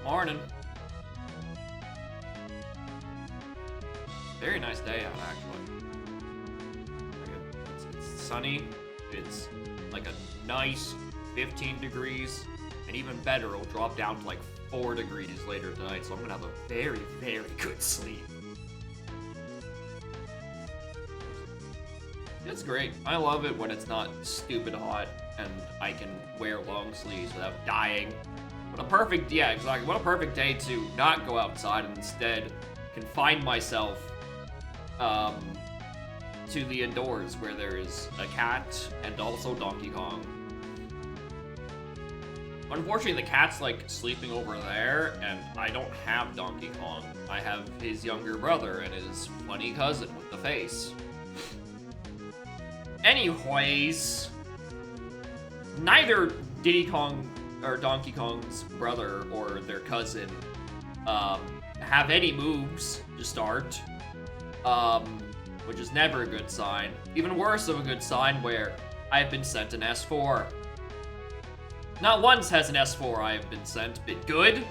Morning. Very nice day out, actually. It's sunny. It's like a nice 15 degrees. And even better, it'll drop down to like 4 degrees later tonight, so I'm gonna have a very, very good sleep. It's great. I love it when it's not stupid hot and I can wear long sleeves without dying. What a perfect, yeah, exactly. What a perfect day to not go outside and instead confine myself to the indoors where there is a cat and also Donkey Kong. Unfortunately, the cat's like sleeping over there, and I don't have Donkey Kong. I have his younger brother and his funny cousin with the face. Anyways, neither Diddy Kong or Donkey Kong's brother or their cousin have any moves to start, which is never a good sign. Even worse of a good sign where I've been sent an S4. Not once has an S4 I have been sent been good.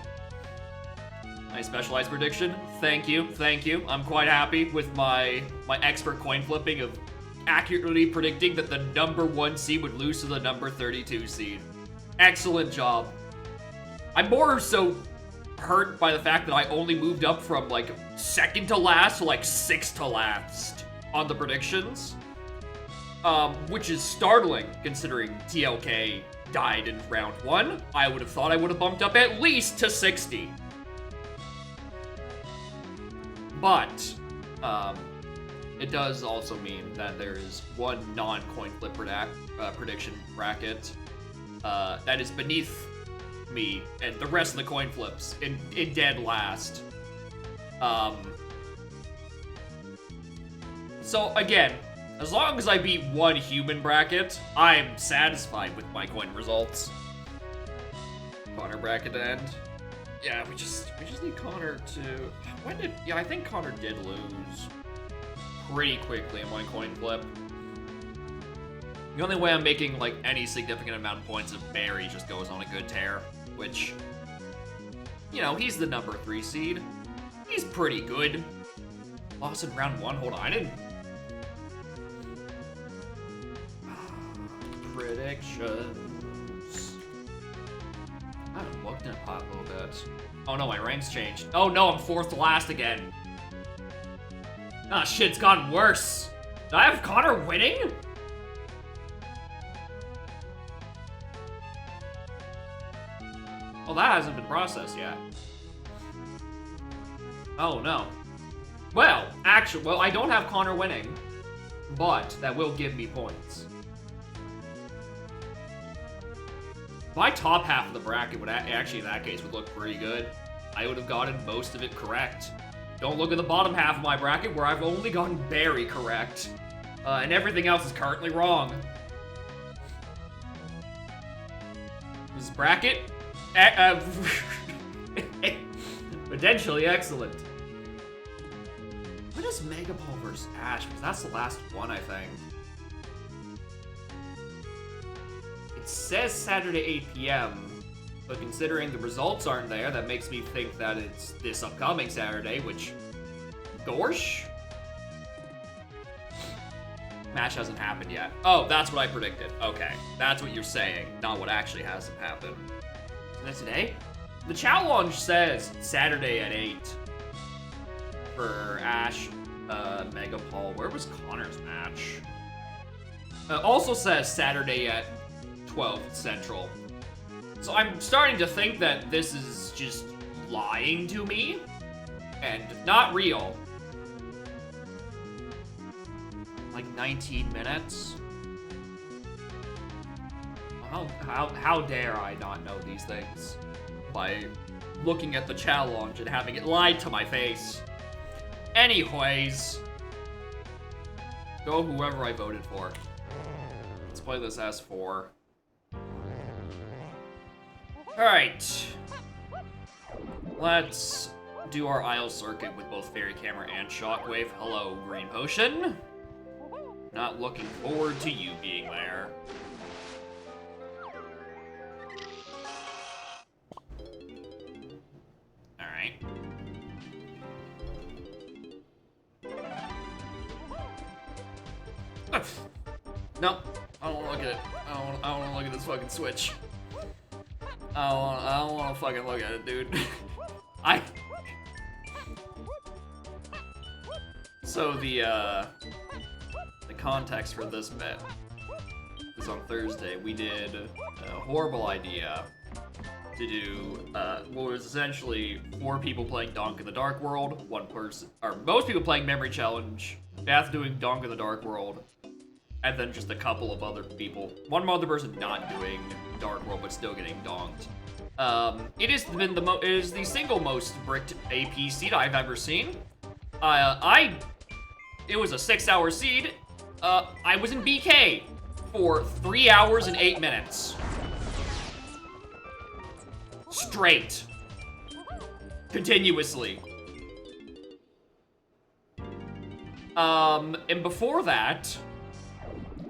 My specialized prediction, thank you. I'm quite happy with my expert coin flipping of accurately predicting that the number 1 seed would lose to the number 32 seed. Excellent job. I'm more so hurt by the fact that I only moved up from like 2nd to last to like 6th to last on the predictions. Which is startling considering TLK died in round 1. I would have thought I would have bumped up at least to 60. But, it does also mean that there is one non-coin flip prediction bracket that is beneath me and the rest of the coin flips in dead last. So again, as long as I beat one human bracket, I'm satisfied with my coin results. Connor bracket to end. Yeah, we just need Connor to. Yeah, I think Connor did lose pretty quickly in my coin flip. The only way I'm making like any significant amount of points if Barry just goes on a good tear, which, you know, he's the number 3 seed. He's pretty good. Lost in round 1. Hold on, I didn't. Predictions. I haven't looked in a pot a little bit. Oh no, my rank's changed. Oh no, I'm 4th to last again. Ah, shit, it's gotten worse. Did I have Connor winning? Oh, that hasn't been processed yet. Oh no. Well, actually, I don't have Connor winning, but that will give me points. My top half of the bracket would actually, in that case, would look pretty good. I would have gotten most of it correct. Don't look at the bottom half of my bracket where I've only gotten Barry correct. And everything else is currently wrong. This bracket? Potentially excellent. When is Mega Ball vs. Ash? Because that's the last one, I think. It says Saturday 8 p.m., but considering the results aren't there, that makes me think that it's this upcoming Saturday, which... Gorsh? Match hasn't happened yet. Oh, that's what I predicted. Okay, that's what you're saying, not what actually hasn't happened. Isn't that today? The challenge says Saturday at 8 for Ash, Mega Paul. Where was Connor's match? Also says Saturday at 12 Central. So I'm starting to think that this is just lying to me and not real. Like 19 minutes? How dare I not know these things by looking at the challenge and having it lied to my face. Anyways, go whoever I voted for. Let's play this S4. Alright. Let's do our aisle circuit with both Fairy Camera and Shockwave. Hello, Green Potion. Not looking forward to you being there. No, I don't want to look at it. I don't want to look at this fucking Switch. I don't want to fucking look at it, dude. So the context for this bit is on Thursday. We did a horrible idea to do what was essentially 4 people playing Donk in the Dark World, 1 person, or most people playing Memory Challenge, Beth doing Donk in the Dark World, and then just a couple of other people. One other person not doing Dark World, but still getting donked. It has been it is the single most bricked AP seed I've ever seen. It was a 6-hour seed. I was in BK for 3 hours and 8 minutes. Straight. Continuously. And before that,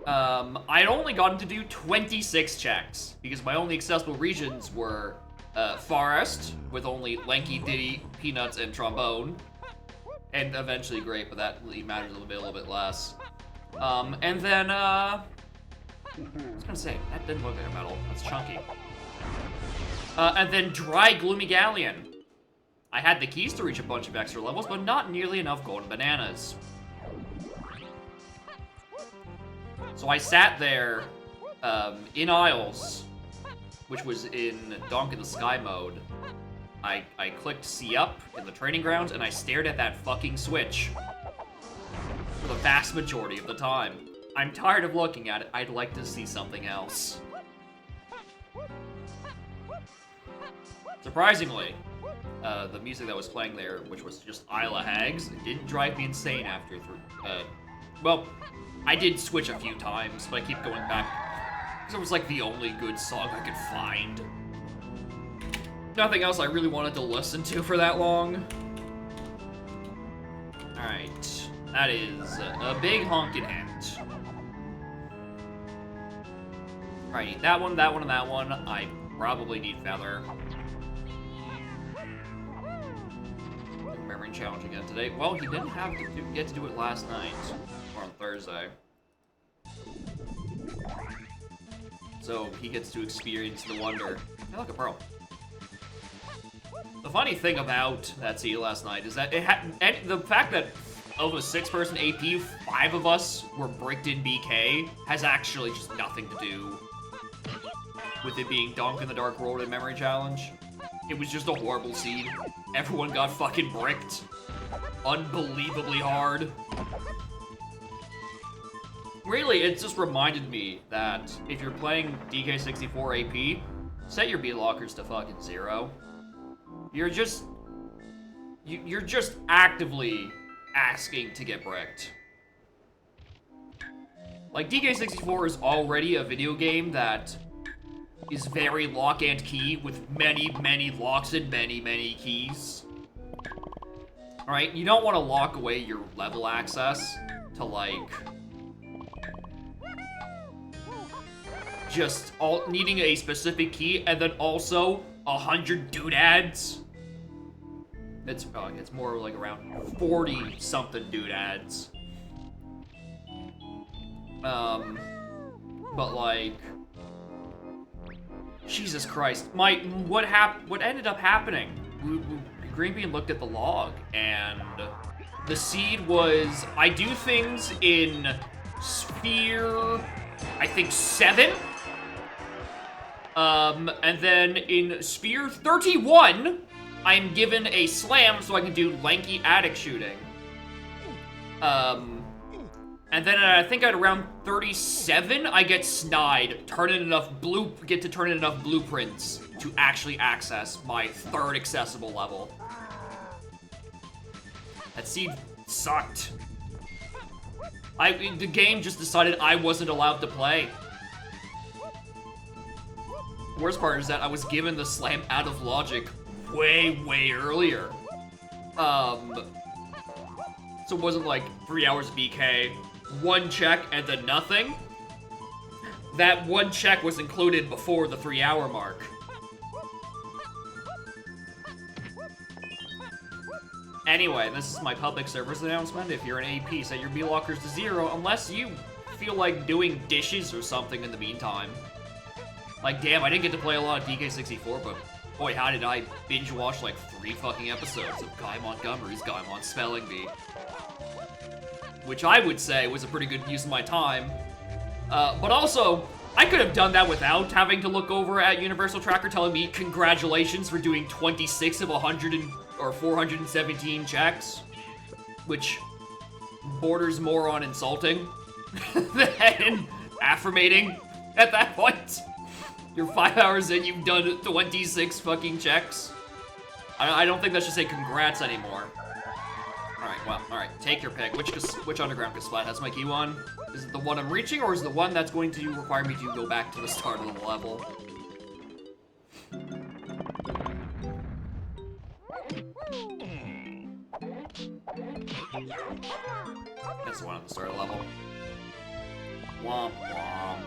I'd only gotten to do 26 checks because my only accessible regions were Forest with only Lanky, Diddy, Peanuts, and Trombone, and eventually Grape, but that matters a little bit less. And then I was gonna say that didn't look like a medal. That's chunky. And then Dry Gloomy Galleon. I had the keys to reach a bunch of extra levels, but not nearly enough golden bananas. So I sat there in Isles, which was in Donk in the Sky mode. I clicked C up in the training grounds, and I stared at that fucking Switch for the vast majority of the time. I'm tired of looking at it. I'd like to see something else. Surprisingly, the music that was playing there, which was just Isla Hags, didn't drive me insane after well, I did switch a few times, but I keep going back because it was like the only good song I could find. Nothing else I really wanted to listen to for that long. Alright, that is a big honkin' hint. Alright, that one, and that one. I probably need Feather. Memory challenge again today. Well, he didn't have to get to do it last night, or on Thursday. So he gets to experience the wonder. Hey, look, a pearl. The funny thing about that seed last night is that the fact that of a 6-person AP, 5 of us were bricked in BK has actually just nothing to do with it being Donk in the Dark World and Memory Challenge. It was just a horrible seed. Everyone got fucking bricked. Unbelievably hard. Really, it just reminded me that if you're playing DK64 AP, set your beat lockers to fucking 0. You're just actively asking to get bricked. Like, DK64 is already a video game that is very lock and key with many, many locks and many, many keys. Alright, you don't want to lock away your level access to, like, just needing a specific key and then also 100 doodads. It's more like around 40-something doodads. But like, Jesus Christ, what ended up happening? Green Bean looked at the log, and the seed was, I do things in Sphere, I think 7. And then in Sphere 31, I'm given a slam so I can do lanky attic shooting. And then I think at around 37, I get snide, get to turn in enough blueprints to actually access my 3rd accessible level. That seed sucked. The game just decided I wasn't allowed to play. The worst part is that I was given the slam out of logic way, way earlier. So it wasn't like 3 hours of BK, 1 check, and then nothing. That 1 check was included before the 3-hour mark. Anyway, this is my public service announcement. If you're an AP, set your B lockers to 0 unless you feel like doing dishes or something in the meantime. Like, damn, I didn't get to play a lot of DK64, but boy, how did I binge watch like 3 fucking episodes of Guy Montgomery's Gaimon Spelling Bee. Which I would say was a pretty good use of my time. But also, I could have done that without having to look over at Universal Tracker telling me, congratulations for doing 26 of 100 or 417 checks. Which borders more on insulting than affirmating at that point. You're 5 hours in, you've done 26 fucking checks. I don't think that should say congrats anymore. Alright, well, alright, take your pick. Which underground cassette has my key one? Is it the one I'm reaching, or is it the one that's going to require me to go back to the start of the level? That's the one at the start of the level. Womp womp.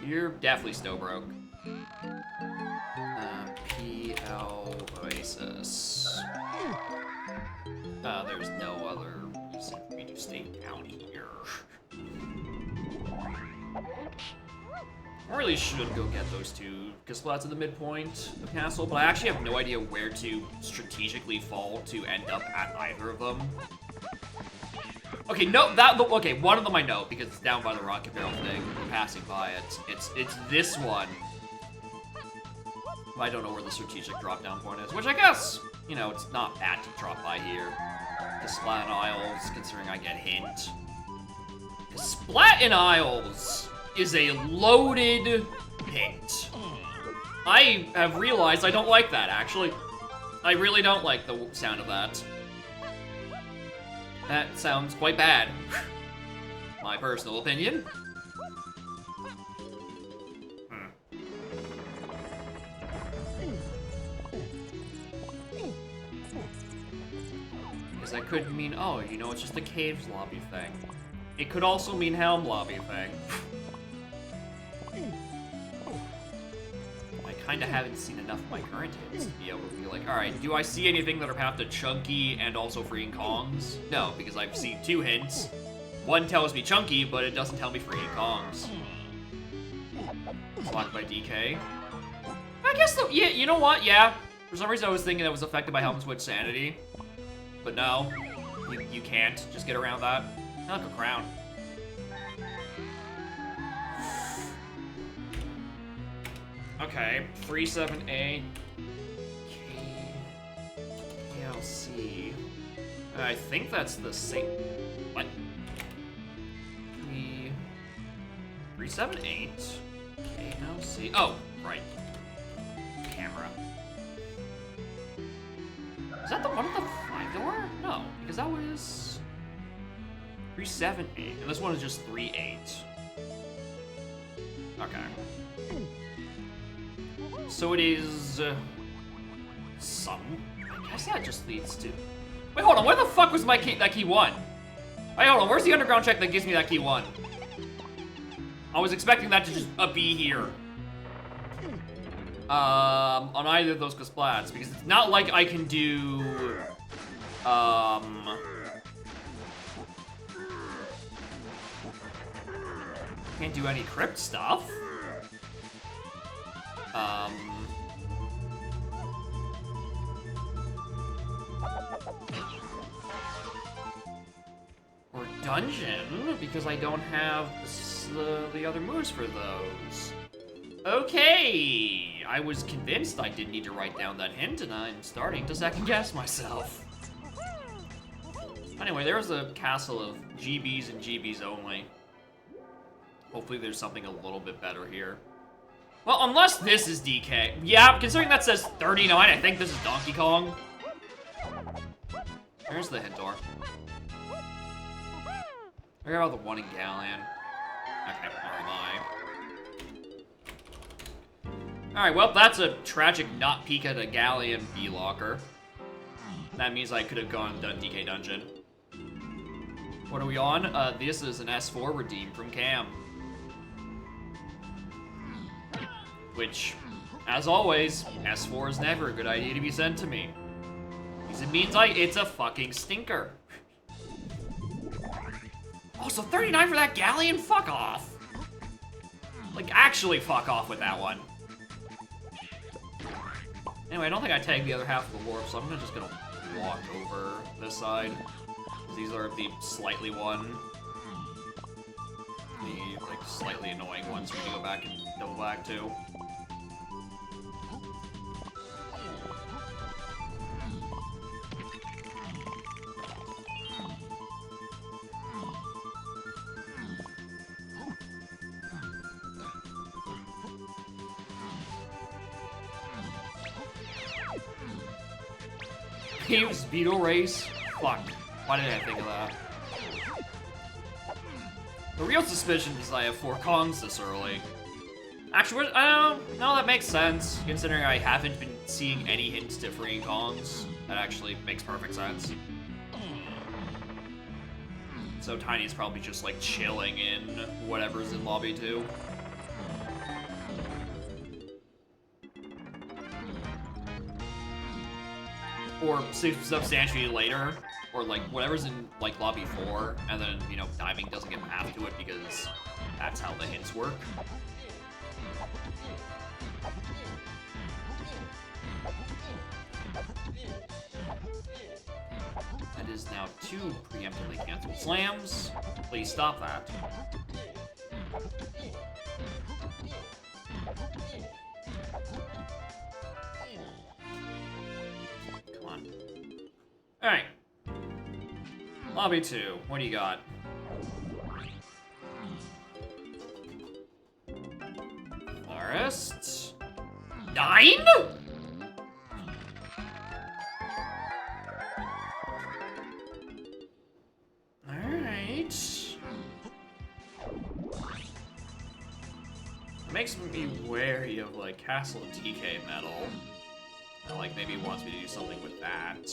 You're definitely still broke. PL Oasis. There's no other reason for me to stay down here. I really should go get those 2 cassettes at the midpoint of the castle, but I actually have no idea where to strategically fall to end up at either of them. Okay, no, okay, one of them I know, because it's down by the rocket barrel thing. We're passing by it. It's this one. I don't know where the strategic drop-down point is, which I guess, you know, it's not bad to drop by here. The Splat Isles, considering I get hint. Splat in Isles is a loaded hint. I have realized I don't like that, actually. I really don't like the sound of that. That sounds quite bad. My personal opinion. Because that could mean, oh, you know, it's just a caves lobby thing. It could also mean Helm lobby thing. I kinda haven't seen enough of my current hits to be able to be like, alright, do I see anything that are path to Chunky and also freeing Kongs? No, because I've seen 2 hints. One tells me Chunky, but it doesn't tell me freeing Kongs. Blocked by DK. I guess, yeah, you know what, yeah. For some reason I was thinking that was affected by Helm's Witch Sanity. But no, you can't just get around that. I like a crown. Okay, 37A, KLC. I think that's the same. What? 378 KLC. Oh, right. Camera. Is that the one with the 5-door? No, because that was 378, and this one is just 38. Okay. So it is some. I guess that just leads to. Wait, hold on. Where the fuck was my key? That key 1? Wait, hold on. Where's the underground check that gives me that key 1? I was expecting that to just be here. On either of those casplats, because it's not like I can do. Can't do any crypt stuff. Or dungeon, because I don't have the other moves for those. Okay, I was convinced I didn't need to write down that hint, and I'm starting to second guess myself. Anyway, there was a castle of GBs and GBs only. Hopefully there's something a little bit better here. Well, unless this is DK. Yeah, considering that says 39, I think this is Donkey Kong. There's the hint door. Forget about the one in Galleon. Okay, where am I? Alright, well, that's a tragic not peek at a Galleon B-locker. That means I could have gone and done DK Dungeon. What are we on? This is an S4 redeem from Cam. Which as always, S4 is never a good idea to be sent to me. Because it means it's a fucking stinker. Oh, so 39 for that galleon? Fuck off. Like, actually fuck off with that one. Anyway, I don't think I tagged the other half of the warp, so I'm just gonna walk over this side. These are the slightly one. The, like, slightly annoying ones we need to go back and double back to. Caves Beetle Race? Fuck. Why did I think of that? The real suspicion is I have 4 Kongs this early. Actually, I don't know. No, that makes sense. Considering I haven't been seeing any hints to freeing Kongs. That actually makes perfect sense. So Tiny's probably just like chilling in whatever's in lobby 2. Or substantially later, or like whatever's in like lobby 4, and then, you know, diving doesn't get path to it because that's how the hints work. That is now 2 preemptively canceled slams. Please stop that. Alright. Lobby 2. What do you got? Forest. 9? Alright. Makes me wary of, like, Castle DK Metal. Like, maybe he wants me to do something with that.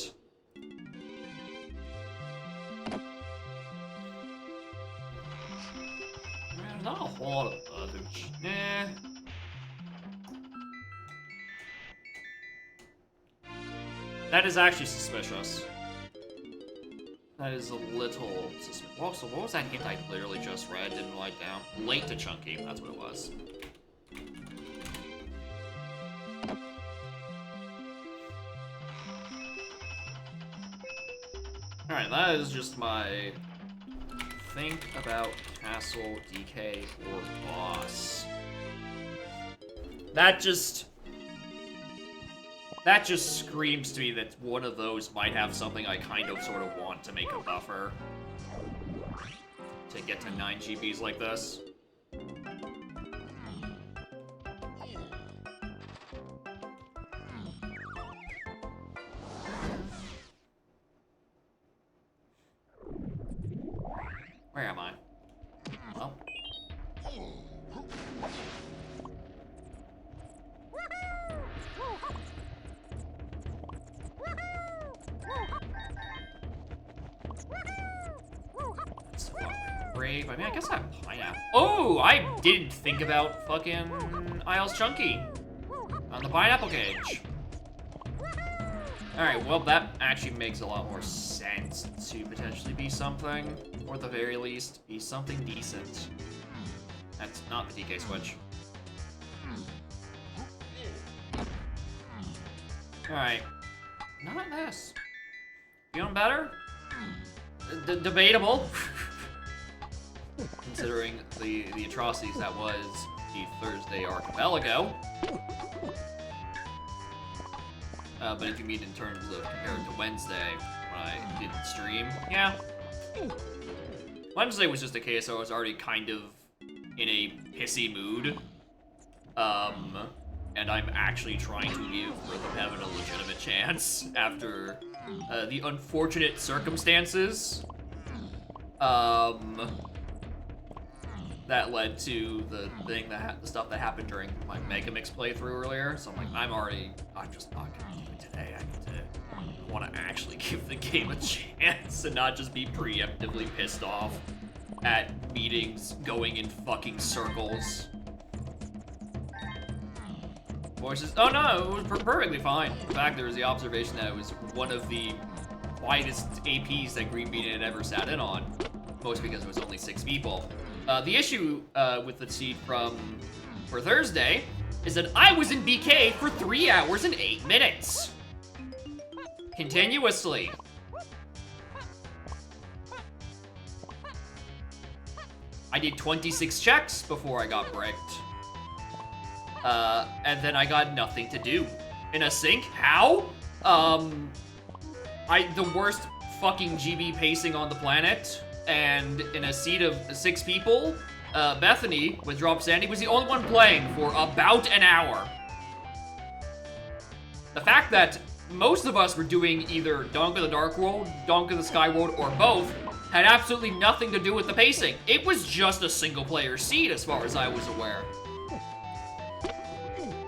Not a whole lot of others. Nah. That is actually suspicious. That is a little suspicious. Well, so what was that hint I literally just read? Didn't write down. Late to Chunky. That's what it was. Alright, that is just my think about Castle, DK, or boss. That just screams to me that one of those might have something I kind of sort of want to make a buffer to get to 9 GBs like this. Where am I? Well. Brave. I mean, I guess I have pineapple. Oh, I didn't think about fucking Isles Chunky on the pineapple cage. Alright, well, that actually makes a lot more sense to potentially be something, or at the very least, be something decent. That's not the DK switch. Alright. Not this. Feeling better? Debatable. Considering the atrocities that was the Thursday archipelago. But if you mean in terms of compared to Wednesday, when I didn't stream, yeah. Wednesday was just a case I was already kind of in a pissy mood. And I'm actually trying to give Rhythm Heaven a legitimate chance after the unfortunate circumstances that led to the stuff that happened during my Megamix playthrough earlier. So I'm just not gonna do it today. I want to actually give the game a chance and not just be preemptively pissed off at meetings going in fucking circles. Voices. Oh no, it was perfectly fine. In fact, there was the observation that it was one of the quietest APs that Green Bean had ever sat in on. Mostly because it was only 6 people. The issue with the seed for Thursday is that I was in BK for 3 hours and 8 minutes. Continuously. I did 26 checks before I got bricked. And then I got nothing to do. In a sync? How? The worst fucking GB pacing on the planet, and in a seat of 6 people, Bethany with Drop Sandy was the only one playing for about an hour. The fact that most of us were doing either Donk of the Dark World, Donk of the Sky World, or both had absolutely nothing to do with the pacing. It was just a single player seed as far as I was aware.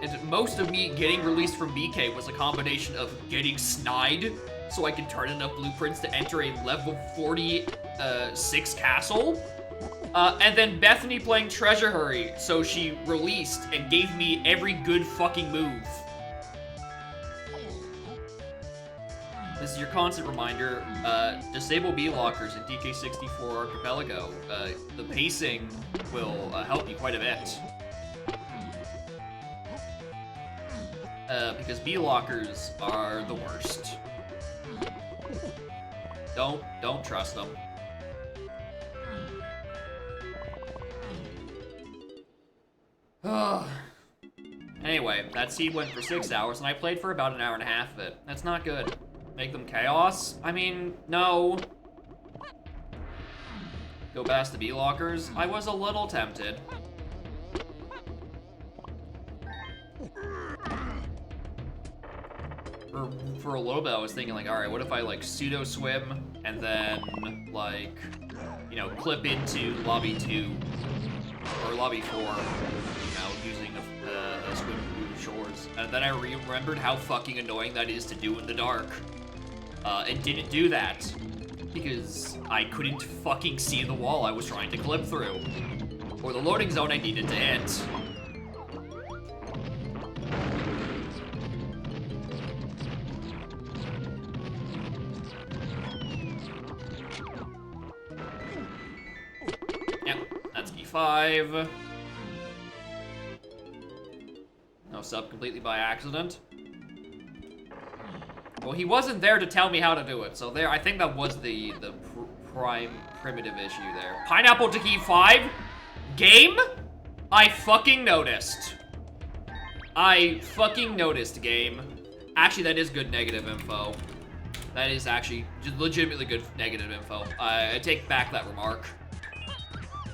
And most of me getting released from BK was a combination of getting snide so I could turn enough blueprints to enter a level 46 castle. And then Bethany playing Treasure Hurry, so she released and gave me every good fucking move. This is your constant reminder, disable B-lockers in DK64 Archipelago. The pacing will help you quite a bit. Because B-lockers are the worst. Don't trust them. Anyway, that seed went for 6 hours, and I played for about an hour and a half of it. That's not good. Make them chaos? I mean, no. Go past the B-lockers? I was a little tempted. For a little bit, I was thinking, like, alright, what if I, like, pseudo-swim, and then, like, you know, clip into Lobby 2, or Lobby 4, you know, using a swim through shores. And then I remembered how fucking annoying that is to do in the dark. And didn't do that, because I couldn't fucking see the wall I was trying to clip through, or the loading zone I needed to hit. Yep, that's E5. No sub completely by accident. Well, he wasn't there to tell me how to do it, so there, I think that was the prime primitive issue there. Pineapple to key 5? Game? I fucking noticed. I fucking noticed, game. Actually, that is good negative info. That is actually legitimately good negative info. I take back that remark.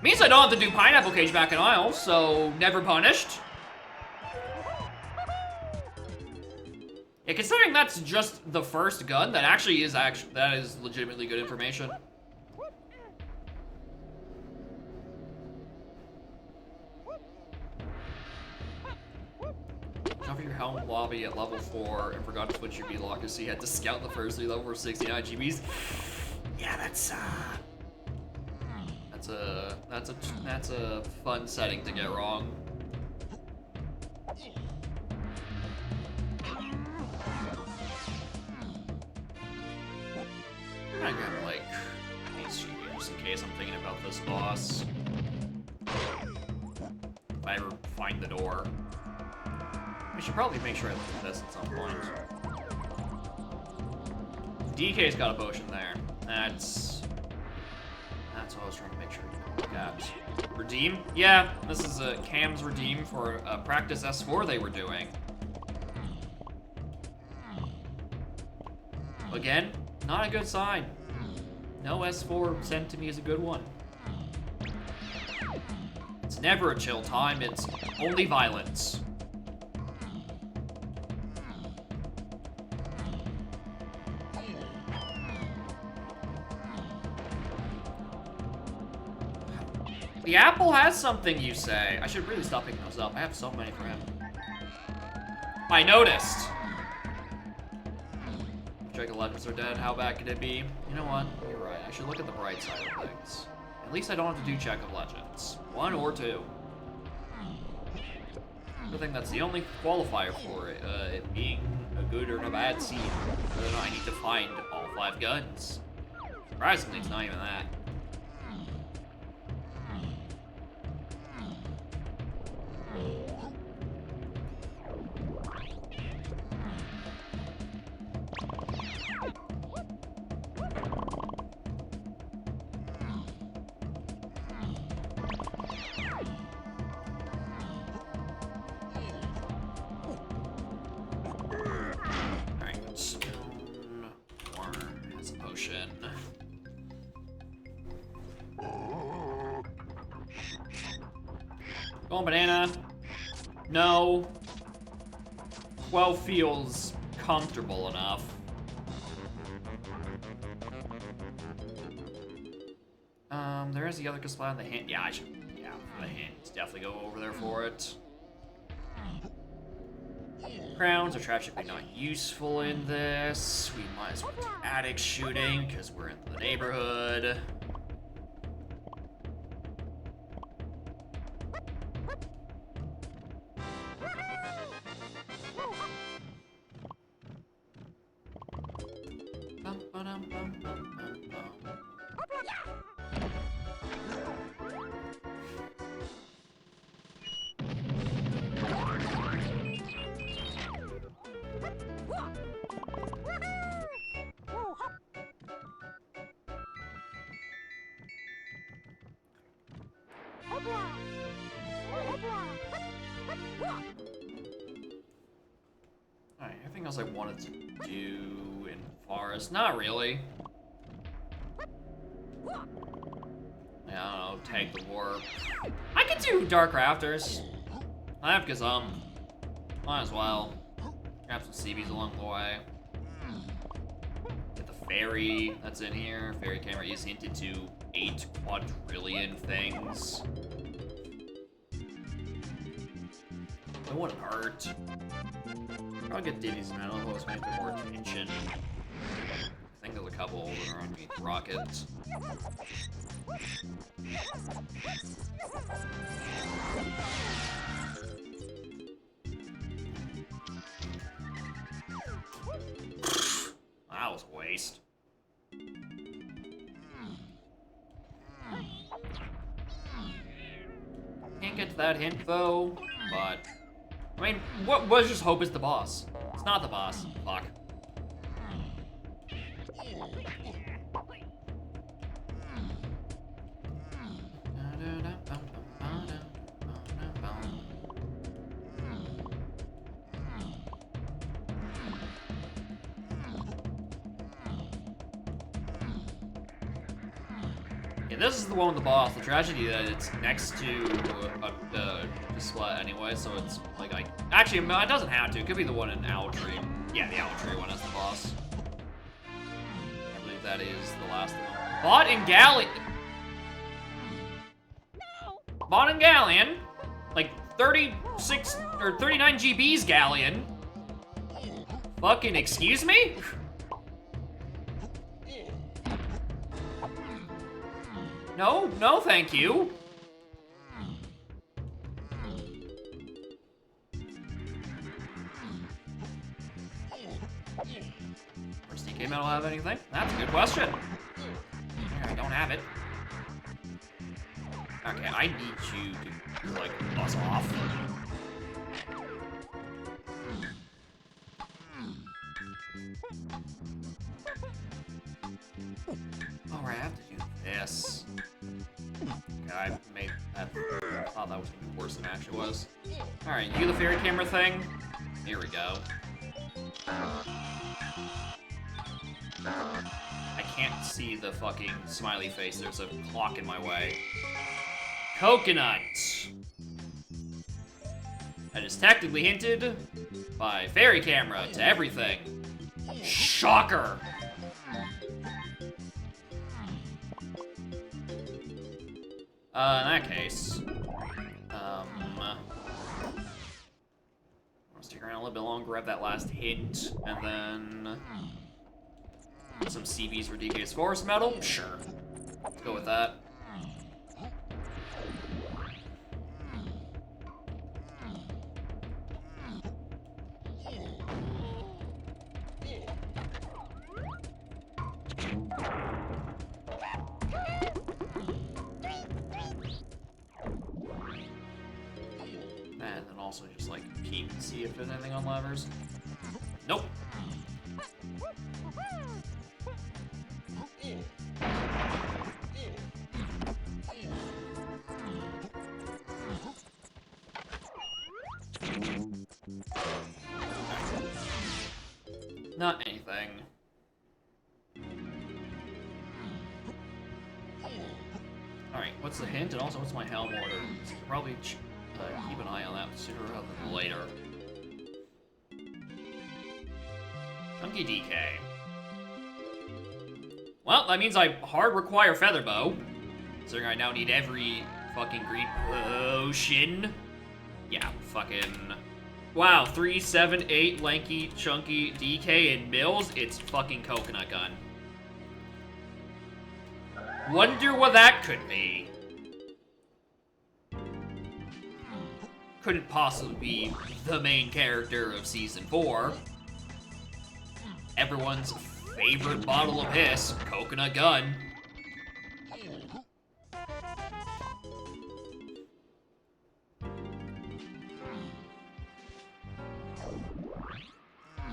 Means I don't have to do Pineapple Cage back in aisle, so never punished. Yeah, considering that's just the first gun, that is legitimately good information. Cover your helm lobby at level 4 and forgot to switch your B-lock because you had to scout the first 3 level for 69 GBs. Yeah, that's a fun setting to get wrong. I'm gonna grab, like, these sheet here just in case I'm thinking about this boss. If I ever find the door. I should probably make sure I look at this at some point. DK's got a potion there. That's what I was trying to make sure you look at. Redeem? Yeah, this is a Cam's redeem for a practice S4 they were doing. Again, not a good sign. No S4 sent to me is a good one. It's never a chill time, it's only violence. The apple has something, you say. I should really stop picking those up. I have so many for him. I noticed. Dragon Legends are dead. How bad could it be? You know what? You're right. I should look at the bright side of things. At least I don't have to do Check of Legends. 1 or 2. I think that's the only qualifier for it being a good or a bad seed. Whether or not I need to find all 5 guns. Surprisingly, it's not even that. Go on, banana. No. 12 feels comfortable enough. There is the other display on the hint. Yeah, for the hint. Definitely go over there for it. Crowns are tragically not useful in this. We might as well do attic shooting, because we're in the neighborhood. Alright, anything else I wanted to do in Forest? Not really. Yeah, I don't know, take the warp. I could do Dark Rafters. I have Gazum. Might as well. Grab some CBs along the way. Get the ferry that's in here. Ferry camera is hinted to 8 quadrillion things. It wouldn't hurt. I'll get Diddy's medal, let's make a bit more attention. I think there's a couple that are underneath rockets. That was a waste. Can't get to that hint though, but I mean, let's just hope it's the boss. It's not the boss. Fuck. Yeah, this is the one with the boss. The tragedy that it's next to a slut anyway, so it's like actually it doesn't have to. It could be the one in Owl Tree. Yeah, the Owl Tree one is the boss. I believe that is the last one. Bot and Galleon. Bot and Galleon, like 36 or 39 GBs Galleon. Fucking excuse me? No, no, thank you. Does TK Metal have anything? That's a good question. I don't have it. Okay, I need you to, like, buzz off. Alright, I have to do this. Okay, I thought that was gonna be worse than it actually was. Alright, you the fairy camera thing? Here we go. I can't see the fucking smiley face. There's a clock in my way. Coconut! That is technically hinted by fairy camera to everything. Shocker! In that case, I'll stick around a little bit longer, grab that last hint, and then some CVs for DK's Forest Medal? Sure. Let's go with that. peek to see if there's anything on levers. Nope. Not anything. Alright, what's the hint? And also, what's my helm order? Probably keep an eye on that sooner rather than later. Chunky DK. Well, that means I hard require Featherbow. Considering I now need every fucking green potion. Yeah, fucking... Wow, 3, 7, 8, Lanky, Chunky, DK, and Mills. It's fucking Coconut Gun. Wonder what that could be. Couldn't possibly be the main character of Season 4. Everyone's favorite bottle of piss, Coconut Gun.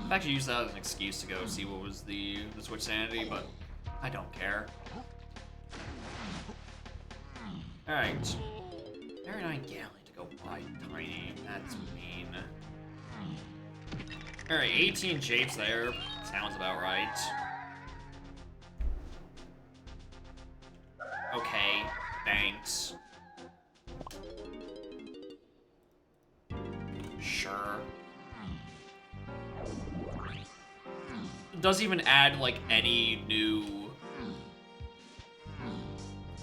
I've actually used that as an excuse to go see what was the Switch Sanity, but I don't care. Alright. 39 gallon to go buy Tiny. That's mean. Alright, 18 japes there. Sounds about right. Okay, thanks. Sure. It doesn't even add, like, any new...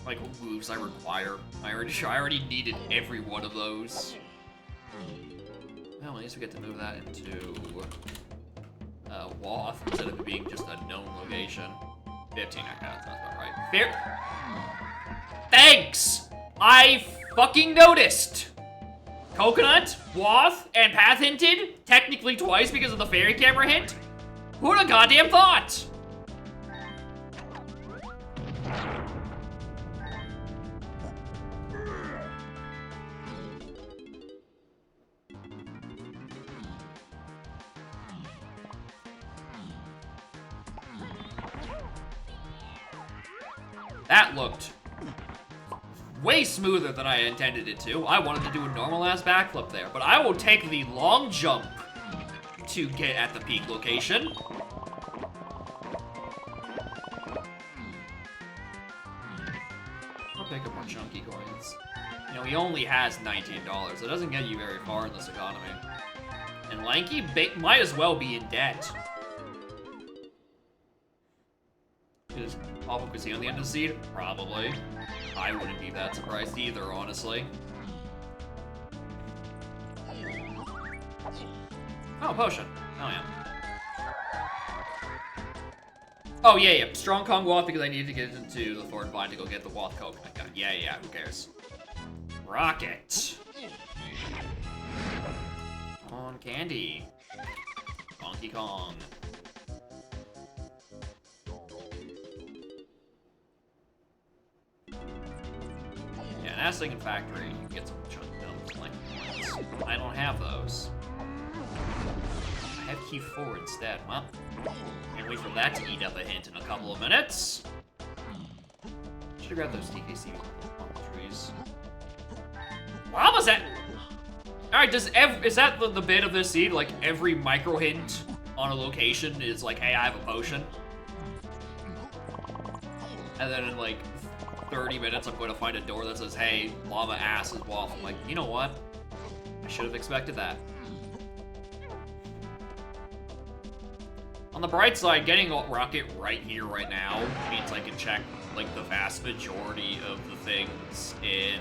like, moves I require. I already needed every one of those. Well, at least we get to move that into Wath instead of it being just a known location. 15, okay, that sounds about right. Fair. Thanks! I fucking noticed! Coconut, Wath, and Path hinted, technically twice because of the fairy camera hint. Who'd have goddamn thought? That looked way smoother than I intended it to. I wanted to do a normal-ass backflip there, but I will take the long jump to get at the peak location. I'll pick up more chunky coins. You know, he only has $19. It doesn't get you very far in this economy. And Lanky might as well be in debt. Is Awful Casino the end of the seed? Probably. I wouldn't be that surprised either, honestly. Oh, potion. Oh, yeah. Oh, yeah. Strong Kong Wath because I need to get into the Thorn Vine to go get the Wath Coconut Gun. Yeah, who cares? Rocket. On candy. Donkey Kong. Yeah, and Asting Factory, you can get some chunk dumps like points. I don't have those. I have Q4 instead. Well, can't wait for that to eat up a hint in a couple of minutes. Should've grabbed those DKC on the trees. Wow, was that? Alright, is that the bit of this seed? Like, every micro hint on a location is like, hey, I have a potion. And then in like 30 minutes, I'm going to find a door that says, hey, llama ass is waffle. I'm like, you know what? I should have expected that. On the bright side, getting a rocket right here, right now, means I can check, like, the vast majority of the things in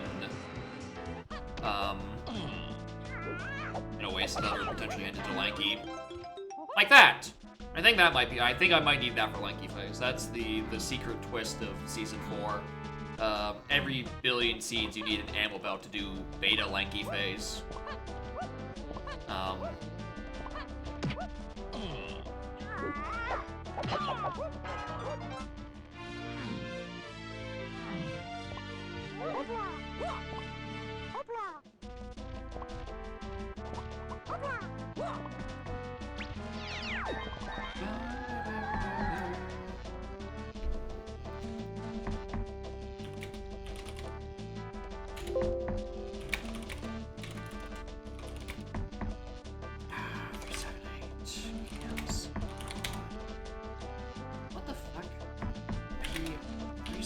a waste that are potentially hinted to Lanky. Like that! I think I might need that for Lanky phase. That's the secret twist of Season 4. Every billion seeds, you need an ammo belt to do beta Lanky phase.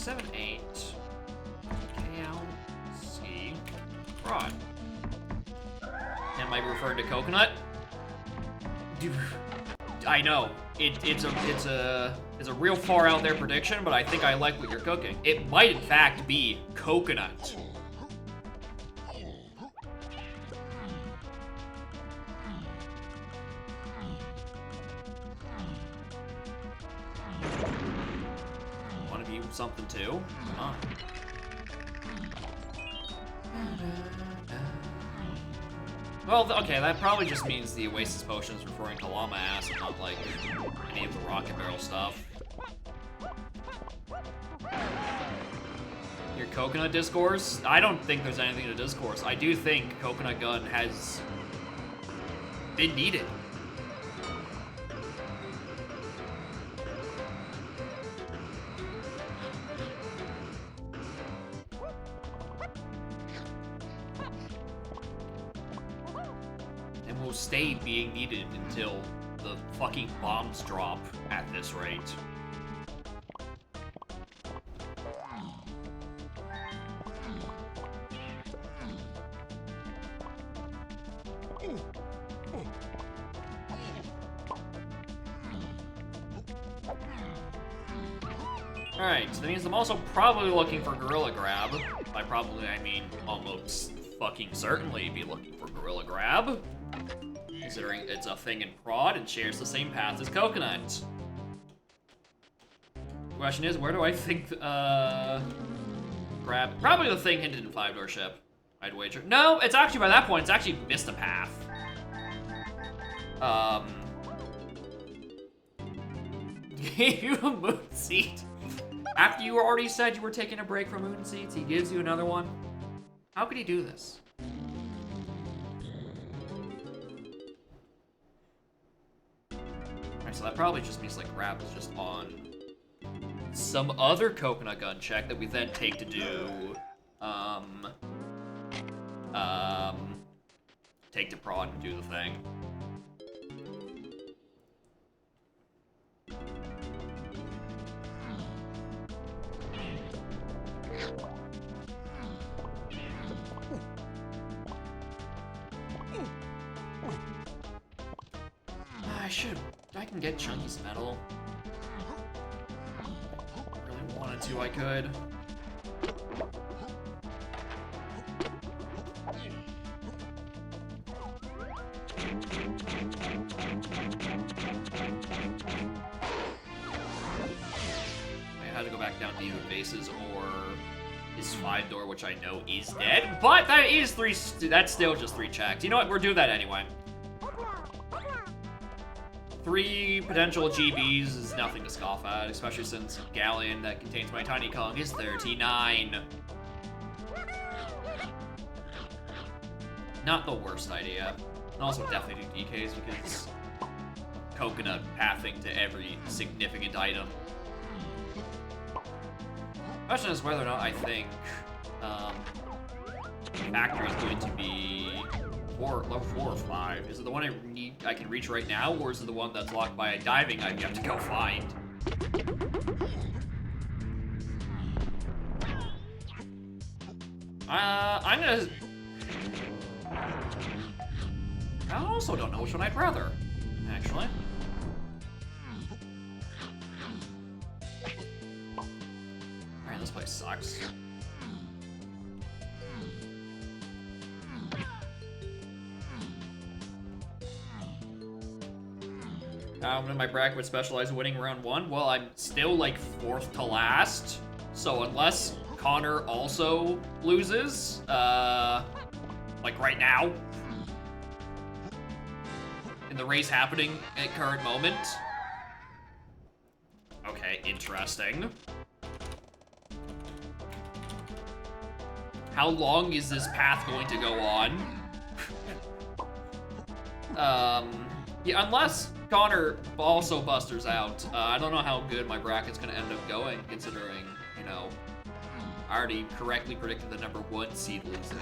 7, 8. KL, C, prod. That might be referring to coconut. Dude, I know. It's a real far out there prediction, but I think I like what you're cooking. It might in fact be coconut. Want to be something too? Come on. Well, okay, that probably just means the Oasis potion is referring to llama ass and not, like, any of the rocket barrel stuff. Your coconut discourse? I don't think there's anything to discourse. I do think coconut gun has been needed. Will stay being needed until the fucking bombs drop at this rate. Alright, so that means I'm also probably looking for Gorilla Grab. By probably, I mean almost fucking certainly be looking for Gorilla Grab. Considering it's a thing in prod and shares the same path as coconut. The question is, where do I think, grab? Probably the thing hinted in 5-door ship, I'd wager. No, it's actually, by that point, it's actually missed a path. Gave you a moon seat. After you already said you were taking a break from moon seats, he gives you another one. How could he do this? So that probably just means like grab is just on some other coconut gun check that we then take to do take to prod and do the thing. I can get Chunky's medal. Really wanted to, I could. I had to go back down to either bases or his 5-door, which I know is dead, but that is 3, that's still just 3 checks. You know what, we're doing that anyway. 3 potential GBs is nothing to scoff at, especially since Galleon that contains my Tiny Kong is 39. Not the worst idea. And also definitely do DKs because coconut pathing to every significant item. Question is whether or not I think Factory is going to be level 4 or 5. Is it the one I can reach right now, or is it the one that's locked by a diving item you have to go find? I'm gonna... I also don't know which one I'd rather, actually. Alright, this place sucks. In my bracket would specialize in winning round 1. Well, I'm still like 4th to last. So unless Connor also loses, like right now, in the race happening at current moment. Okay, interesting. How long is this path going to go on? Yeah, unless Connor also busters out. I don't know how good my bracket's gonna end up going, considering, you know, I already correctly predicted the number 1 seed losing.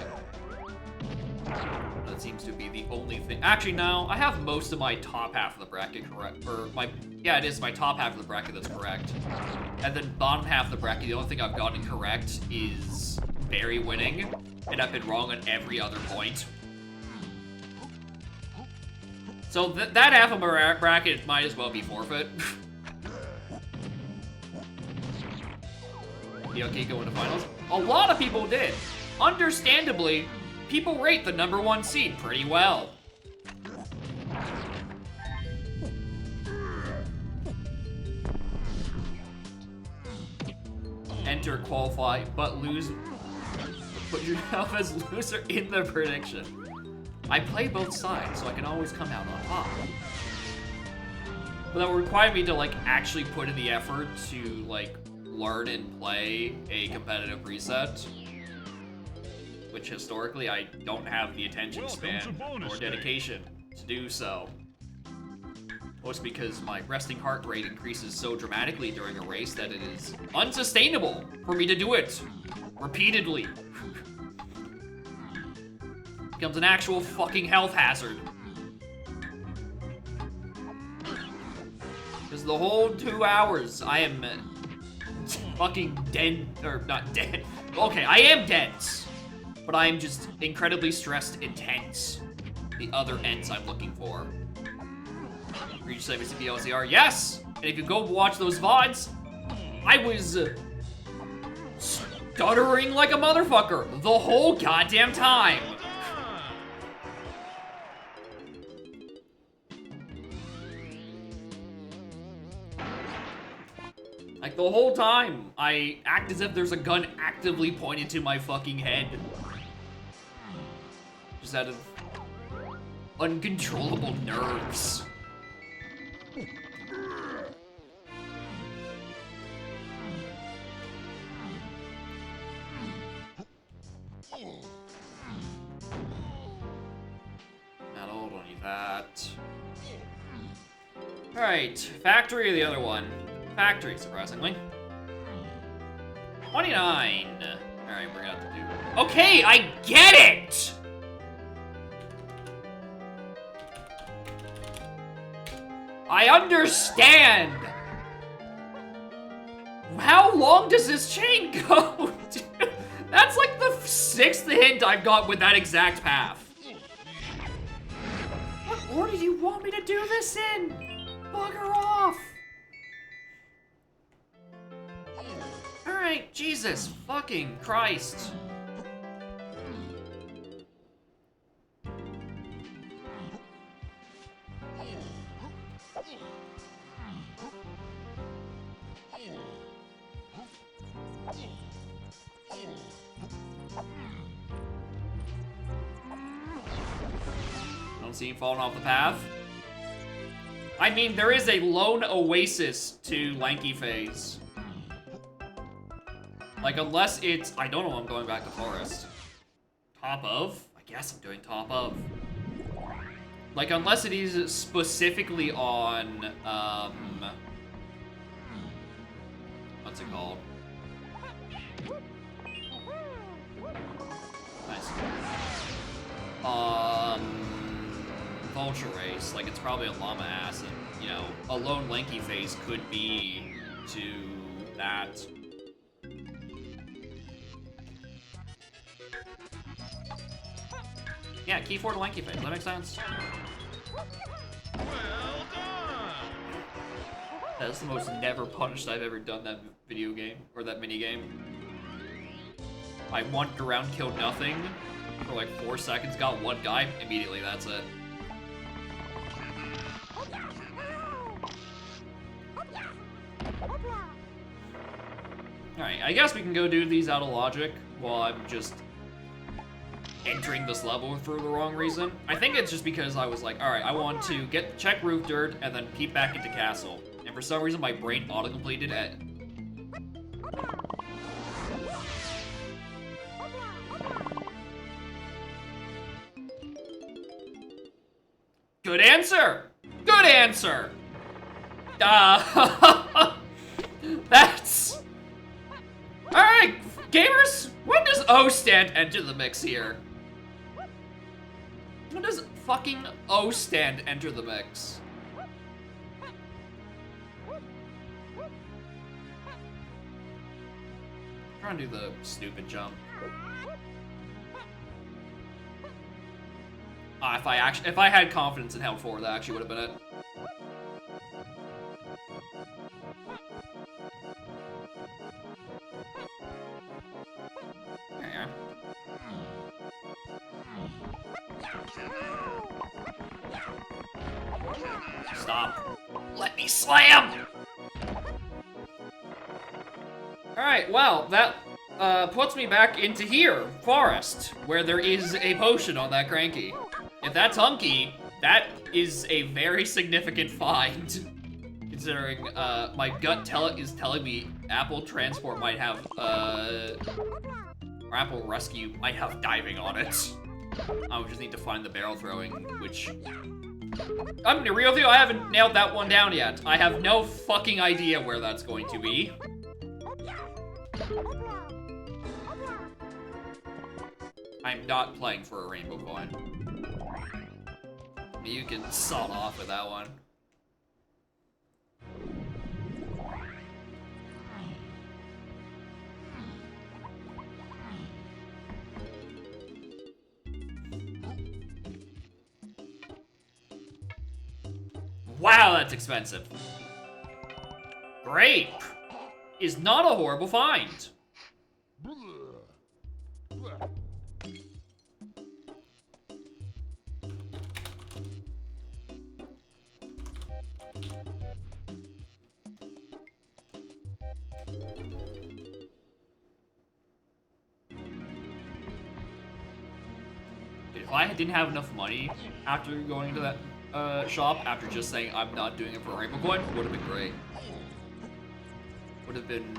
That seems to be the only thing. Actually, no. I have most of my top half of the bracket correct. Or my... Yeah, it is my top half of the bracket that's correct. And then bottom half of the bracket, the only thing I've gotten correct is Barry winning. And I've been wrong on every other point. So that half of my bracket might as well be forfeit. Okay, going to finals. A lot of people did. Understandably, people rate the #1 seed pretty well. Enter, qualify, but lose. Put yourself as loser in the prediction. I play both sides, so I can always come out on top. But that would require me to, like, actually put in the effort to, like, learn and play a competitive reset. Which, historically, I don't have the attention span or dedication to do so. Most because my resting heart rate increases so dramatically during a race that it is unsustainable for me to do it repeatedly. Becomes an actual fucking health hazard. Because the whole 2 hours, I am fucking dead, or not dead. Okay, I am dense, but I am just incredibly stressed intense. The other ends I'm looking for. Reach 70 LCR, yes! And if you go watch those VODs, I was stuttering like a motherfucker the whole goddamn time. Like, the whole time, I act as if there's a gun actively pointed to my fucking head. Just out of uncontrollable nerves. Not old, don't need that. Alright, factory or the other one? Factory, surprisingly. 29. Alright, we're gonna have to do... Okay, I get it! I understand! How long does this chain go? That's like the 6th hint I've got with that exact path. What order do you want me to do this in? Bugger off! Alright, Jesus fucking Christ. Don't see him falling off the path. I mean, there is a lone oasis to Lanky Phase. Like, unless it's... I don't know, I'm going back to Forest. Top of? I guess I'm doing top of. Like, unless it is specifically on, what's it called? Nice. Vulture Race. Like, it's probably a Llama Ass, and, you know, a lone Lanky Phase could be to that. Yeah, key 4 to Lanky Phase. That makes sense. Well done. That's the most never punished I've ever done that video game, or that mini game. I wandered around, killed nothing for like 4 seconds, got one guy, immediately that's it. Alright, I guess we can go do these out of logic while I'm just entering this level for the wrong reason. I think it's just because I was like, alright, I want to check roof dirt and then peep back into castle. And for some reason my brain auto-completed it. Good answer! Good answer! That's... Alright, gamers, when does O stand enter the mix here? When does fucking O-Stand enter the mix? I'm trying to do the stupid jump. If I had confidence in held forward, that actually would have been it. There you are. Stop. Let me slam! Alright, well, that puts me back into here, Forest, where there is a potion on that cranky. If that's Hunky, that is a very significant find. Considering my gut is telling me Apple Transport might have, or Apple Rescue might have diving on it. I would just need to find the barrel throwing, which... I'm gonna be real with you, I haven't nailed that one down yet. I have no fucking idea where that's going to be. I'm not playing for a rainbow coin. You can salt off with that one. Wow, that's expensive. Grape is not a horrible find. If I didn't have enough money after going to that shop, after just saying I'm not doing it for a rainbow coin, would have been great. Would have been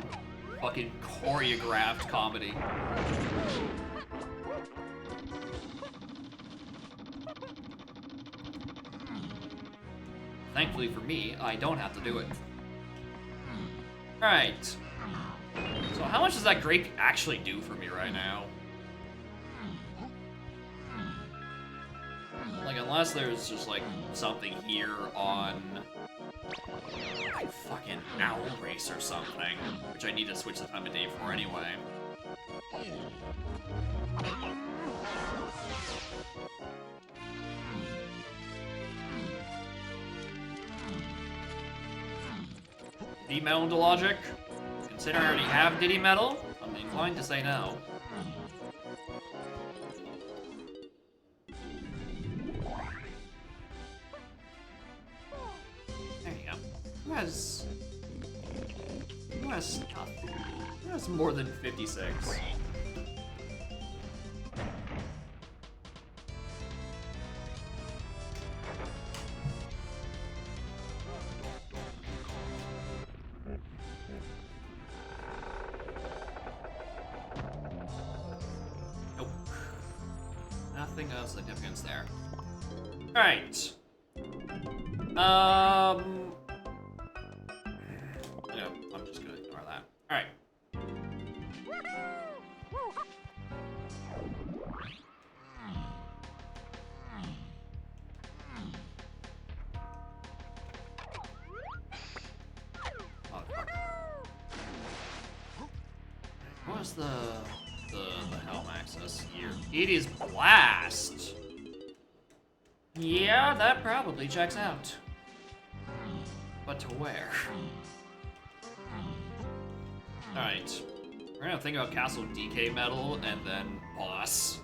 fucking choreographed comedy. Thankfully for me, I don't have to do it. Alright. So how much does that grape actually do for me right now? Like, unless there's just, like, something here on, like, fucking Owl Race or something, which I need to switch the time of day for anyway. Diddy Metal into Logic? Considering I already have Diddy Metal, I'm inclined to say no. Who has stuff? Who has more than 56? Nope. Nothing of significance there. Alright. Yeah, I'm just gonna ignore that. Alright. What was the helm access here? It is Blast! Yeah, that probably checks out. But to where? Alright. We're gonna think about Castle DK Metal and then Boss.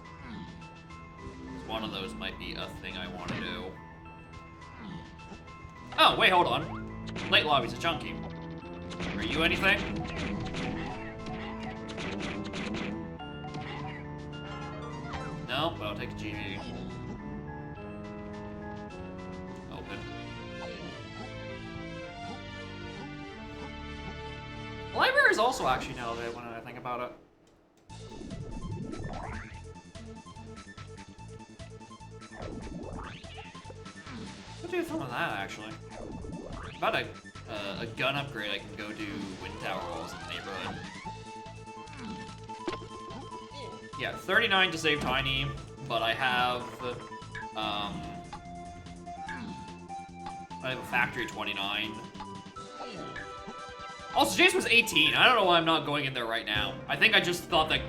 One of those might be a thing I want to do. Oh, wait, hold on. Late lobby's a chunky. Are you anything? No, but I'll take a GV. Open. The library is also actually now that when I think about it. What do some of that actually? About a gun upgrade, I can go do wind tower walls in the neighborhood. Yeah, 39 to save Tiny, but I have I have a factory 29. Also, James was 18. I don't know why I'm not going in there right now. I think I just thought that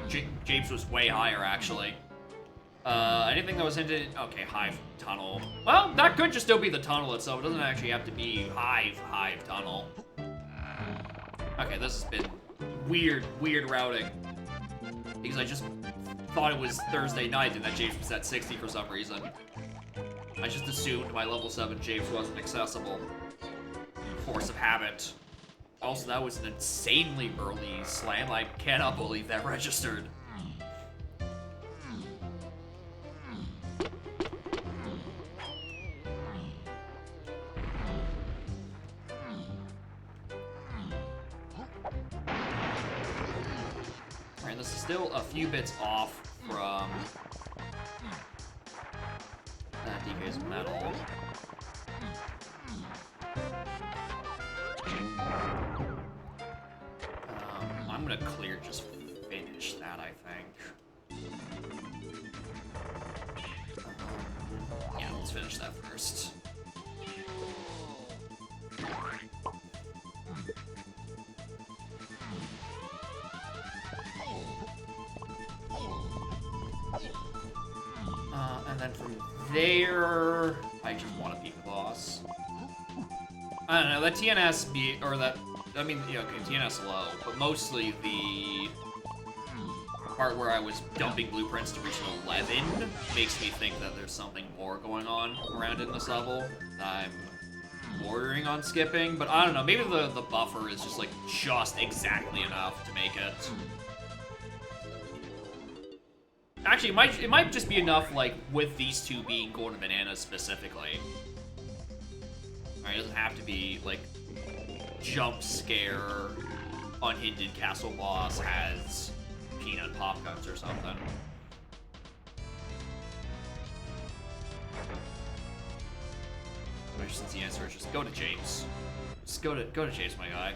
James was way higher, actually. Anything that was hinted... Okay, Hive Tunnel. Well, that could just still be the tunnel itself. It doesn't actually have to be Hive Tunnel. Okay, this has been weird routing. Because I just thought it was Thursday night and that James was at 60 for some reason. I just assumed my level 7 James wasn't accessible. Force of habit. Also, that was an insanely early slam. I cannot believe that registered. Alright, this is still a few bits off from that DK's metal. I'm gonna clear, just finish that, I think. Yeah, let's finish that first. And then from there, I just want to beat the boss. I don't know, that TNS I mean, yeah, okay, TNS low, but mostly the part where I was dumping blueprints to reach an 11 makes me think that there's something more going on around in this level that I'm bordering on skipping, but I don't know, maybe the buffer is just, like, just exactly enough to make it. Actually, it might just be enough, like, with these two being Golden Bananas specifically. Alright, it doesn't have to be, like, jump scare, unhindered castle boss has peanut pop guns or something. Which, since the answer is just go to James. Just go to James, my guy.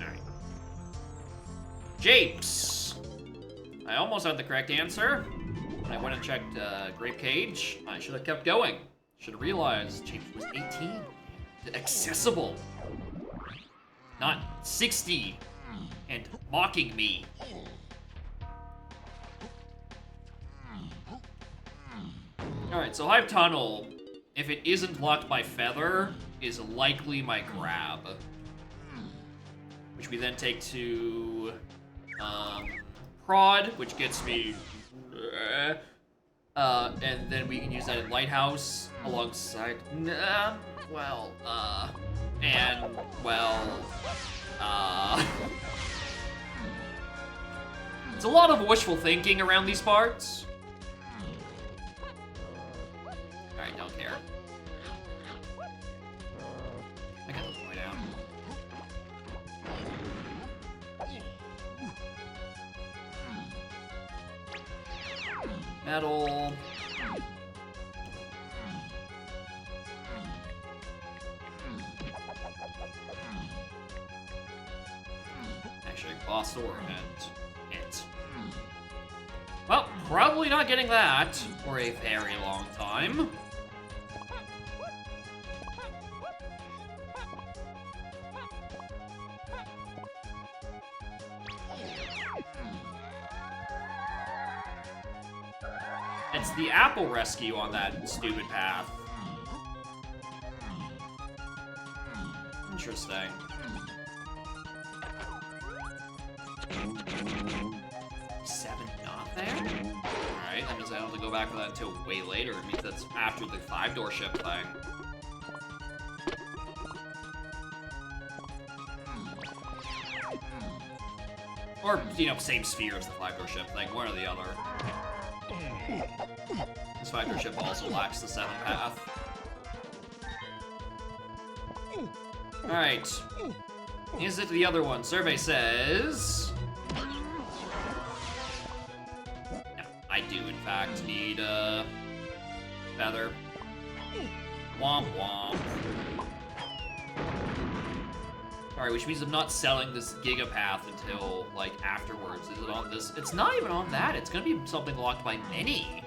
Alright. James! I almost had the correct answer. When I went and checked Grape Cage, I should have kept going. Should have realized James was 18. Accessible. Not 60 and mocking me. Alright, so Hive Tunnel, if it isn't blocked by Feather, is likely my grab. Which we then take to Prod, which gets me... and then we can use that in Lighthouse alongside... It's a lot of wishful thinking around these parts. Alright, don't care. I got this way down. Metal. Actually, boss or and hit. Well, probably not getting that for a very long time. It's the apple rescue on that stupid path. Interesting. Seven not there? Alright, that means I don't have to go back for that until way later. It means that's after the 5-door ship thing. Or, you know, same sphere as the 5-door ship thing, one or the other. This 5-door ship also lacks the 7th path. Alright. Is it the other one? Survey says... Yeah, I do, in fact, need a feather. Womp womp. Alright, which means I'm not selling this Gigapath until, like, afterwards. Is it on this? It's not even on that. It's gonna be something locked by many.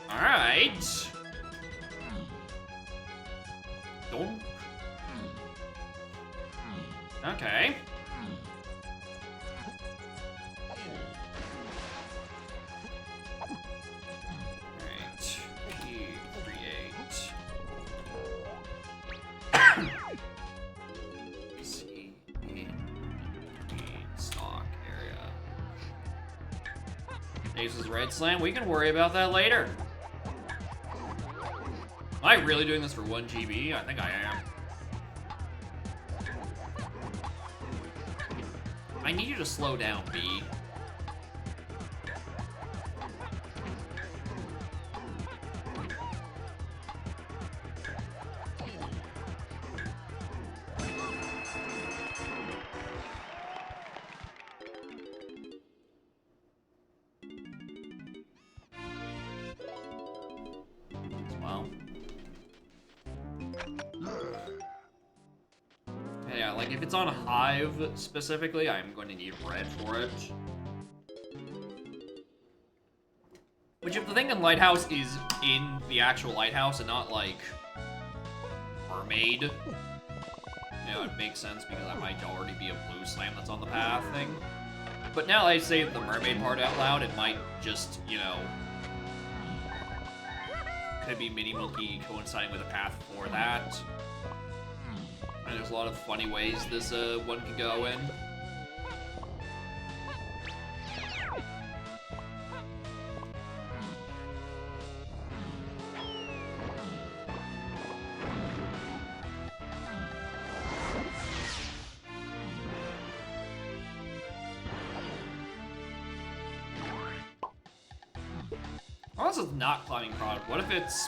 Alright. Don't. Okay. Alright. Create. See in stock area. Ace's Red Slam. We can worry about that later. Am I really doing this for 1 GB? I think I am. I need you to slow down, B. Well. Yeah, like if it's on Hive specifically, I'm going to need red for it. Which if the thing in Lighthouse is in the actual Lighthouse and not like Mermaid, you know, it makes sense because that might already be a blue slam that's on the path thing. But now that I say the Mermaid part out loud, it might just, you know, could be Mini Monkey coinciding with a path for that. And there's a lot of funny ways this one can go in. Oh, this is not climbing product. What if it's...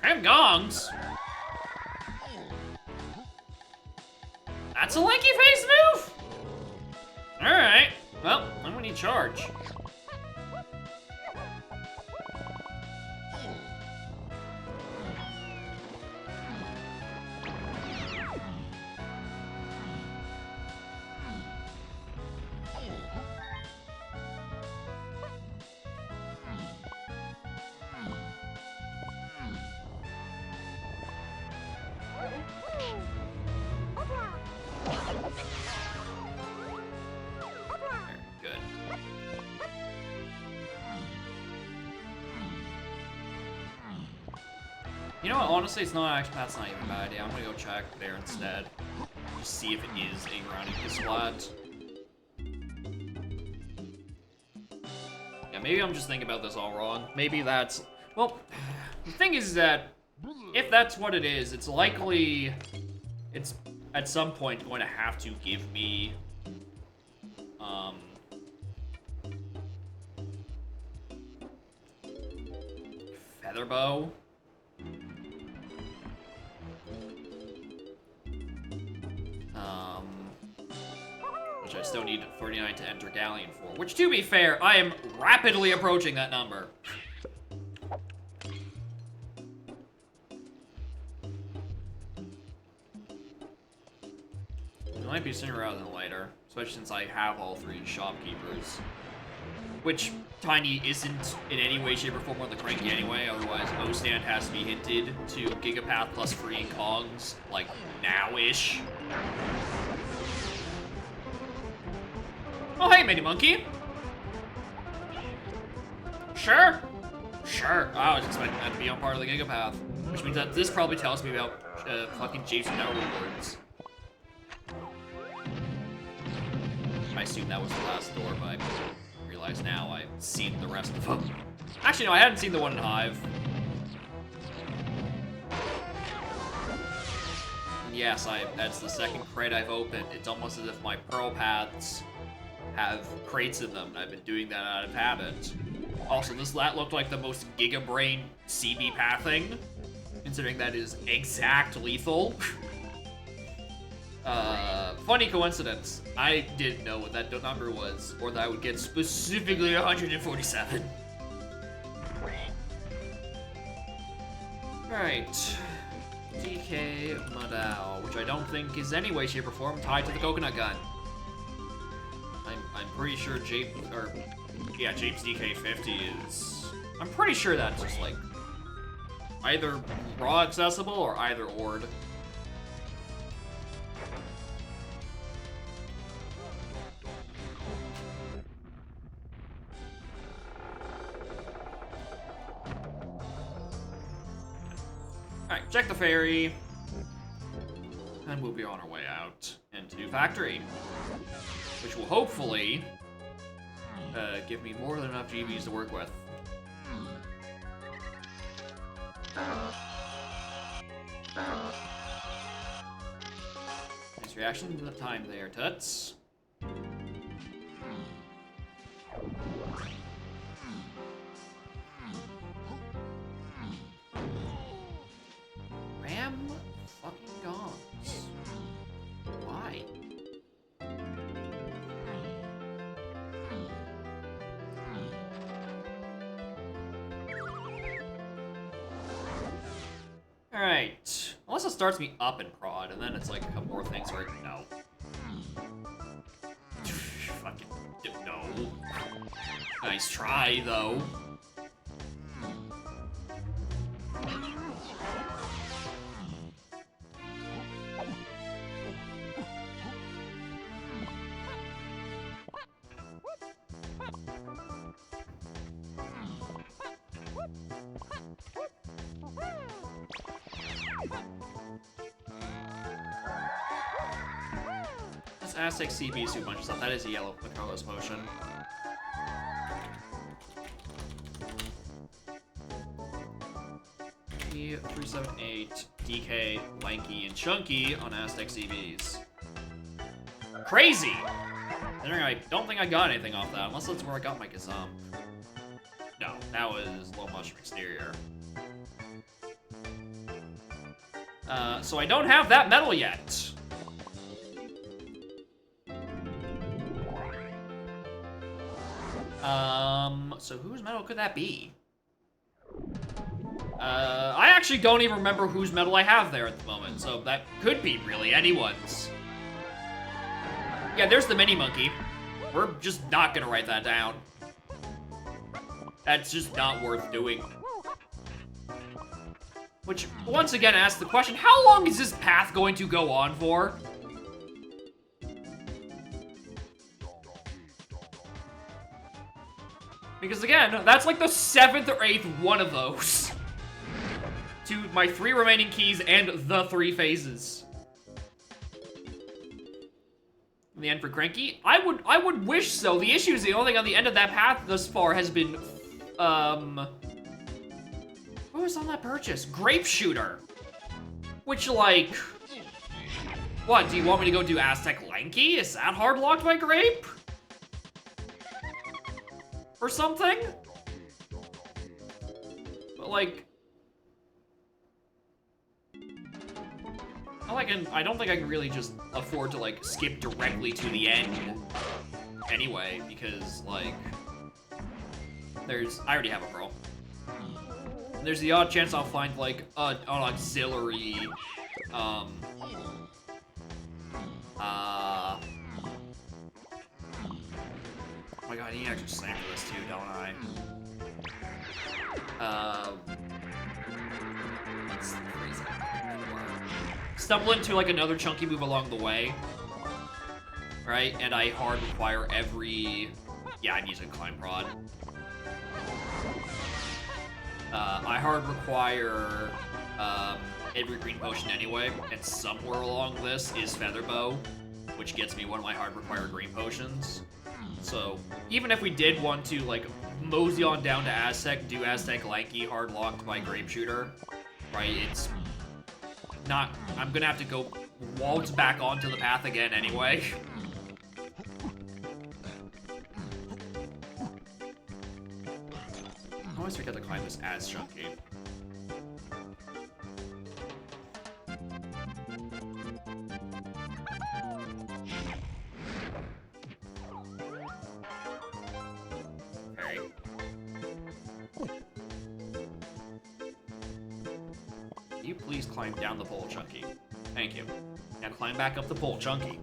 and gongs? That's a Lanky Face move? Alright. Well, then we need charge. Good. You know what, honestly, it's not actually, that's not even a bad idea. I'm gonna go check there instead. Just see if it is a grounding spot. Yeah, maybe I'm just thinking about this all wrong. Maybe that's, well, the thing is that if that's what it is, it's likely, it's at some point going to have to give me, Featherbow. Which I still need 39 to enter Galleon for. Which, to be fair, I am rapidly approaching that number. It might be sooner rather than later, especially since I have all 3 shopkeepers. Which Tiny isn't in any way, shape, or form on the cranky anyway, otherwise O-Stand has to be hinted to Gigapath plus freeing Kongs, like, now-ish. Oh, hey, Mini Monkey. Sure. Sure. I was expecting that to be on part of the Gigapath. Which means that this probably tells me about fucking Jason Nettle rewards. I assume that was the last door, but I realize now I've seen the rest of them. Actually, no, I hadn't seen the one in Hive. And yes, that's the second crate I've opened. It's almost as if my Pearl Paths have crates in them, and I've been doing that out of habit. Also, that looked like the most Giga Brain CB pathing, considering that is exact lethal. Funny coincidence. I didn't know what that number was, or that I would get specifically 147. Alright. DK Madao, which I don't think is any way, shape, or form tied to the coconut gun. I'm pretty sure Jape's DK50 is... I'm pretty sure that's just, like, either raw accessible or either OR'd. Alright, check the ferry. And we'll be on our way out into factory. Which will hopefully give me more than enough GBs to work with. Nice reaction to the time there, Tuts. Ram fucking gongs. Why? Alright. Unless it starts me up in prod, and then it's like a couple more things where no. Fucking no. Nice try, though. That's Aztec CBs do a bunch of stuff. That is a yellow Carlos potion. E378, DK, Lanky, and Chunky on Aztec CBs. Crazy! I don't think I got anything off that, unless that's where I got my Gazam. No, that was Low Mushroom Exterior. So I don't have that medal yet. So whose medal could that be? I actually don't even remember whose medal I have there at the moment, so that could be really anyone's. Yeah, there's the mini monkey. We're just not gonna write that down. That's just not worth doing. Which, once again, asks the question, how long is this path going to go on for? Because again, that's like the 7th or 8th one of those. To my 3 remaining keys and the 3 phases. In the end for Cranky, I would wish so. The issue is the only thing on the end of that path thus far has been, what was on that purchase? Grape Shooter. Which, like, what, do you want me to go do Aztec Lanky? Is that hard locked by Grape? Or something? But, like, I don't think I can really just afford to, like, skip directly to the end anyway, because, like, I already have a Pearl. There's the odd chance I'll find, like, an auxiliary, oh my god, I need extra slam for this too, don't I? Let's freeze it. Stumble into, like, another chunky move along the way. Right? And I hard require every... Yeah, I'm using Climb Prod. I hard require every green potion anyway, and somewhere along this is Feather Bow, which gets me one of my hard required green potions. So, even if we did want to, like, mosey on down to Aztec, do Aztec Lanky hard locked by Grape Shooter, right, it's not... I'm gonna have to go waltz back onto the path again anyway. I always forget to climb this as chunky. Okay. Can you please climb down the pole, Chunky? Thank you. Now climb back up the pole, Chunky.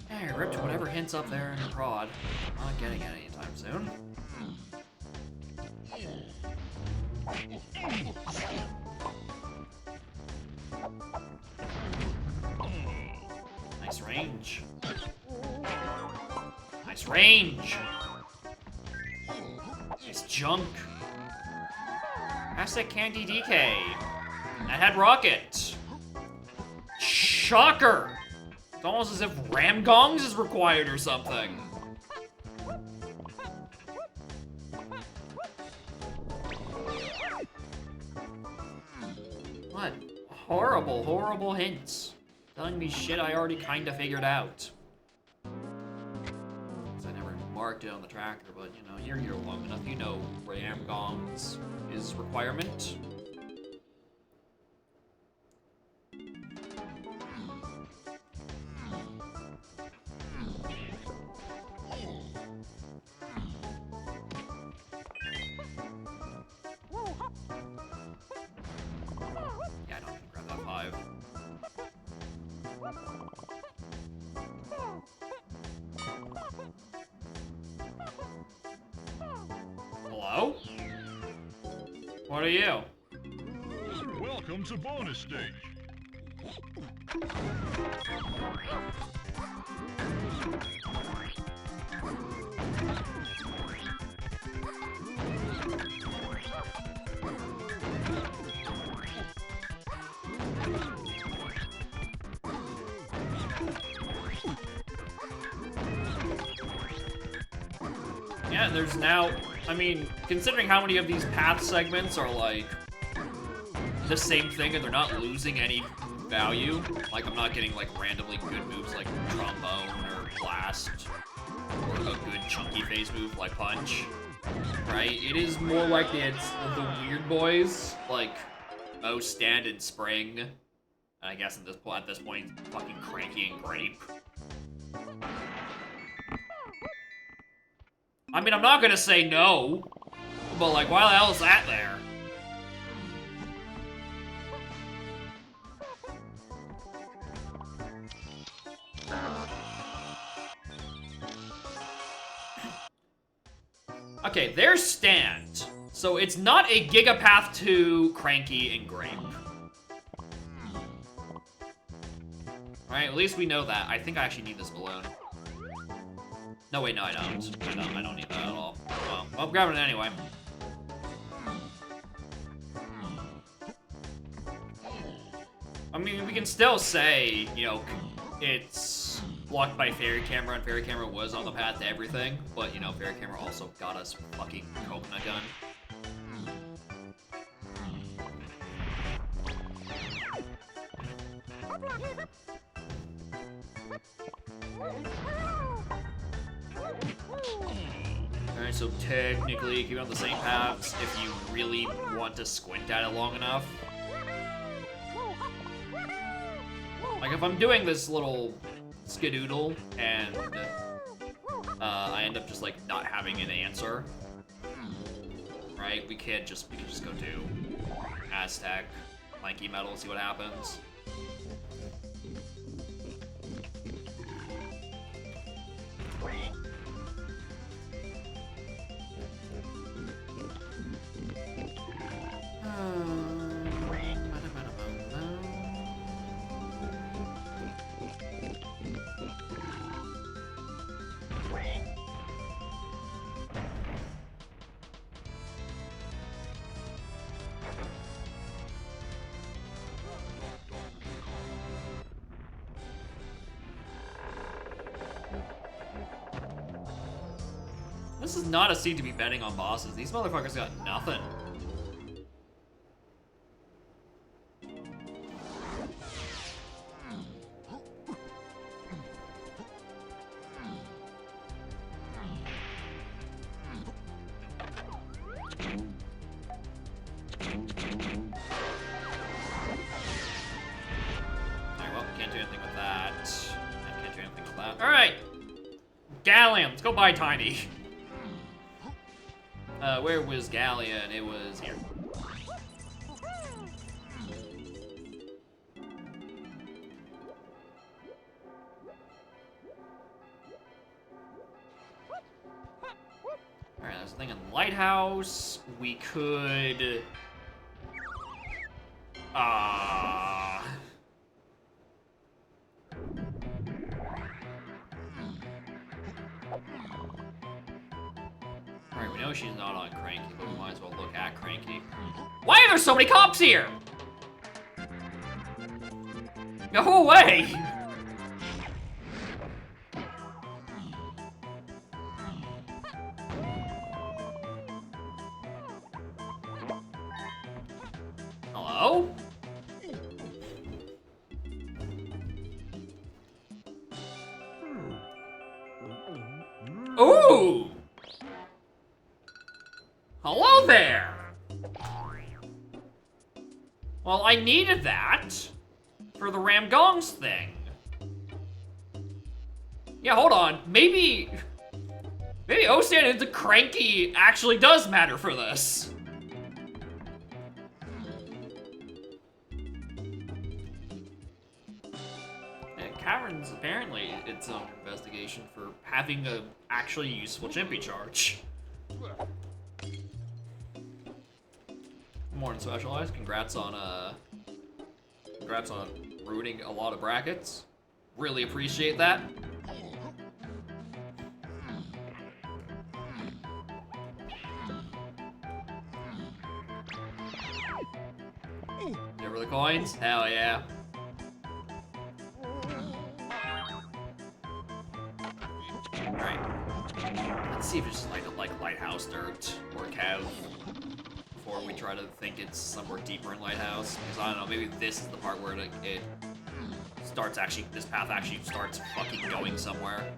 Hey, ripped whatever hint's up there in the prod. I'm not getting it anytime soon. Nice range. Nice range. Nice junk. Hashtag Candy DK. That had rocket. Shocker! It's almost as if ram gongs is required or something. What? Horrible, horrible hints. Telling me shit I already kinda figured out. I never marked it on the tracker, but you know, you're here long enough. You know ram gongs is requirement. Yeah, I don't need to grab that 5. Hello? What are you? Welcome to bonus stage. Yeah, there's now, I mean, considering how many of these path segments are like the same thing and they're not losing any value, like I'm not getting like randomly good moves like trombone or blast or a good chunky phase move like punch, right? It is more like it's the weird boys like Mo, Stand, and Spring, and I guess at this point, fucking Cranky and Grape. I mean, I'm not gonna say no, but like, why the hell is that there? Okay, there's Stand. So it's not a Gigapath to Cranky and Grape. Alright, at least we know that. I think I actually need this balloon. No, wait, no, I don't. I don't need that at all. Well, I'm grabbing it anyway. I mean, we can still say, you know, it's blocked by Fairy Camera, and Fairy Camera was on the path to everything, but, you know, Fairy Camera also got us fucking Coconut Gun. Alright, so technically, keep on the same paths if you really want to squint at it long enough. Like, if I'm doing this little skidoodle and I end up just, like, not having an answer, right? We can just go do Aztec, Lanky Metal, see what happens. This is not a seed to be betting on bosses. These motherfuckers got nothing. go buy Tiny. Where was Galleon? It was here. Alright, there's a thing in the lighthouse. We could... Alright, we know she's not on Cranky, but we might as well look at Cranky. Why are there so many cops here? Go away! Hello? Ooh! Hello there! Well, I needed that for the Ramgongs thing. Yeah, hold on. Maybe Osan into Cranky actually does matter for this. Cavern's apparently its own investigation for having a actually useful Chimpy charge. More than Specialized. Congrats on ruining a lot of brackets. Really appreciate that. Never the coins? Hell yeah. Alright. Let's see if it's just like Lighthouse Dirt or Kev before we try to think it's somewhere deeper in Lighthouse. Because I don't know, maybe this is the part where it starts actually, this path actually starts fucking going somewhere.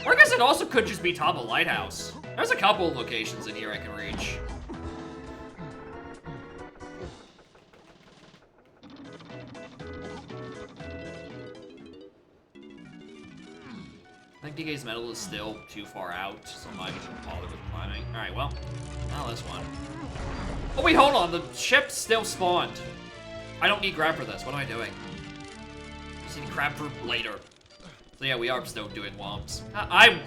Or I guess it also could just be top of Lighthouse. There's a couple of locations in here I can reach. I think DK's Metal is still too far out, so I'm not even gonna bother with climbing. Alright, well, now this one. Oh wait, hold on, the ship still spawned. I don't need grab for this, what am I doing? Just need grab for later. So yeah, we are still doing womps. If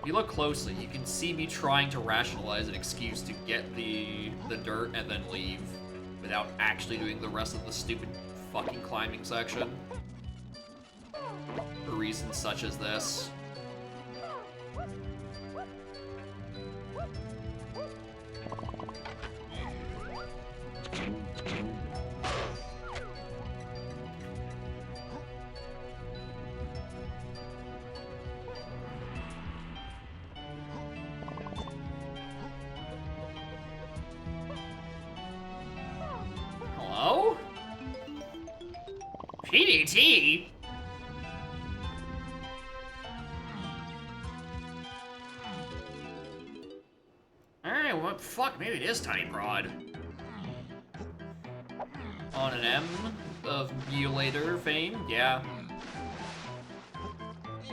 you look closely, you can see me trying to rationalize an excuse to get the dirt and then leave without actually doing the rest of the stupid fucking climbing section. For reasons such as this. Hello? PDT? Alright, what fuck? Maybe it is Tiny Prod. On an M of Mutilator fame, yeah.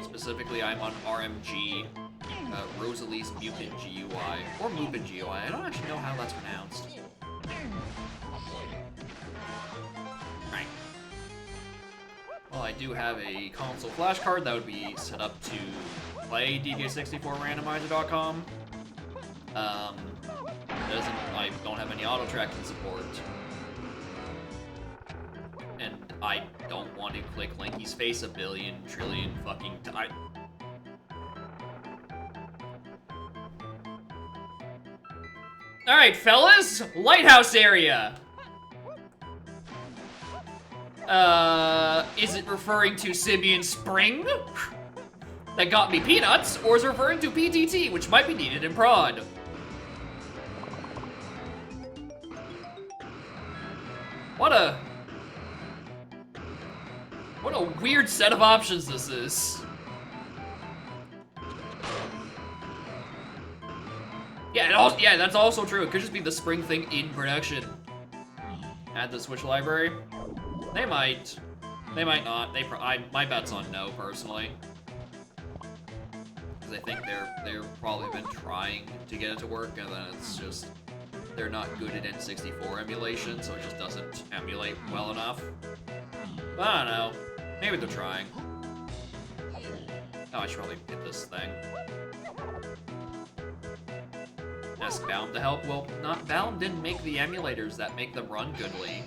Specifically, I'm on RMG, Rosalie's Mutant GUI, or Mutant GUI. I don't actually know how that's pronounced. Right. Well, I do have a console flashcard that would be set up to play DK64randomizer.com. I don't have any auto tracking support. And I don't want to click Linky's face a billion trillion fucking times. Alright, fellas, lighthouse area. Is it referring to Sibian Spring? That got me peanuts, or is it referring to PTT, which might be needed in prod? What a weird set of options this is. Yeah, that's also true. It could just be the spring thing in production. Add the Switch library. They might. They might not. My bet's on no, personally. because I think they're probably been trying to get it to work, and then it's just they're not good at N64 emulation, so it just doesn't emulate well enough. But I don't know. Maybe they're trying. Oh, I should probably hit this thing. Ask Baum to help? Well, not Baum didn't make the emulators that make them run goodly.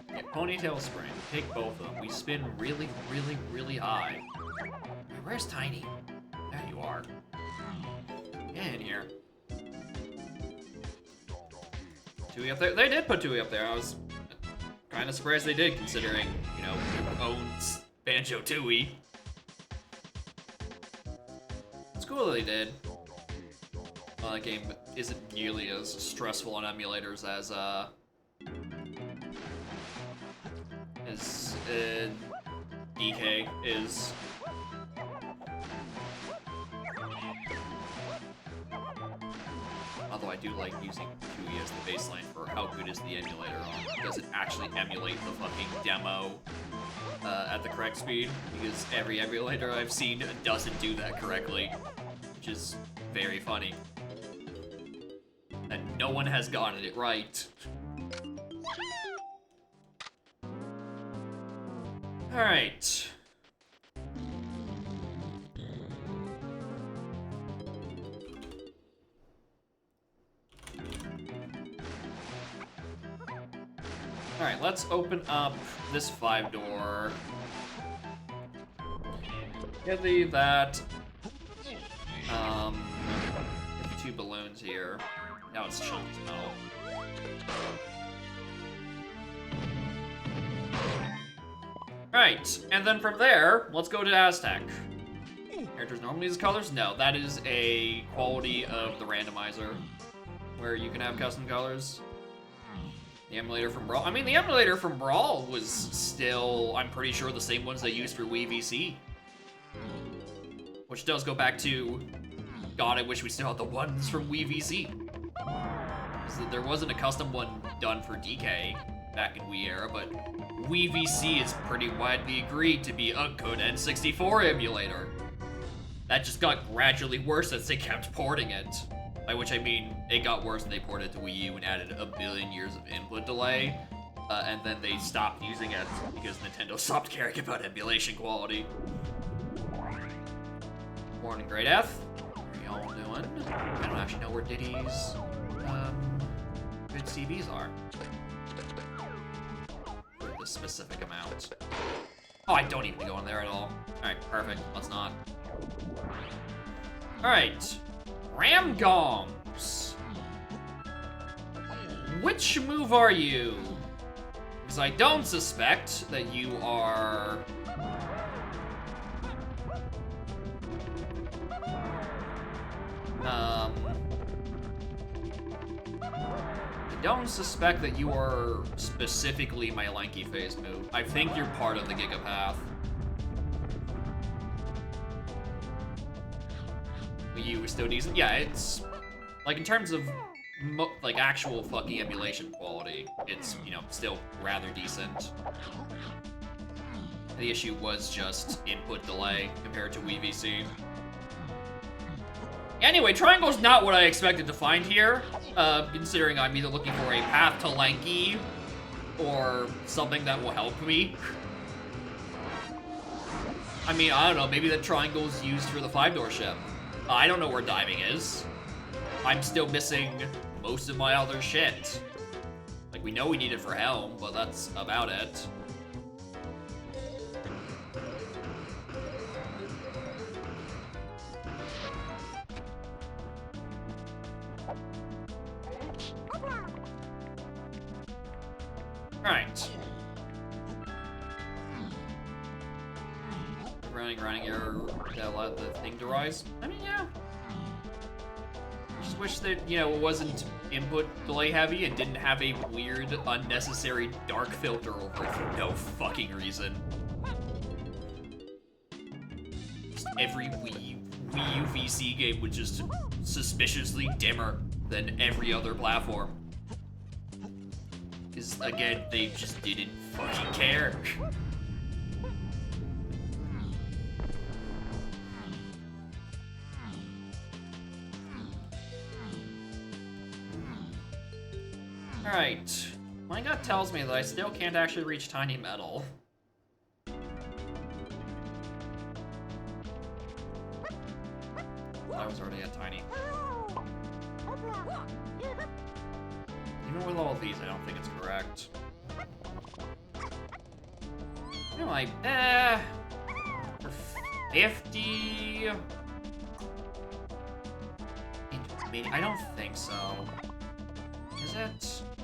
Yeah, ponytail spring. Take both of them. We spin really, really, really high. Where's Tiny? There you are. Get in here. Tui up there. They did put Tui up there. I was kind of surprised they did, considering, you know, who owns Banjo-Tooie. It's cool that they did. Well, that game isn't nearly as stressful on emulators as DK is. Although I do like using Tui as the baseline for how good is the emulator on. Does it actually emulate the fucking demo at the correct speed? Because every emulator I've seen doesn't do that correctly, which is very funny. And no one has gotten it right. Alright. Alright, let's open up this 5-door. Get that. Get the 2 balloons here. Now it's chunky metal. Right, and then from there, let's go to Aztec. Characters normally use colors? No, that is a quality of the randomizer, where you can have custom colors. The emulator from Brawl. I mean, the emulator from Brawl was still, I'm pretty sure, the same ones they used for Wii VC. Which does go back to, God, I wish we still had the ones from Wii VC. There wasn't a custom one done for DK back in Wii era, but Wii VC is pretty widely agreed to be a good N64 emulator. That just got gradually worse as they kept porting it. By which I mean, it got worse when they ported it to Wii U and added a billion years of input delay, and then they stopped using it because Nintendo stopped caring about emulation quality. Morning, Great F. How are y'all doing? I don't actually know where Diddy's good CVs are. For this specific amount. Oh, I don't even go in there at all. Alright, perfect. Let's not. Alright. Ram Gongs. Which move are you? Because I don't suspect that you are... I don't suspect that you are specifically my lanky phase move. I think you're part of the Gigapath. You was still decent. Yeah, it's like in terms of like actual fucking emulation quality, it's, you know, still rather decent. The issue was just input delay compared to Wii VC. Anyway, triangle's not what I expected to find here, considering I'm either looking for a path to lanky or something that will help me. I mean, I don't know, maybe the triangle's used for the 5-door ship. I don't know where diving is. I'm still missing most of my other shit. Like, we know we need it for Helm, but that's about it. Alright. Running error that allowed the thing to rise. I mean, yeah. I just wish that, you know, it wasn't input delay heavy and didn't have a weird, unnecessary dark filter over it for no fucking reason. Just every Wii U VC game was just suspiciously dimmer than every other platform. Because, again, they just didn't fucking care. Alright. My gut tells me that I still can't actually reach Tiny Metal. I was already at Tiny. Even with all of these, I don't think it's correct. You know, like, for 50... Maybe, I don't think so.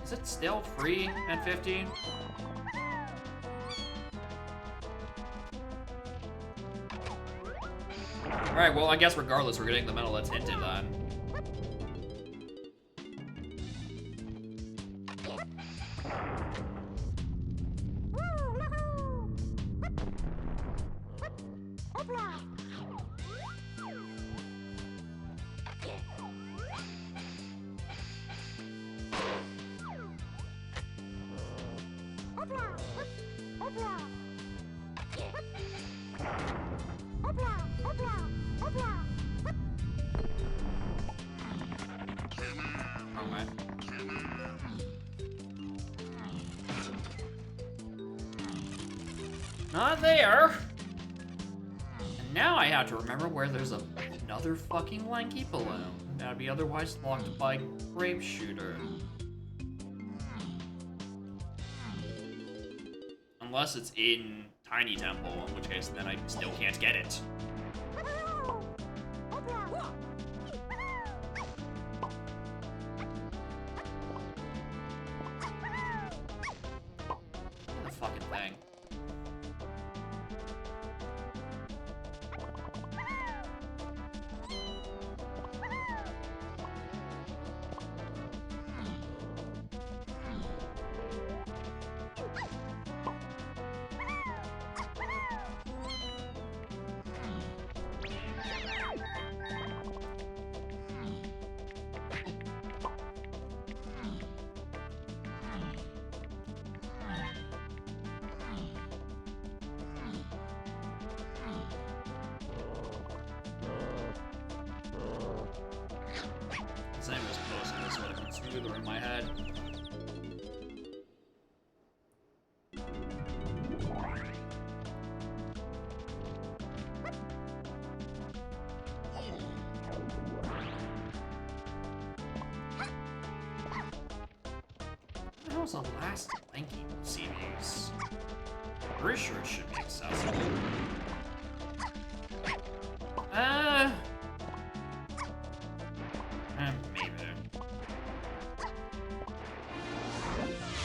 Is it still free at 50? Alright, well, I guess regardless, we're getting the medal that's hinted on. Not there. And now I have to remember where there's another fucking lanky balloon. That'd be otherwise locked by Grape Shooter. Unless it's in Tiny Temple, in which case then I still can't get it. The fucking thing. Same as posting this would have been smoother in my head. What was the last lanky CVs? Pretty sure it should be accessible. Maybe.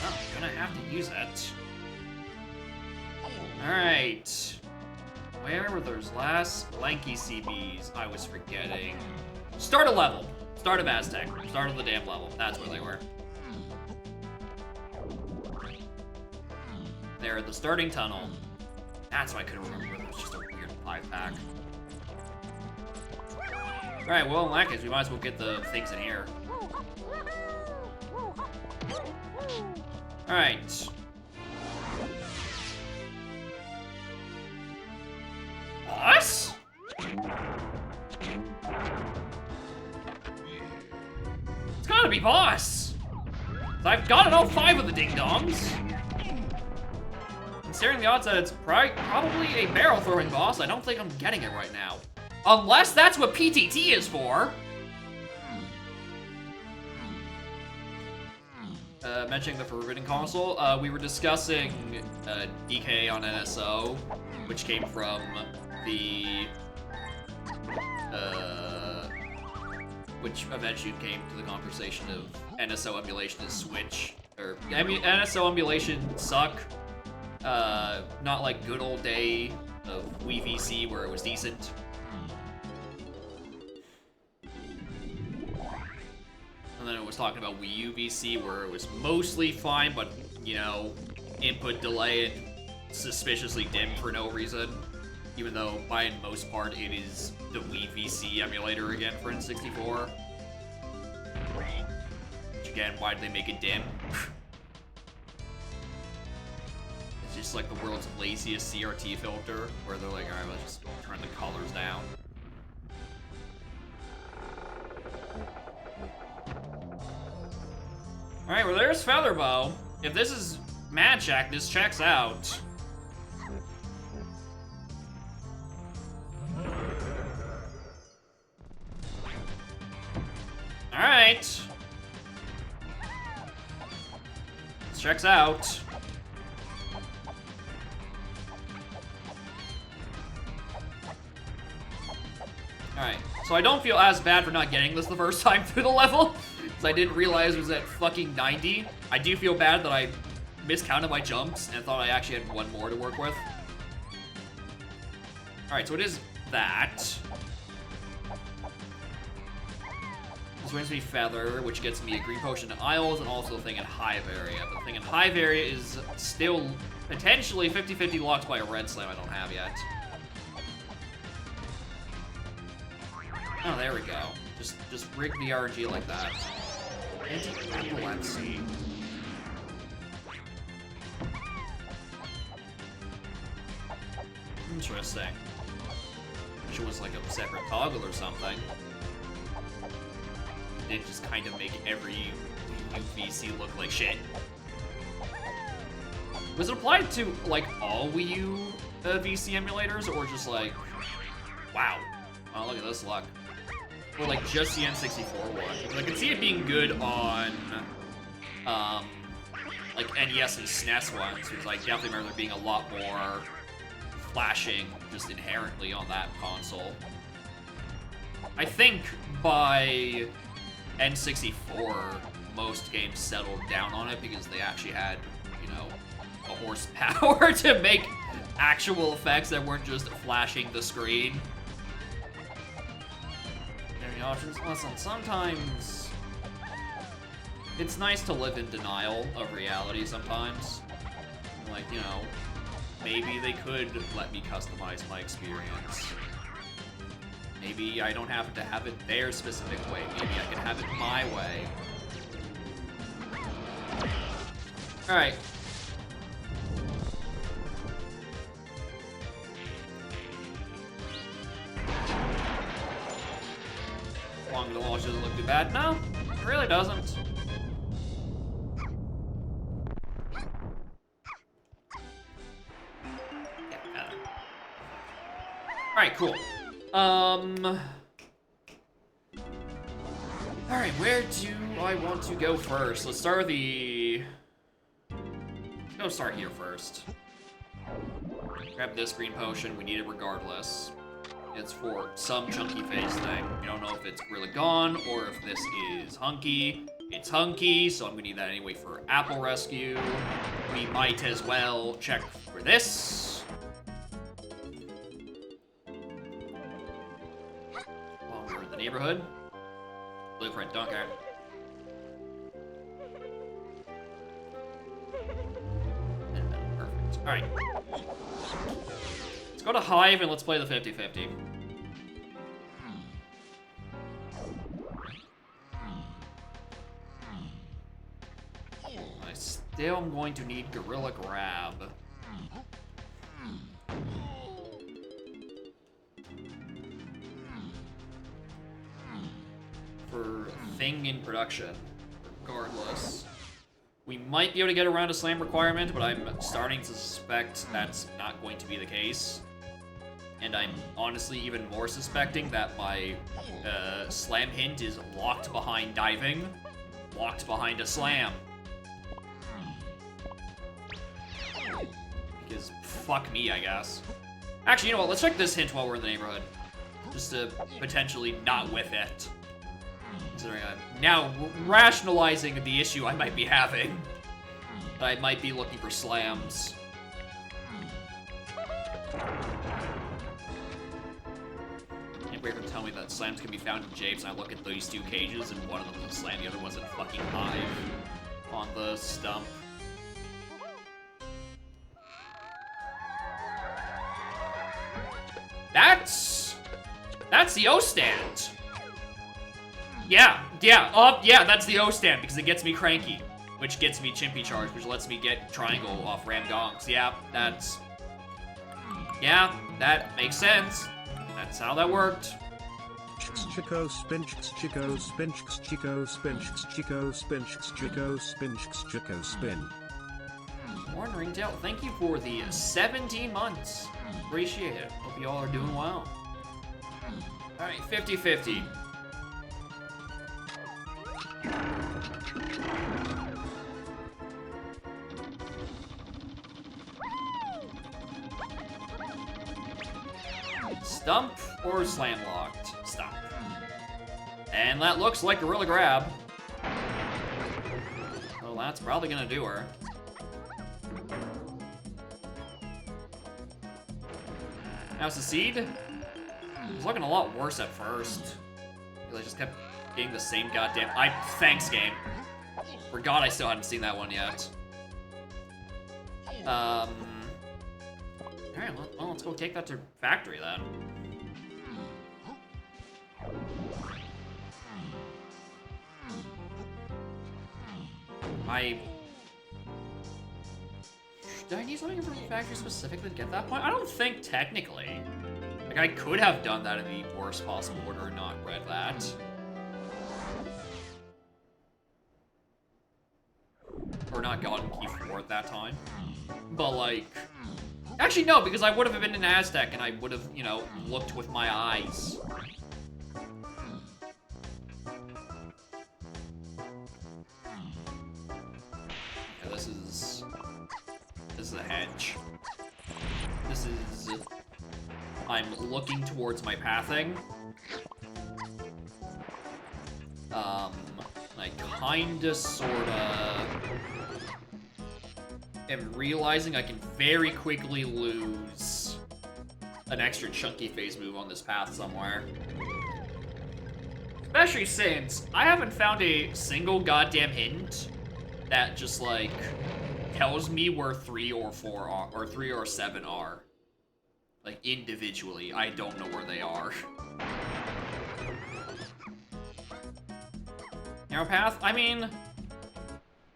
Well, I'm gonna have to use it. Alright. Where were those last lanky CBs I was forgetting? Start a level. Start of Aztec. Start of the damn level. That's where they were. They're at the starting tunnel. That's why I couldn't remember. It was just a weird 5-pack. Alright, well, in that case, we might as well get the things in here. Alright. Boss? It's gotta be boss! I've gotten all 5 of the ding-dongs. Considering the odds that it's probably a barrel-throwing boss, I don't think I'm getting it right now. Unless that's what PTT is for. Mentioning the Forbidden Console, we were discussing DK on NSO, which came from the... which eventually came to the conversation of NSO emulation to Switch. Or, NSO emulation suck. Not like good old day of Wii VC where it was decent. And then it was talking about Wii U VC where it was mostly fine, but, you know, input delay and suspiciously dim for no reason. even though by most part it is the Wii VC emulator again for N64. Which again, why did they make it dim? It's just like the world's laziest CRT filter, where they're like, alright, let's just turn the colors down. Alright, well there's Featherbow. If this is Mad Shack, this checks out. Alright. This checks out. Alright, so I don't feel as bad for not getting this the first time through the level, because I didn't realize it was at fucking 90. I do feel bad that I miscounted my jumps and thought I actually had one more to work with. Alright, so it is that. This brings me Feather, which gets me a green potion in Isles and also the thing in Hive area. But the thing in Hive area is still potentially 50-50 locked by a red slam I don't have yet. Oh, there we go. Just rig the RNG like that. Anti-epilepsy. Interesting. Wish it was like a separate toggle or something. It did just kind of make every VC look like shit. Was it applied to like all Wii U VC emulators, or just like, wow, oh look at this luck. Or like just the N64 one. Because I could see it being good on like NES and SNES ones, because I definitely remember there being a lot more flashing just inherently on that console. I think by N64, most games settled down on it because they actually had, you know, a horsepower to make actual effects that weren't just flashing the screen. Options. Listen, sometimes it's nice to live in denial of reality sometimes. Like, you know, maybe they could let me customize my experience. Maybe I don't have to have it their specific way. Maybe I can have it my way. Alright. Long the launch doesn't look too bad. No, it really doesn't. Yeah, alright, cool. Alright, where do I want to go first? Let's start with the... Let's go start here first. Grab this green potion, we need it regardless. It's for some chunky phase thing. We don't know if it's really gone or if this is hunky. It's hunky, so I'm gonna need that anyway for Apple Rescue. We might as well check for this. While we're in the neighborhood. Blueprint, don't care. Perfect. Alright. Let's go to Hive and let's play the 50-50. I still am going to need Gorilla Grab. For thing in production, regardless. We might be able to get around a slam requirement, but I'm starting to suspect that's not going to be the case. And I'm honestly even more suspecting that my slam hint is locked behind diving, locked behind a slam. Because fuck me, I guess. Actually, you know what, let's check this hint while we're in the neighborhood. Just to potentially not whiff it. Considering I'm now rationalizing the issue I might be having. That I might be looking for slams. Anybody ever tell me that slams can be found in japes and I look at these two cages and one of them is a slam, the other one's a fucking hive on the stump. That's the O stand. Yeah, that's the O stand because it gets me cranky, which gets me Chimpy Charge, which lets me get triangle off Ram Donks. Yeah, that makes sense. That's how that worked. Chico spinch Chico spinch Chico spinch Chico spinch Chico spinch Chico spin. Warren Ringtail, thank you for the 17 months. Appreciate it. Hope you all are doing well. Alright, 50-50. Stump or slam locked? Stump. And that looks like Gorilla Grab. Well, that's probably gonna do her. How's the seed? It was looking a lot worse at first. I just kept getting the same goddamn. Thanks, game. Forgot I still hadn't seen that one yet. Alright, well, let's go take that to factory then. Do I need something from the factory specifically to get that point? I don't think technically. Like, I could have done that in the worst possible order and not read that. Or not gotten key 4 at that time. But, like... Actually, no, because I would have been in Aztec and I would have, you know, looked with my eyes. Okay, this is a hedge. This is... I'm looking towards my pathing. I kinda, sorta... am realizing I can very quickly lose an extra chunky phase move on this path somewhere. Especially since I haven't found a single goddamn hint that just, like, tells me where 3 or 4 are, or 3 or 7 are. Like, individually, I don't know where they are. Narrow path? I mean,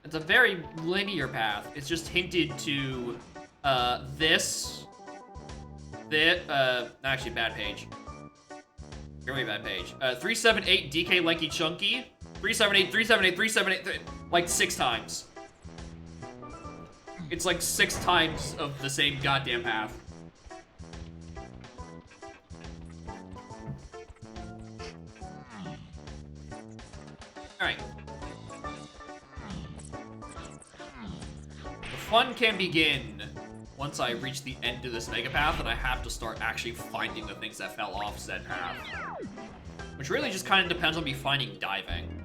it's a very linear path. It's just hinted to, actually, bad page. Very bad page. 378 DK Lanky Chunky. 378, 378, 378, like 6 times. It's like 6 times of the same goddamn path. Alright. The fun can begin once I reach the end of this mega path and I have to start actually finding the things that fell off said path. Which really just kind of depends on me finding diving.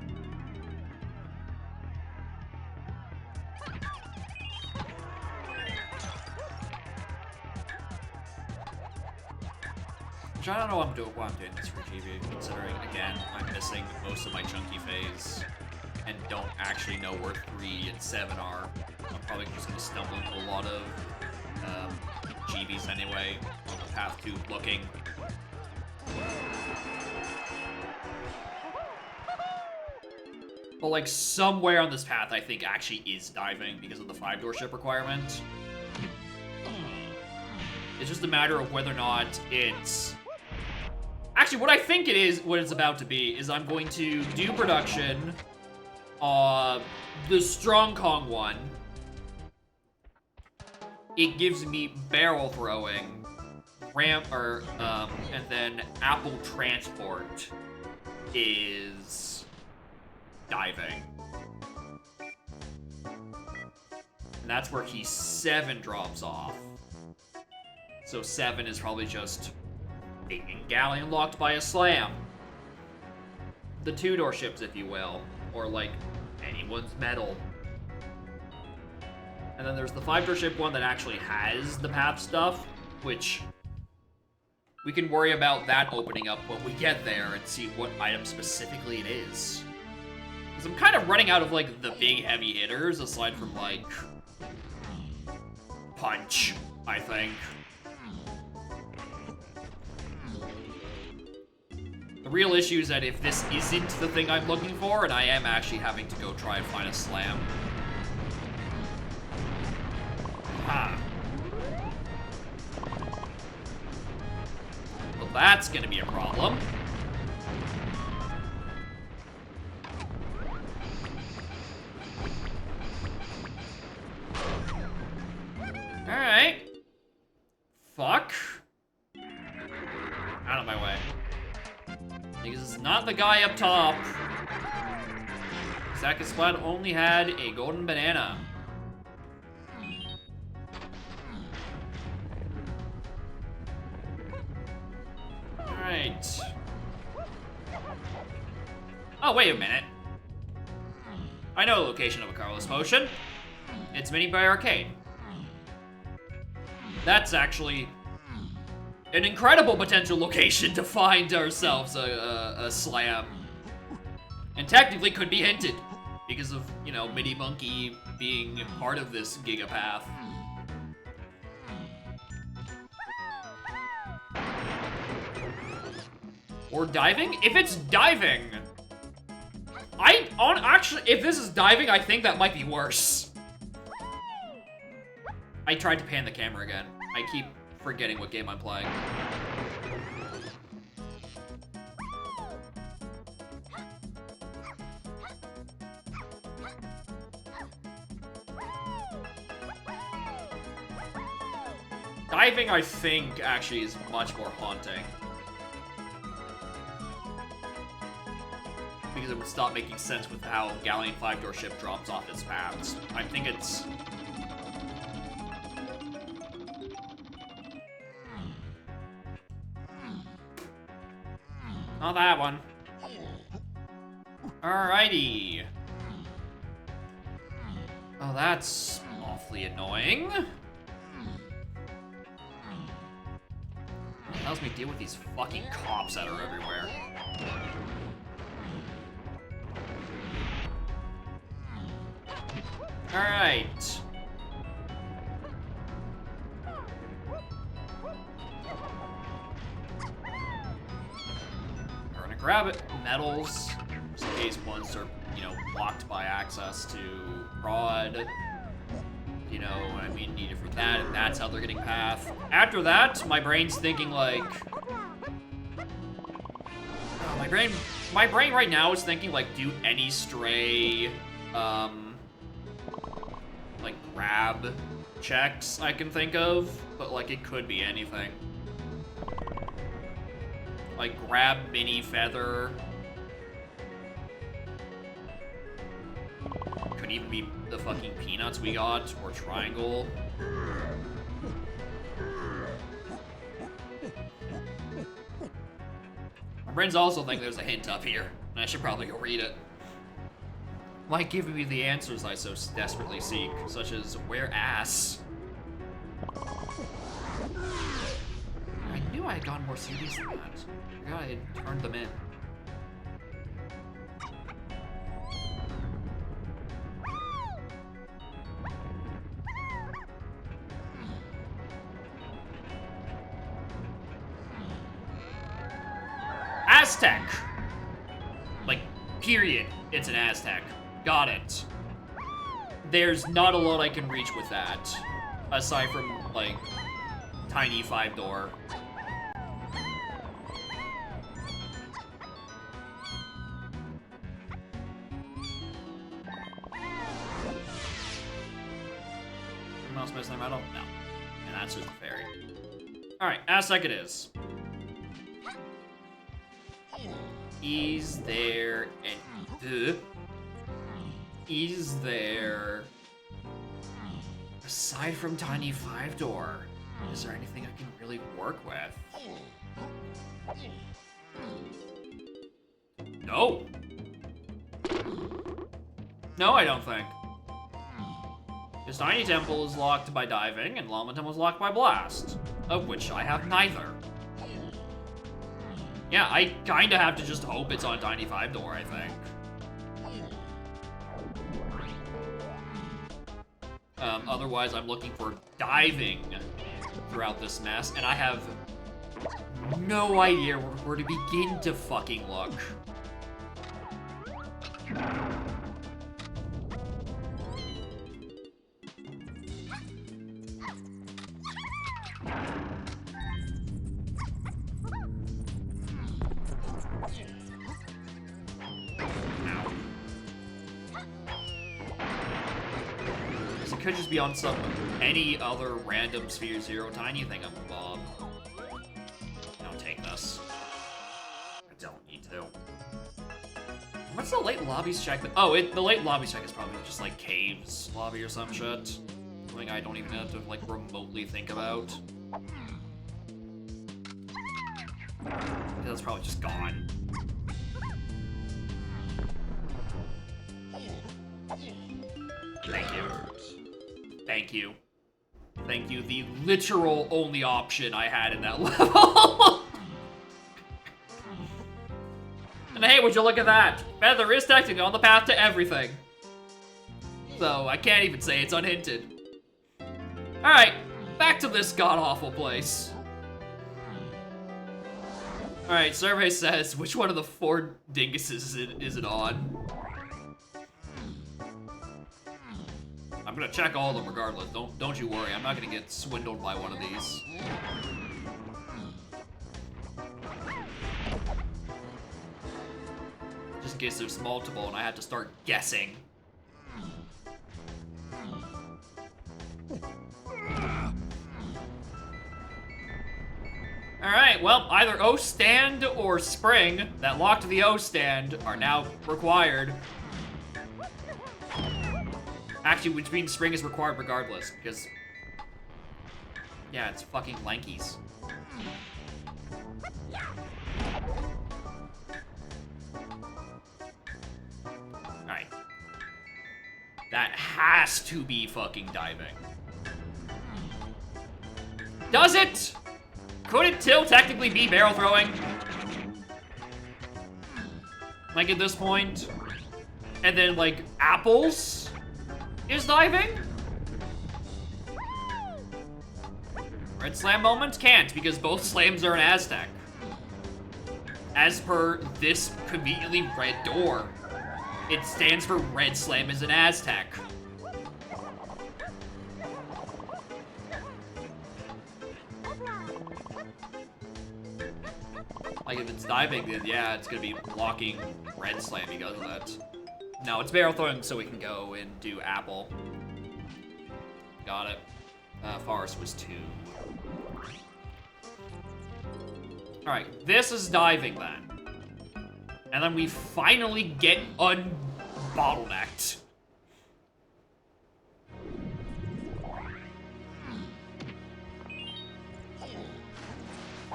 Which I don't know why I'm doing this for GB, considering, again, I'm missing most of my chunky phase and don't actually know where 3 and 7 are. I'm probably just going to stumble into a lot of GBs anyway, on the path to looking. But, like, somewhere on this path, I think, actually is diving because of the 5-door ship requirement. It's just a matter of whether or not it's... Actually, what I think it is, what it's about to be, is I'm going to do production on the Strong Kong one. It gives me barrel throwing, and then Apple Transport is diving. And that's where Key 7 drops off. So 7 is probably just being galleon locked by a slam. The 2-door ships, if you will. Or, like, anyone's metal. And then there's the 5-door ship one that actually has the path stuff, which we can worry about that opening up when we get there and see what item specifically it is. Because I'm kind of running out of, like, the big heavy hitters, aside from, like, Punch, I think. The real issue is that if this isn't the thing I'm looking for, and I am actually having to go try and find a slam. Ha. Well, that's gonna be a problem. Alright. Fuck. Out of my way. Because it's not the guy up top. Zaka Splat only had a golden banana. Alright. Oh, wait a minute. I know the location of a Carlos potion. It's Mini by Arcade. That's actually an incredible potential location to find ourselves a slam. And technically could be hinted because of, you know, Mini Monkey being part of this Gigapath. Or diving? If it's diving, actually, if this is diving, I think that might be worse. I tried to pan the camera again. I keep forgetting what game I'm playing. Diving, I think, actually is much more haunting. Because it would stop making sense with how Galleon 5-door ship drops off its paths. I think it's... Not that one. Alrighty. Oh, that's awfully annoying. What helps me deal with these fucking cops that are everywhere? Alright. We're gonna grab it. Medals. Just in case ones are, you know, blocked by access to prod. You know, I mean, need it for that, and that's how they're getting path. After that, my brain's thinking like... Oh, my brain right now is thinking like, do any stray, like grab checks I can think of, but like it could be anything. Like grab mini feather. Could even be the fucking peanuts we got, or triangle. My brain's also thinking there's a hint up here, and I should probably go read it. Might give me the answers I so desperately seek, such as where ass. I knew I had gone more serious than that. I forgot I had turned them in. Aztec! Like, period. It's an Aztec. Got it. There's not a lot I can reach with that. Aside from, like, tiny 5-door. Anyone else missing their medal? No. And that's just the fairy. Alright, Aztec it is. Is there is there, aside from tiny 5-door, is there anything I can really work with? No. No, I don't think. Because Tiny Temple is locked by diving, and Llama Temple is locked by blast, of which I have neither. Yeah, I kinda have to just hope it's on Tiny 5-door, I think. Otherwise, I'm looking for diving throughout this mess, and I have no idea where to begin to fucking look. It could just be on any other random Sphere Zero tiny thing I'm above. Don't take this. I don't need to. What's the late lobbies check? Oh, the late lobbies check is probably just like Caves lobby or some shit. Something I don't even have to like remotely think about. That's probably just gone. Thank you. Thank you. Thank you. The literal only option I had in that level. And hey, would you look at that? Feather is technically on the path to everything. So I can't even say it's unhinted. Alright, back to this god-awful place. Alright, survey says, which one of the 4 dinguses is it on? I'm gonna check all of them regardless. Don't you worry. I'm not gonna get swindled by one of these. Just in case there's multiple and I have to start guessing. Alright, well, either O stand or spring that locked the O stand are now required. Actually, which means spring is required regardless, because... yeah, it's fucking Lankies. Alright. That has to be fucking diving. Does it? Could it still technically be barrel throwing? Like, at this point? And then, like, apples is diving? Red slam moments can't, because both slams are an Aztec. As per this conveniently red door, it stands for red slam as an Aztec. Like, if it's diving, then yeah, it's gonna be blocking red slam because of that. No, it's barrel throwing so we can go and do apple. Got it. Forest was 2. Alright, this is diving then. And then we finally get unbottlenecked.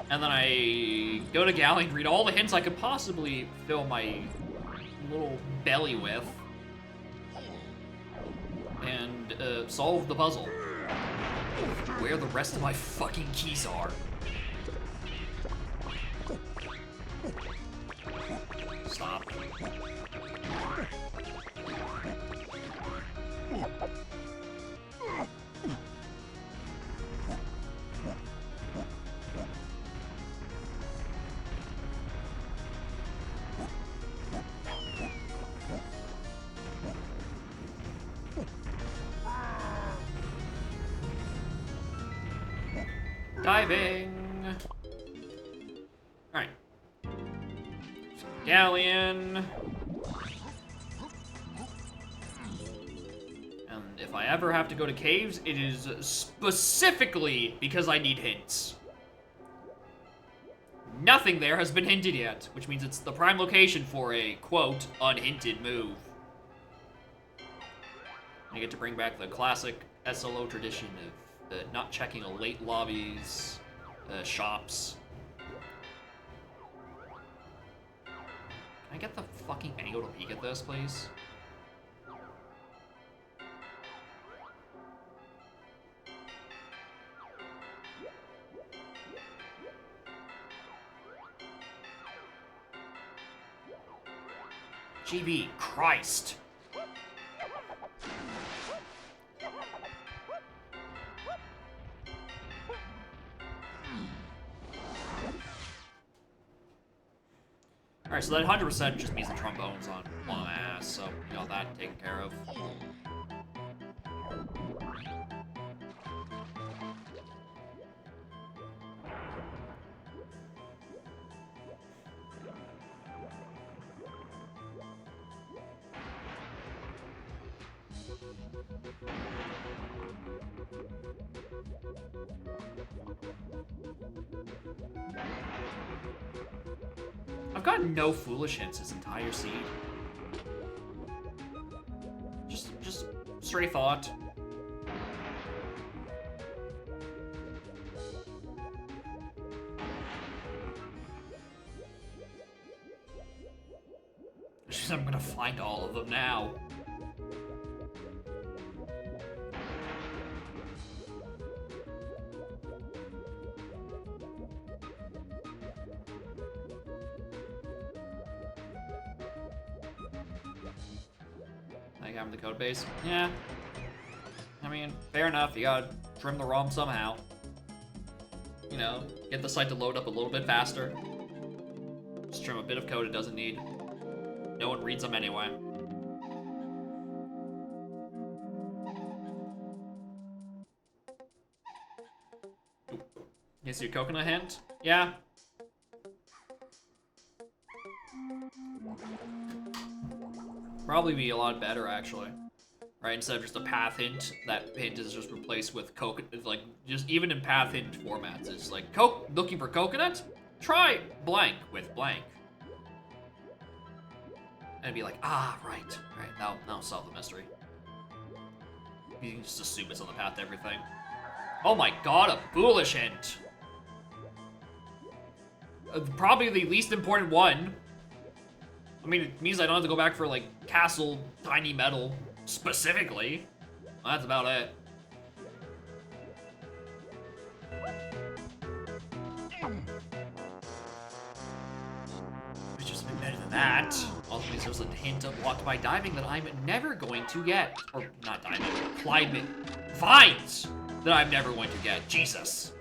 And then I go to Galley and read all the hints I could possibly fill my little belly with. And solve the puzzle. Where the rest of my fucking keys are. Stop. Diving. Alright. Galleon. And if I ever have to go to caves, it is specifically because I need hints. Nothing there has been hinted yet, which means it's the prime location for a, quote, unhinted move. I get to bring back the classic SLO tradition of not checking a late lobbies, shops. Can I get the fucking angle to peek at this, please? GB, Christ. so that 100% just means the trombone's on long ass, so we got that taken care of. I've got no foolish hints this entire seed. Just stray thought. I'm gonna find all of them now. Like having the code base? Yeah. I mean, fair enough. You gotta trim the ROM somehow. You know, get the site to load up a little bit faster. Just trim a bit of code it doesn't need. No one reads them anyway. You see a coconut hint? Yeah. Probably be a lot better, actually. Right, instead of just a path hint, that hint is just replaced with coconut. Like, just even in path hint formats, it's like, looking for coconut? Try blank with blank. And be like, ah, right, that'll solve the mystery. You can just assume it's on the path to everything. Oh my god, a foolish hint! Probably the least important one. I mean, it means I don't have to go back for, like, Castle Tiny Metal, specifically. Well, that's about it. It's just a bit better than that. Also means there's a hint of blocked by diving that I'm never going to get. Or, not diving, climbing. Vines! That I'm never going to get. Jesus.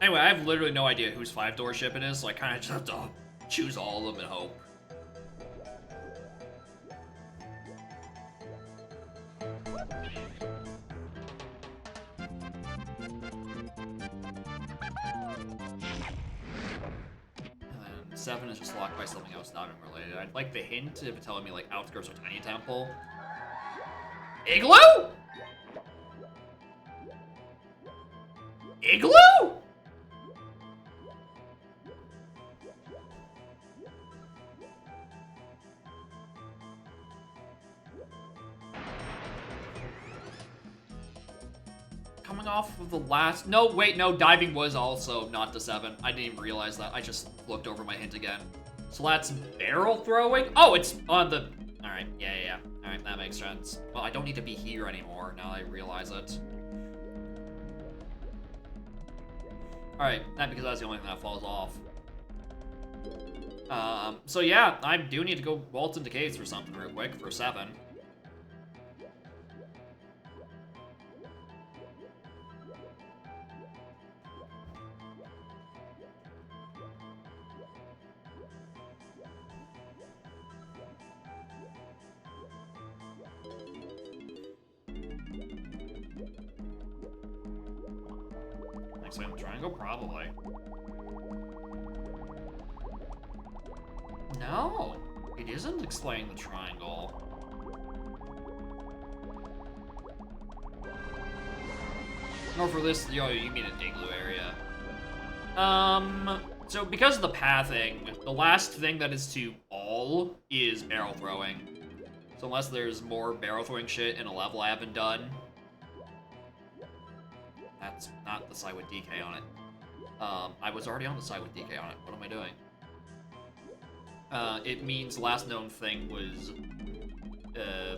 Anyway, I have literally no idea whose 5-door ship it is, so I kind of just have to choose all of them and hope. And then 7 is just locked by something else not even related. I'd like the hint if it's telling me, like, outskirts of Tiny Temple. Igloo? Igloo? Coming off of the last... No, wait, no, diving was also not the 7. I didn't even realize that. I just looked over my hint again. So that's barrel throwing? Oh, it's on the... Alright, yeah. Alright, that makes sense. Well, I don't need to be here anymore now that I realize it. Alright, not because that's the only thing that falls off. So yeah, I do need to go waltz into caves for something real quick for 7. Explain the triangle? Probably. No, it isn't explaining the triangle. Or for this, you mean an igloo area. So because of the pathing, the last thing that is to all is barrel throwing. So unless there's more barrel throwing shit in a level I haven't done, that's not the side with DK on it. I was already on the side with DK on it. What am I doing? It means last known thing was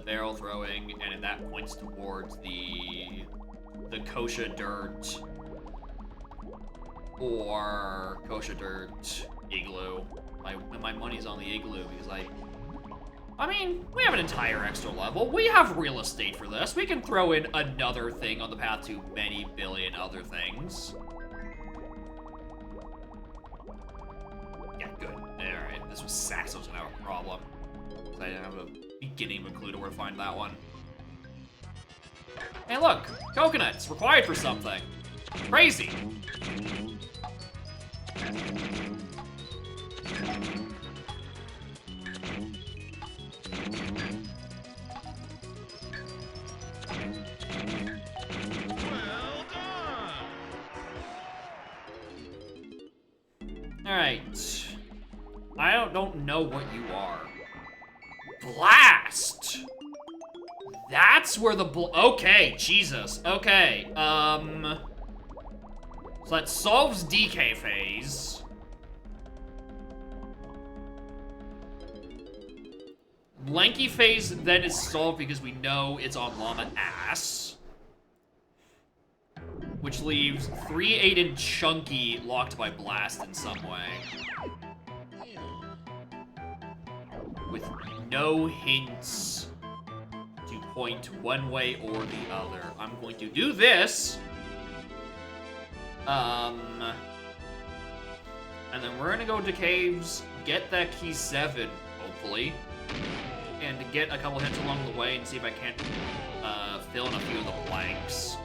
barrel throwing, and that points towards the Kosha Dirt or Kosha Dirt Igloo. My money's on the Igloo because I mean, we have an entire extra level. We have real estate for this. We can throw in another thing on the path to many billion other things. Yeah, good. Alright, this was Saxo's gonna have a problem. I didn't have a beginning of a clue to where to find that one. Hey look! Coconuts! Required for something! Crazy! Well done! Alright. I don't know what you are. Blast! That's where the okay, Jesus. Okay, so that solves DK phase. Lanky phase then is solved because we know it's on Llama Ass. Which leaves 3, 8, and Chunky locked by Blast in some way. With no hints to point one way or the other. I'm going to do this. And then we're gonna go to caves, get that key 7, hopefully, and get a couple hints along the way and see if I can't fill in a few of the blanks.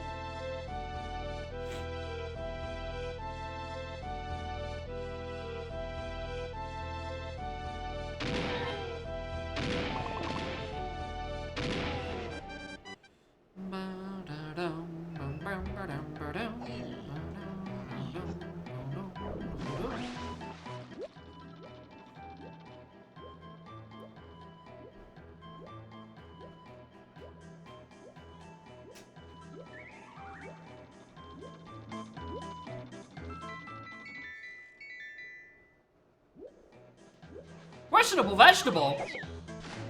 Questionable vegetable?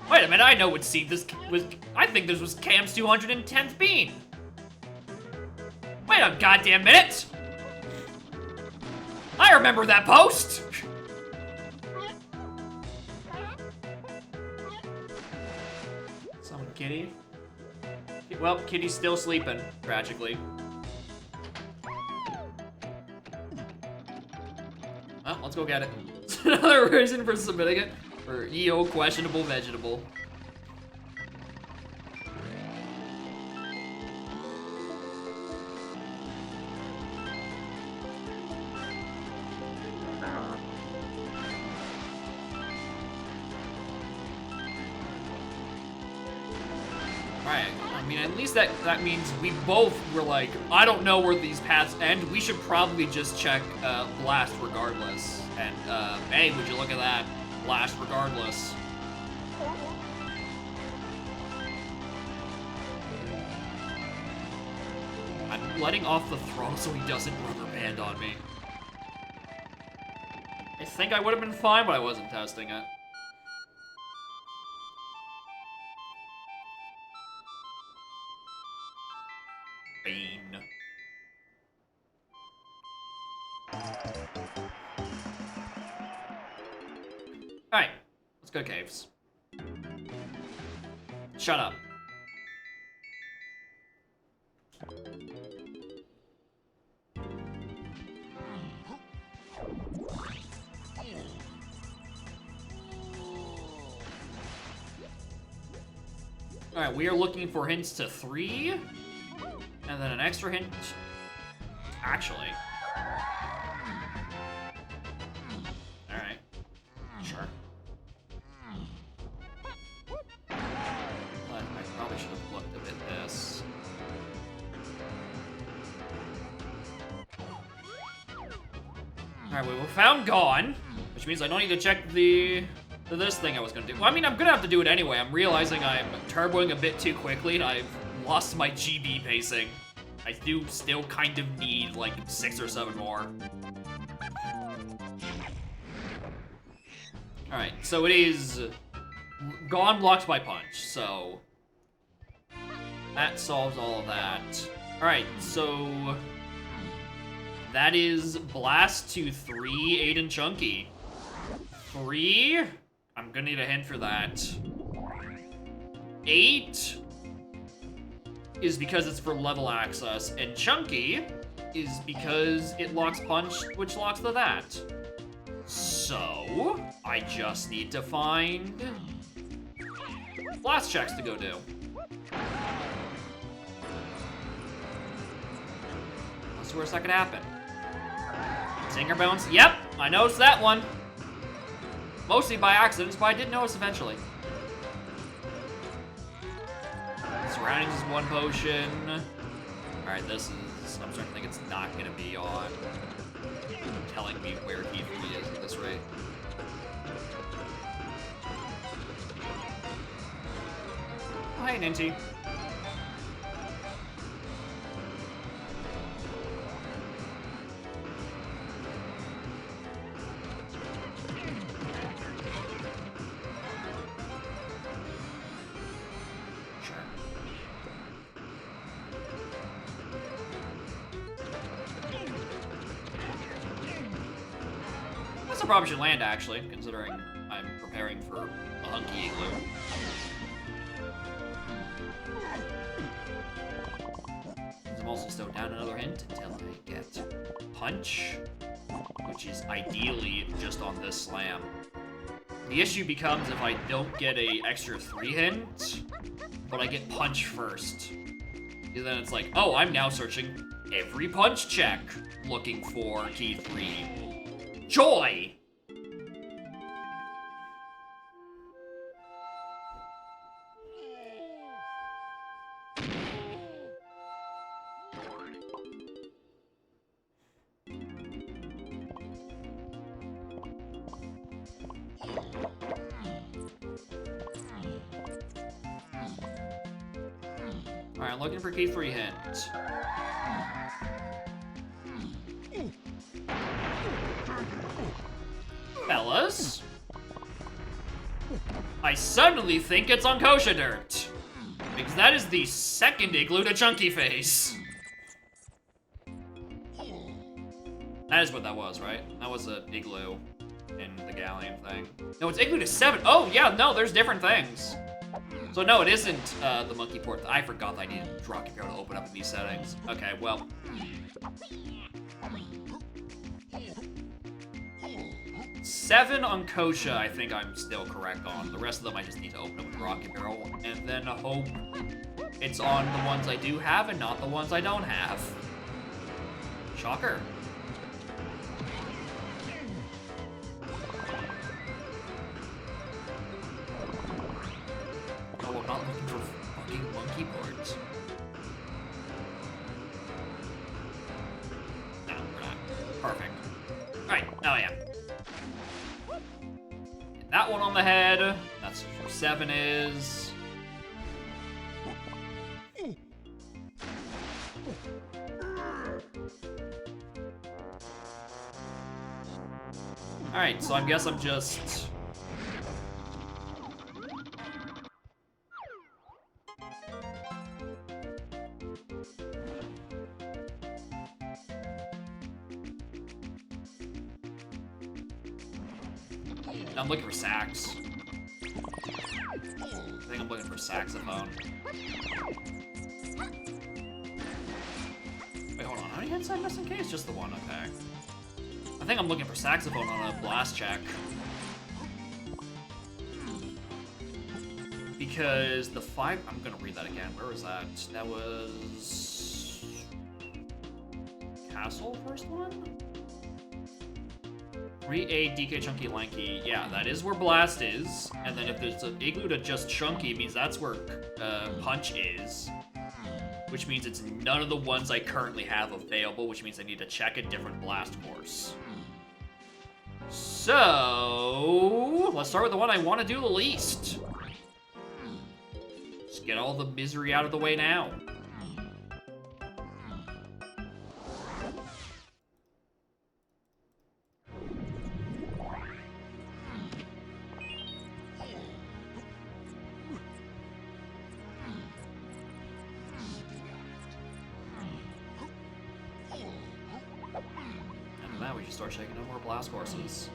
Wait a minute, I know what seed this was. I think this was Cam's 210th bean. Wait a goddamn minute! I remember that post! Summon Kitty. Well, Kitty's still sleeping, tragically. Well, let's go get it. Another reason for submitting it. For EO questionable vegetable. Alright, I mean, at least that means we both were like, I don't know where these paths end. We should probably just check Blast regardless. And, hey, would you look at that? Blast regardless. I'm letting off the throttle so he doesn't rubber band on me. I think I would have been fine, but I wasn't testing it. Bean. Alright, let's go to caves. Shut up. Alright, we are looking for hints to 3, and then an extra hint. Actually. Alright. Sure. But I probably should have looked at this. Alright, we found Gone, which means I don't need to check this thing I was gonna do. Well, I mean, I'm gonna have to do it anyway. I'm realizing I'm turboing a bit too quickly and I've lost my GB pacing. I do still kind of need like 6 or 7 more. Alright, so it is Gone blocked by Punch, so that solves all of that. Alright, so that is Blast to 3, 8, and Chunky. 3? I'm gonna need a hint for that. 8 is because it's for level access, and Chunky is because it locks Punch, which locks the that. So, I just need to find blast checks to go do. Let's see where that could happen. Singer Bones, yep, I noticed that one. Mostly by accident, but I did notice eventually. Surroundings is 1 potion. Alright, this is, I'm starting to think it's not gonna be on telling me where he is at this rate. Oh, hey, Ninty. I probably should land, actually, considering I'm preparing for a hunky igloo. I'm also still down another hint until I get Punch, which is ideally just on this slam. The issue becomes if I don't get a extra 3 hint, but I get Punch first. And then it's like, oh, I'm now searching every Punch check, looking for key 3. Joy! Alright, I'm looking for key 3 hint. Fellas? I suddenly think it's on Kosha Dirt. Because that is the second igloo to Chunky Face. That is what that was, right? That was an igloo in the galleon thing. No, it's igloo to 7. Oh, yeah, no, there's different things. So no, it isn't the monkey port. I forgot that I needed Rocket Barrel to open up in these settings. Okay, well. 7 on Kosha, I think I'm still correct on. The rest of them I just need to open up with Rocket Barrel, and then hope it's on the ones I do have and not the ones I don't have. Shocker. Oh, I'm not looking for fucking monkey ports. No, we're not. Perfect. Alright, oh yeah. Get that one on the head. That's where 7 is. Alright, so I guess I'm just... I'm looking for sax. I think I'm looking for saxophone. Wait, hold on. How many hits did I miss in case? Just the one, okay. I think I'm looking for saxophone on a blast check. Because the 5... I'm gonna read that again. Where was that? That was... Castle, first one? 3A, DK, Chunky, Lanky. Yeah, that is where Blast is. And then if there's an igloo to just Chunky, means that's where Punch is. Which means it's none of the ones I currently have available, which means I need to check a different Blast course. So, let's start with the one I want to do the least. Just get all the misery out of the way now. Now we should start shaking no more blast courses.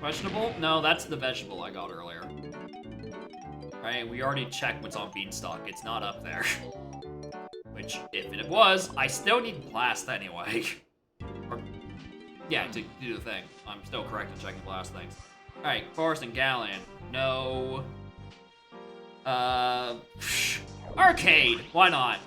Vegetable? No, that's the vegetable I got earlier. Right, we already checked what's on Beanstalk. It's not up there. Which, if it was, I still need Blast anyway. Or, yeah, to do the thing. I'm still correct in checking Blast things. Alright, Forest and Galleon. No. Arcade! Why not?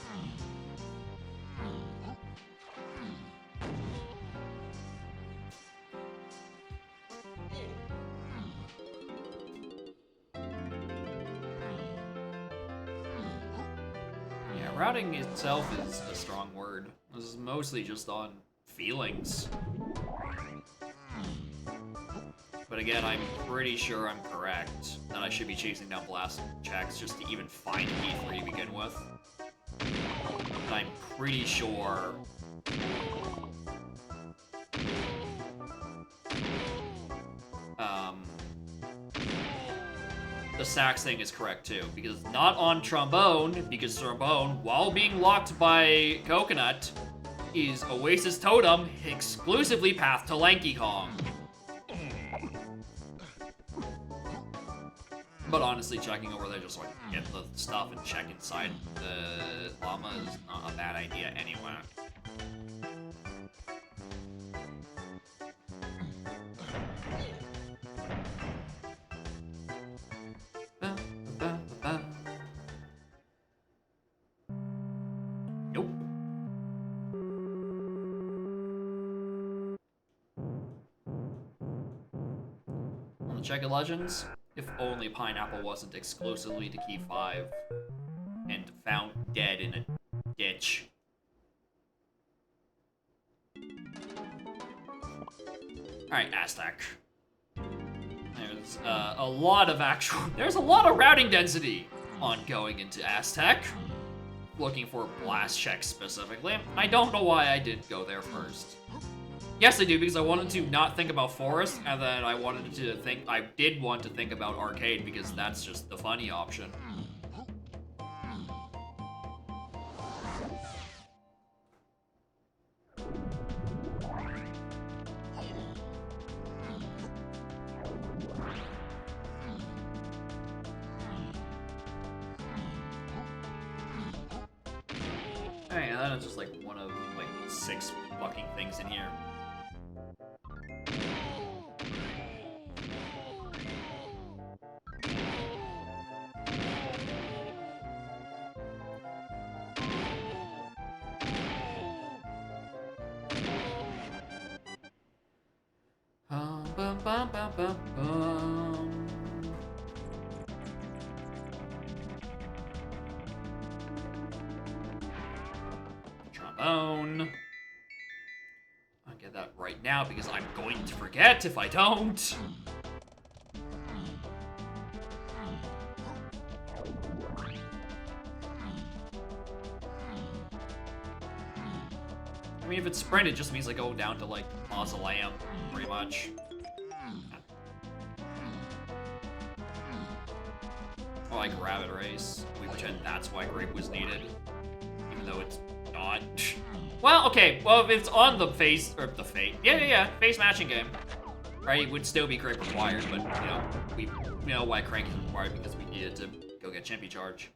Yeah, routing itself is a strong word. This is mostly just on feelings. But again, I'm pretty sure I'm correct that I should be chasing down blast checks just to even find E3 to begin with. And I'm pretty sure... the sax thing is correct too, because it's not on Trombone, because Trombone, while being locked by Coconut, is Oasis Totem, exclusively path to Lanky Kong. But honestly, checking over there just so I can get the stuff and check inside the llama is not a bad idea anyway. Nope. On the Check of Legends, if only Pineapple wasn't exclusively to key 5 and found dead in a ditch. Alright, Aztec. There's a lot of there's a lot of routing density on going into Aztec. Looking for blast checks specifically. I don't know why I did go there first. Yes, I do, because I wanted to not think about Forest, and then I wanted to think, I did want to think about Arcade, because that's just the funny option. Alright, and then it's just like one of like 6 fucking things in here. Bum, bum, bum, bum, bum. Trombone. I'll get that right now because I'm going to forget if I don't. I mean, if it's sprint, it just means I go down to, like, Mausoleum, pretty much. Or, like, Rabbit Race. We pretend that's why Grape was needed. Even though it's not. Well, okay, well, if it's on the face, or the Fate. Yeah, face matching game. Right, it would still be Grape required, but, you know, we know why Crank is required because we needed to go get Chimpy Charge.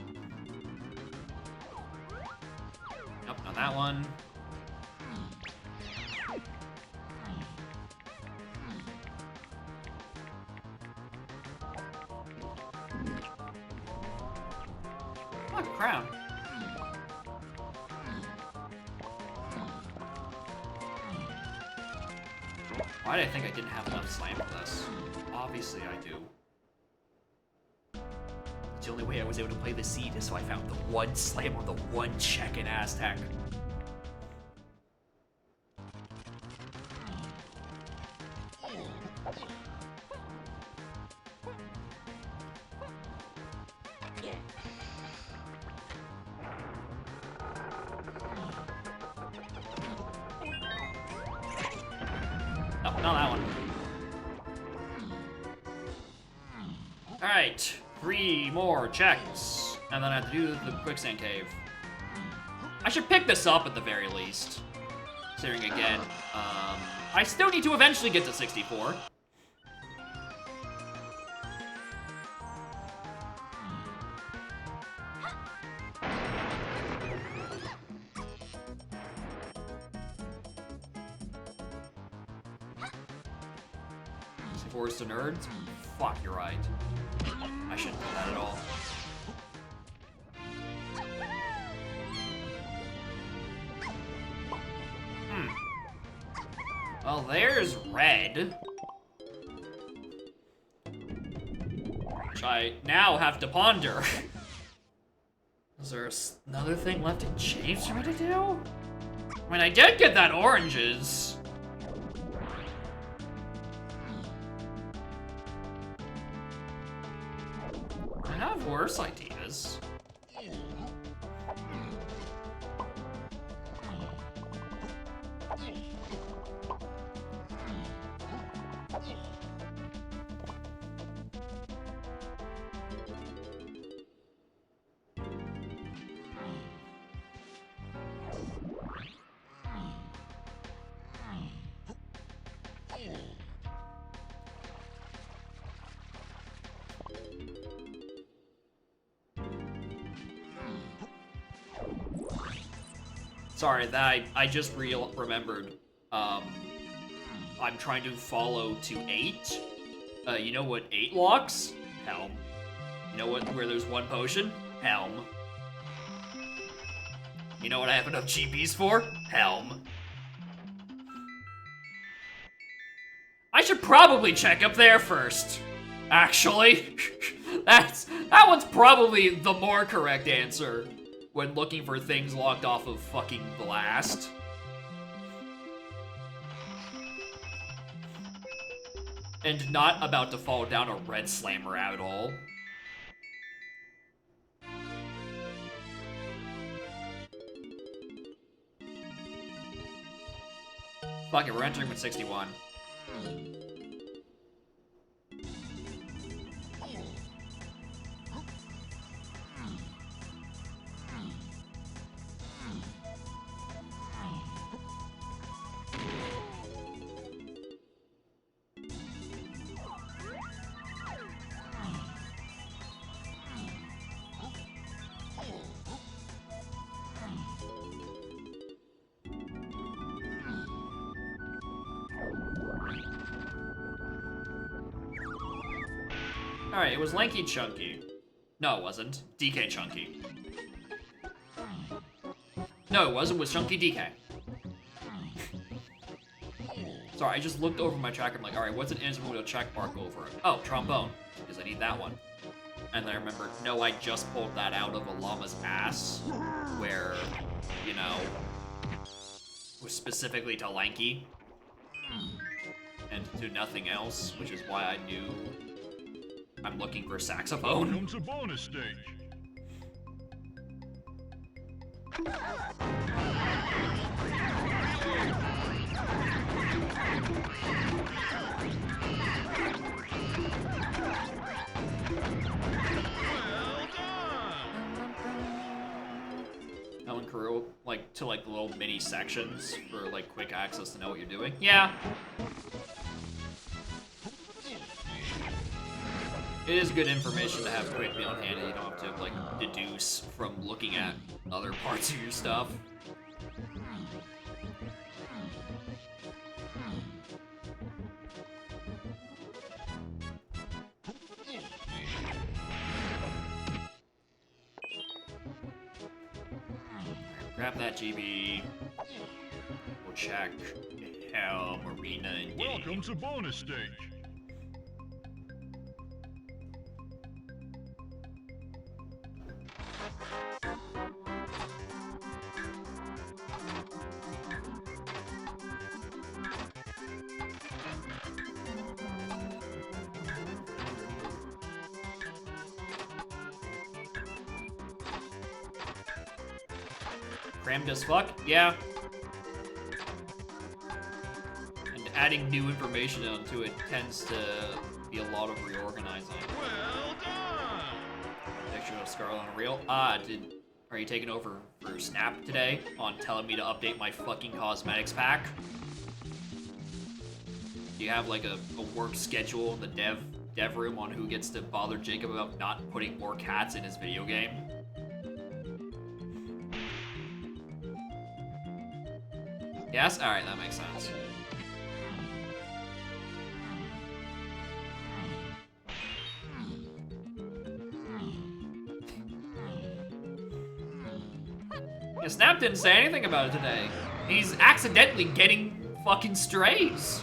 Nope, not that one. Oh, crown. Why did I think I didn't have enough slam for this? Obviously I do. The only way I was able to play the seed is so I found the one slam or the one check in Aztec. Not that one. Alright, 3 more checks. And then I have to do the quicksand cave. I should pick this up at the very least. Considering again, I still need to eventually get to 64. forced to nerds? Fuck, you're right. I shouldn't do that at all. Well, there's red. Which I now have to ponder. Is there another thing left in James for me to do? I mean, I did get that oranges. I have worse ideas. Sorry, that I just remembered. I'm trying to follow to 8. You know what 8 locks? Helm. You know what where there's one potion? Helm. You know what I have enough GPs for? Helm. I should probably check up there first. Actually, that one's probably the more correct answer when looking for things locked off of fucking Blast. And not about to fall down a red slammer at all. Fuck it, we're entering with 61. Alright, it was Lanky Chunky. No, it wasn't. DK Chunky. No, it wasn't. It was Chunky DK. Sorry, I just looked over my tracker. I'm like, alright, what's an instrumental check mark over it? Oh, trombone. Because I need that one. And then I remember, no, I just pulled that out of a llama's ass. Where, you know, was specifically to Lanky. And to nothing else, which is why I knew I'm looking for saxophone. Welcome to bonus stage. Well done. Crew, like, to like little mini sections for like quick access to know what you're doing. Yeah. It is good information to have quickly on hand, and you don't have to, like, deduce from looking at other parts of your stuff. Grab that GB. We'll check Helm, Arena, and Diddy. Welcome to bonus stage. Crammed as fuck? Yeah. And adding new information onto it tends to be a lot of reorganizing. Well done. Picture of Scarlet Unreal. Are you taking over for Snap today on telling me to update my fucking cosmetics pack? Do you have like a work schedule in the dev room on who gets to bother Jacob about not putting more cats in his video game? Yes? Alright, that makes sense. Yeah, Snap didn't say anything about it today. He's accidentally getting fucking strays.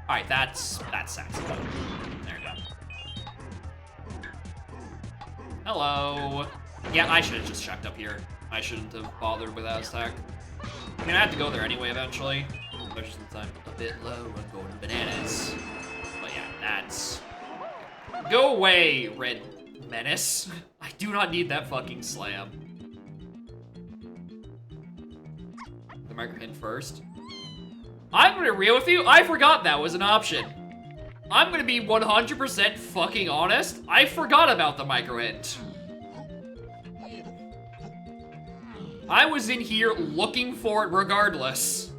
Alright, that's satisfying. There you go. Hello. Yeah, I should have just checked up here. I shouldn't have bothered with Aztec. I mean, I have to go there anyway eventually. Especially since I'm a bit low on going bananas. But yeah, that's... Go away, Red Menace. I do not need that fucking slam. The micro hit first. I'm gonna be real with you, I forgot that was an option. I'm gonna be 100% fucking honest. I forgot about the micro hint. I was in here looking for it regardless.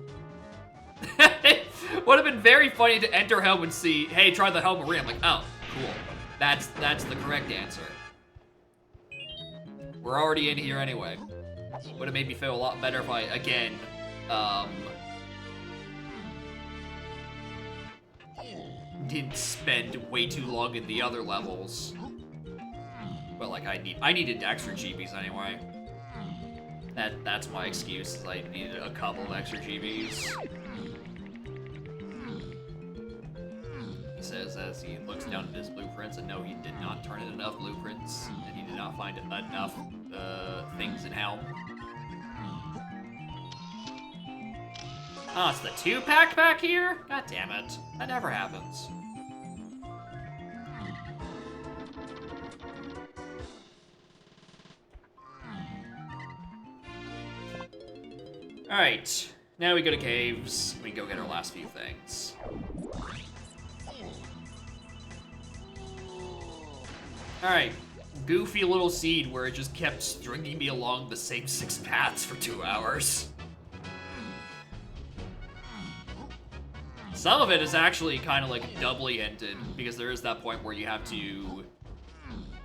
Would have been very funny to enter Helm and see, hey, try the Helm Marie. I'm like, oh, cool. That's the correct answer. We're already in here anyway. Would have made me feel a lot better if I, again, didn't spend way too long in the other levels. But like, I needed extra GBs anyway. That's my excuse, is I needed a couple of extra GBs. He says as he looks down at his blueprints, and no, he did not turn in enough blueprints, and he did not find enough things in Helm. Oh, it's the 2-pack back here? God damn it. That never happens. Alright, now we go to caves. We go get our last few things. Alright, goofy little seed where it just kept stringing me along the same 6 paths for 2 hours. Some of it is actually kind of like doubly hinted, because there is that point where you have to...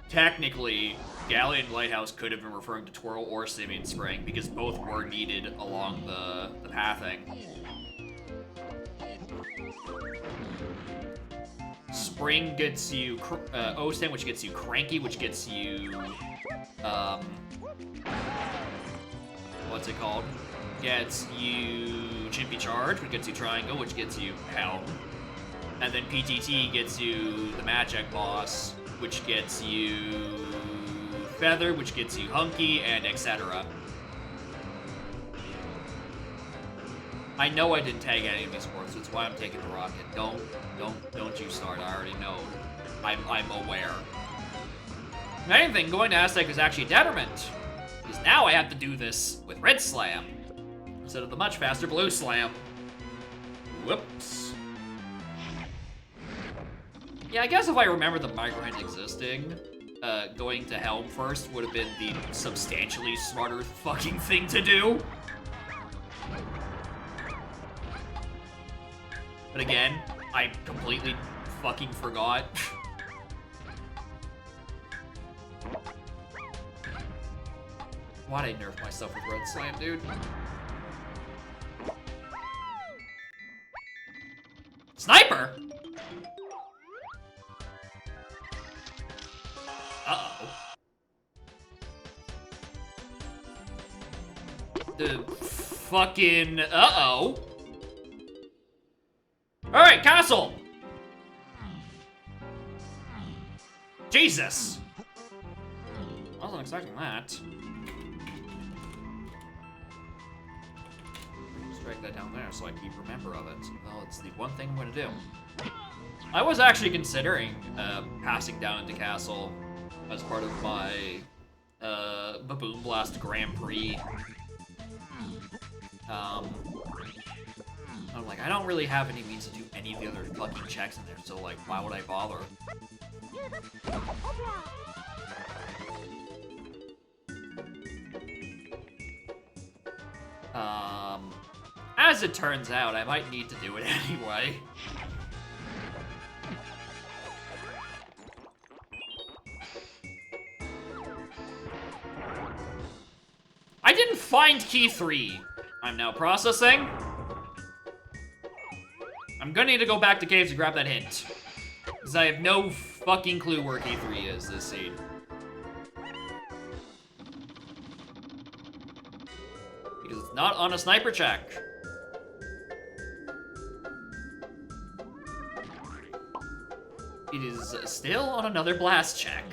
Technically, Galleon Lighthouse could have been referring to Twirl or Simian Spring, because both were needed along the pathing. Spring gets you Osten, which gets you Cranky, which gets you what's it called? Gets you Chimpy Charge, which gets you Triangle, which gets you Helm. And then PTT gets you the Magic Boss, which gets you Feather, which gets you Hunky, and etc. I know I didn't tag any of these sports, that's why I'm taking the rocket. Don't you start, I already know. I'm aware. If anything, going to Aztec is actually a detriment, because now I have to do this with Red Slam, instead of the much faster Blue Slam. Whoops. Yeah, I guess if I remember the micro hint existing, going to Helm first would have been the substantially smarter fucking thing to do. But again, I completely fucking forgot. Why'd I nerf myself with Red Slam, dude? Sniper? Uh-oh. The fucking uh-oh. Alright, castle! Jesus! I wasn't expecting that. Just drag that down there so I keep remember of it. Well, it's the one thing I'm gonna do. I was actually considering passing down into castle as part of my Baboon Blast Grand Prix. I'm like, I don't really have any means to do any of the other fucking checks in there, so like, why would I bother? As it turns out, I might need to do it anyway. I didn't find key 3. I'm now processing. I'm gonna need to go back to caves to grab that hint. Because I have no fucking clue where key 3 is this scene. Because it's not on a sniper check. It is still on another blast check.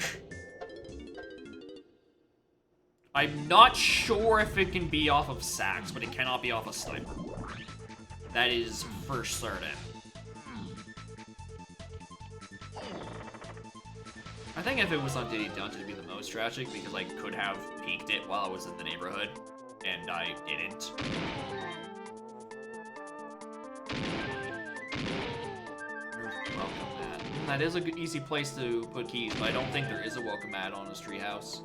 I'm not sure if it can be off of Sax, but it cannot be off a sniper. That is for certain. I think if it was on Diddy Dungeon, it'd be the most tragic because I could have peeked it while I was in the neighborhood, and I didn't. Welcome mat. That is a good, easy place to put keys, but I don't think there is a welcome mat on this treehouse.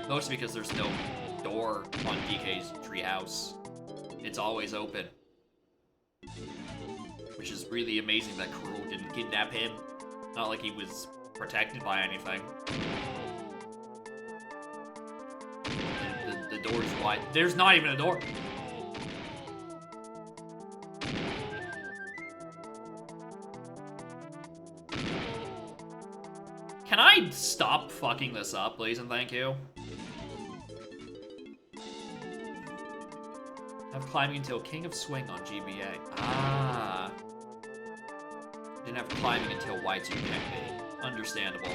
Mostly because there's no door on DK's treehouse. It's always open. Which is really amazing that Cruel didn't kidnap him. Not like he was protected by anything. The door's wide. There's not even a door. Can I stop fucking this up, please and thank you? Have climbing until King of Swing on GBA. Ah. Didn't have climbing until Y2K. Understandable.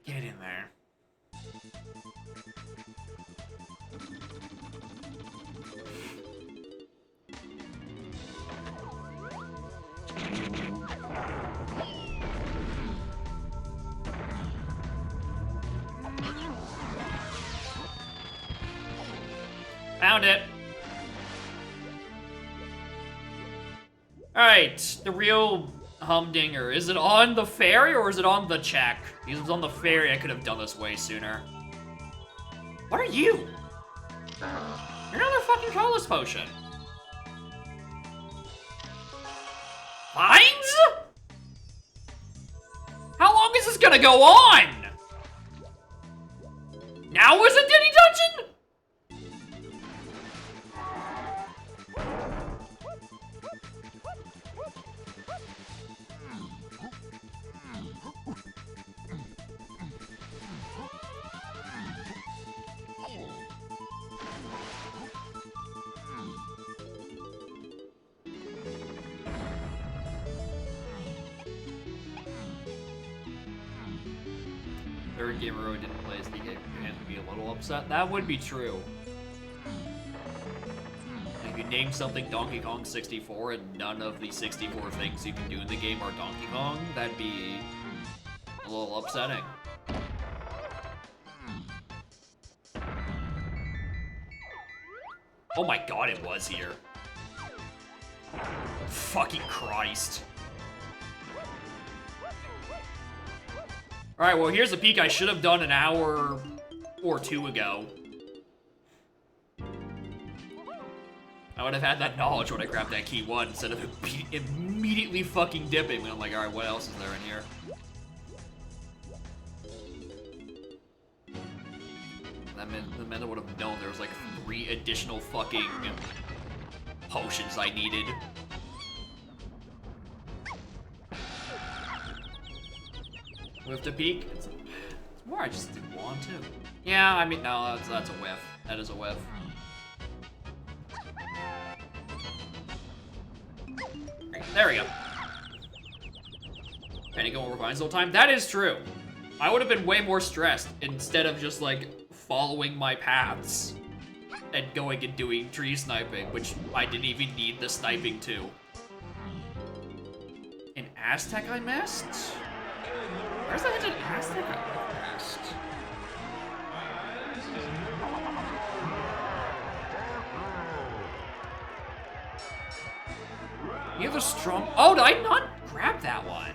Get in there. Found it. Alright, the real humdinger. Is it on the ferry or is it on the check? If it was on the ferry, I could have done this way sooner. What are you? You're another fucking colorless potion. Vines? How long is this gonna go on? Now is it Diddy Dungeon? Third gamer who didn't play as DK and be a little upset. That would be true. If you name something Donkey Kong 64 and none of the 64 things you can do in the game are Donkey Kong, that'd be a little upsetting. Oh my god, it was here. Fucking Christ. Alright, well, here's a peek I should have done an hour or two ago. I would have had that knowledge when I grabbed that key 1 instead of immediately fucking dipping. And I'm like, alright, what else is there in here? That meant I would have known there was like 3 additional fucking potions I needed. Whiff to peek. It's more I just didn't want to. Yeah, I mean, no, that's a whiff. That is a whiff. There we go. Penny going over vines the whole time. That is true. I would have been way more stressed instead of just like following my paths and going and doing tree sniping, which I didn't even need the sniping to. An Aztec I missed? Where's that an Aztec I missed? You have a strong... Oh, did I not grab that one?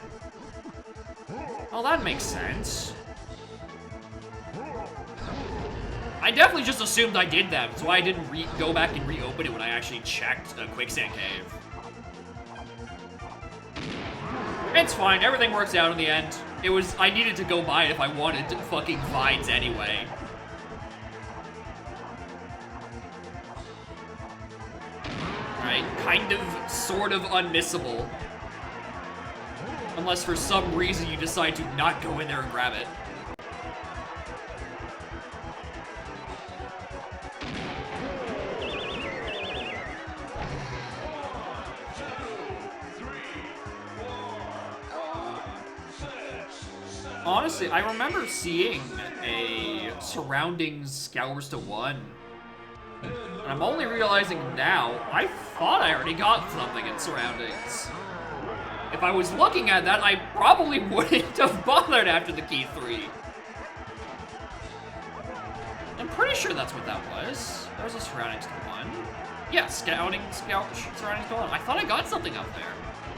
Oh, that makes sense. I definitely just assumed I did that. That's why I didn't go back and reopen it when I actually checked a quicksand cave. It's fine, everything works out in the end. I needed to go buy it if I wanted fucking vines anyway. Right, kind of, sort of unmissable. Unless for some reason you decide to not go in there and grab it. Honestly, I remember seeing a Surroundings Scours to 1. And I'm only realizing now, I thought I already got something in Surroundings. If I was looking at that, I probably wouldn't have bothered after the key 3. I'm pretty sure that's what that was. There was a Surroundings to 1. Yeah, Surroundings to 1. I thought I got something up there.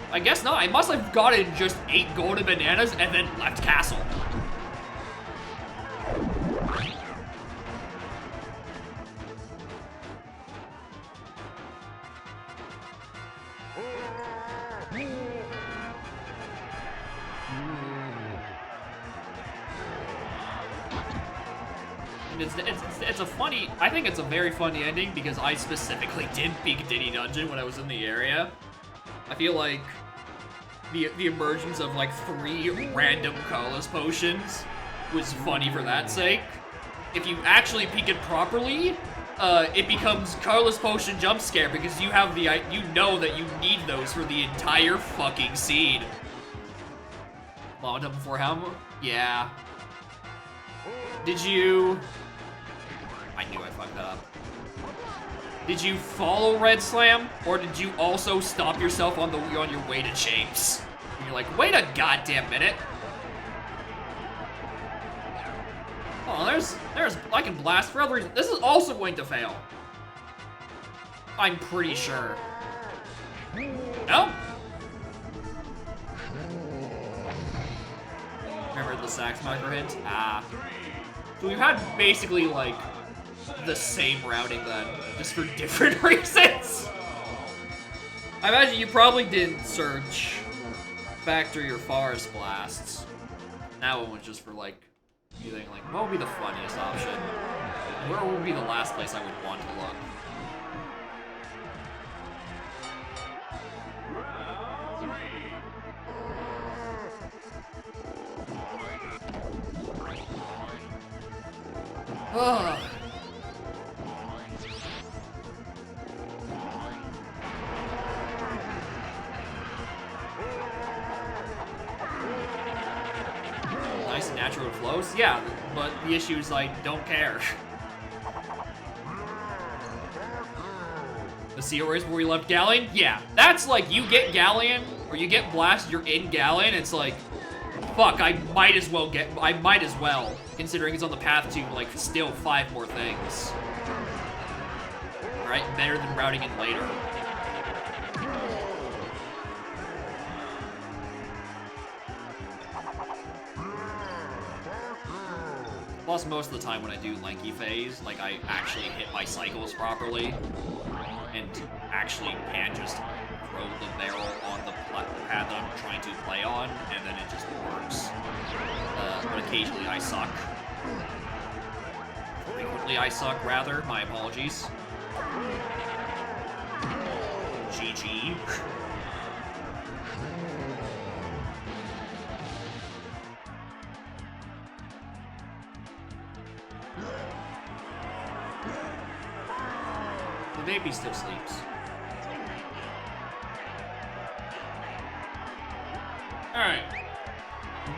I guess not. I must have gotten just 8 golden bananas and then left castle. It's a funny, I think it's a very funny ending because I specifically did Big Diddy Dungeon when I was in the area. I feel like the emergence of like 3 random colorless potions was funny for that sake. If you actually peek it properly, it becomes colorless potion jump scare because you have you know that you need those for the entire fucking scene. Long up before Helm? Yeah. Did you? I knew I fucked that up. Did you follow Red Slam, or did you also stop yourself on your way to James? And you're like, wait a goddamn minute. Oh, there's I can blast for other reasons. This is also going to fail. I'm pretty sure. No? Remember the sax marker hint? Ah. So we've had basically like the same routing then, just for different reasons. I imagine you probably didn't search Factory or Forest Blasts. That one was just for like, you think like, what would be the funniest option? Where would be the last place I would want to look? Ugh. Nice and natural flows? Yeah, but the issue is I don't care. The Seal Race where we left Galleon? Yeah, that's like you get Galleon, or you get Blast, you're in Galleon, it's like, fuck, I might as well, considering it's on the path to, like, still 5 more things. Alright, better than routing in later. Plus, most of the time when I do Lanky Phase, like, I actually hit my cycles properly, and actually can just throw the barrel on the pad that I'm trying to play on, and then it just works. But occasionally I suck. Frequently I suck, rather. My apologies. GG. The baby still sleeps. Alright.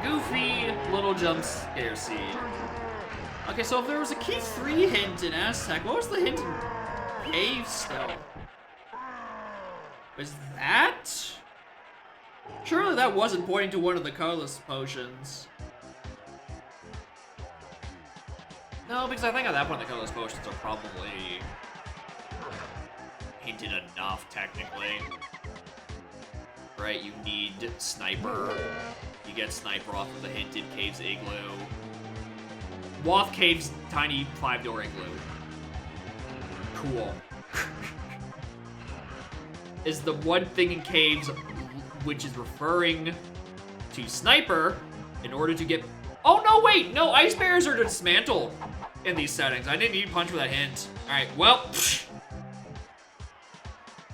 Goofy little jump scare seed. Okay, so if there was a key 3 hint in Aztec, what was the hint in Cave still? Was that? Surely that wasn't pointing to one of the colorless potions. No, because I think at that point the colorless potions are probably hinted enough, technically. Right, you need Sniper. You get Sniper off of the hinted Cave's Igloo. Wath Cave's tiny 5-door igloo. Cool. Is the one thing in Caves which is referring to sniper in order to get... Oh, no, wait! No, ice barriers are dismantled in these settings. I didn't need punch for that hint. Alright, well...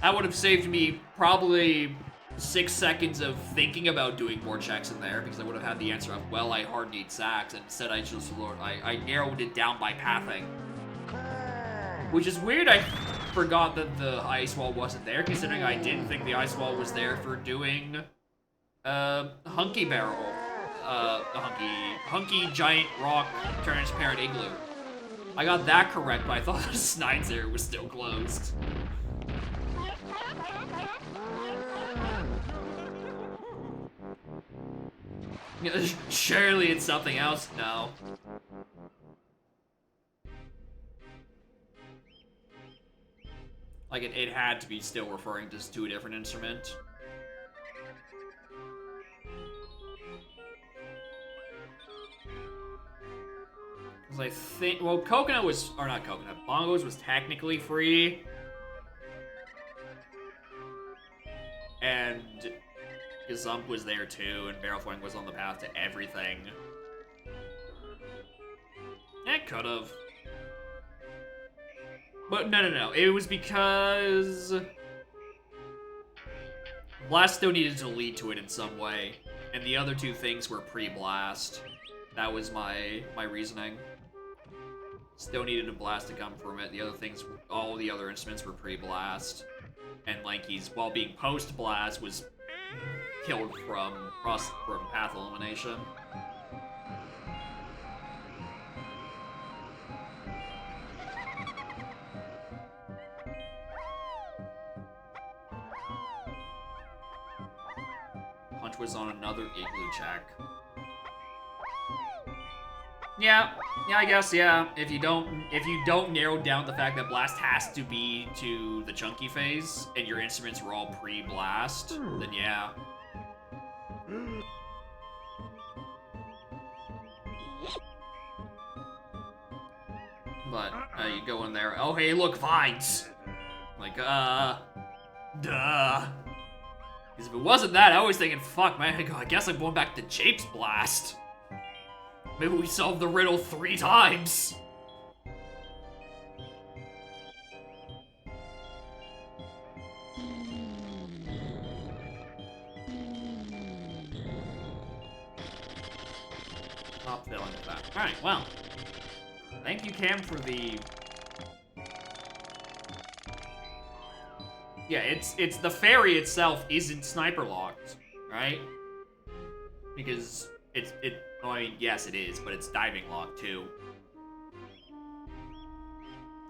That would have saved me probably 6 seconds of thinking about doing more checks in there, because I would have had the answer of, well, I hard need sacks, and instead I just I narrowed it down by pathing. Which is weird, I forgot that the ice wall wasn't there, considering I didn't think the ice wall was there for doing hunky barrel. Hunky giant rock transparent igloo. I got that correct, but I thought the Snines area was still closed. Surely it's something else. No. Like, it had to be still referring to a different instrument. Because I think, well, coconut was, or not coconut, bongos was technically free. And Gazump was there too, and barrel throwing was on the path to everything. It could've. But no. It was because Blast still needed to lead to it in some way, and the other two things were pre-Blast. That was my reasoning. Still needed a Blast to come from it. The other things, all the other instruments were pre-Blast, and Lanky's, while being post-Blast, was killed from path elimination. Punch was on another igloo check. Yeah, I guess, yeah. If you don't narrow down the fact that Blast has to be to the chunky phase, and your instruments were all pre-Blast, then yeah. But, you go in there, oh hey, look, vines! Like, duh. Because if it wasn't that, I was thinking, fuck, man, I guess I'm going back to Jape's Blast. Maybe we solved the riddle 3 times. Stop filling with that. Alright, well. Thank you, Cam, for the... Yeah, it's the fairy itself isn't sniper locked, right? Because well, I mean, yes, it is, but it's diving locked too.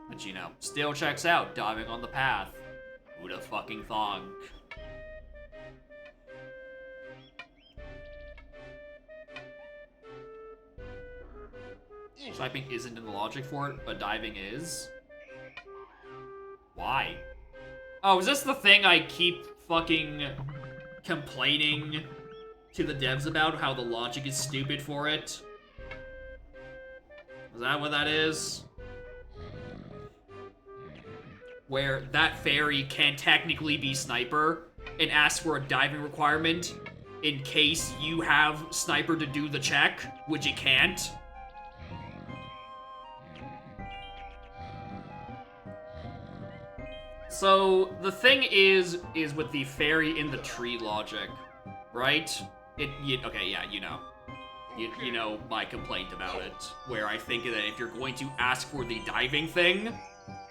But you know, still checks out diving on the path. Who'da fucking thought? Sniping isn't in the logic for it, but diving is. Why? Oh, is this the thing I keep fucking complaining to the devs about, how the logic is stupid for it? Is that what that is? Where that fairy can technically be sniper and ask for a diving requirement in case you have sniper to do the check, which it can't. So, the thing is with the fairy in the tree logic, right? Okay, yeah, you know. You know my complaint about it, where I think that if you're going to ask for the diving thing,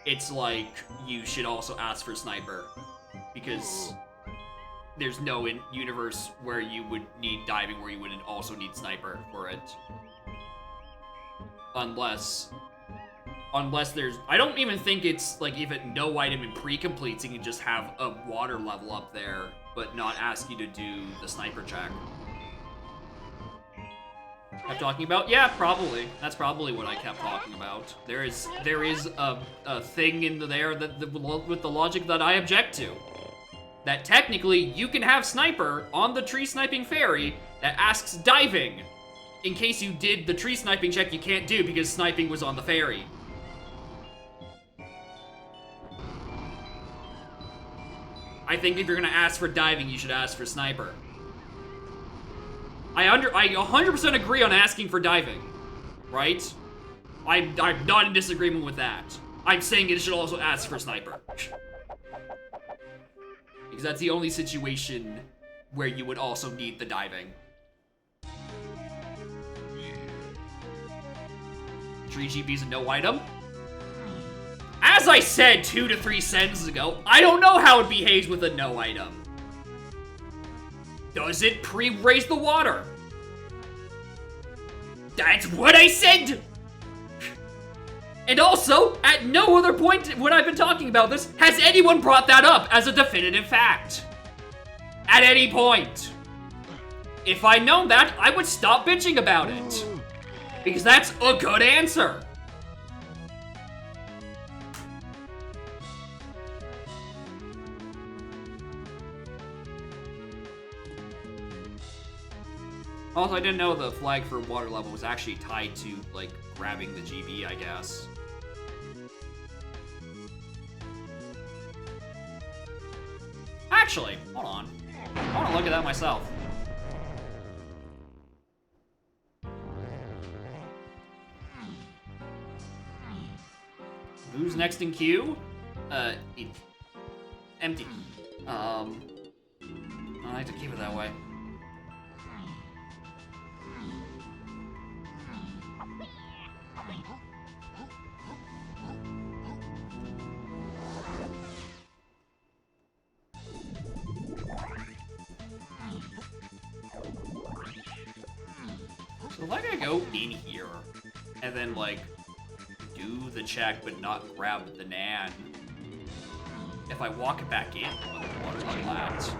it's like, you should also ask for sniper. Because there's no universe where you would need diving where you wouldn't also need sniper for it. Unless there's... I don't even think it's, like, even no item in pre-completes, you can just have a water level up there, but not ask you to do the sniper check. I'm talking about? Yeah, probably. That's probably what I kept talking about. There is a thing in there that with the logic that I object to. That technically, you can have sniper on the tree sniping fairy that asks diving, in case you did the tree sniping check you can't do because sniping was on the fairy. I think if you're gonna ask for diving, you should ask for sniper. I 100% agree on asking for diving, right? I'm not in disagreement with that. I'm saying it should also ask for sniper. Because that's the only situation where you would also need the diving. 3 GB's a no item. As I said 2 to 3 sentences ago, I don't know how it behaves with a no item. Does it pre-raise the water? That's what I said! And also, at no other point when I've been talking about this, has anyone brought that up as a definitive fact. At any point. If I'd known that, I would stop bitching about it. Because that's a good answer. Also, I didn't know the flag for water level was actually tied to, like, grabbing the GB, I guess. Actually, hold on. I want to look at that myself. Who's next in queue? Empty. I like to keep it that way. So if I gotta go in here, and then, like, do the check but not grab the nan, if I walk it back in, what the water level at?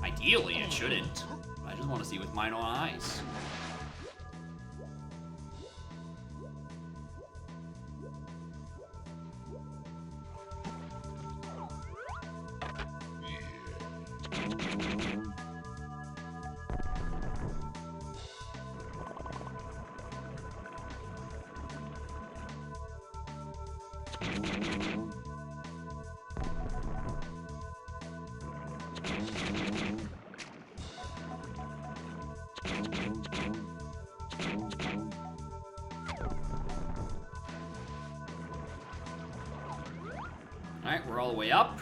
Ideally, it shouldn't. I just want to see with my own eyes. Alright, we're all the way up.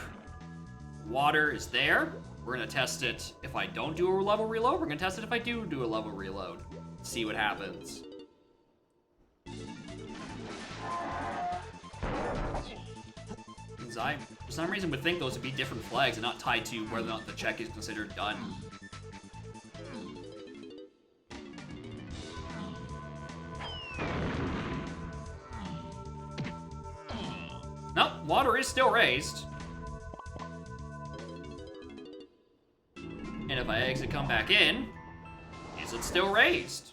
Water is there. We're gonna test it if I don't do a level reload. We're gonna test it if I do a level reload. See what happens. Because I, for some reason, would think those would be different flags and not tied to whether or not the check is considered done. Nope, water is still raised. And if I exit, come back in, is it still raised?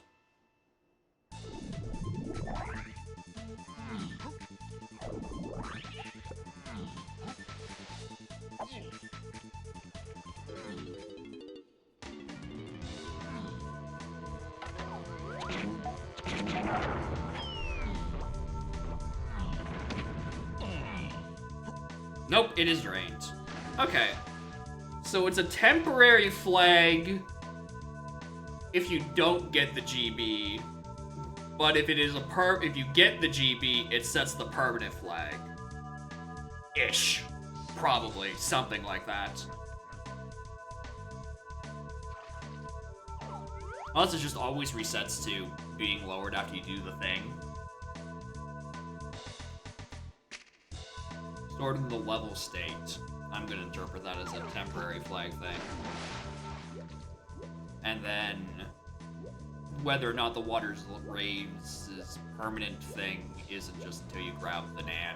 Nope, it is drained. Okay. So it's a temporary flag if you don't get the GB, but if it is if you get the GB, it sets the permanent flag. Ish. Probably. Something like that. Unless it just always resets to being lowered after you do the thing. Stored in the level state. I'm gonna interpret that as a temporary flag thing. And then whether or not the water's raised is permanent thing isn't just until you grab the nan.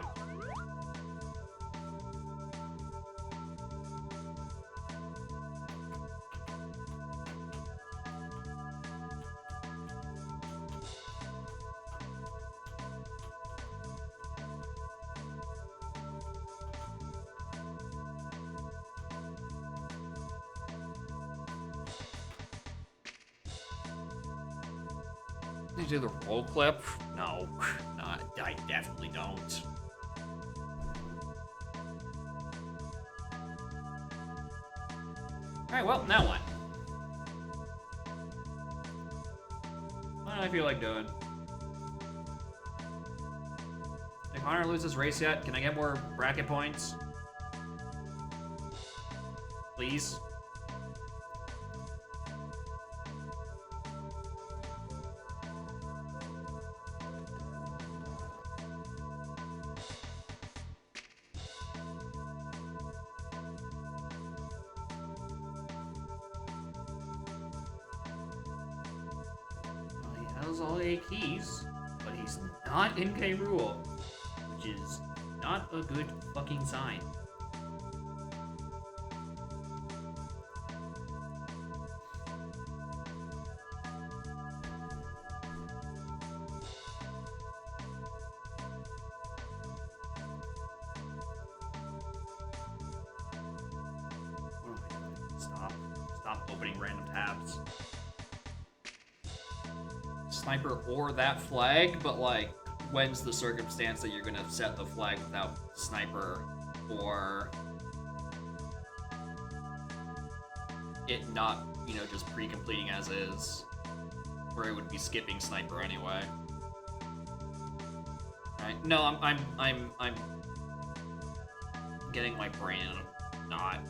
You do the roll clip? No, I definitely don't. Alright, well, now what? What do I feel like doing? Did Connor lose this race yet? Can I get more bracket points? Please? Well, he has all 8 keys, but he's not in K. Rool, which is not a good fucking sign. Stop opening random tabs. Sniper or that flag, but like, when's the circumstance that you're gonna set the flag without sniper, or it not, you know, just pre-completing as is, where it would be skipping sniper anyway. Right? No, I'm getting my brain in a knot.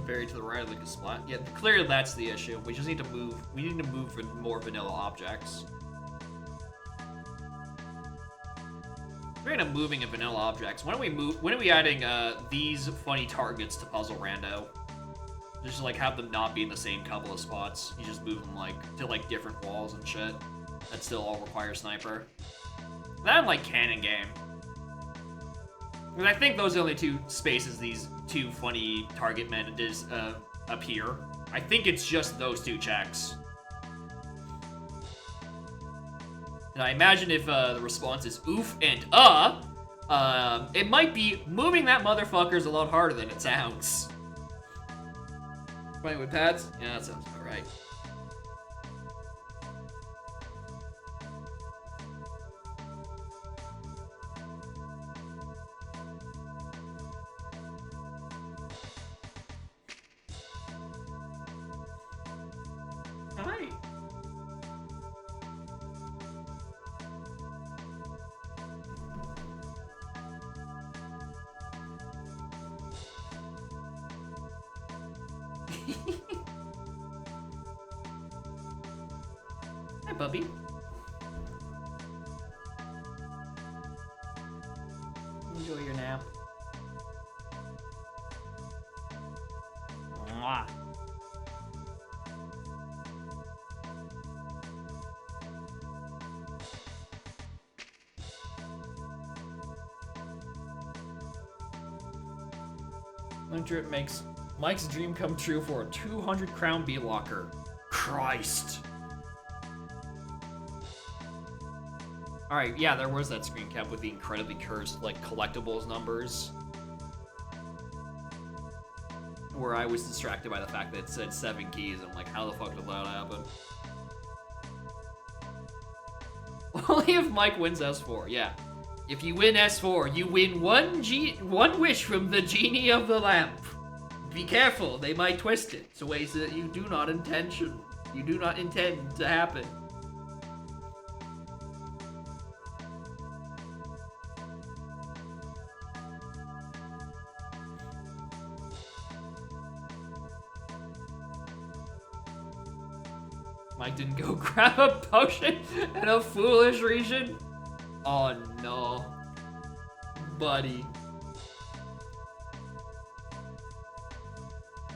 Buried to the right of the splat. Yeah, clearly that's the issue. We just need to move. We need to move for more vanilla objects. Speaking of moving and vanilla objects, when are we move? When are we adding these funny targets to Puzzle Rando? Just like have them not be in the same couple of spots. You just move them like to like different walls and shit. That still all require sniper. That like cannon game. And I think those are the only 2 spaces these 2 funny target manages appear. I think it's just those 2 checks. And I imagine if the response is oof and it might be moving that motherfucker is a lot harder than it sounds. Playing with pads? Yeah, that sounds about right. Hi. Hi, puppy. Enjoy your nap. Mwah. Drip makes Mike's dream come true for a 200 crown B-locker. Christ. Alright, yeah, there was that screen cap with the incredibly cursed, like, collectibles numbers. Where I was distracted by the fact that it said 7 keys. I'm like, how the fuck did that happen? Only if Mike wins S4, yeah. If you win S4, you win one wish from the genie of the lamp. Be careful, they might twist it to ways that you do not intend to happen. Mike didn't go grab a potion in a foolish region? Oh no. Buddy.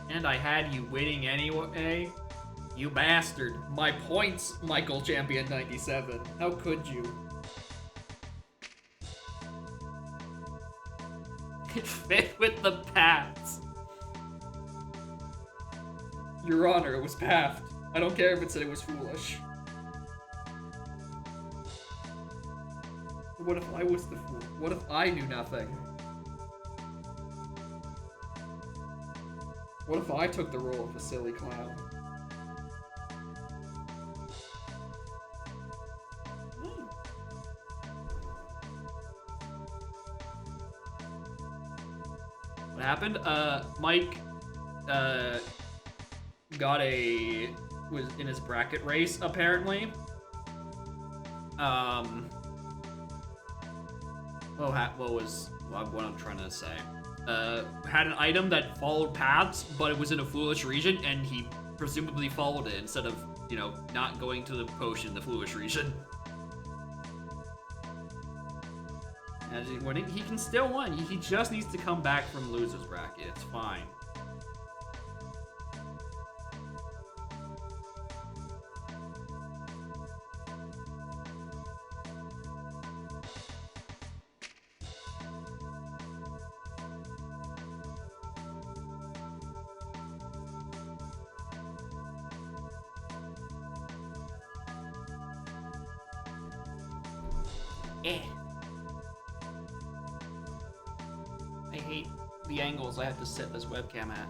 And I had you winning anyway? You bastard. My points, Michael Champion 97. How could you? It fit with the paths. Your Honor, it was pathed. I don't care if it said it was foolish. What if I was the fool? What if I knew nothing? What if I took the role of a silly clown? What happened? Mike, was in his bracket race, apparently. What I'm trying to say? Had an item that followed paths, but it was in a foolish region, and he presumably followed it instead of, you know, not going to the potion in the foolish region. As he can still win. He just needs to come back from loser's bracket. It's fine. Eh. I hate the angles I have to set this webcam at.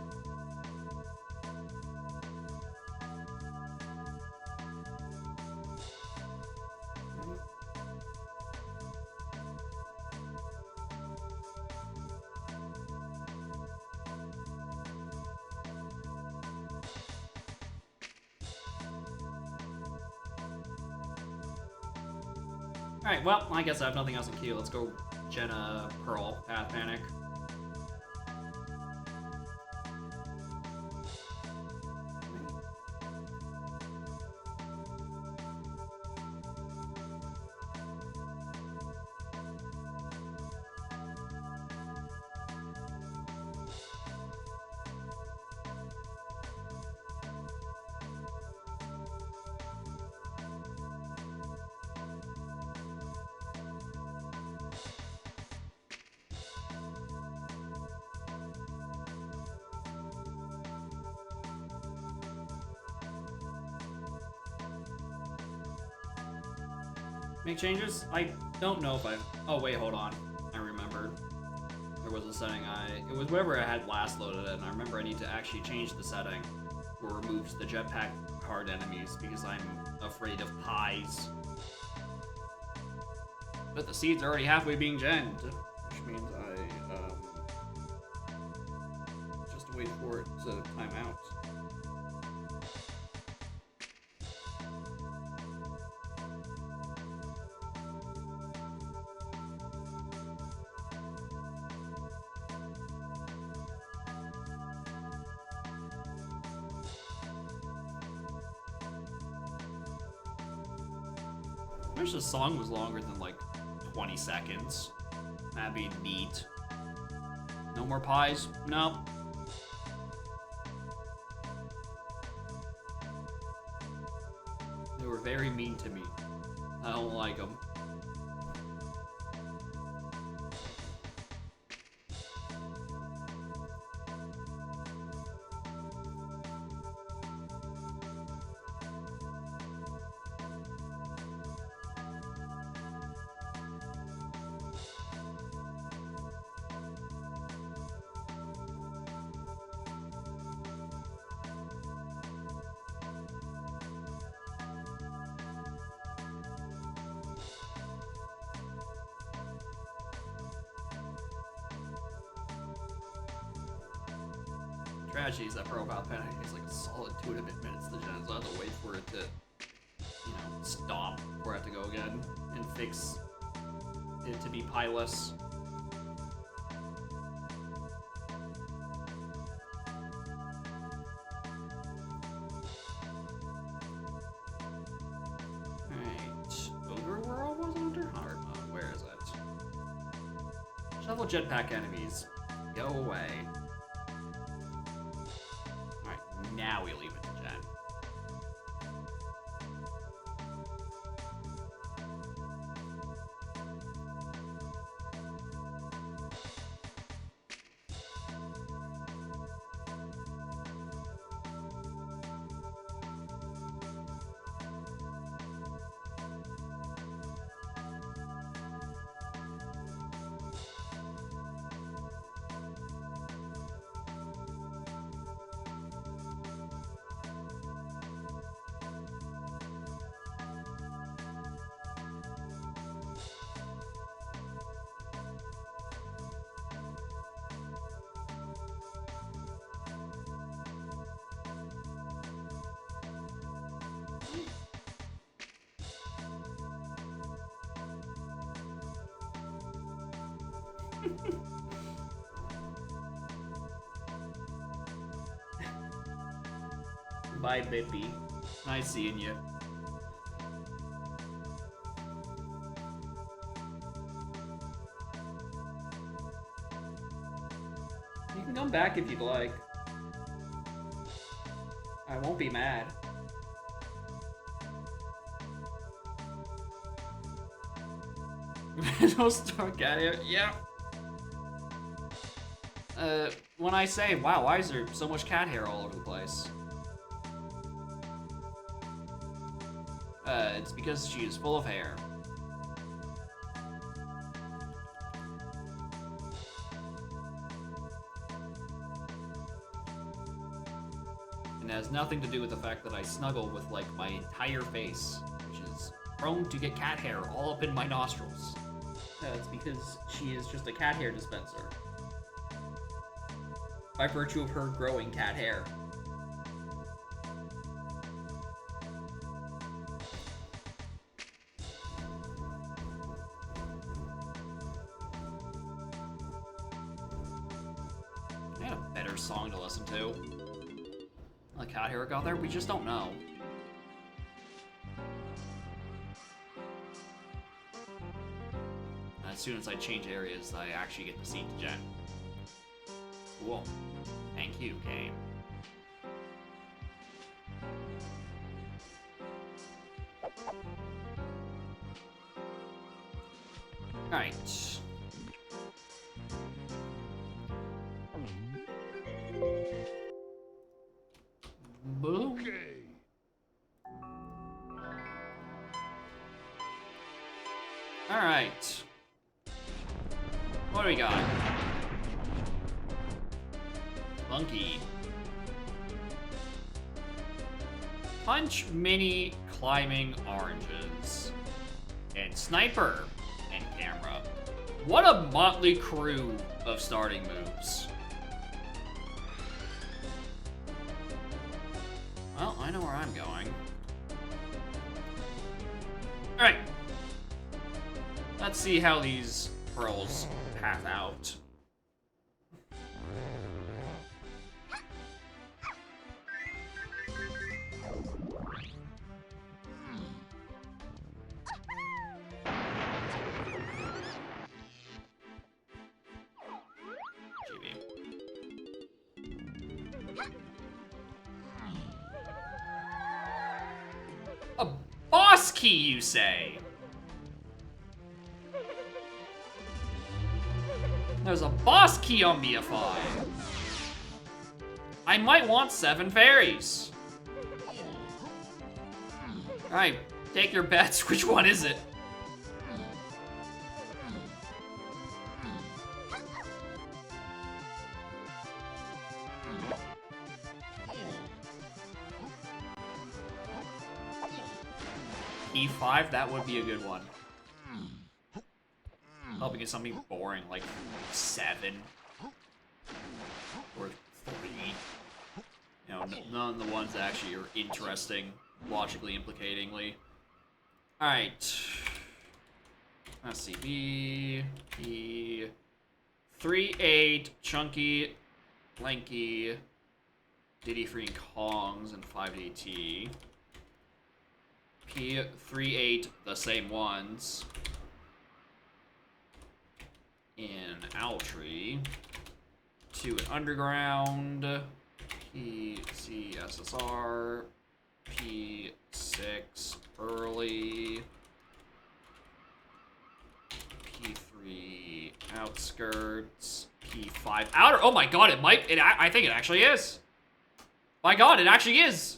Alright, well, I guess I have nothing else in queue. Let's go Jenna, Pearl, Path Panic. Make changes? I don't know if I... Oh, wait, hold on. I remembered. There was a setting It was wherever I had last loaded it, and I remember I need to actually change the setting where it removes the jetpack hard enemies because I'm afraid of pies. But the seed's already halfway being genned, which means I, just wait for it to time out. I wish the song was longer than like 20 seconds. That'd be neat. No more pies? No. They were very mean to me. I don't like them. Tragedy is that Pearl Path Panic takes like a solid 2 minutes to gen, so I have to wait for it to, you know, stop before I have to go again and fix it to be pieless. Alright. Overworld was under hard mode. Where is it? Shovel jetpack enemies. Go away. Now we leave it to Jen. Bye, Bippy. Nice seeing you. You can come back if you'd like. I won't be mad. No star cat hair. Yeah. When I say, wow, why is there so much cat hair all over the place? It's because she is full of hair. And it has nothing to do with the fact that I snuggle with, like, my entire face, which is prone to get cat hair all up in my nostrils. It's because she is just a cat hair dispenser. By virtue of her growing cat hair. I had a better song to listen to. Like cat hair got there, we just don't know. As soon as I change areas, I actually get to see the jet. Cool. Thank you, game. Alright. Boom. Okay. Alright. What do we got? Monkey. Punch, mini, climbing, oranges. And sniper and camera. What a motley crew of starting moves. Well, I know where I'm going. Alright. Let's see how these pearls path out. A boss key, you say? There's a boss key on BFI. I might want 7 fairies. Alright, take your bets. Which one is it? E5, that would be a good one. Hoping it's something boring, like 7 or 3. You know, none of the ones that actually are interesting, logically implicatingly. Alright. Let's see. B, 3-8, Chunky, Lanky, Diddy Free Kongs, and 5AT. P, 3-8, the same ones. In Owltree, 2 in Underground, P-C SSR, P6 Early, P3 Outskirts, P5 Outer. Oh my god, I think it actually is. My god, it actually is.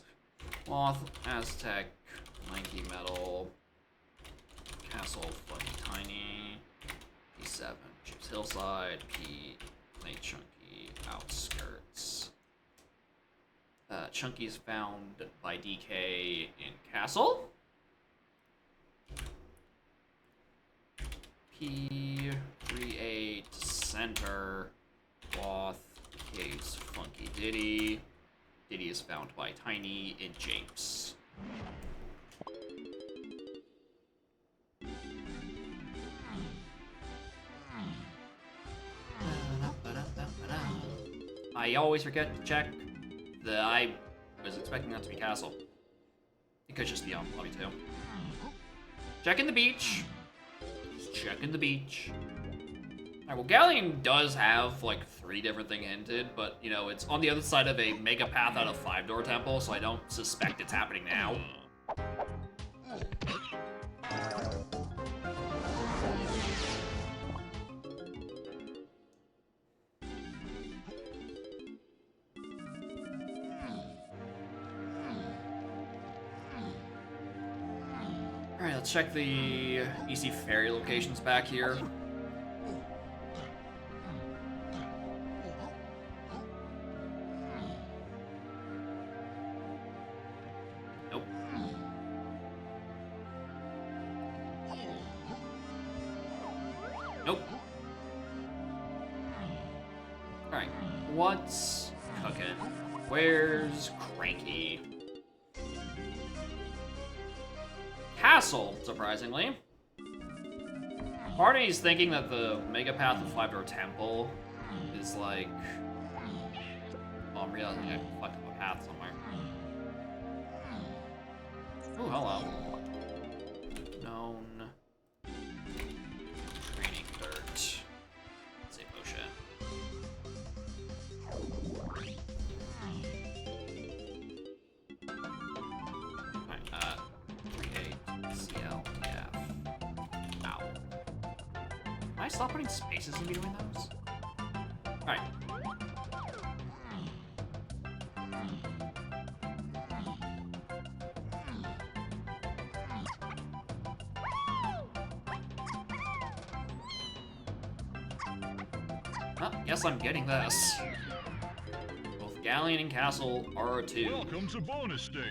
Moth, Aztec, Lanky Metal, Castle, Fucking Tiny, P7. Chips Hillside, P, Late Chunky, Outskirts. Chunky is found by DK in Castle. P38 Center, Cloth, Case, Funky Diddy. Diddy is found by Tiny in Japes. I always forget to check. I was expecting that to be castle. It could just be on lobby 2. Checking the beach. Just checking the beach. Alright, well, Galleon does have, like, 3 different things hinted, but, you know, it's on the other side of a mega path out of 5-door temple, so I don't suspect it's happening now. Alright, let's check the EC Ferry locations back here. Nope. Nope. Alright, what's cooking? Where's Cranky? Castle, surprisingly. Part of me is thinking that the Mega Path of 5-Door Temple is like... Well, I'm realizing I fucked up a path somewhere. Oh, hello. Known. Training dirt. Save potion. Alright, create CLTF. Ow. Can I stop putting spaces in between those? Alright. Oh, yes, I'm getting this. Both Galleon and Castle are 2. Welcome to bonus stage.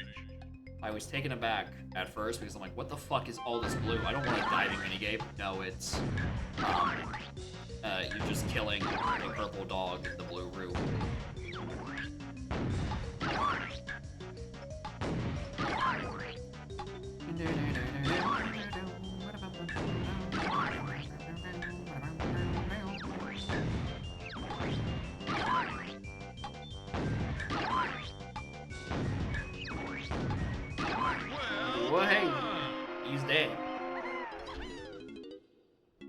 I was taken aback at first because I'm like, what the fuck is all this blue? I don't want a diving minigame. No, it's, you're just killing a purple dog in the blue room. Well, hey, he's dead.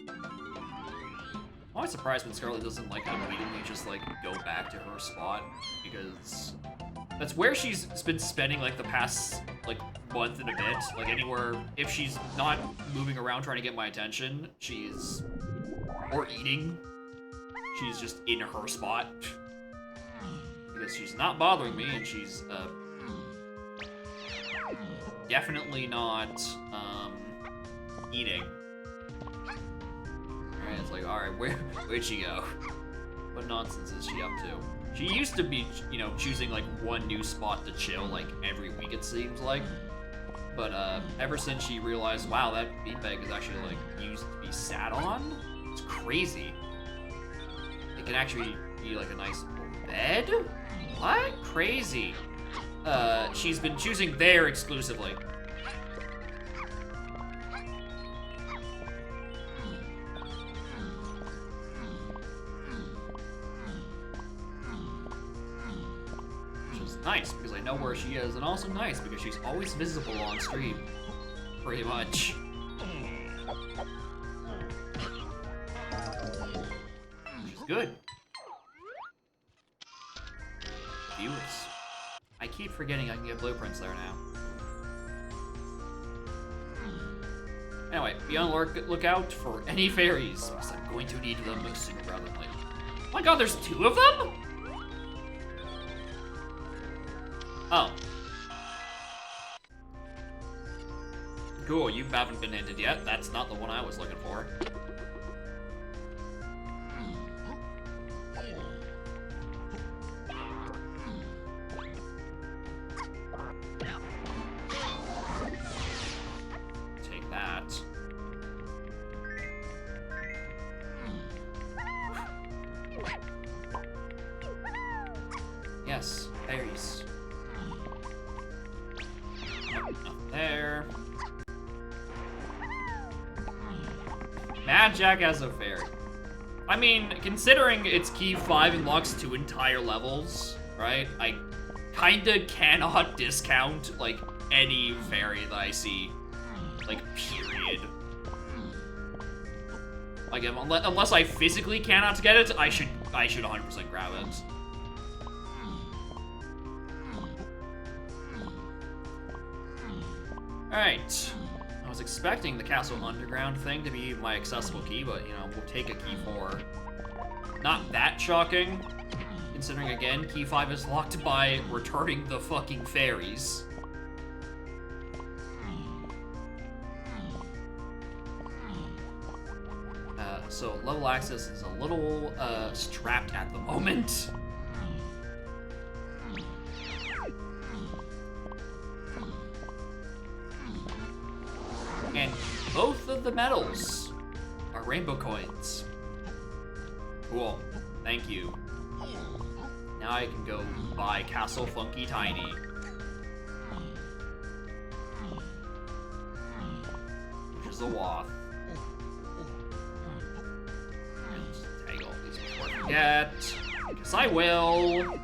I'm always surprised when Scarlet doesn't, like, immediately just, like, go back to her spot, because that's where she's been spending, like, the past, like, month and a bit. Like, anywhere, if she's not moving around trying to get my attention, she's, or eating, she's just in her spot. Because she's not bothering me, and she's, definitely not, eating. Alright, it's like, alright, where'd she go? What nonsense is she up to? She used to be, you know, choosing, like, one new spot to chill, like, every week, it seems like. But, ever since she realized, wow, that beanbag is actually, like, used to be sat on? It's crazy. It can actually be, like, a nice bed? What? Crazy. She's been choosing there exclusively. Which is nice, because I know where she is, and also nice, because she's always visible on stream. Pretty much. Which is good. Viewers. I keep forgetting I can get blueprints there now. Anyway, be on lookout for any fairies, because I'm going to need them sooner rather than later. Oh my god, there's 2 of them?! Oh. Cool, you haven't been hinted yet. That's not the one I was looking for. Take that. Yes, fairies. Nothing there. Mad Jack has a fairy. I mean, considering it's key 5 unlocks 2 entire levels, right? I kinda cannot discount, like, any fairy that I see. Like, period. Like, unless I physically cannot get it, I should 100% grab it. Alright. I was expecting the Castle Underground thing to be my accessible key, but, you know, we'll take a key 4. Not that shocking, considering, again, key 5 is locked by returning the fucking fairies. So level access is a little strapped at the moment. And both of the medals are rainbow coins. Cool. Thank you. Now I can go buy Castle Funky Tiny. Which is a waff. And just take all these before I forget. Because I will.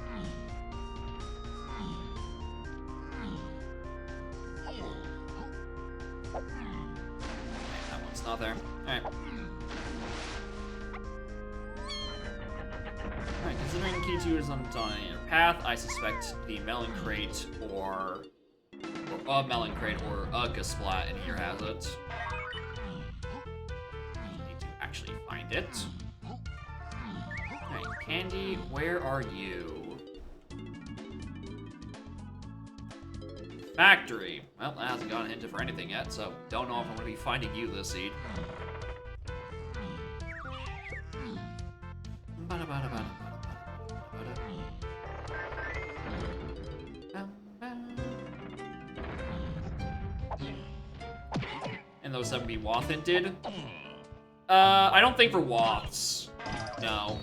That one's not there. Alright. Alright, considering key 2 is on your path, I suspect the Melon Crate or a Melon Crate or a Gasplat in here has it. I need to actually find it. Alright, Candy, where are you? Factory. Well, that hasn't gotten hinted for anything yet, so don't know if I'm going to be finding you this seed. And those 7 be wath hinted? I don't think for wafts. No.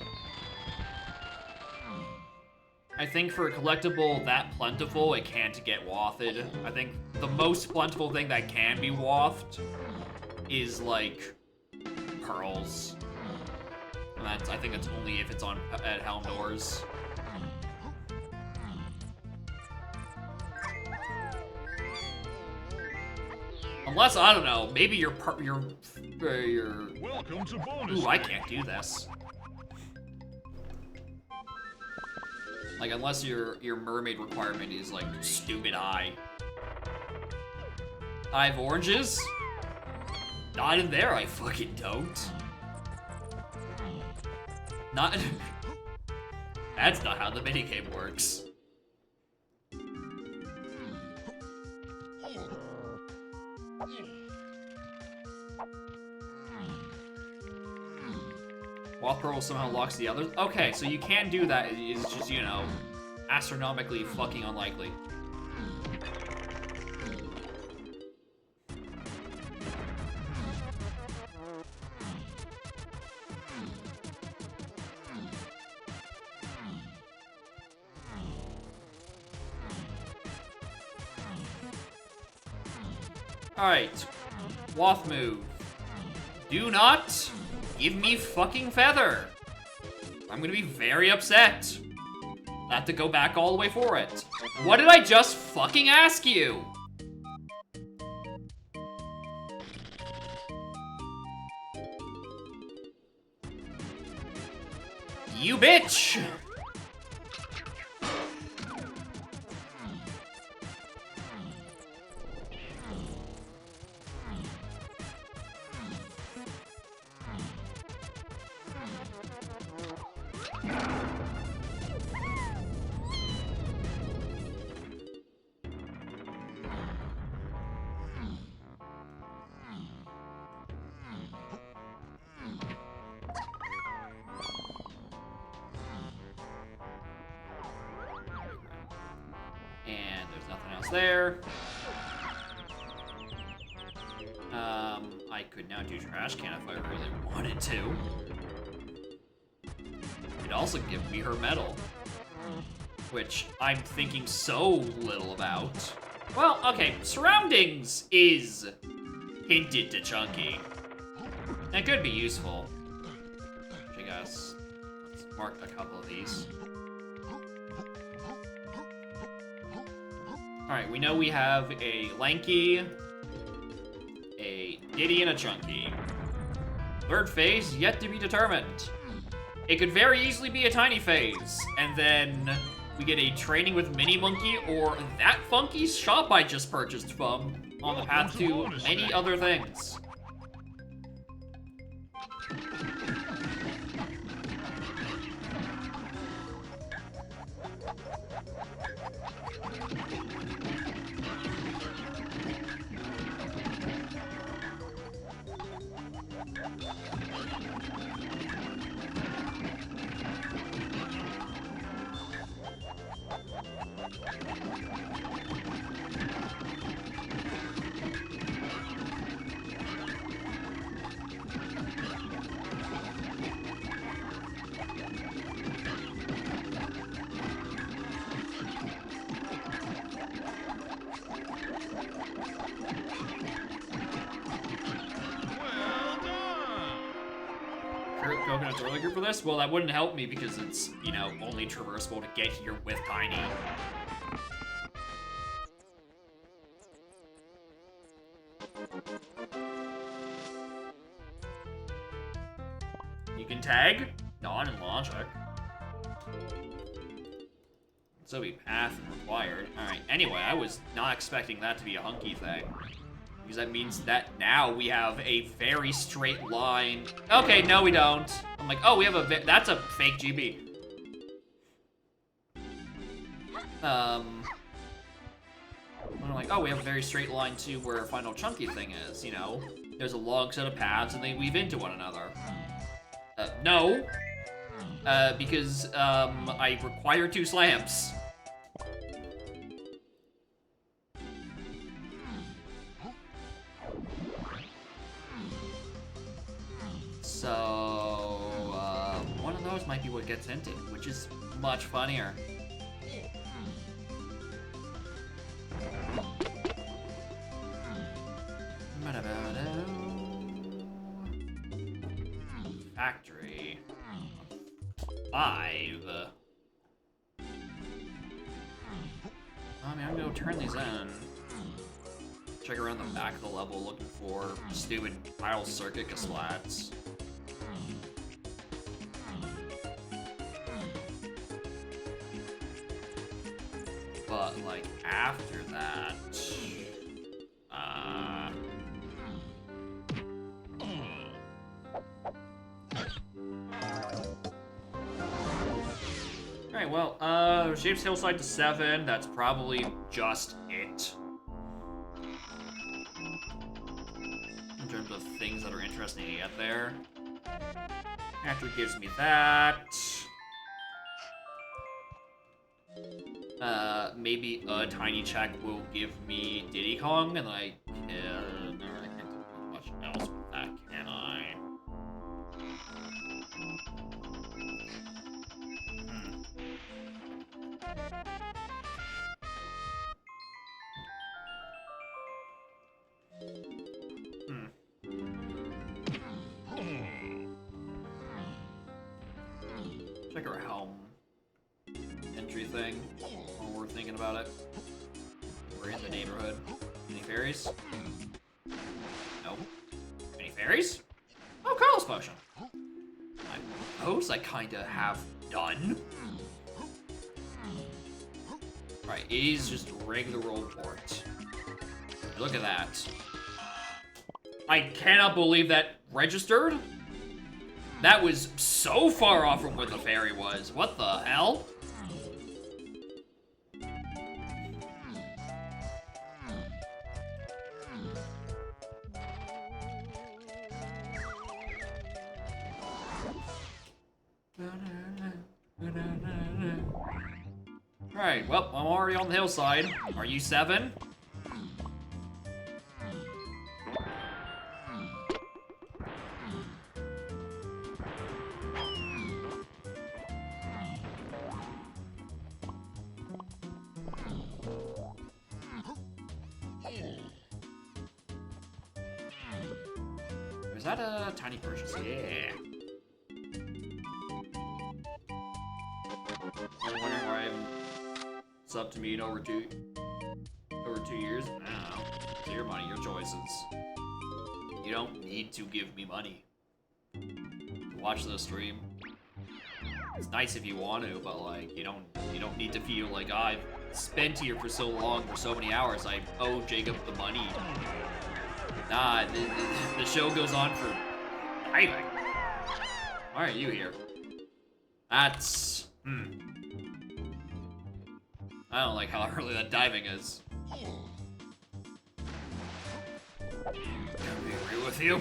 I think for a collectible that plentiful, it can't get wafted. I think the most plentiful thing that can be wafted is, like, pearls. And I think that's only if it's on at Helm Doors. Unless, I don't know, maybe your Welcome to bonus. Ooh, I can't do this. Like, unless your mermaid requirement is, like, stupid high. I have oranges? Not in there, I fucking don't. Not... That's not how the minigame works. Wath Pearl somehow locks the others? Okay, so you can do that, it's just, you know, astronomically fucking unlikely. Alright. Wath move. Do not give me fucking feather. I'm gonna be very upset. I have to go back all the way for it. What did I just fucking ask you? You bitch! And there's nothing else there. I could now do trash can if I really wanted to. It'd also give me her medal, which I'm thinking so little about. Well, okay, surroundings is hinted to Chunky. That could be useful. Which I guess. Let's mark a couple of these. Alright, we know we have a Lanky, a Diddy, and a Chunky. Third phase, yet to be determined. It could very easily be a Tiny phase, and then we get a training with Mini Monkey or that Funky's shop I just purchased from on the path to many other things. Well done. Coconut's really good for this? Well, that wouldn't help me because it's, you know, only traversable to get here with Tiny. You can tag? Dawn and Logic. So be path and required. Alright, anyway, I was not expecting that to be a hunky thing. Because that means that now we have a very straight line. Okay, no we don't. I'm like, oh, we have that's a fake GB. I'm like, oh, we have a very straight line to where our final chunky thing is, you know? There's a long set of paths and they weave into one another. No. Because, I require 2 slams. So, one of those might be what gets hinted, which is much funnier. Factory. 5. I mean, I'm gonna go turn these in. Check around the back of the level looking for stupid pile circuit caslats. But, like, after that... Alright, well, Shapes Hillside to 7, that's probably just it. In terms of things that are interesting to get there. After gives me that. Maybe a tiny check will give me Diddy Kong, and I can't do much else with that, can I? Check our helm entry thing while we're thinking about it. We're in the neighborhood. Any fairies? No. Any fairies? Oh, Carlos potion. I suppose I kinda have done. Right, A's just regular old port. Look at that. I cannot believe that registered. That was so far off from where the fairy was. What the hell? Alright, well, I'm already on the hillside. Are you 7? Is that a tiny purchase? Yeah. I'm wondering why I haven't subbed to me in over 2 years. I don't know. It's your money, your choices. You don't need to give me money to watch the stream. It's nice if you want to, but like you don't need to feel like I've spent here for so long, for so many hours. I owe Jacob the money. Nah, the show goes on for diving. Why are you here? That's I don't like how early that diving is. I agree with you.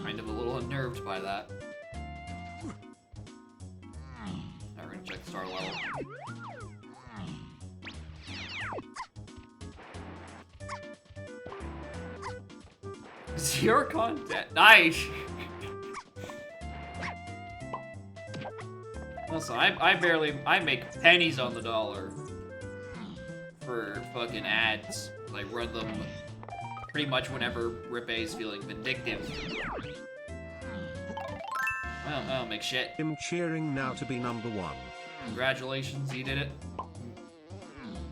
Kind of a little unnerved by that. Now we're gonna check the star level. Zero content. Nice. Also, I make pennies on the dollar for fucking ads. I run them pretty much whenever Rip A is feeling vindictive. Well, I don't make shit. I'm cheering now to be number 1. Congratulations, you did it.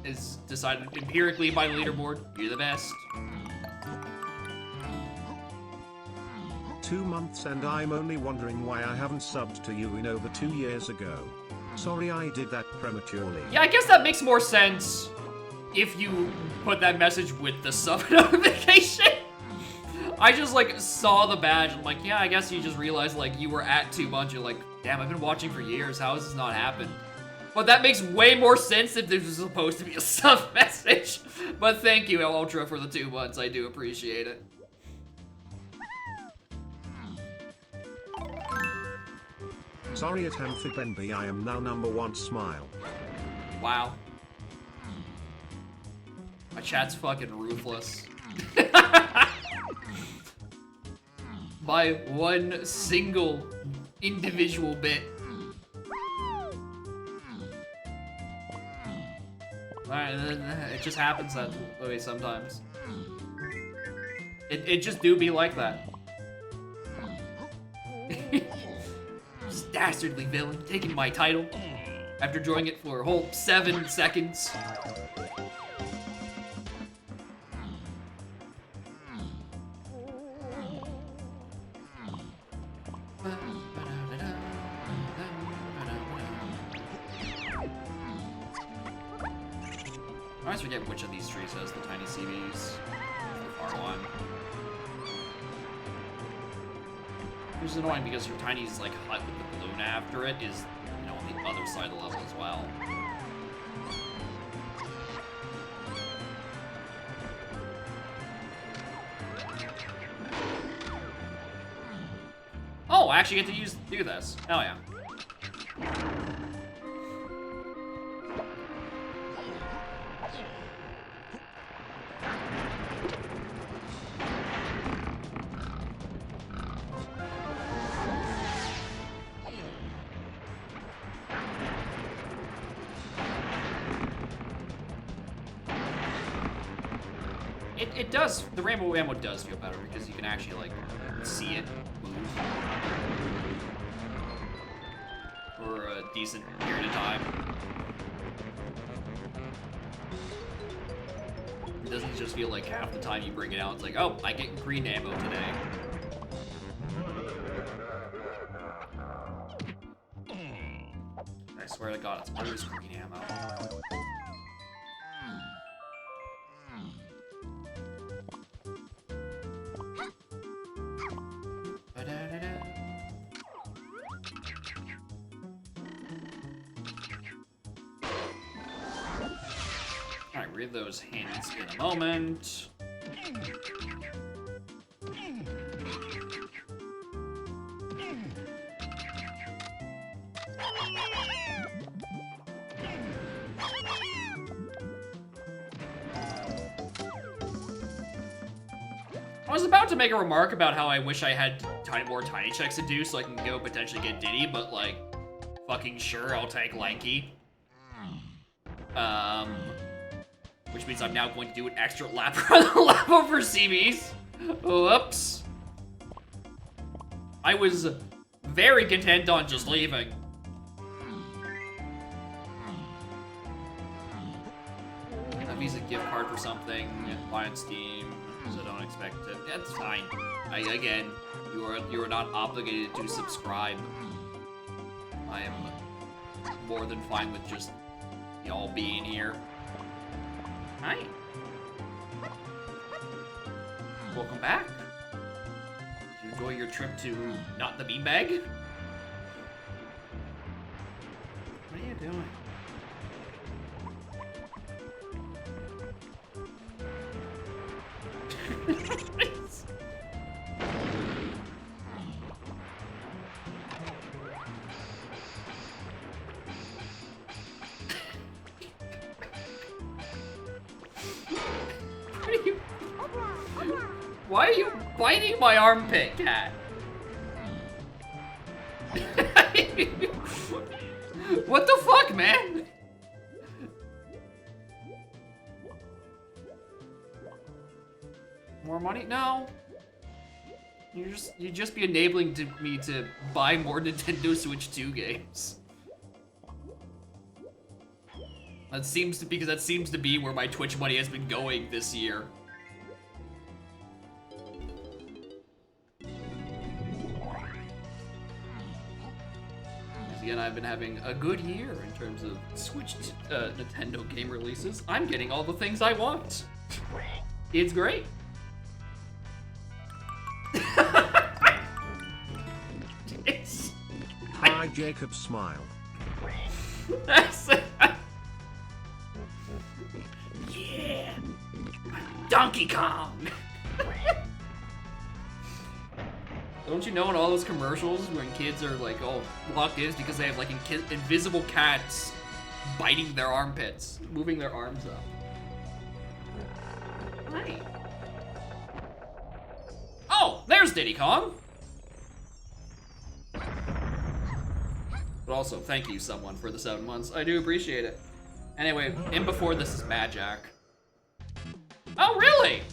Is decided empirically by the leaderboard. You're the best. 2 months and I'm only wondering why I haven't subbed to you in over 2 years ago. Sorry I did that prematurely. Yeah, I guess that makes more sense if you put that message with the sub notification. I just like saw the badge. I'm like, yeah, I guess you just realized like you were at 2 months. You're like, damn, I've been watching for years. How has this not happened? But that makes way more sense if this was supposed to be a sub message. But thank you, Ultra, for the 2 months. I do appreciate it. Sorry at Amphibenby, I am now number 1. Smile. Wow. My chat's fucking ruthless. By one single individual bit. Alright, it just happens that way sometimes. It just do be like that. Just dastardly villain taking my title after enjoying it for a whole 7 seconds. I always forget which of these trees has the tiny CVs. The far one. Which is annoying because your tiny's like hut with the balloon after it is, you know, on the other side of the level as well. Oh, I actually get to do this. Hell yeah. It does, the rainbow ammo does feel better because you can actually, like, see it move for a decent period of time. It doesn't just feel like half the time you bring it out, it's like, oh, I get green ammo today. I swear to God, it's always green ammo. Alright, read those hints in a moment. I was about to make a remark about how I wish I had more tiny checks to do so I can go potentially get Diddy, but like, fucking sure, I'll take Lanky. Which means I'm now going to do an extra lap around the level for CBs. Whoops. I was very content on just leaving. gift card for something, buy on Steam, so don't expect it. That's fine. Again, you are not obligated to subscribe. I am more than fine with just y'all being here. Hi. Welcome back. Did you enjoy your trip to not the beanbag? What are you doing? Why are you biting my armpit, cat? What the fuck, man? More money? No. You'd just be enabling me to buy more Nintendo Switch 2 games. That seems to be where my Twitch money has been going this year. Again, I've been having a good year in terms of Switch Nintendo game releases. I'm getting all the things I want. It's great. Hi, Jacob Smile. Yeah, Donkey Kong. Don't you know in all those commercials when kids are like all locked in, it's because they have like invisible cats biting their armpits, moving their arms up. Hi. Oh, there's Diddy Kong. But also, thank you, someone, for the 7 months. I do appreciate it. Anyway, in before this is Mad Jack. Oh, really?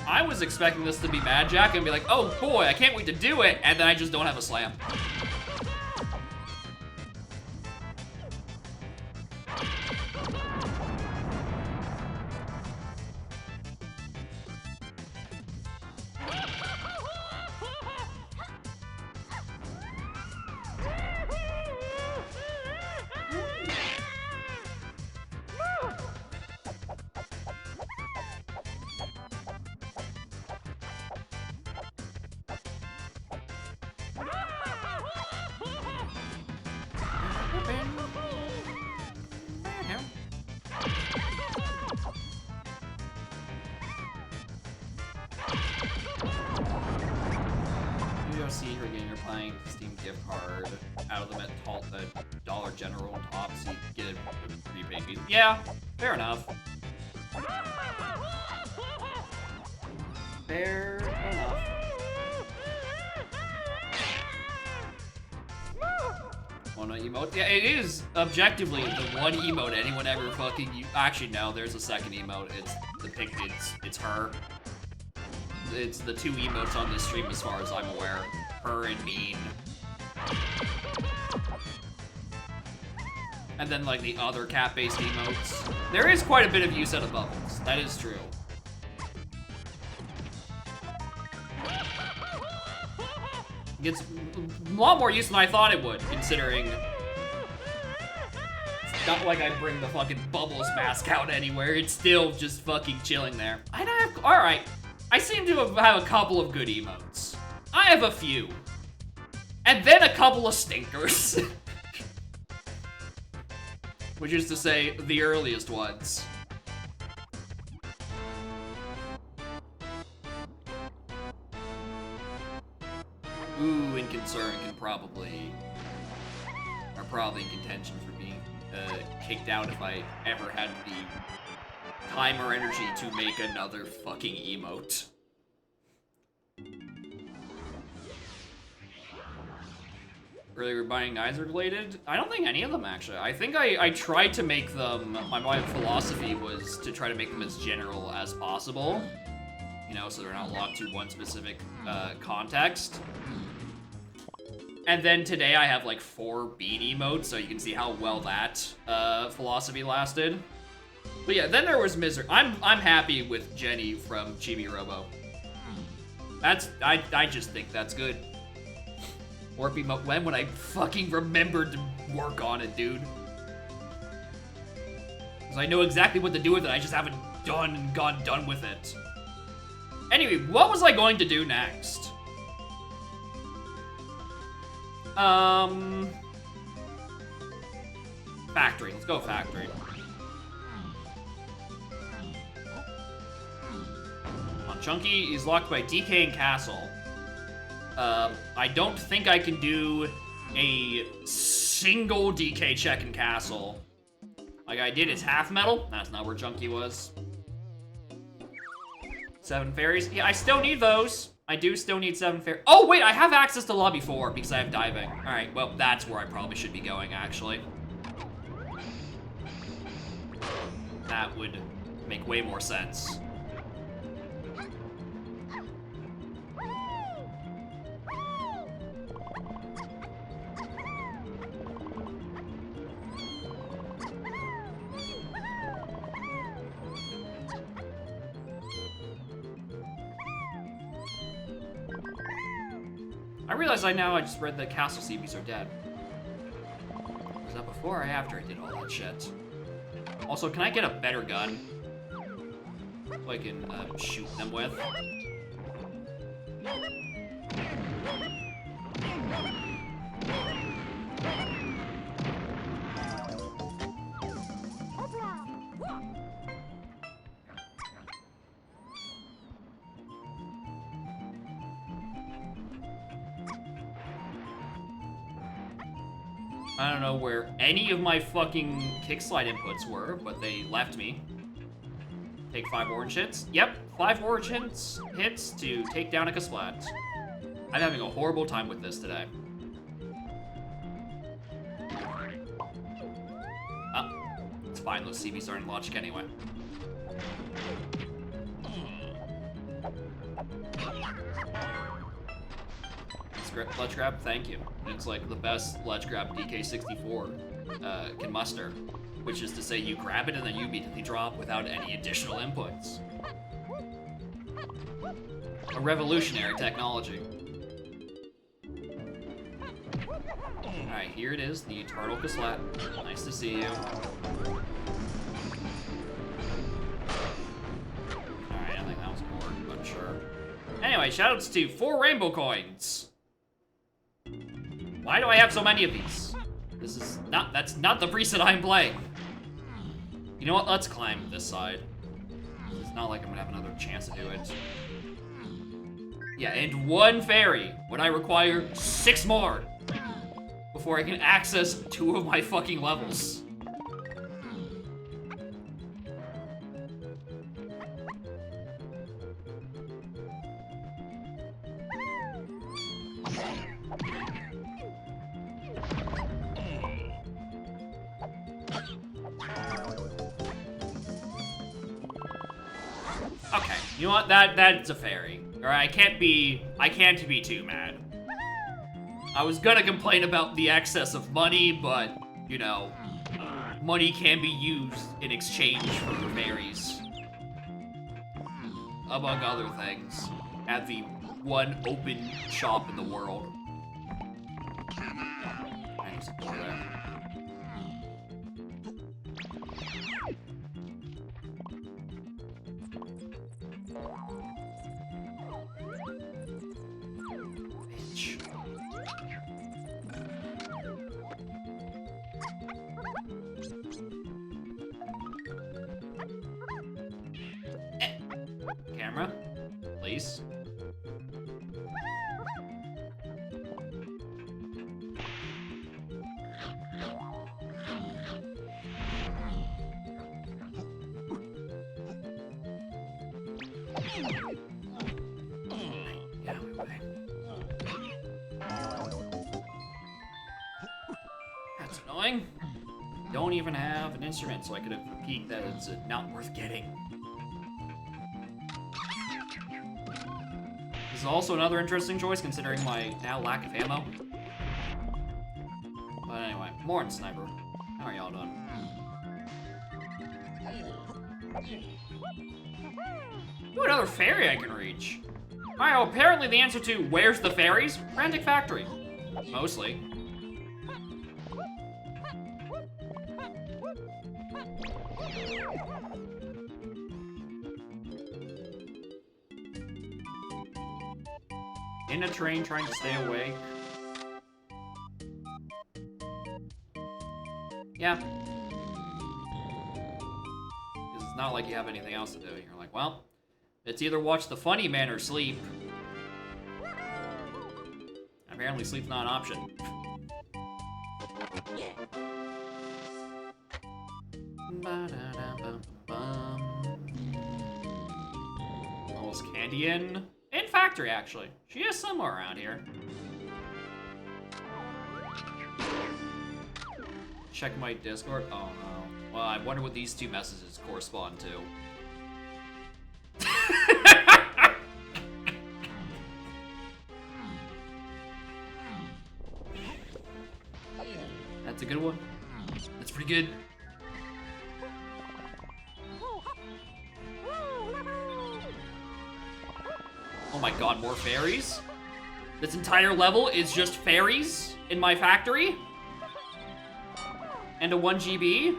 I was expecting this to be Mad Jack and be like, oh boy, I can't wait to do it, and then I just don't have a slam. You're getting your playing Steam gift card out of them at Dollar General on top, so you get a prepaid fee. Yeah, fair enough. Fair enough. One emote? Yeah, it is objectively the one emote anyone ever fucking actually, no, there's a second emote. It's it's her. It's the two emotes on this stream as far as I'm aware. Her and Mean. And then like the other cat-based emotes. There is quite a bit of use out of bubbles. That is true. It gets a lot more use than I thought it would, considering it's not like I bring the fucking Bubbles mask out anywhere. It's still just fucking chilling there. Alright. I seem to have a couple of good emotes. I have a few. And then a couple of stinkers. Which is to say, the earliest ones. Ooh, and Concern are probably in contention for being kicked out if I ever had the time or energy to make another fucking emote. Really, we're buying Nizer related? I don't think any of them, actually. I think I tried to make them, my philosophy was to try to make them as general as possible. You know, so they're not locked to one specific context. And then today I have like 4 bean emotes, so you can see how well that philosophy lasted. But yeah, then there was Misery. I'm happy with Jenny from Chibi Robo. I just think that's good. Warp emote, when would I fucking remembered to work on it, dude? Because I know exactly what to do with it, I just haven't gone done with it. Anyway, what was I going to do next? Factory. Let's go factory. On Chunky is locked by DK and Castle. I don't think I can do a single DK check in Castle. Like I did his half metal. That's not where Chunky was. 7 fairies. Yeah, I still need those. I do still need 7 fairies. Oh, wait, I have access to lobby 4 because I have diving. All right, well, that's where I probably should be going, actually. That would make way more sense. I realize I just read that Castle CBs are dead. Was that before or after I did all that shit? Also, can I get a better gun? So I can shoot them with. I don't know where any of my fucking kickslide inputs were, but they left me. Take 5 orange hits. Yep, 5 orange hits to take down a Kasplat. I'm having a horrible time with this today. It's fine, those CBs aren't in logic anyway. Ledge grab, thank you. It's like the best ledge grab DK64 can muster, which is to say you grab it and then you immediately drop without any additional inputs. A revolutionary technology. Alright, here it is, the Eternal Kasplat. Nice to see you. Alright, I think that was more, but sure. Anyway, shoutouts to 4 rainbow coins. Why do I have so many of these? That's not the preset I'm playing. You know what, let's climb this side. It's not like I'm gonna have another chance to do it. Yeah, and 1 fairy when I require 6 more before I can access 2 of my fucking levels. Okay, you know what? That's a fairy. All right, I can't be too mad. I was gonna complain about the excess of money, but you know, money can be used in exchange for fairies, among other things, at the one open shop in the world. There's a door there. Bitch. Camera, please. Yeah, okay. That's annoying. Don't even have an instrument, so I could have peeked that it's not worth getting. This is also another interesting choice, considering my now lack of ammo. But anyway, more on Sniper. How are y'all doing? Ooh, another fairy I can reach. Alright, well, apparently the answer to where's the fairies? Frantic Factory. Mostly. In a train trying to stay awake. Yeah. Because it's not like you have anything else to do. You're like, well, it's either watch the funny man or sleep. Apparently sleep's not an option. Almost Candy in Factory, actually. She is somewhere around here. Check my Discord. Oh no. Well, I wonder what these two messages correspond to. That's a good one. That's pretty good. Oh my god, more fairies? This entire level is just fairies in my factory? And a 1 GB?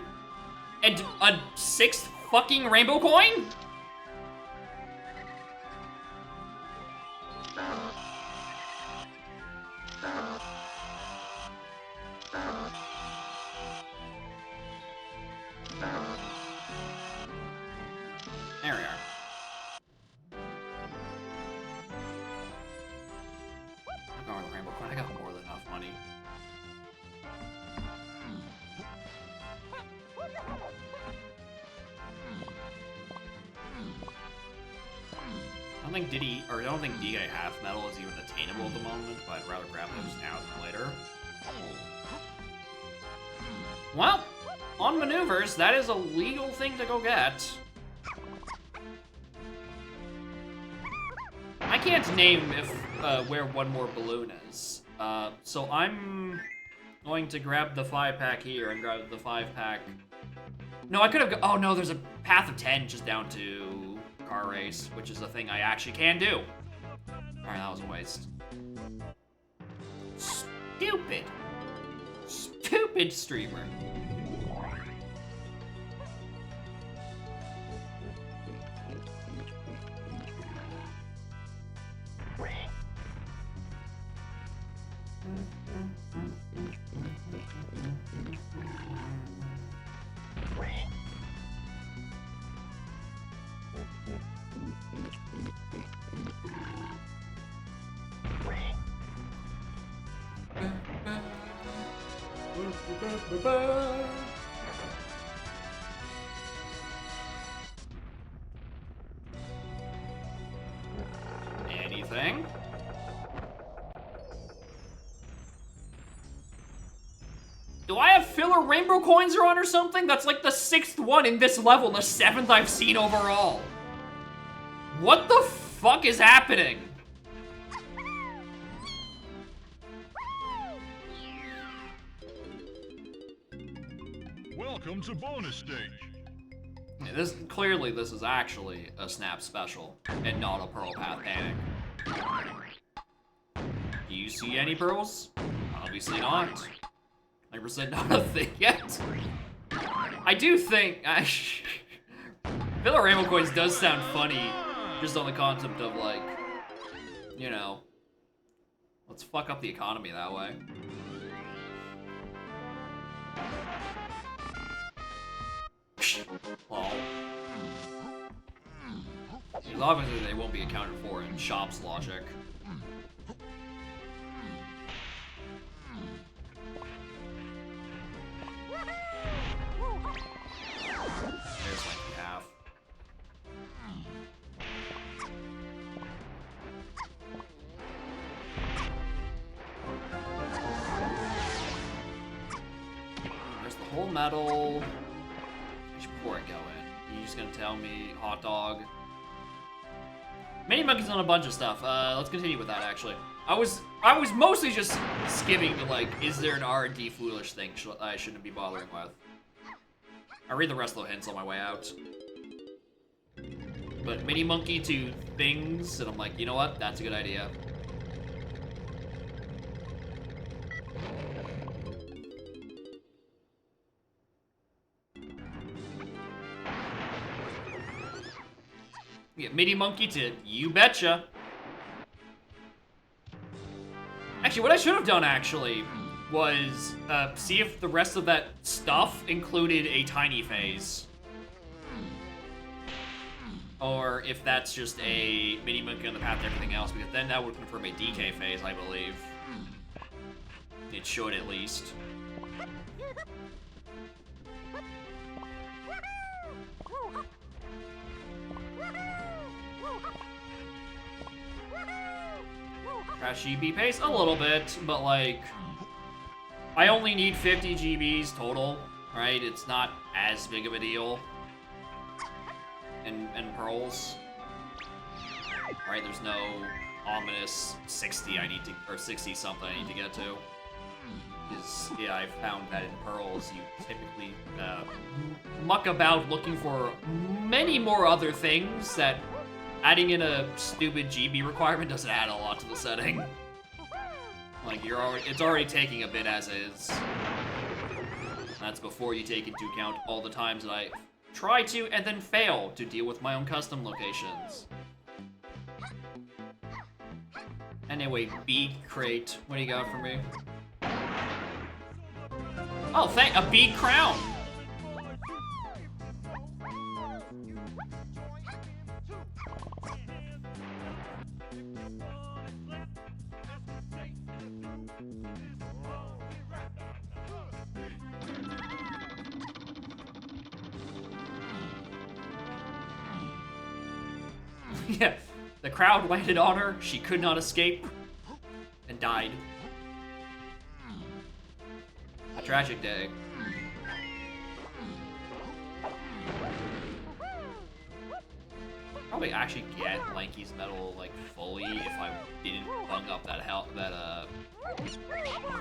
And a 6th fucking rainbow coin? There we are. I'm going with rainbow coin. I got more than enough money. I don't think DA half metal is even attainable at the moment, but I'd rather grab those now than later. Well, on maneuvers, that is a legal thing to go get. I can't name if where one more balloon is. So I'm going to grab the 5-pack here and grab the 5-pack. No, I could have. Oh no, there's a path of 10 just down to car race, which is a thing I actually can do. All right, that was a waste. Stupid streamer. Anything? Do I have filler rainbow coins on or something? That's like the 6th one in this level, the 7th I've seen overall. What the fuck is happening? Welcome to bonus stage. Yeah, this is actually a Snap special and not a Pearl Path Panic. Do you see any pearls? Obviously not. 100% not a thing yet. I do think filler rainbow coins does sound funny, just on the concept of like, you know, let's fuck up the economy that way. Well, because obviously they won't be accounted for in Shop's logic. There's like half. There's the whole metal. Before I go in, you're just gonna tell me hot dog. Mini Monkey's on a bunch of stuff. Let's continue with that, actually. I was mostly just skimming to, like, is there an R&D foolish thing I shouldn't be bothering with? I'll read the rest of the hints on my way out. But Mini Monkey to things, and I'm like, you know what? That's a good idea. Yeah, Mini Monkey to you betcha. Actually, what I should have done, actually, was see if the rest of that stuff included a tiny phase. Or if that's just a Mini Monkey on the path to everything else, because then that would confirm a DK phase, I believe. It should, at least. Crash GB pace a little bit, but like, I only need 50 GBs total, right? It's not as big of a deal. In pearls, right? There's no ominous 60 I need to, or 60 something I need to get to. Because yeah, I've found that in pearls you typically muck about looking for many more other things that. Adding in a stupid GB requirement doesn't add a lot to the setting. Like, it's already taking a bit as is. That's before you take into account all the times that I try to and then fail to deal with my own custom locations. Anyway, bead crate. What do you got for me? Oh, a bead crown! Yeah, the crowd landed on her, she could not escape, and died. A tragic day. Probably actually get Lanky's medal like fully if I didn't bung up that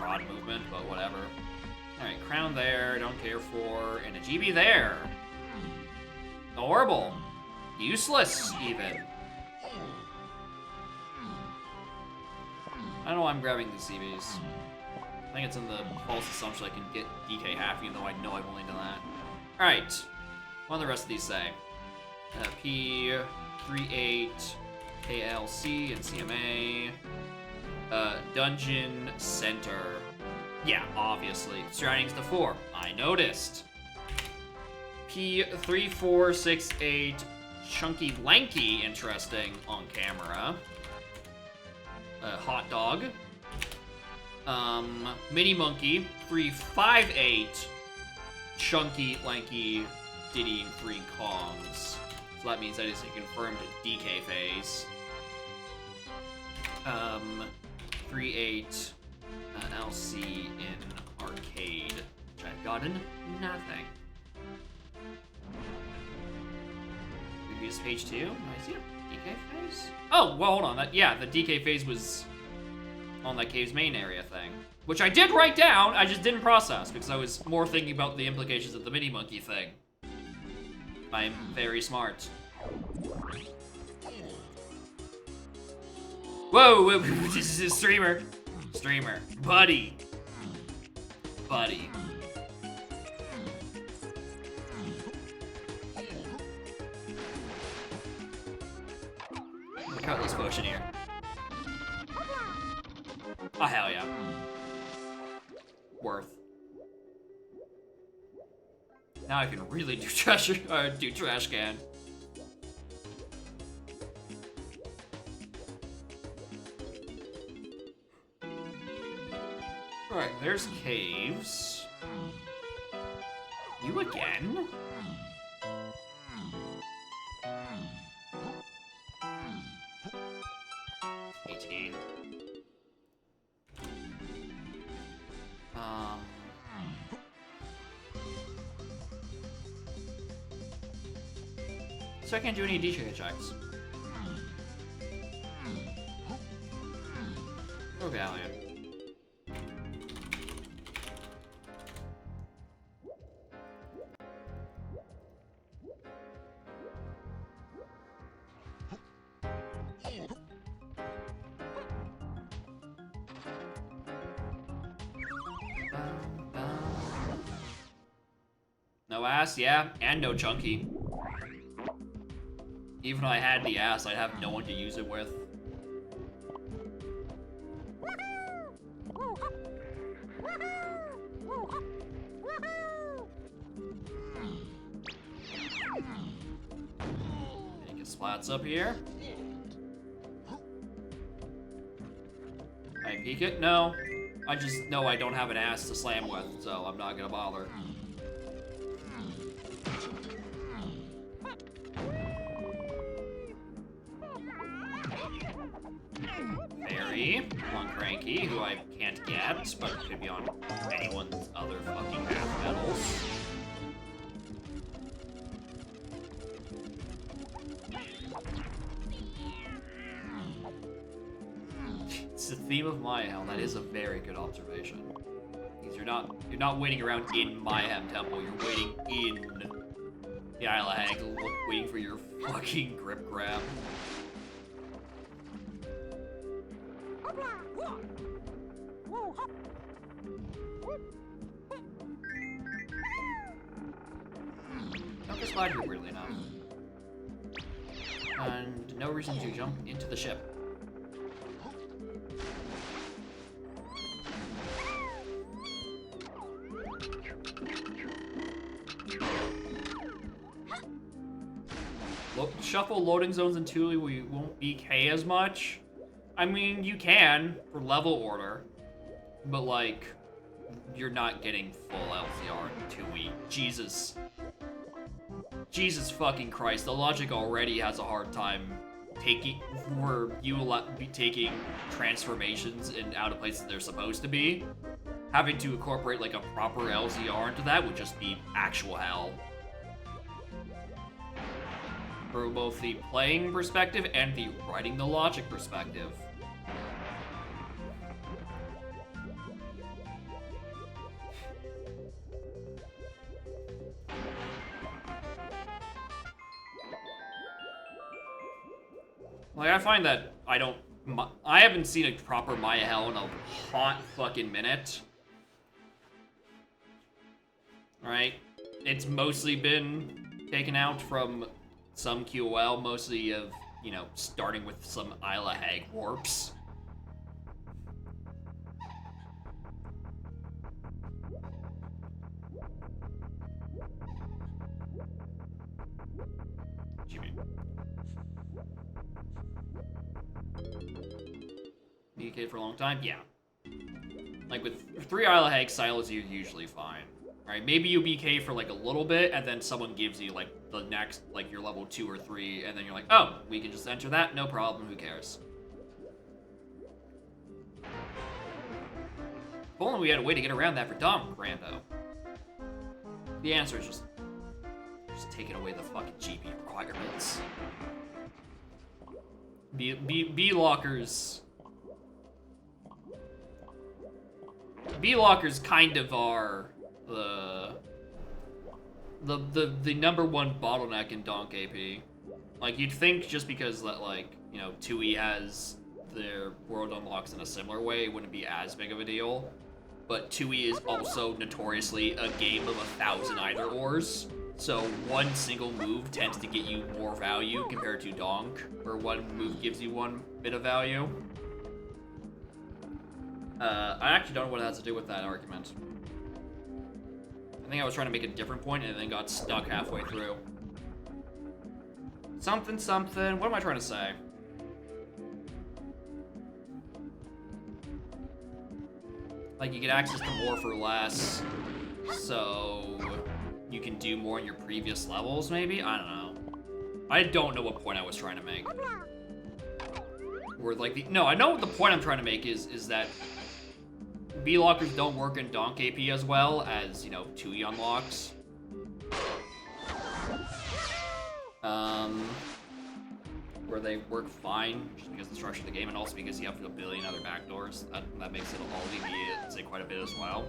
rod movement, but whatever. Alright, crown there, don't care for, and a GB there. Horrible. Useless, even. I don't know why I'm grabbing these CBs. I think it's in the false assumption I can get DK half, even though I know I've only done that. Alright. What do the rest of these say? P38, KLC, and CMA. Dungeon Center. Yeah, obviously. Striding's to 4. I noticed. P3468, Chunky Lanky, interesting on camera. Hot Dog. Mini Monkey, 358, Chunky Lanky, Diddy, and 3 Kongs. So that means that is a confirmed DK phase. 38 LC in arcade, which I've gotten nothing. Previous page 2, I see a DK phase? Oh, well, hold on. The DK phase was on that cave's main area thing, which I did write down, I just didn't process because I was more thinking about the implications of the Mini Monkey thing. I'm very smart. Whoa, this is a streamer. Streamer. Buddy. Buddy. Look at this potion here. Oh, hell yeah. Worth. Now I can really do trash can. Alright, there's caves. You again? So I can't do any DK checks. So valiant. No ass, yeah, and no chunky. Even if I had the ass, I'd have no one to use it with. Getting his splats up here. I peek it? No. I just know I don't have an ass to slam with, so I'm not gonna bother. Fairy, one Cranky, who I can't get, but could be on anyone's other fucking half medals. It's the theme of Mayhem. That is a very good observation. Because you're not waiting around in Mayhem Temple. You're waiting in the Isle of Hag, waiting for your fucking grip grab. Don't just slide here, weirdly enough. And no reason to jump into the ship. Shuffle loading zones in Thule where you won't BK as much. I mean, you can for level order, but like, you're not getting full LCR in Thule. Jesus fucking Christ, the logic already has a hard time taking transformations in out of places they're supposed to be. Having to incorporate like a proper LZR into that would just be actual hell. For both the playing perspective and the writing the logic perspective. Like, I find that I haven't seen a proper Maya Hell in a hot fucking minute. Alright? It's mostly been taken out from some QOL, mostly of, you know, starting with some Isla Hag warps. BK for a long time? Yeah. Like with 3 Isla Hag silos, you're usually fine. Right, maybe you BK for like a little bit, and then someone gives you like the next, like your level 2 or 3, and then you're like, oh, we can just enter that, no problem, who cares? If only we had a way to get around that for Dom Rando. The answer is just taking away the fucking GP requirements. B-lockers. B-lockers kind of are the number one bottleneck in Donk AP. Like, you'd think just because that, like, you know, 2E has their world unlocks in a similar way, it wouldn't be as big of a deal. But 2E is also notoriously a game of 1,000 either-ors. So one single move tends to get you more value compared to Donk, where one move gives you one bit of value. I actually don't know what it has to do with that argument. I think I was trying to make a different point and then got stuck halfway through. Something, something. What am I trying to say? Like, you get access to more for less, so you can do more in your previous levels, maybe? I don't know. I don't know what point I was trying to make. Or like no, I know what the point I'm trying to make is that B-lockers don't work in Donk AP as well as, you know, 2E unlocks. where they work fine, just because of the structure of the game, and also because you have a billion other backdoors. That makes it all deviate, say, quite a bit as well.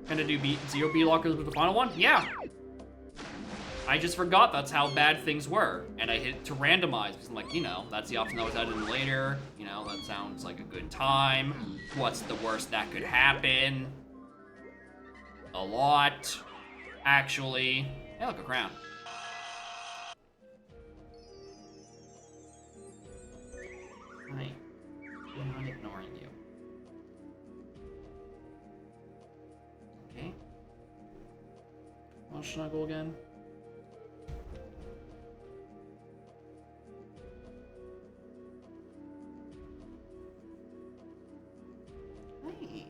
Gonna do zero B lockers with the final one? Yeah. I just forgot that's how bad things were, and I hit to randomize because I'm like, you know, that's the option that was added in later. You know, that sounds like a good time. What's the worst that could happen? A lot, actually. Hey, look, a crown. Hi. I'm not ignoring you. Okay. Well, snuggle again. Hey.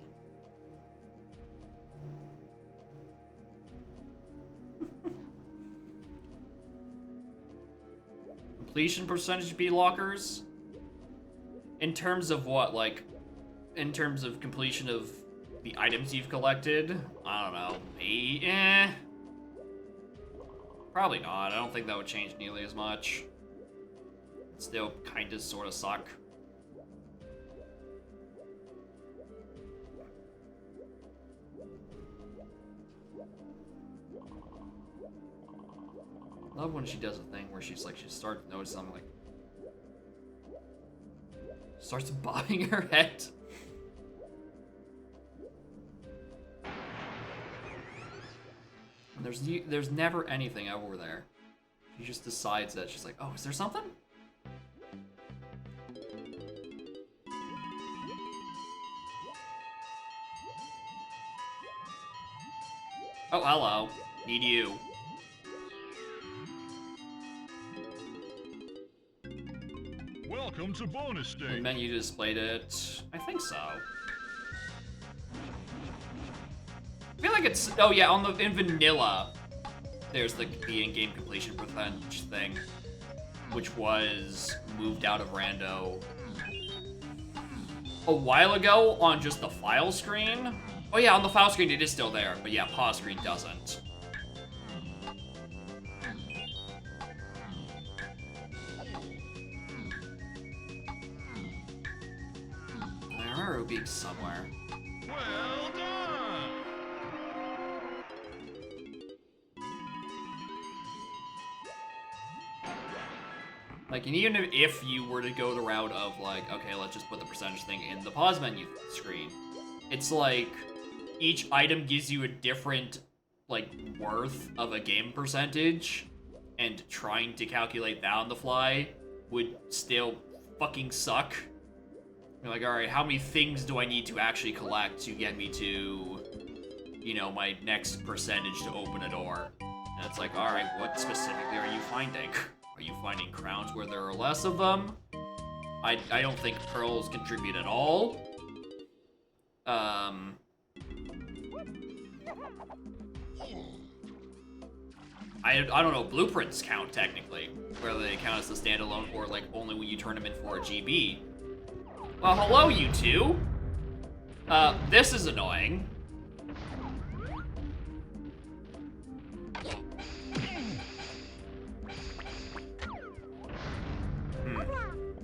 Completion percentage B lockers? In terms of what, like, in terms of completion of the items you've collected? I don't know, probably not. I don't think that would change nearly as much. It'd still kinda sorta suck. Love when she does a thing where she's like, she starts to notice something, like, starts bobbing her head. And there's never anything over there. She just decides that she's like, oh, is there something? Oh, hello. Need you. Welcome to bonus The stage. menu displayed it. I think so. I feel like it's, oh yeah, in vanilla, there's the in-game completion percentage thing, which was moved out of rando a while ago on just the file screen. Oh yeah, on the file screen it is still there, but yeah, pause screen doesn't. I remember it being somewhere. Well done. Like, and even if you were to go the route of, like, okay, let's just put the percentage thing in the pause menu screen, it's like, each item gives you a different, like, worth of a game percentage, and trying to calculate that on the fly would still fucking suck. You're like, alright, how many things do I need to actually collect to get me to, you know, my next percentage to open a door? And it's like, alright, what specifically are you finding? Are you finding crowns where there are less of them? I don't think pearls contribute at all. I don't know, blueprints count technically. Whether they count as a standalone or like only when you turn them in for a GB. Well, hello you two. This is annoying.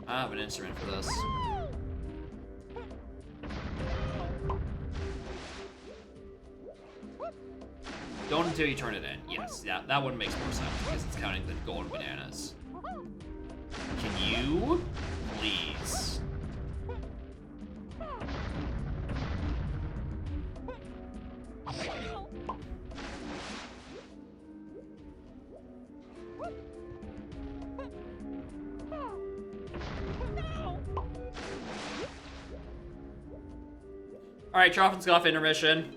I have an instrument for this. Don't until you turn it in. Yes, yeah, that one makes more sense because it's counting the golden bananas. Can you, please? All right, Trough and Scoff intermission.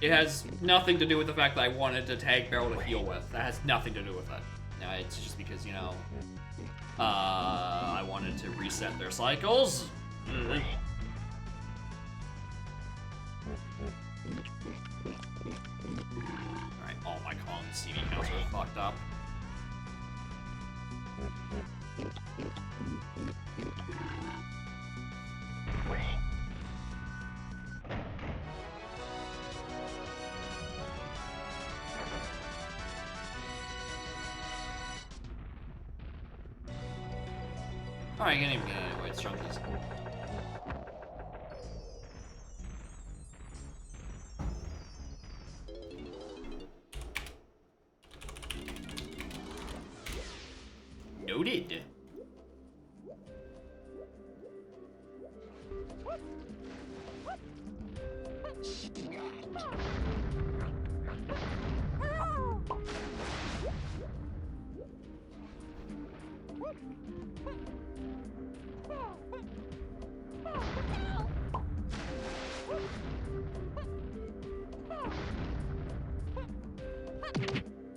It has nothing to do with the fact that I wanted to tag barrel to heal with. That has nothing to do with it. No, it's just because, you know, I wanted to reset their cycles. Alright, all my Kong CD counts are fucked up. Alright, you can't even get it anyway, it's chunkies. Noted.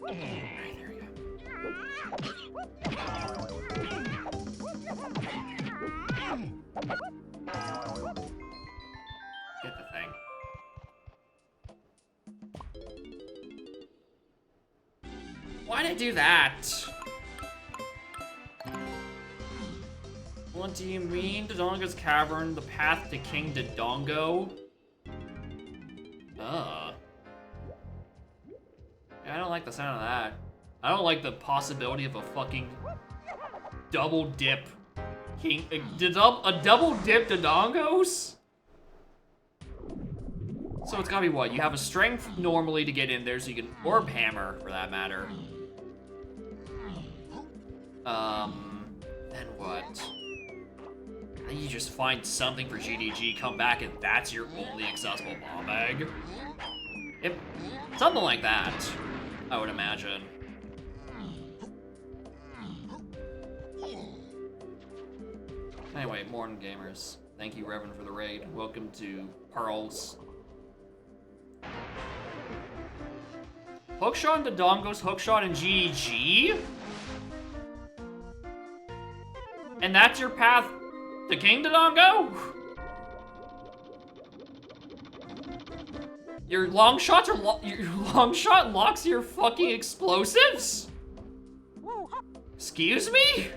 Alright, there we go. Get the thing. Why'd I do that? What do you mean? Dodongo's Cavern, the path to King Dodongo? Yeah, I don't like the sound of that. I don't like the possibility of a fucking double dip King. A double dip Dodongos? So it's gotta be what? You have a strength normally to get in there, so you can orb hammer for that matter. Then what? Then you just find something for GDG, come back, and that's your only accessible bomb bag. Something like that, I would imagine. Anyway, morning gamers. Thank you, Reverend, for the raid. Welcome to Pearls. Hookshot and Dodongo's Hookshot and GDG? And that's your path to King Dodongo? Your long shot locks your fucking explosives? Excuse me?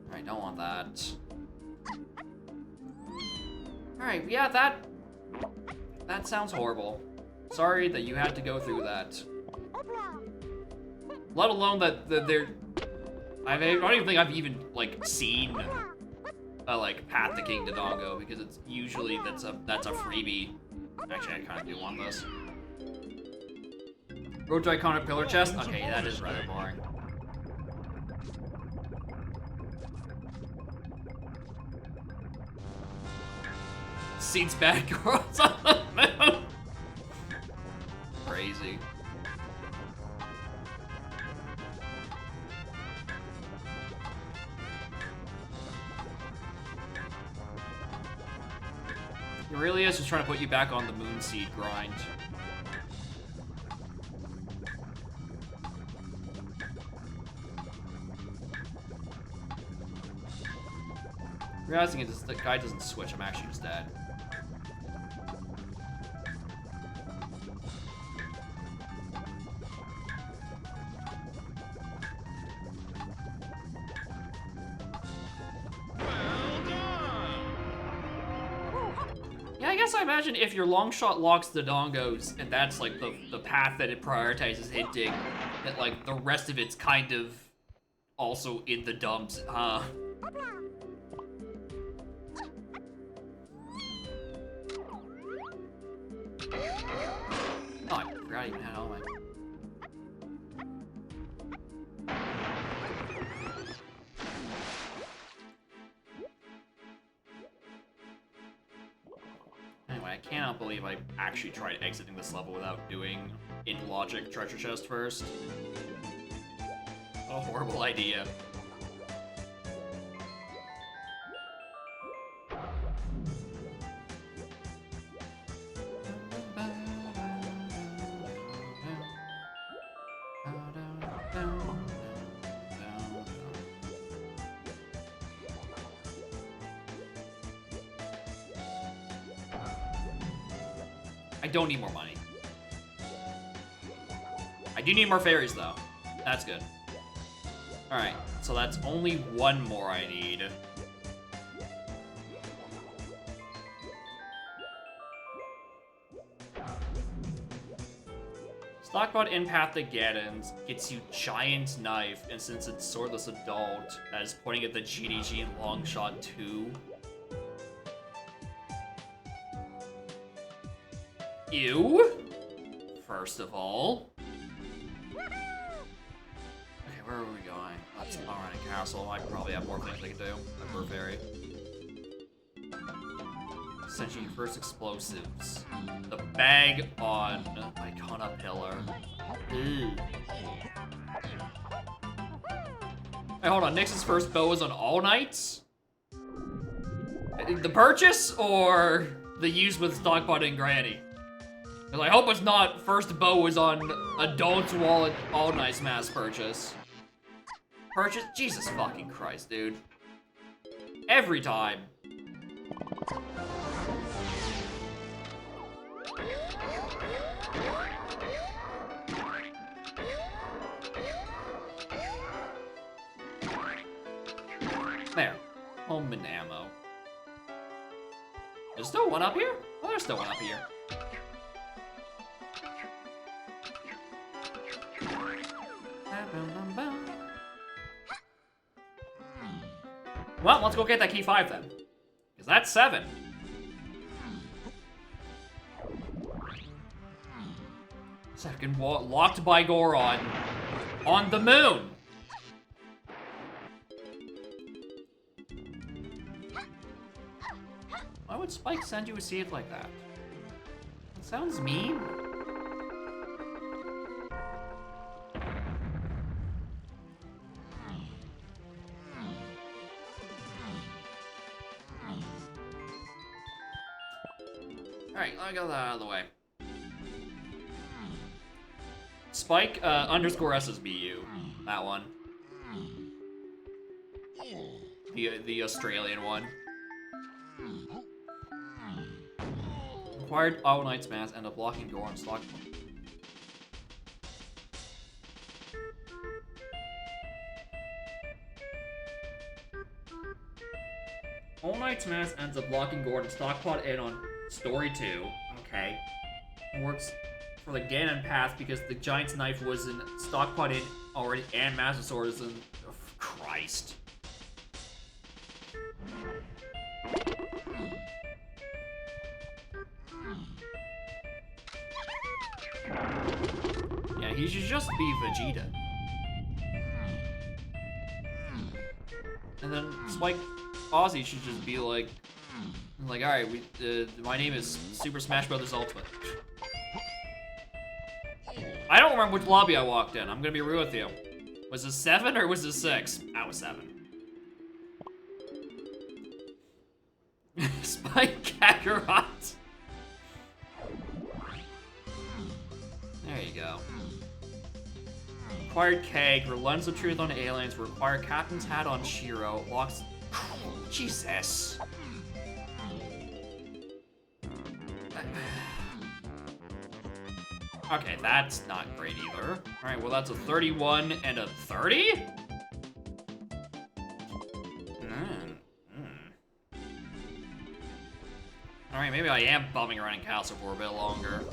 Alright, don't want that. Alright, yeah, that sounds horrible. Sorry that you had to go through that. Let alone that they're... I don't even think I've even, like, seen a, like, Path to King Dodongo, because it's usually, that's a freebie. Actually, I kind of do want this. Road to Iconic Pillar Chest? Okay, that is rather boring. Seeds bad girls on the moon. Crazy. It really is just trying to put you back on the moon seed grind. Realizing it just, the guy doesn't switch, I'm actually just dead. Yeah, I guess I imagine if your long shot locks the Dodongos, and that's like the path that it prioritizes hitting, that like the rest of it's kind of also in the dumps, huh? Oh, I forgot I even had all my... Anyway, I cannot believe I actually tried exiting this level without doing in logic treasure chest first. What a horrible idea. I don't need more money. I do need more fairies, though. That's good. Alright, so that's only one more I need. Stockbot Empath the Gaddons gets you Giant Knife, and since it's Swordless Adult, that is pointing at the GDG and Longshot 2. Ew. First of all. Okay, where are we going? That's Alright, Castle. I probably have more things I can do. Like Burr Fairy. Essentially, first explosives. The bag on Icona Pillar. Ooh. Hey, hold on. Nix's first bow is on All Knights? The purchase or the use with Stockbot and Granny? Because I hope it's not first bow is on Adult Wallet All Knights mass purchase. Purchase? Jesus fucking Christ, dude. Every time. There. Home and ammo. There's still one up here? Oh, there's still one up here. Well, let's go get that key 5 then. Because that's 7. Second wall locked by Goron. On the moon! Why would Spike send you a seed like that? It sounds mean. Alright, let me get that out of the way. Spike underscore SSBU. That one. The Australian one. Acquired All Knight's Mass, end up blocking Goron's stock. All Knight's Mass ends up blocking Goron's stockpot in on Story 2. Okay. It works for the Ganon path because the Giant's Knife was in stockpot in already and Master Sword is in. Oh, Christ. Yeah, he should just be Vegeta. And then Spike Ozzy should just be like, alright, my name is Super Smash Bros. Ultimate. I don't remember which lobby I walked in. I'm gonna be real with you. Was it 7 or was it 6? I was 7. Spike Kakarot. There you go. Acquired Keg, Relents of Truth on Aliens, require Captain's Hat on Shiro, locks. Jesus. Okay, that's not great either. Alright, well that's a 31 and a 30? Alright, maybe I am bumming around in Castle for a bit longer.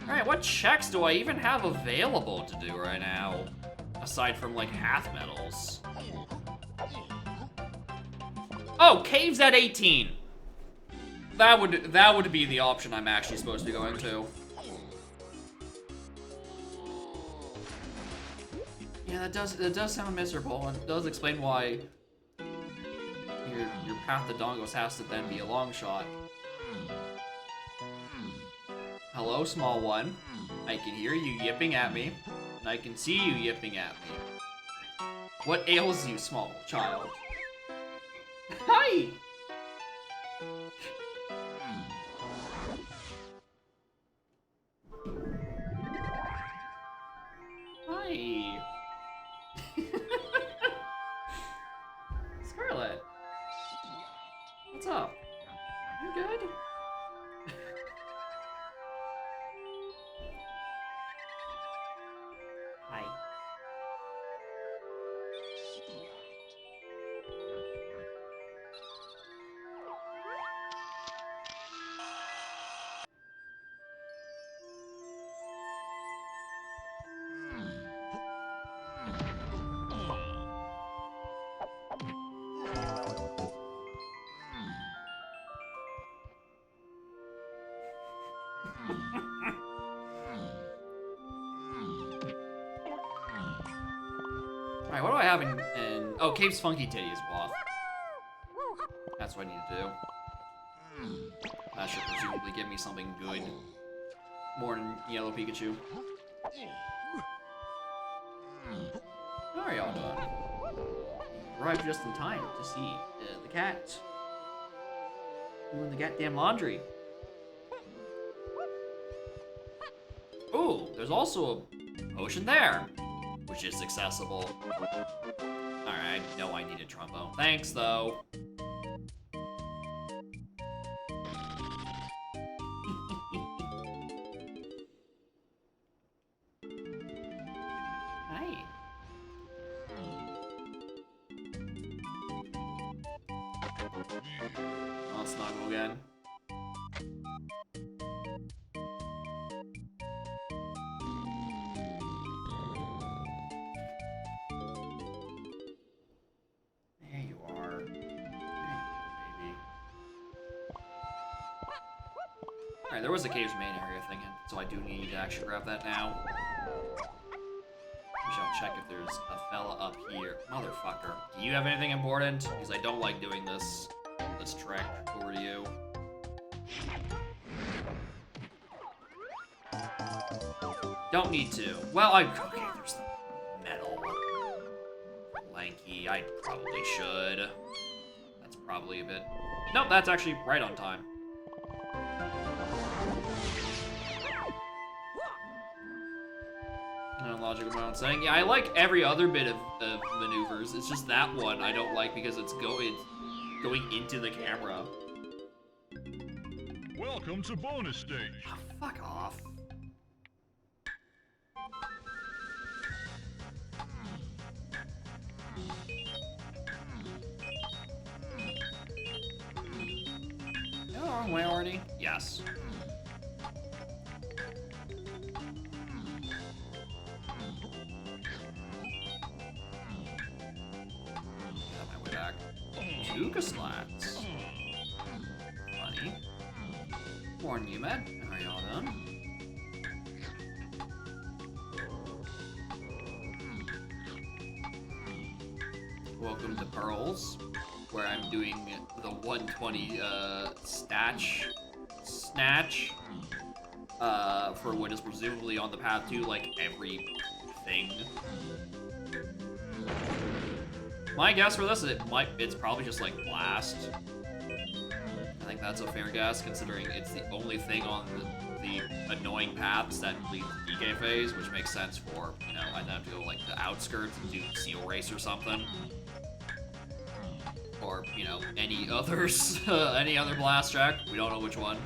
Alright, what checks do I even have available to do right now? Aside from, like, half medals. Oh, caves at 18! That would be the option I'm actually supposed to be going to. Yeah, that does sound miserable, and it does explain why your path to Dongos has to then be a long shot. Hello, small one. I can hear you yipping at me, and I can see you yipping at me. What ails you, small child? Hi! Hi! Scarlet! What's up? You good? Hi. Alright, what do I have in... Oh, Cave's Funky Titty is off. That's what I need to do. That should presumably give me something good. More than Yellow Pikachu. How are y'all doing? Arrived just in time to see the cat doing the goddamn laundry. Ooh, there's also a potion there, which is accessible. Alright, no, I need a trombone. Thanks, though. Hi. I'll snuggle again. There you are. There you go, baby. Alright, there was a cave's main area thing, so I do need to actually grab that now. We shall check if there's a fella up here. Motherfucker. Do you have anything important? Because I don't like doing this trick. Over to you. Don't need to. Well, okay, there's the metal. Lanky, I probably should. That's probably a bit... Nope, that's actually right on time. Logical amount saying, yeah, I like every other bit of maneuvers. It's just that one I don't like because it's going into the camera. Welcome to bonus stage. Oh, fuck off. No, wrong way already? Yes. Yuka slats. Funny. Morning, you man. How are y'all done? Welcome to Pearls, where I'm doing the 120 snatch for what is presumably on the path to like everything. My guess for this is it's probably just like Blast. I think that's a fair guess, considering it's the only thing on the annoying paths that lead to DK phase, which makes sense for, you know, I'd have to go like the outskirts and do Seal Race or something. Or, you know, any others, any other Blast track. We don't know which one.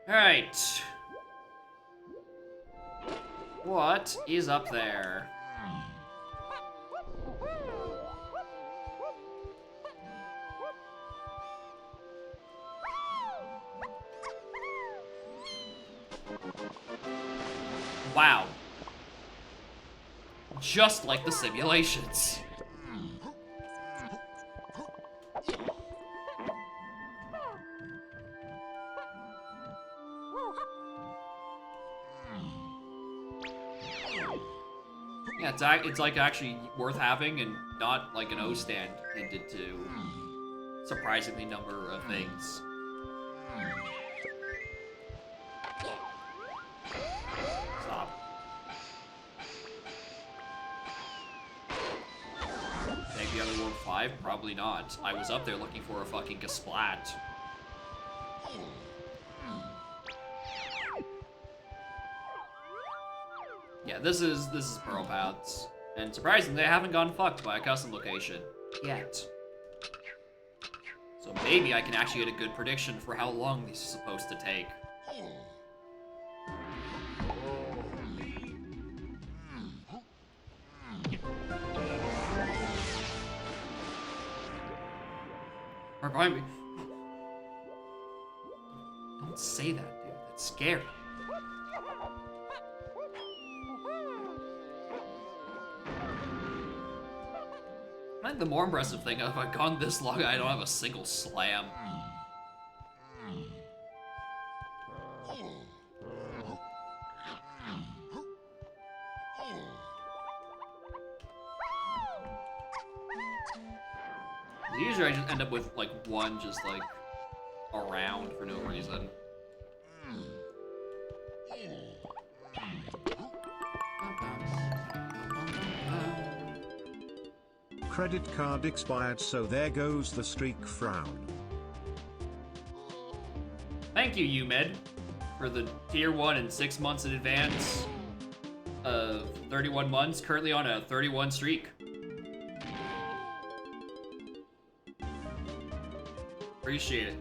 Alright. What is up there? Wow. Just like the simulations. Yeah, it's like actually worth having and not like an O stand hinted to surprisingly number of things. Stop. Take the other World 5? Probably not. I was up there looking for a fucking Kasplat. Yeah, this is Pearl Paths. And surprisingly, they haven't gone fucked by a custom location. Yet. So maybe I can actually get a good prediction for how long these are supposed to take. Right behind me. Don't say that, dude. That's scary. I think the more impressive thing, if I've gone this long, I don't have a single slam. Usually I just end up with like one just like around for no reason. Credit card expired, so there goes the streak frown. Thank you, UMed, for the tier 1 and 6 months in advance of 31 months, currently on a 31 streak. Appreciate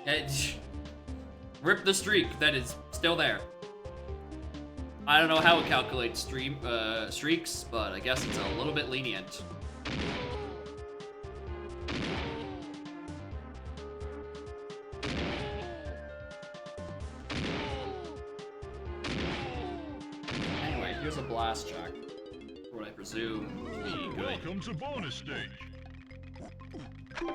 it. Rip the streak that is still there. I don't know how it calculates streaks, but I guess it's a little bit lenient. Anyway, here's a blast check. What I presume to be good. Welcome to bonus stage. Well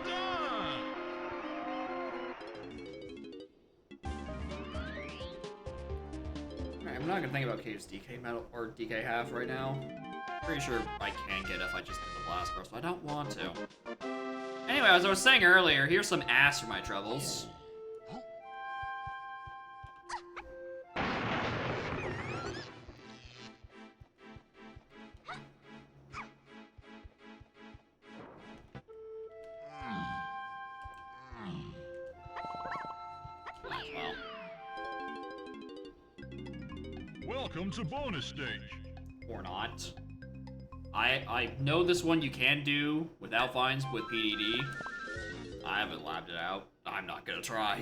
done. Alright, I'm not gonna think about Cave's DK medal or DK half right now. Pretty sure I can get it if I just get the blast burst, but I don't want to. Anyway, as I was saying earlier, here's some ass for my troubles. Well, Welcome to bonus stage. or not. I know this one you can do without fines with PDD. I haven't labbed it out. I'm not gonna try.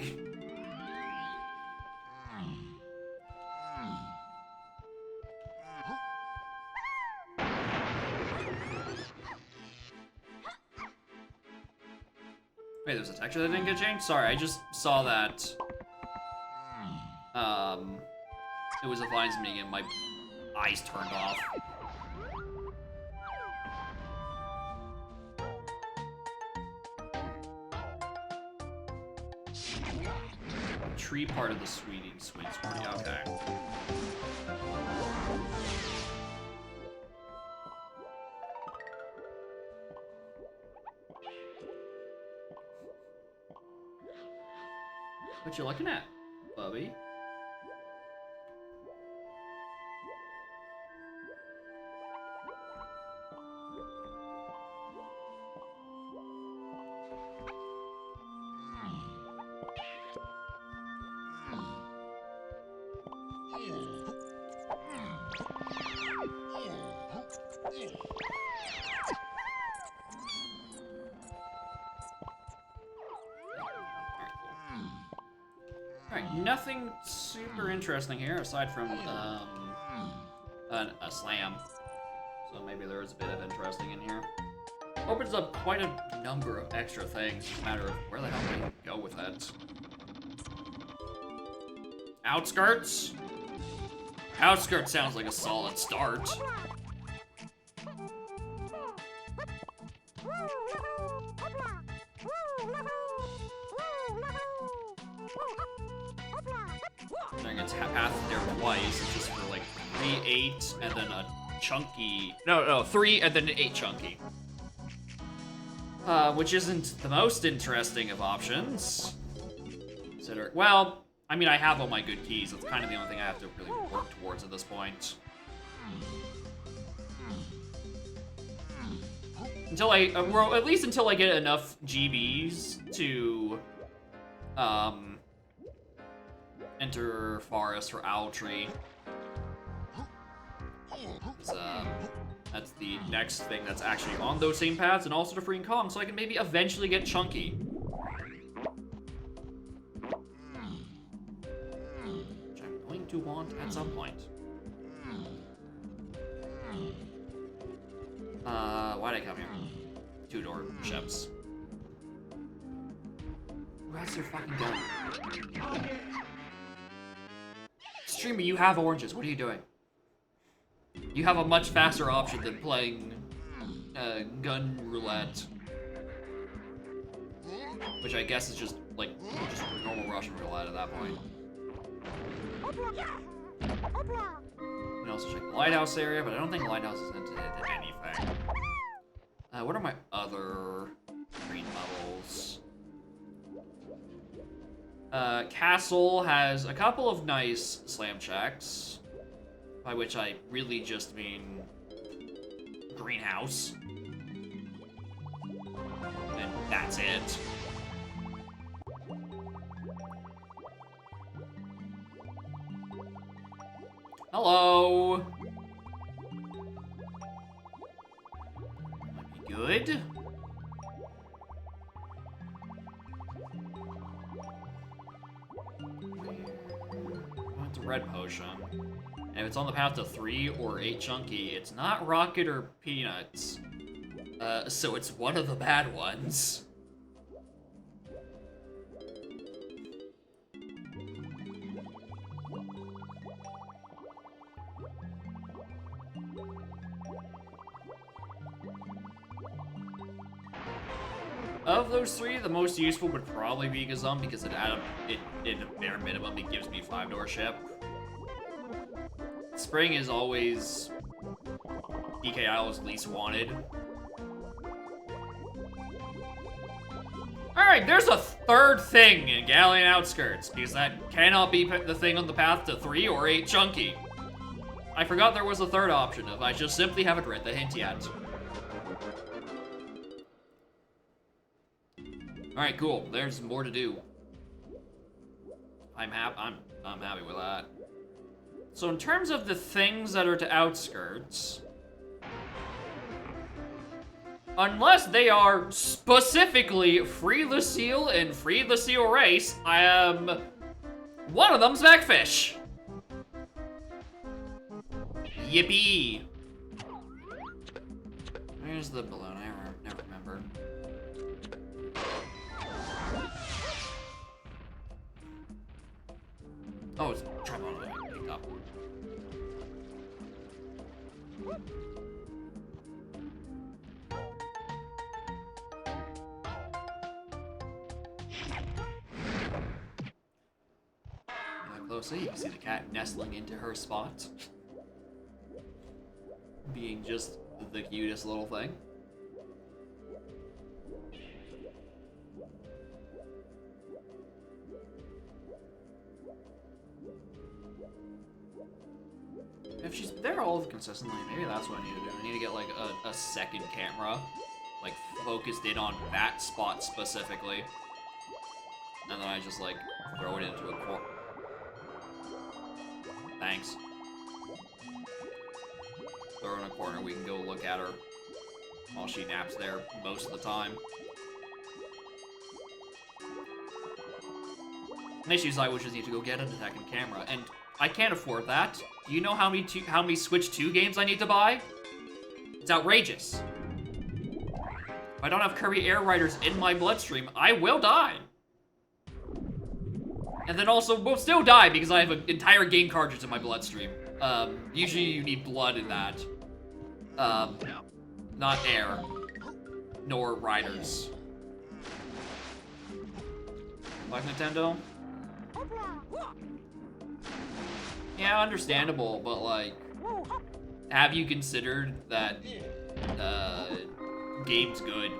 Wait, there's a texture that didn't get changed? Sorry, I just saw that. It was a fines meeting and my eyes turned off. Tree part of the sweeting sweet sweetie, okay. What you looking at, Bubby? Alright, nothing super interesting here aside from a slam. So maybe there is a bit of interesting in here. Opens up quite a number of extra things. It's a matter of where the hell do I go with that? Outskirts? Outskirts sounds like a solid start. I think it's half there twice. It's just for like 3, 8, and then a chunky. No, 3 and then an 8 chunky. Which isn't the most interesting of options. Consider, well, I mean, I have all my good keys. That's kind of the only thing I have to really work towards at this point. Until well, at least until I get enough GBs to Enter forest for owl tree. That's the next thing that's actually on those same paths, and also to freeing Kong, so I can maybe eventually get Chunky. Which I'm going to want at some point. Why'd I come here? Two-door ships. Where's your fucking gun? Streamer, you have oranges. What are you doing? You have a much faster option than playing gun roulette. Which I guess is just, like, just normal Russian roulette at that point. You can also check the lighthouse area, but I don't think the lighthouse is into anything. What are my other green levels? Castle has a couple of nice slam checks, by which I really just mean greenhouse. And that's it. Hello. Might be good. It's a red potion. And if it's on the path to 3 or 8 Chunky, it's not Rocket or Peanuts. So it's one of the bad ones. Of those 3, the most useful would probably be Gazum, because in a bare minimum, it gives me 5-door ship. Spring is always DKI's least wanted. Alright, there's a third thing in Galleon Outskirts, because that cannot be the thing on the path to 3 or 8 Chunky. I forgot there was a third option of I just simply haven't read the hint yet. Alright, cool. There's more to do. I'm happy with that. So in terms of the things that are to Outskirts, unless they are specifically Free the Seal and Free the Seal Race, one of them's Backfish. Yippee. Where's the balloon? I never remember. Oh, it's trombone that I picked up. Closely, you can see the cat nestling into her spot. Being just the cutest little thing. If she's there all consistently, maybe that's what I need to do. I need to get like a second camera, like focused in on that spot specifically. And then I just like throw it into a corner. Thanks. Throw her in a corner, we can go look at her while she naps there most of the time. The issue is I would just need to go get a second camera, and I can't afford that. Do you know how many Switch 2 games I need to buy? It's outrageous. If I don't have Kirby Air Riders in my bloodstream, I will die. And then also, will still die because I have an entire game cartridge in my bloodstream. Usually you need blood in that. Not air. Nor riders. Like Nintendo? Yeah, understandable, but like, have you considered that, game's good?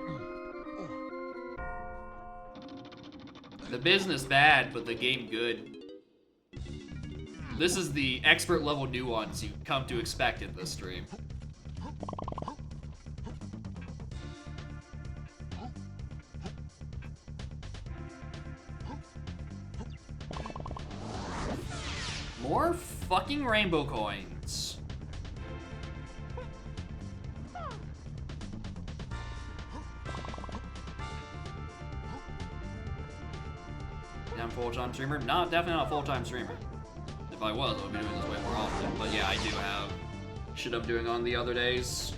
The business bad, but the game good. This is the expert level nuance you come to expect in this stream. More fucking rainbow coins. I'm a full-time streamer? Not definitely not a full-time streamer. If I was, I would be doing this way more often. But yeah, I do have shit I'm doing on the other days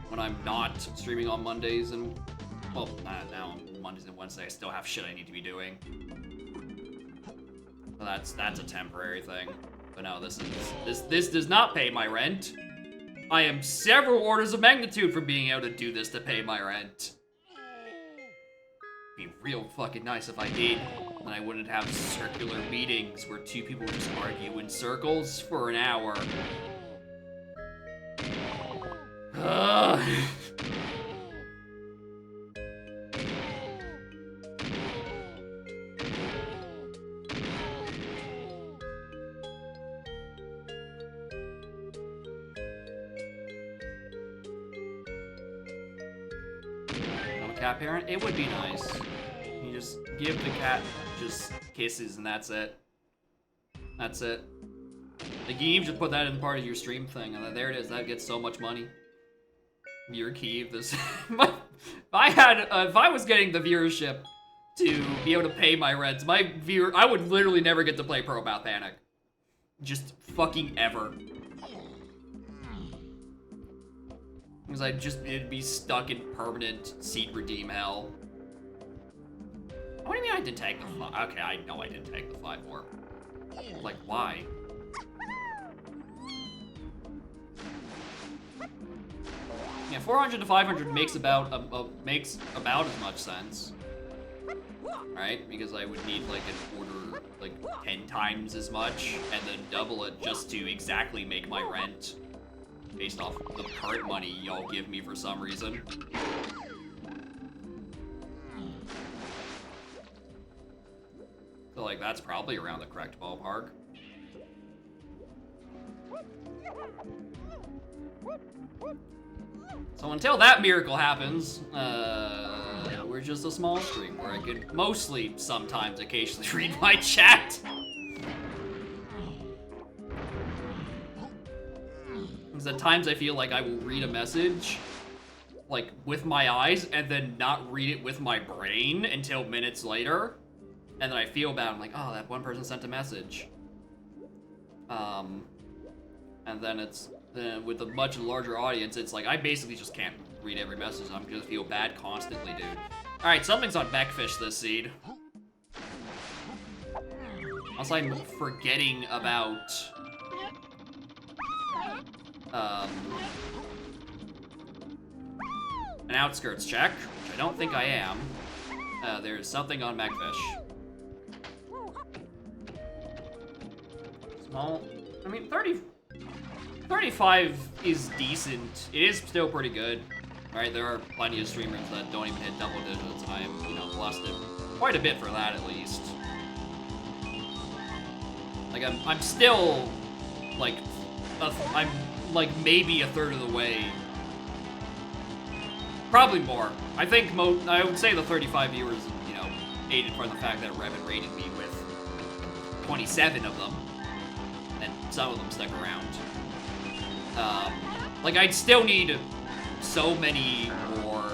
when I'm not streaming on Mondays and well, now Mondays and Wednesdays I still have shit I need to be doing. So that's a temporary thing. But no, this does not pay my rent. I am several orders of magnitude from being able to do this to pay my rent. Be real fucking nice if I did, and I wouldn't have circular meetings where two people just argue in circles for an hour. Ugh. Cat parent, it would be nice. You just give the cat just kisses and that's it. That's it. Like you even just put that in part of your stream thing and then there it is. That gets so much money. Viewer key. This. If I was getting the viewership to be able to pay my rent, I would literally never get to play Pro Bath Panic. Just fucking ever. Because it'd be stuck in permanent seed redeem hell. What do you mean I didn't take the 5? Okay, I know I didn't take the 5 more. Like, why? Yeah, 400 to 500 makes about as much sense. Right? Because I would need like an order like 10 times as much and then double it just to exactly make my rent. Based off the current money y'all give me for some reason. So like that's probably around the correct ballpark. So until that miracle happens, we're just a small stream where I could mostly sometimes occasionally read my chat. Because at times I feel like I will read a message, like, with my eyes, and then not read it with my brain until minutes later. And then I feel bad, I'm like, oh, that one person sent a message. And then it's, with a much larger audience, it's like, I basically just can't read every message. I'm gonna feel bad constantly, dude. Alright, something's on Beckfish this seed. Also, I'm forgetting about... an outskirts check, which I don't think I am. There's something on Macfish. Small. I mean, 35 is decent. It is still pretty good, right? There are plenty of streamers that don't even hit double digits. I am, blessed quite a bit for that at least. Like I'm still like I'm like maybe a third of the way. Probably more. I think I would say the 35 viewers, aided from the fact that Revan rated me with 27 of them, and some of them stuck around. Like I'd still need so many more.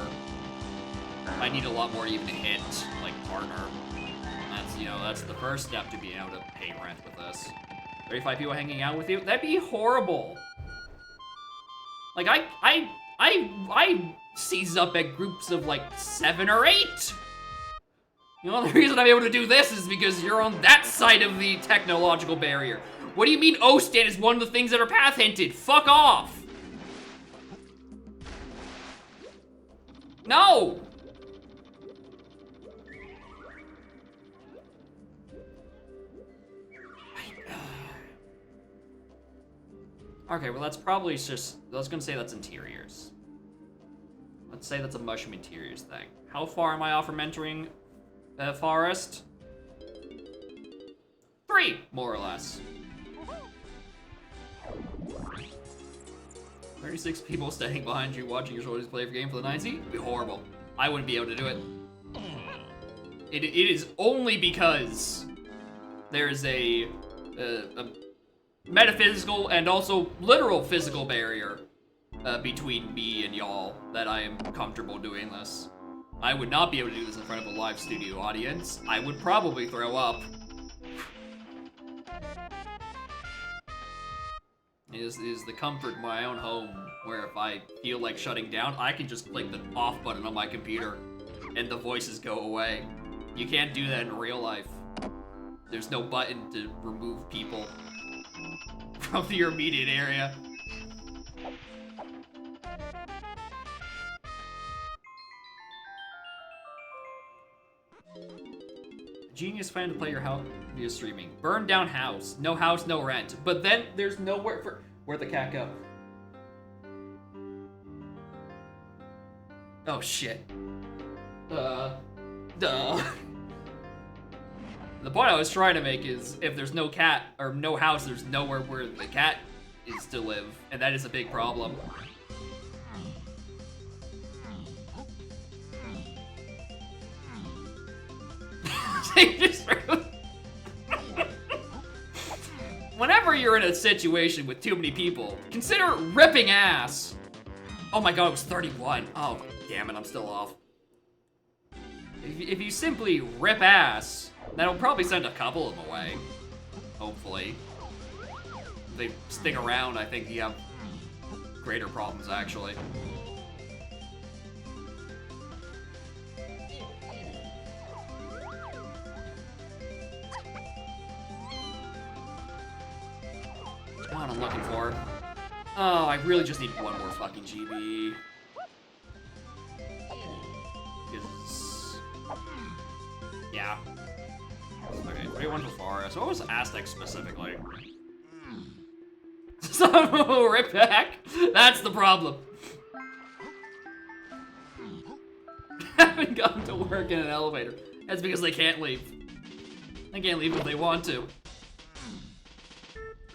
I need a lot more even to hit like partner. That's the first step to being able to pay rent with this. 35 people hanging out with you? That'd be horrible. Like I seize up at groups of like 7 or 8. The only reason I'm able to do this is because you're on that side of the technological barrier. What do you mean O-stand is one of the things that are path hinted? Fuck off. No. Okay, well that's probably just, I was gonna say that's interiors. Let's say that's a mushroom interiors thing. How far am I off from entering the forest? 3, more or less. 36 people standing behind you watching your shoulders play for game for the 9 seed? It'd be horrible. I wouldn't be able to do it. It is only because there is a metaphysical and also literal physical barrier between me and y'all that I am comfortable doing this. I would not be able to do this in front of a live studio audience. I would probably throw up. It is the comfort of my own home, where if I feel like shutting down, I can just click the off button on my computer, and the voices go away. You can't do that in real life. There's no button to remove people from your immediate area. Genius plan to play your house via streaming. Burn down house. No house, no rent. But then there's nowhere for... Where'd the cat go? Oh, shit. Duh. The point I was trying to make is, if there's no cat, or no house, there's nowhere where the cat is to live. And that is a big problem. Whenever you're in a situation with too many people, consider ripping ass. Oh my god, it was 31. Oh, damn it, I'm still off. If you simply rip ass, that'll probably send a couple of them away. Hopefully. If they stick around, I think you have greater problems, actually. What I'm looking for. Oh, I really just need one more fucking GB. Because... yeah. Okay, 31 for Forest. What was Aztec specifically? Rip back? That's the problem. Haven't gotten to work in an elevator. That's because they can't leave. They can't leave if they want to.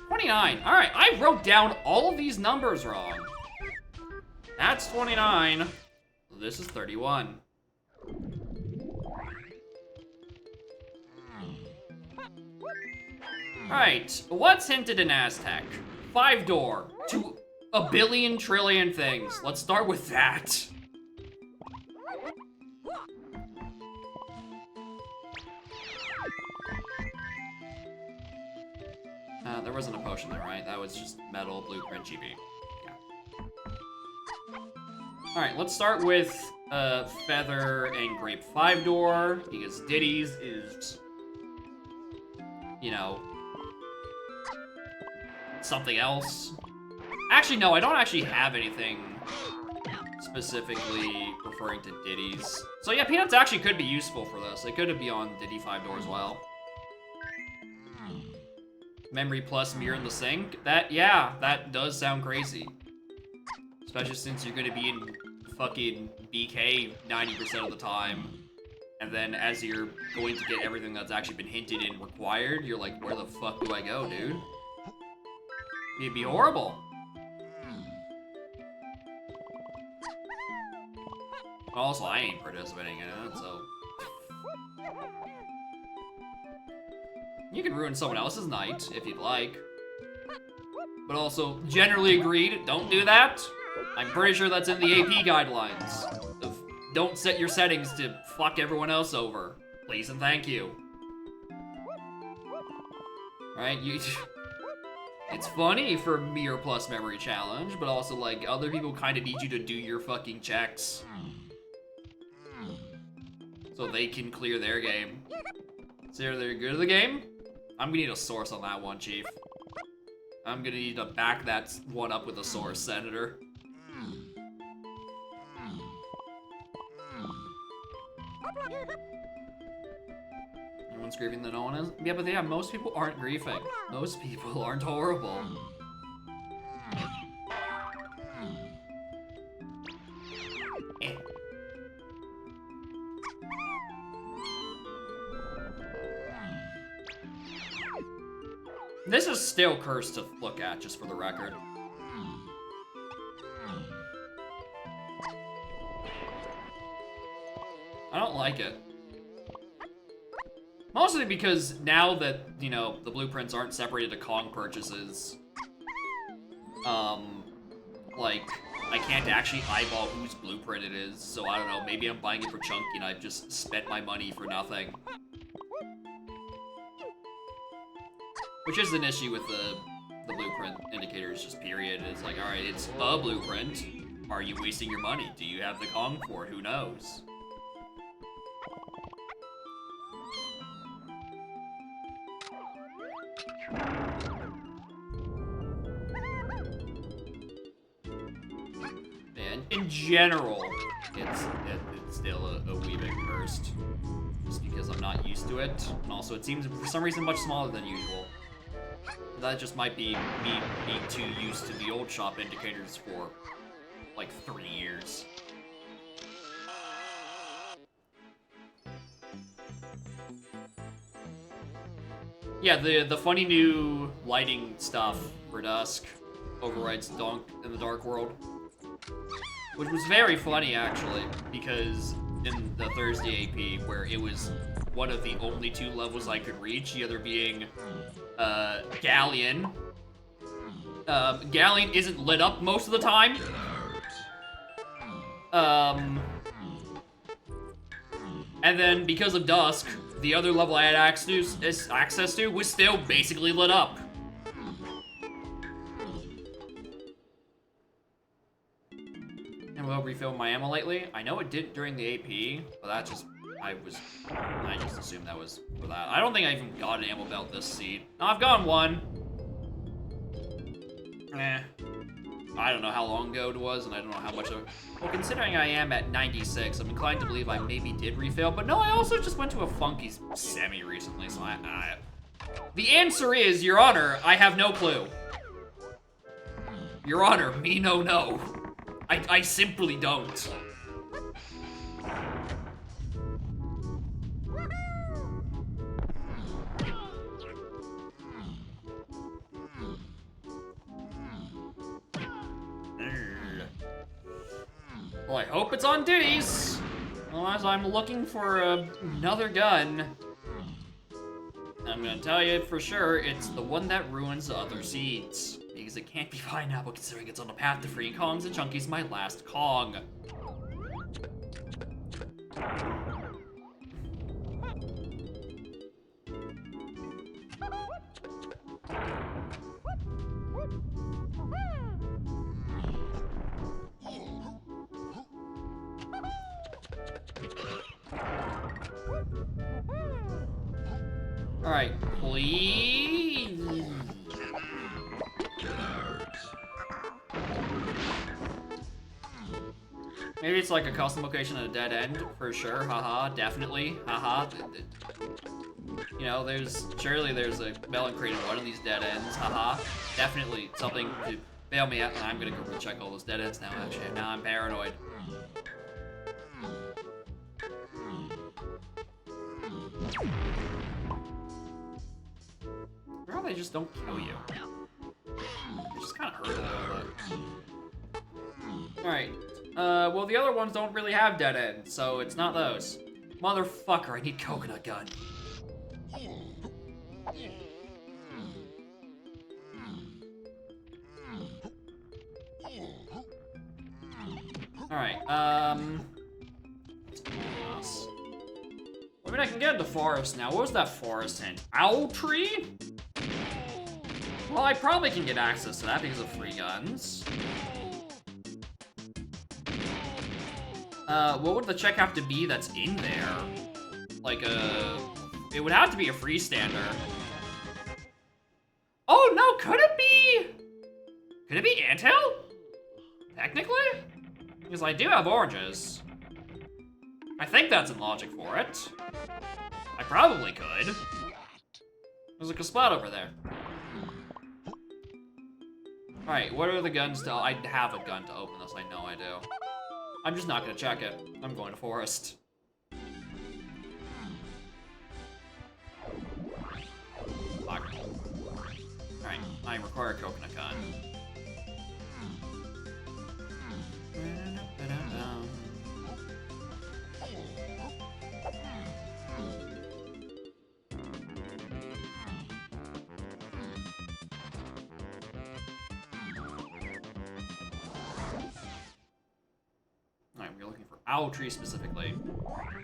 29. Alright, I wrote down all of these numbers wrong. That's 29. This is 31. Alright, what's hinted in Aztec? 5-door to a billion trillion things. Let's start with that. There wasn't a potion there, right? That was just metal, blueprint, GB. Yeah. Alright, let's start with Feather and Grape 5-door, because Diddy's is, you know, something else. Actually, no, I don't actually have anything specifically referring to Diddy's. So yeah, Peanuts actually could be useful for this. It could be on Diddy 5-door as well. Memory plus mirror in the sink. Yeah, that does sound crazy. Especially since you're gonna be in fucking BK 90% of the time. And then as you're going to get everything that's actually been hinted and required, you're like, where the fuck do I go, dude? It'd be horrible. Also, I ain't participating in it, so... You can ruin someone else's night, if you'd like. But also, generally agreed, don't do that. I'm pretty sure that's in the AP guidelines. Of don't set your settings to fuck everyone else over. Please and thank you. Right, it's funny for mirror plus memory challenge, but also, like, other people kind of need you to do your fucking checks. So they can clear their game. So they're good at the game? I'm gonna need a source on that one, Chief. I'm gonna need to back that one up with a source, Senator. Everyone's grieving that no one is? Yeah, but yeah, most people aren't grieving. Most people aren't horrible. This is still cursed to look at, just for the record. I don't like it. Mostly because now that, you know, the blueprints aren't separated to Kong purchases, like, I can't actually eyeball whose blueprint it is, so I don't know, maybe I'm buying it for Chunky and I've just spent my money for nothing. Which is an issue with the blueprint indicators, just period. It's like, alright, it's a blueprint. Are you wasting your money? Do you have the Kong for it? Who knows? And in general, it's still a wee bit cursed. Just because I'm not used to it. And also, it seems for some reason much smaller than usual. That just might be me being too used to the old shop indicators for like 3 years. Yeah, the funny new lighting stuff for Dusk overrides Donk in the Dark World. Which was very funny, actually, because in the Thursday AP, where it was one of the only 2 levels I could reach, the other being Galleon. Galleon isn't lit up most of the time. And then because of Dusk, the other level I had access to was still basically lit up. And will refill my ammo lately? I know it did during the AP, but that just, I just assumed that was for that. I don't think I even got an ammo belt this seed. No, I've gotten one. I don't know how long ago it was, and I don't know how much of. Well, considering I am at 96, I'm inclined to believe I maybe did refill, but no, I also just went to a funky semi recently, so The answer is, Your Honor, I have no clue. Your Honor, me no know. I simply don't. Well, I hope it's on Diddy's. Otherwise, I'm looking for another gun. I'm gonna tell you for sure, it's the one that ruins the other seeds. Because it can't be pineapple considering it's on the path to freeing Kongs and Chunky's my last Kong. Alright, please. Maybe it's like a custom location at a dead end, for sure. Haha, definitely. Haha. You know, surely there's a melon crate in one of these dead ends. Haha. Definitely something to bail me out. I'm gonna go recheck all those dead ends now, actually. Now I'm paranoid. Or they just don't kill you. They just kind of hurt a little bit. Alright. Well, the other ones don't really have dead ends, so it's not those. Motherfucker, I need coconut gun. Alright, I mean, I can get into forest now. What was that forest hint? Owl tree? Well, I probably can get access to that because of free guns. What would the check have to be that's in there? Like it would have to be a freestander. Oh no, could it be? Could it be anthill? Technically? Because I do have oranges. I think that's in logic for it. I probably could. There's like a spot over there. Alright, what are the guns to... I have a gun to open this, I know I do. I'm just not gonna check it. I'm going to forest. Fuck. Alright, I require a coconut gun. Owl Tree specifically.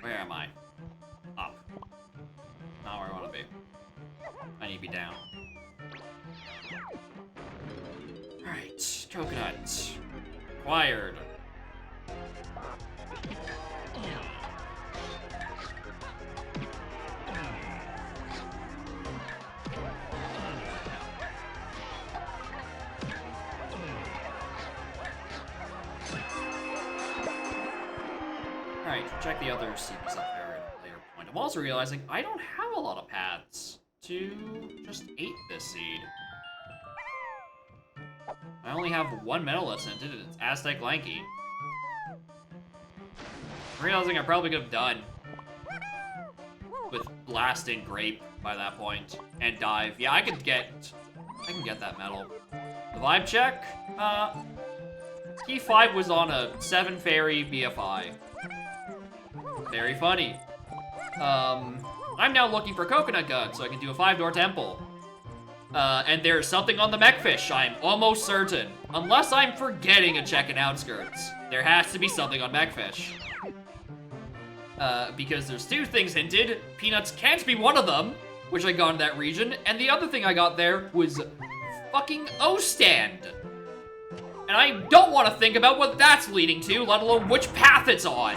Where am I? Up. Not where I want to be. I need to be down. Alright, coconut. Acquired. Alright, check the other secrets up there at a later point. I'm also realizing I don't have a lot of paths to just eat this seed. I only have one medalist in it, it's Aztec Lanky. I'm realizing I probably could have done with Blast and Grape by that point, and Dive. Yeah, I can get that medal. The vibe check, Key 5 was on a 7 fairy BFI. Very funny. I'm now looking for Coconut Gun so I can do a 5-door temple. And there's something on the Mechfish, I'm almost certain. Unless I'm forgetting a check in Outskirts. There has to be something on Mechfish. Because there's 2 things hinted. Peanuts can't be one of them, which I got in that region, and the other thing I got there was fucking O-Stand. And I don't want to think about what that's leading to, let alone which path it's on.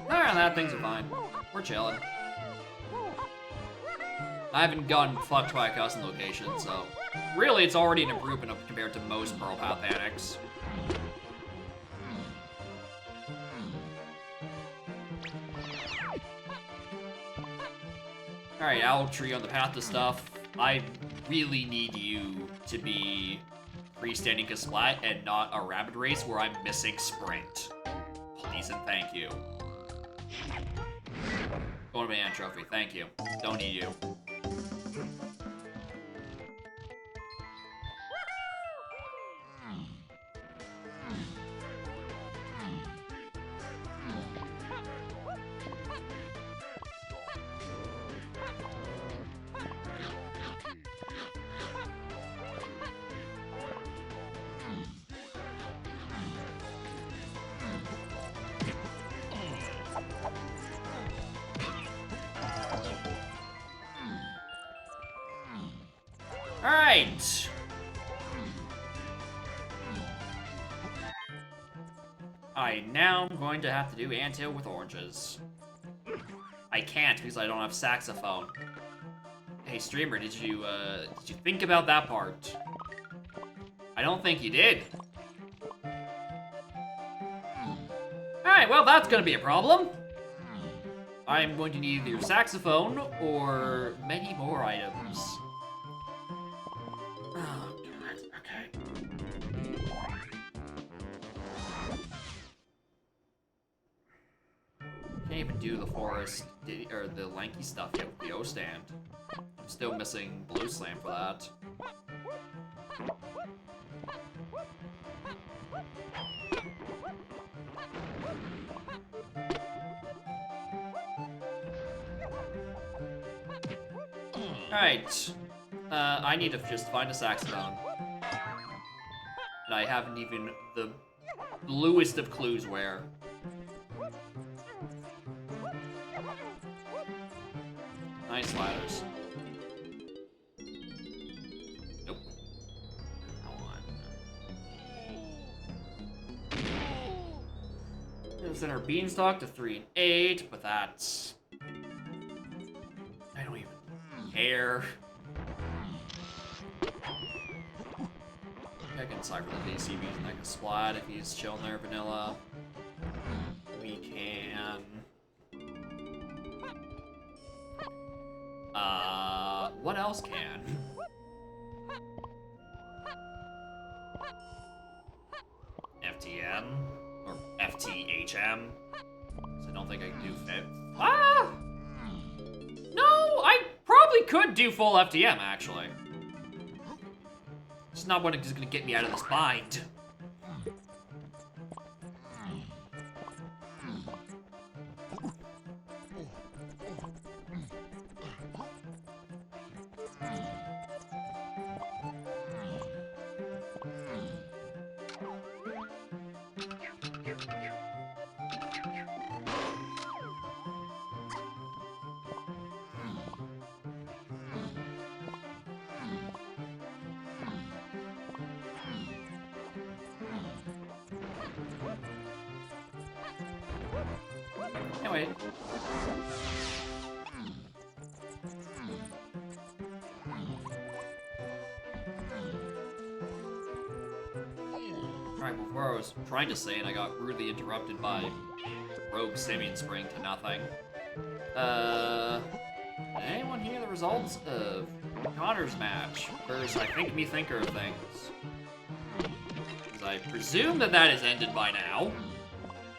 Alright, that things are fine. We're chilling. I haven't gotten fucked by a custom location, so really it's already an improvement compared to most Pearl Path Annex. Alright, Owl Tree on the path to stuff. I really need you to be freestanding Kasplat and not a rabbit race where I'm missing sprint. Please and thank you. Going to Banana Trophy, thank you. Don't need you. Alright. Now I'm going to have to do Anthill with oranges. I can't because I don't have saxophone. Hey streamer, did you think about that part? I don't think you did. Alright, well that's gonna be a problem. I'm going to need either saxophone or many more items. Oh, God, okay. Can't even do the forest, or the lanky stuff yet with the O-Stand. I'm still missing Blue Slam for that. Alright. I need to just find a saxophone. And I haven't even the bluest of clues where. Nice ladders. Nope. Come on. We'll send our Beanstalk to 3 and 8, but that's... I don't even care. I can cycle the DCBs and I can splat if he's chilling there vanilla. We can... what else can? FTM? Or FTHM? So I don't think I can do fit. Ah! No, I probably could do full FTM, actually. It's not what is gonna get me out of this bind. can't wait. Alright, before I was trying to say and I got rudely interrupted by Rogue Simeon Spring to nothing. Did anyone hear the results of Connor's match? First, I think me thinker of things. Because I presume that that is ended by now.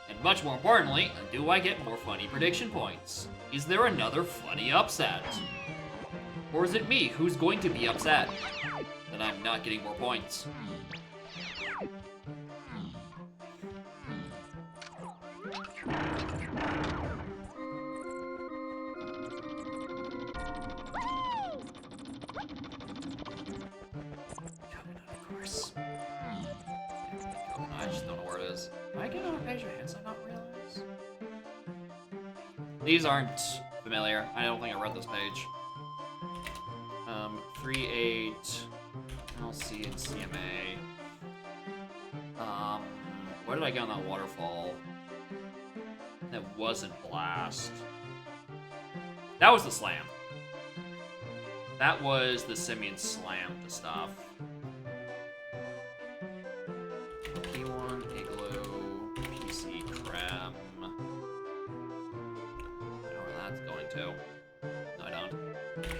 And much more importantly, do I get more funny prediction points? Is there another funny upset? Or is it me who's going to be upset that I'm not getting more points? I just don't know where it is. Am I getting on a page of hints I not realize? These aren't familiar. I don't think I read this page. 3-8, LC and CMA. What did I get on that waterfall? That wasn't Blast. That was the Slam. That was the Simeon Slam to stuff. P1, Igloo, PC, Crab. I know where that's going to. No, I don't.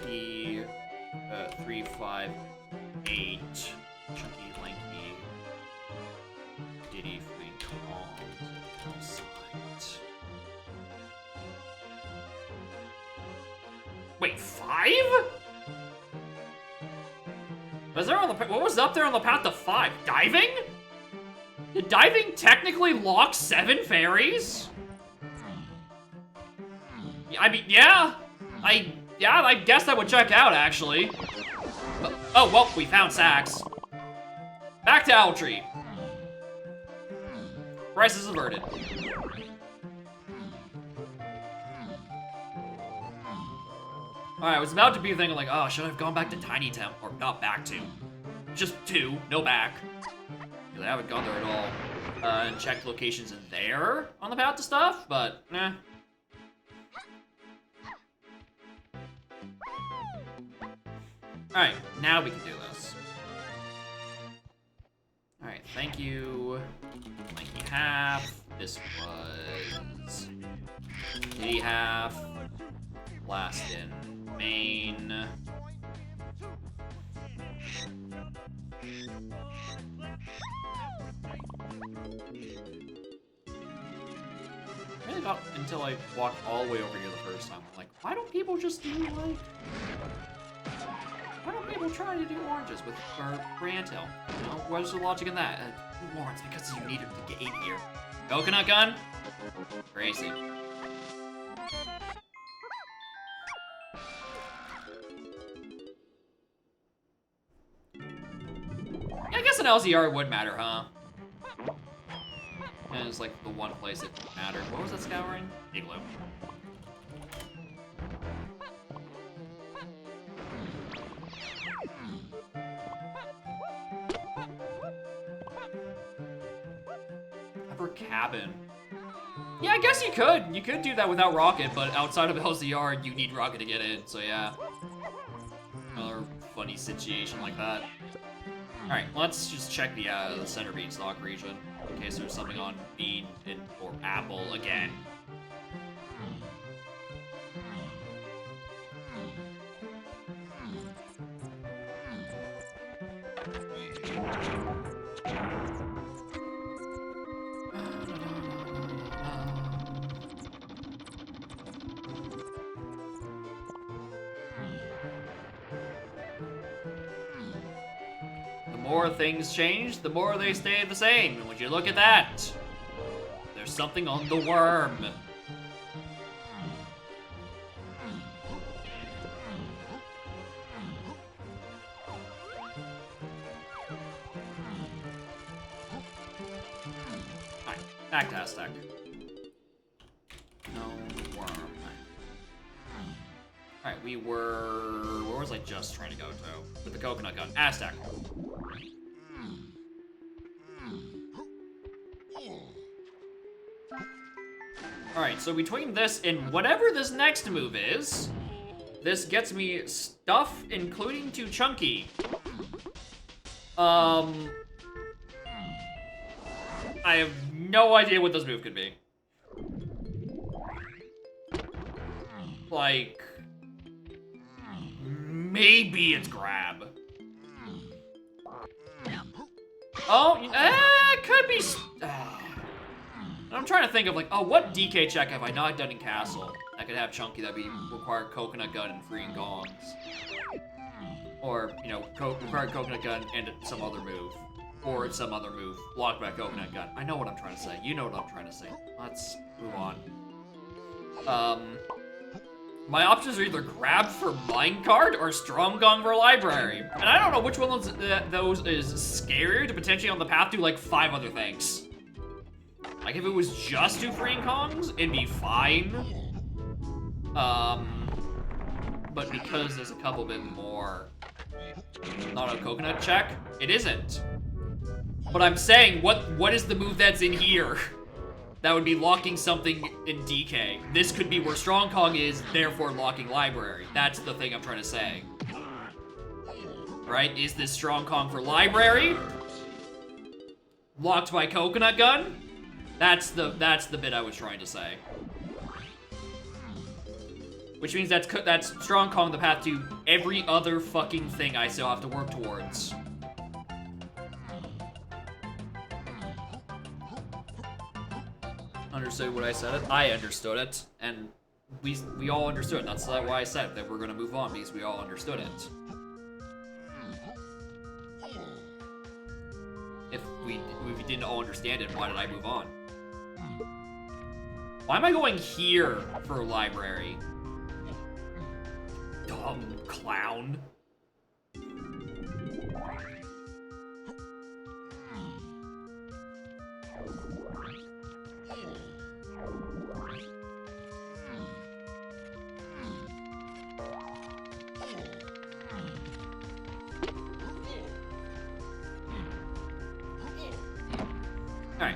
P, 3, 5, 8. Chunky, Lanky. Diddy, Free, Kong. Outside. Wait, 5? Was there on the what was up there on the path to 5? Diving? Did diving technically lock 7 fairies? I mean, yeah. I guess that would check out, actually. Oh, well, we found Sax. Back to Owltree. Crisis averted. Alright, I was about to be thinking like, oh, should I have gone back to Tiny Temp? Or not back to. Just 2, no back. Because I haven't gone there at all. And checked locations in there on the path to stuff, but, eh. Alright, now we can do this. Alright, thank you. Lanky half. This was Diddy half. Last in main. Really not until I walked all the way over here the first time. I'm like, why don't people just do like... Why don't people try to do oranges with Grant Hill? You know, what's the logic in that? Lawrence, because you need him to get in here. Coconut gun? Crazy. Yeah, I guess an LZR would matter, huh? And it's like the one place it mattered. What was that scouring? Igloo. Upper cabin. Yeah, I guess you could. You could do that without Rocket, but outside of LZR, you need Rocket to get in, so yeah. Another funny situation like that. Alright, let's just check the center beanstalk region in case there's something on bean or apple again. The more things change, the more they stay the same. And would you look at that? There's something on the worm. Alright, back to Aztec. No worm. Alright, we were... Where was I just trying to go to? With the coconut gun. Aztec. Alright, so between this and whatever this next move is, this gets me stuff, including to Chunky. I have no idea what this move could be. Like, maybe it's grab. Oh, it could be. I'm trying to think of like, oh, what DK check have I not done in Castle that could have Chunky that be required Coconut Gun and Freeing Gongs? Or, you know, required Coconut Gun and some other move. Or some other move, blocked by Coconut Gun. I know what I'm trying to say. You know what I'm trying to say. Let's move on. My options are either grab for minecart or strong gong for library. And I don't know which one of those is scarier to potentially on the path to like 5 other things. Like if it was just 2 freeing kongs, it'd be fine. But because there's a couple bit more, not a coconut check, it isn't. But I'm saying, what is the move that's in here? That would be locking something in DK. This could be where Strong Kong is, therefore locking library. That's the thing I'm trying to say. Right? Is this Strong Kong for library? Locked by Coconut Gun? That's the bit I was trying to say. Which means that's Strong Kong the path to every other fucking thing I still have to work towards. Understood what I said? I understood it, and we all understood it. That's why I said that we're gonna move on, because we all understood it. If we didn't all understand it, why did I move on? Why am I going here for a library? Dumb clown. Alright.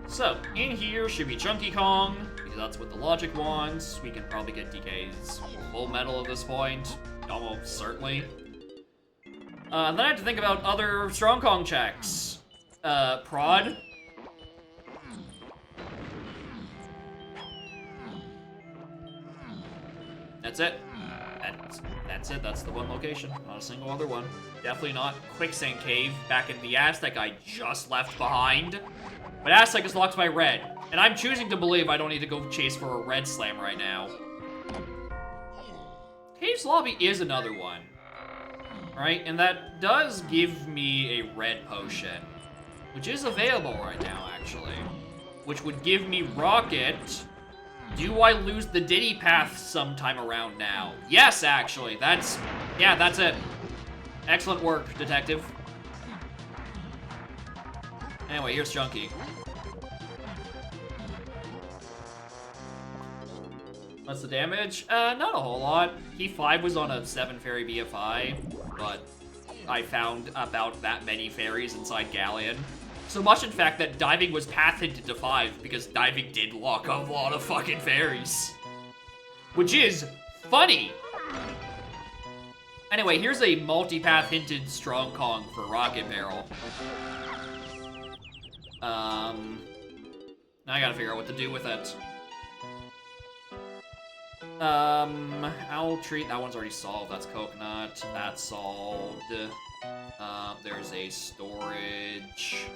So, in here should be Chunky Kong, because that's what the logic wants. We can probably get DK's full medal at this point. Almost certainly. Then I have to think about other Strong Kong checks. Prod. That's it. That's it. That's the one location. Not a single other one. Definitely not Quicksand Cave back in the Aztec I just left behind. But Aztec is locked by red. And I'm choosing to believe I don't need to go chase for a red slam right now. Cave's Lobby is another one. Right? And that does give me a red potion. Which is available right now, actually. Which would give me Rocket. Do I lose the Diddy path sometime around now? Yes, actually. That's it. Excellent work, detective. Anyway, here's Chunky. What's the damage? Not a whole lot. Key 5 was on a 7 fairy BFI, but I found about that many fairies inside Galleon. So much, in fact, that diving was path hinted to 5 because diving did lock a lot of fucking fairies. Which is funny. Anyway, here's a multi-path hinted Strong Kong for Rocket Barrel. Now I gotta figure out what to do with it. Owl Treat, that one's already solved. That's Coconut. That's solved. There's a storage.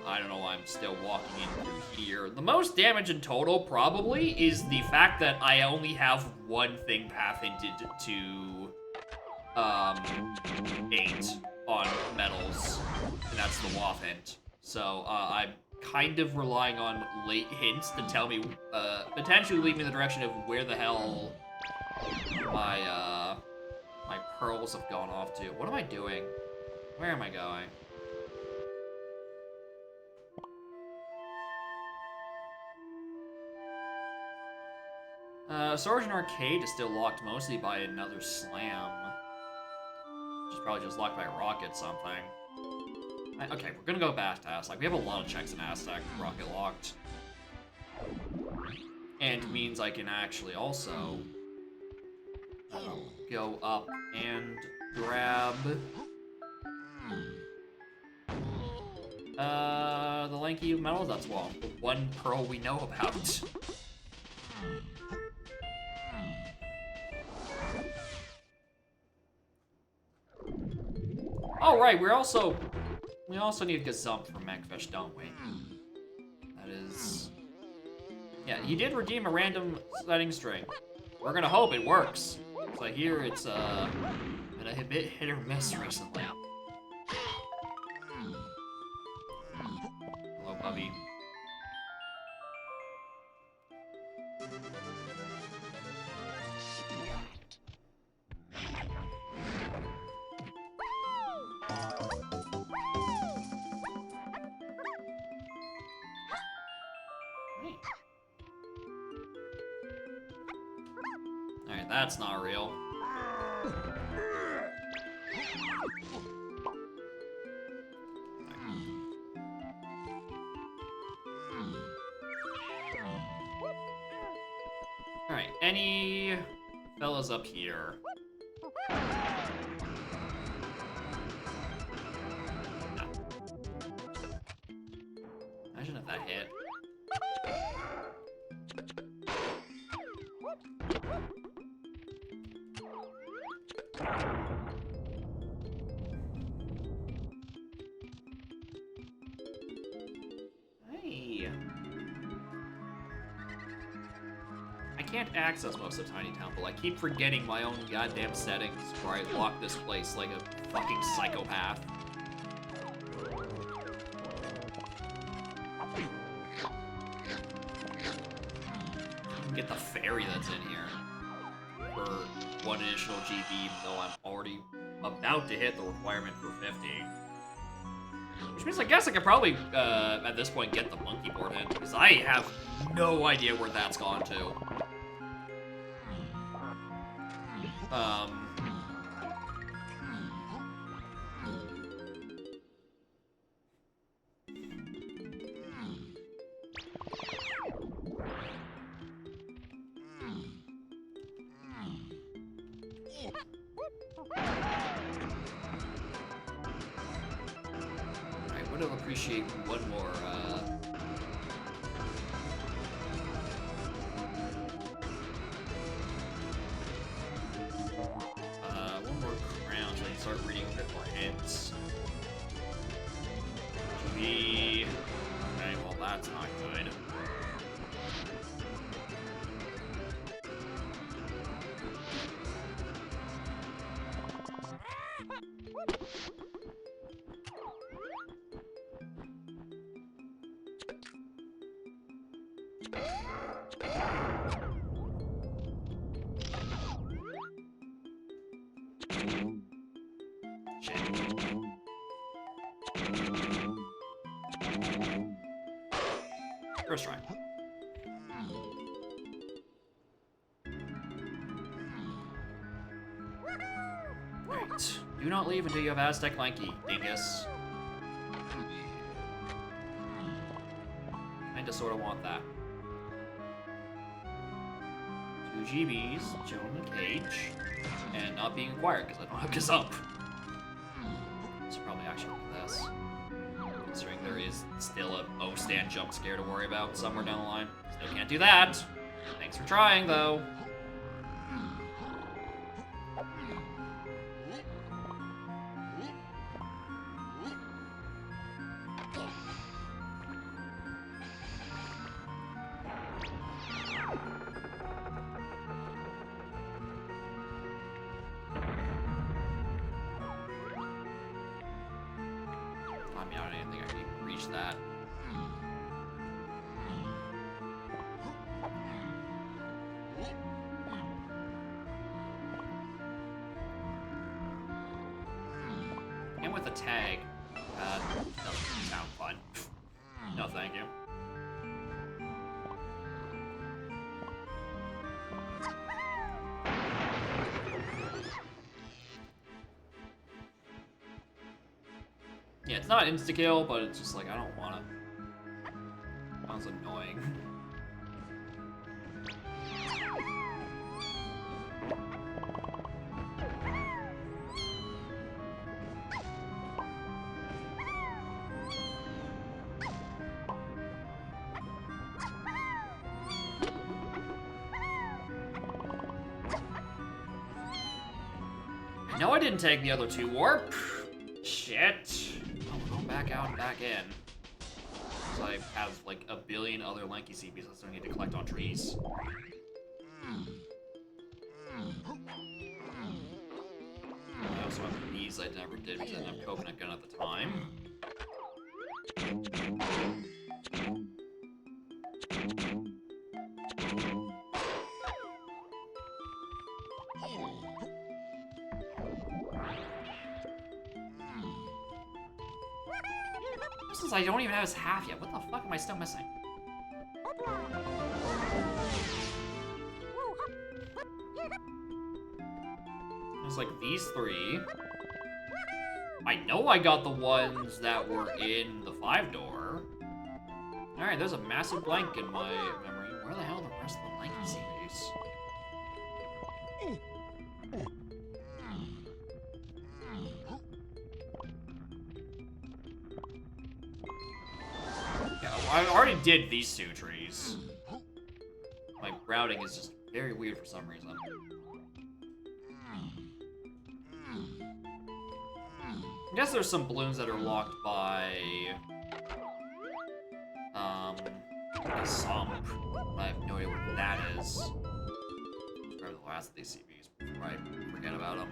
I don't know why I'm still walking in through here. The most damage in total probably is the fact that I only have one thing path hinted to 8 on metals, and that's the Waff hint. So I'm kind of relying on late hints to tell me, potentially lead me in the direction of where the hell my my pearls have gone off to. What am I doing? Where am I going? Storage and Arcade is still locked mostly by another slam. Which is probably just locked by a rocket something. Okay, we're gonna go back to Aztec. We have a lot of checks in Aztec, rocket locked. And means I can actually also go up and grab the lanky metal that's well, the one pearl we know about. Oh right, we also need Gazump from Magfish, don't we? That is, yeah. He did redeem a random setting string. We're gonna hope it works. So I hear it's been a bit hit or miss recently. Hello, Bubby. Alright, that's not real. Alright, any fellas up here? No. Imagine if that hit. Hey. I can't access most of Tiny Temple. I keep forgetting my own goddamn settings where I lock this place like a fucking psychopath. Get the fairy that's in here for one additional GB, even though I'm already about to hit the requirement for 50. Which means I guess I could probably, at this point, get the monkey board in, because I have no idea where that's gone to. I would have appreciated one more, one more crown so I can start reading a bit more hints. GB. Okay, well that's not good. First try. Right. Do not leave until you have Aztec Lanky, dingus. Kinda sorta want that. 2 GBs, chilling in the cage, and not being acquired because I don't have Gazump. So probably actually look at this. Considering there is still a O-stand jump scare to worry about somewhere down the line. Still can't do that. Thanks for trying, though. I mean, I don't even think I can even reach that. And with the tag, doesn't sound fun. No, thank you. Yeah, it's not insta-kill, but it's just like, I don't wanna. Sounds annoying. No, I didn't take the other 2 warp. Shit. Oh, we're going back out and back in. So I have like a billion other lanky CBs I still need to collect on trees. I also have these I never did because I didn't have coconut gun at the time. Since I don't even have his half yet, what the fuck am I still missing? It's like these 3. I know I got the ones that were in the 5-door. Alright, there's a massive blank in my memory. Where the hell are the rest of the lanky CBs? I already did these 2 trees. My routing is just very weird for some reason. I guess there's some balloons that are locked by... a sump. I have no idea what that is. Grab the last of these CBs before I forget about them.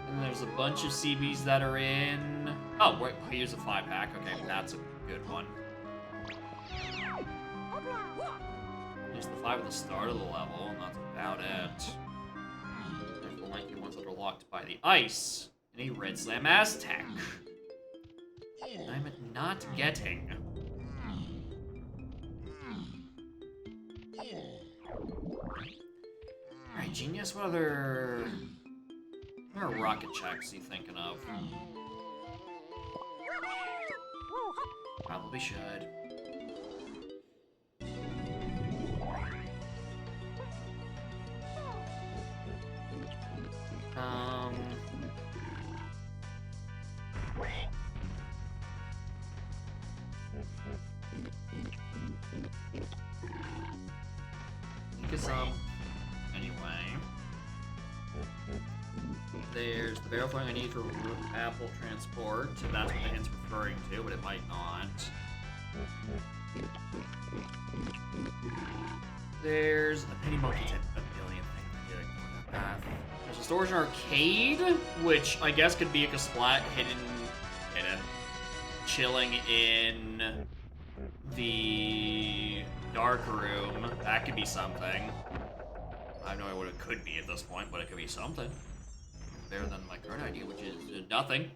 And there's a bunch of CBs that are in... Oh, wait, here's a 5-pack. Okay, that's a good one. There's the 5 at the start of the level, and that's about it. There's the lanky ones that are locked by the ice. And a Red Slam Aztec. I'm not getting. Alright, Genius, what other rocket checks are you thinking of? Probably should. Anyway. There's the barrel flying I need for apple transport. That's what the hint's referring to, but it might not. There's a penny monkey type of billion thing. There's a storage and arcade, which I guess could be a splat hidden, chilling in the dark room. That could be something. I have no idea what it could be at this point, but it could be something. Better than my current idea, which is nothing.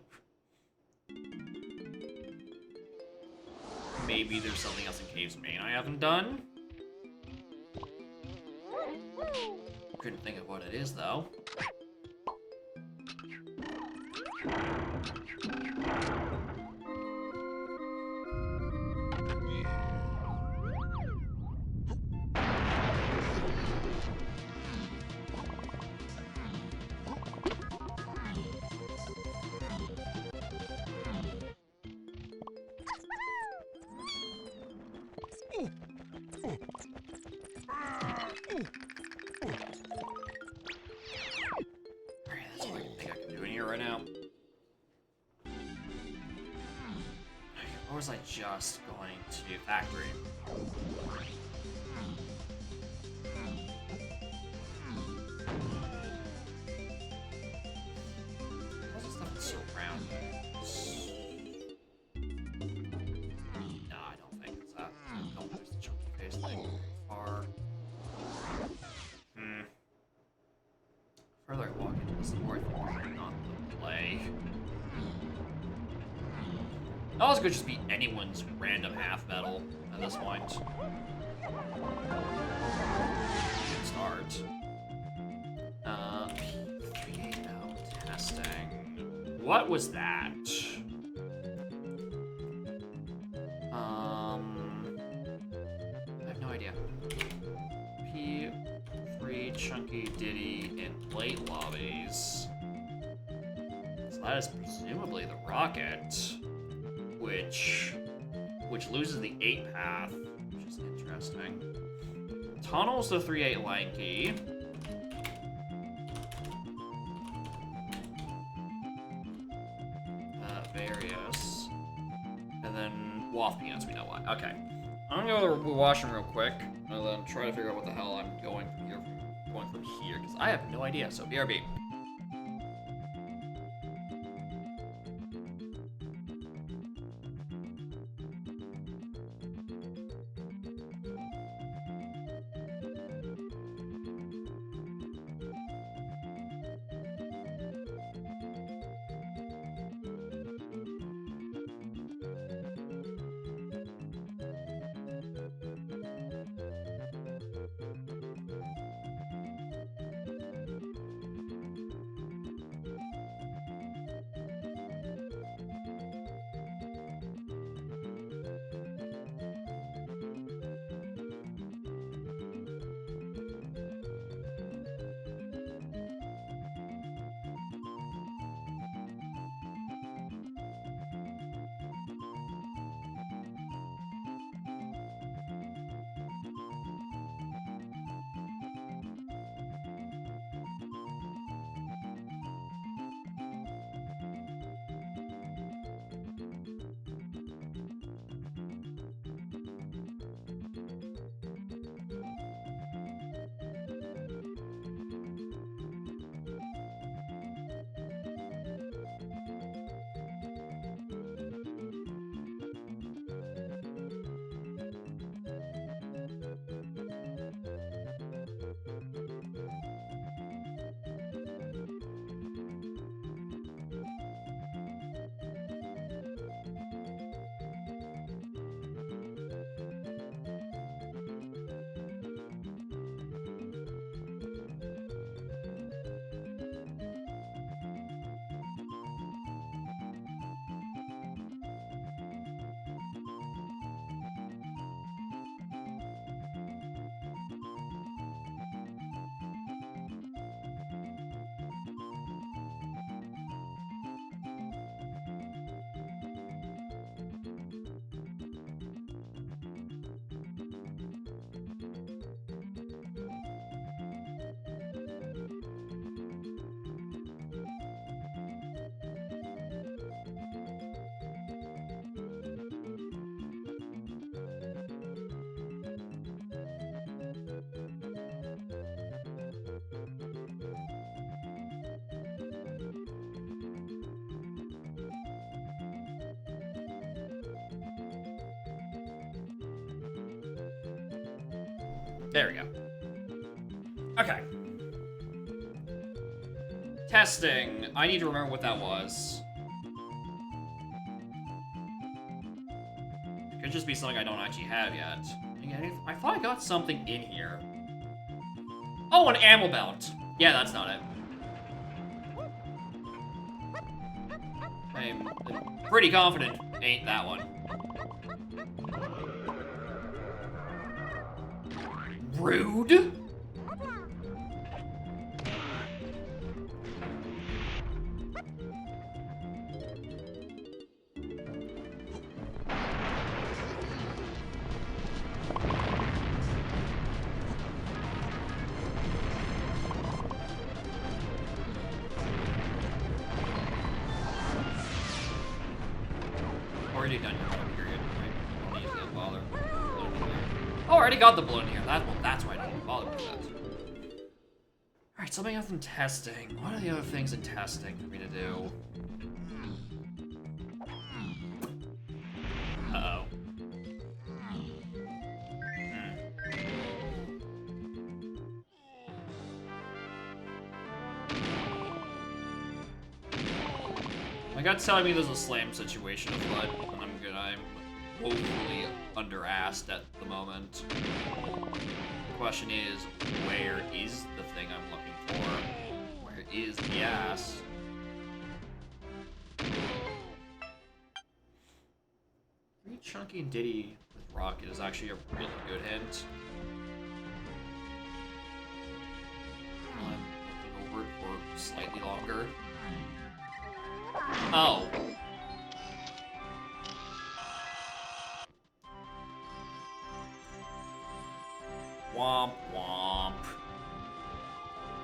Maybe there's something else in Cave's Main I haven't done. Couldn't think of what it is, though. Or was I just going to factory? What's the stuff that's surrounding? No, I don't think it's that. Don't push the chunky face thing very far. The further I walk into this, the more I think not the play. Oh, this could just be anyone's random half metal at this point. Good start. what was that? I have no idea. P3 Chunky Diddy in late lobbies. So that is presumably the rocket, which loses the 8 path, which is interesting. Tunnel's the 3-8 lanky. Various. And then Waff Peanuts, we know why. Okay. I'm gonna go to the washroom real quick, and then try to figure out what the hell I'm going from here, because I have no idea, so BRB. There we go. Okay. Testing. I need to remember what that was. It could just be something I don't actually have yet. I thought I got something in here. Oh, an ammo belt. Yeah, that's not it. I'm pretty confident ain't that one. Rude? Already done your period, right? Don't need to bother. Oh, I already got the balloon here. That's why I don't bother with that. Alright, something else in testing. What are the other things in testing for me to do? Uh-oh. My gut's telling me there's a slam situation afoot, and I'm woefully under-assed at the moment. The question is, where is the thing I'm looking for? Where is the ass? Chunky and Diddy with Rocket is actually a really good hint. I'm looking over it for slightly longer. Oh. Womp womp.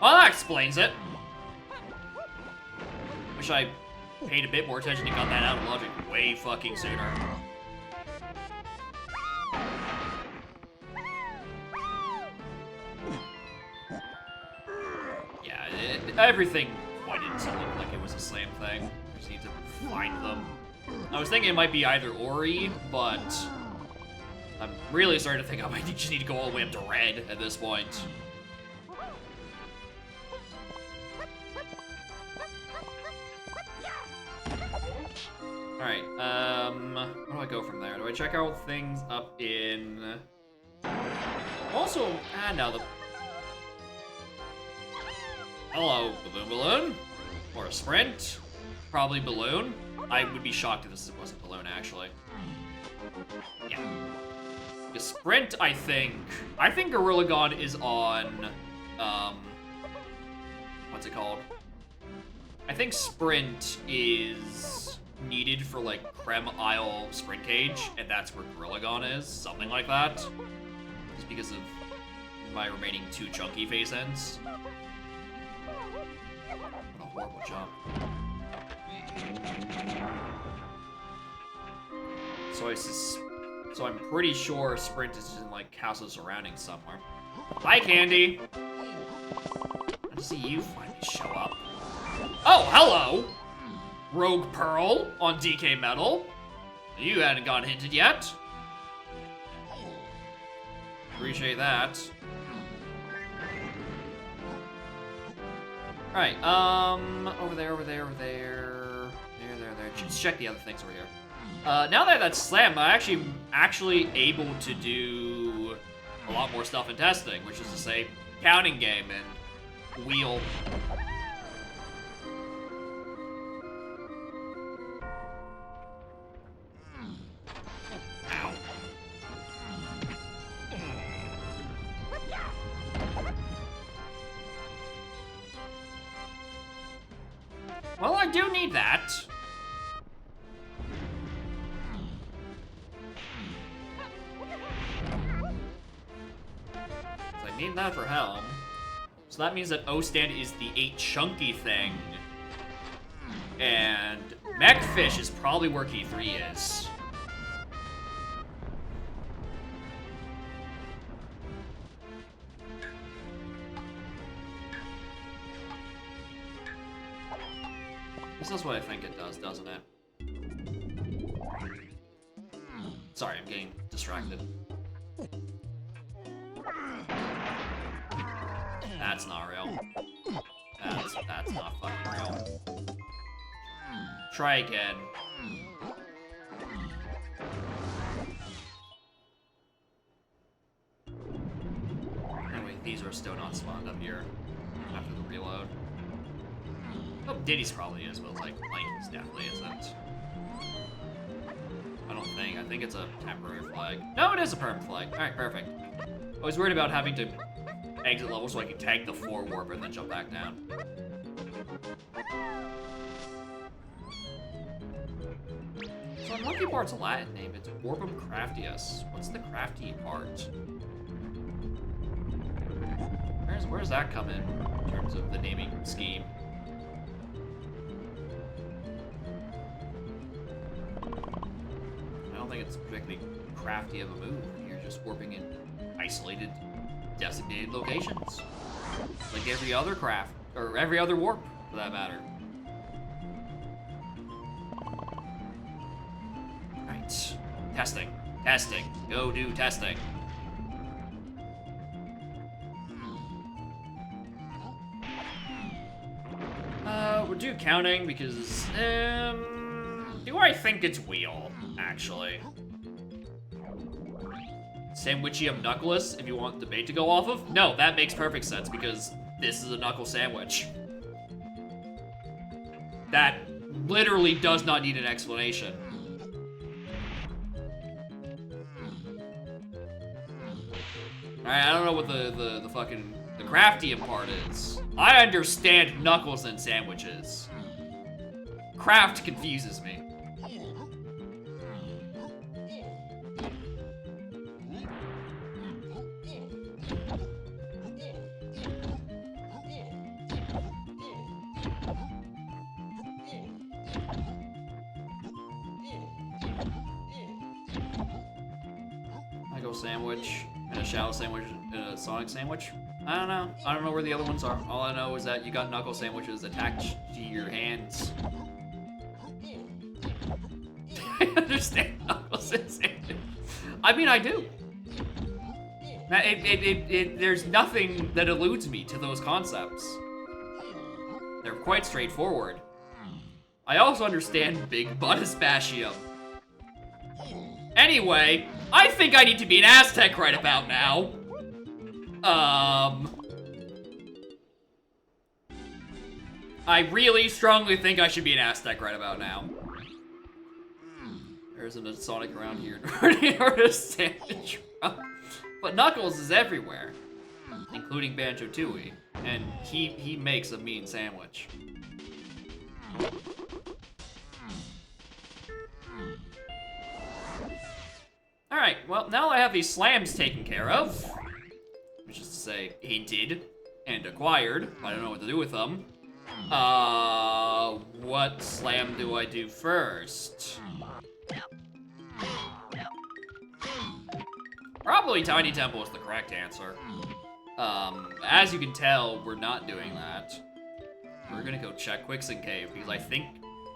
Well, that explains it. Wish I paid a bit more attention and got that out of logic way fucking sooner. Yeah, everything pointed to look like it was a slam thing. We just need to find them. I was thinking it might be either Ori, but I'm really starting to think I might just need to go all the way up to red at this point. Alright, where do I go from there? Do I check out things up in... Also, no, the... Hello, Balloon Balloon? Or a Sprint? Probably Balloon. I would be shocked if this wasn't Balloon, actually. Yeah. The Sprint, I think Gorilla God is on, what's it called? I think Sprint is needed for, like, Creme Isle Sprint Cage, and that's where Gorilla God is, something like that. Just because of my remaining 2 chunky face ends. What a horrible jump. So I'm pretty sure Sprint is in, like, castle surroundings somewhere. Hi, Candy! Good to see you finally show up. Oh, hello! Rogue Pearl on DK Metal. You hadn't gotten hinted yet. Appreciate that. Alright, over there. There. Let's check the other things over here. Now that that's slam, I'm actually able to do a lot more stuff in testing, which is to say, counting game and wheel. Ow. Well, I do need that. I need that for Helm. So that means that O-Stand is the 8 chunky thing. And Mechfish is probably where Key 3 is. This is what I think it does, doesn't it? Sorry, I'm getting distracted. That's not real. That's not fucking real. Try again. Anyway, these are still not spawned up here after the reload. Oh, Diddy's probably is, but like Lightning's definitely isn't. I don't think. I think it's a temporary flag. No, it is a permanent flag. Alright, perfect. I was worried about having to exit level so I could tag the 4 warp and then jump back down. So Unlucky Part's a Latin name. It's Warpum Craftius. What's the crafty part? Where does that come in terms of the naming scheme? I don't think it's particularly crafty of a move. You're just warping in isolated, designated locations. Like every other craft, or every other warp, for that matter. Right. Testing. Testing. Go do testing. We'll do counting because, do I think it's wheel, actually? Sandwichium Knuckleless, if you want debate to go off of? No, that makes perfect sense because this is a knuckle sandwich. That literally does not need an explanation. Alright, I don't know what the fucking the crafty part is. I understand knuckles and sandwiches. Craft confuses me. I go sandwich and a shallow sandwich and a Sonic sandwich. I don't know. I don't know where the other ones are. All I know is that you got knuckle sandwiches attached to your hands. I understand knuckles and sandwiches. I mean, I do. There's nothing that eludes me to those concepts. They're quite straightforward. I also understand Big Butt Aspachium. Anyway, I think I need to be an Aztec right about now. I really strongly think I should be an Aztec right about now. There isn't a Sonic around here or a sandwich. But Knuckles is everywhere, including Banjo-Tooie, and he makes a mean sandwich. Alright, well, now I have these slams taken care of, which is to say, hinted and acquired. I don't know what to do with them. What slam do I do first? Probably Tiny Temple is the correct answer. As you can tell, we're not doing that. We're gonna go check Quicksand Cave, because I think...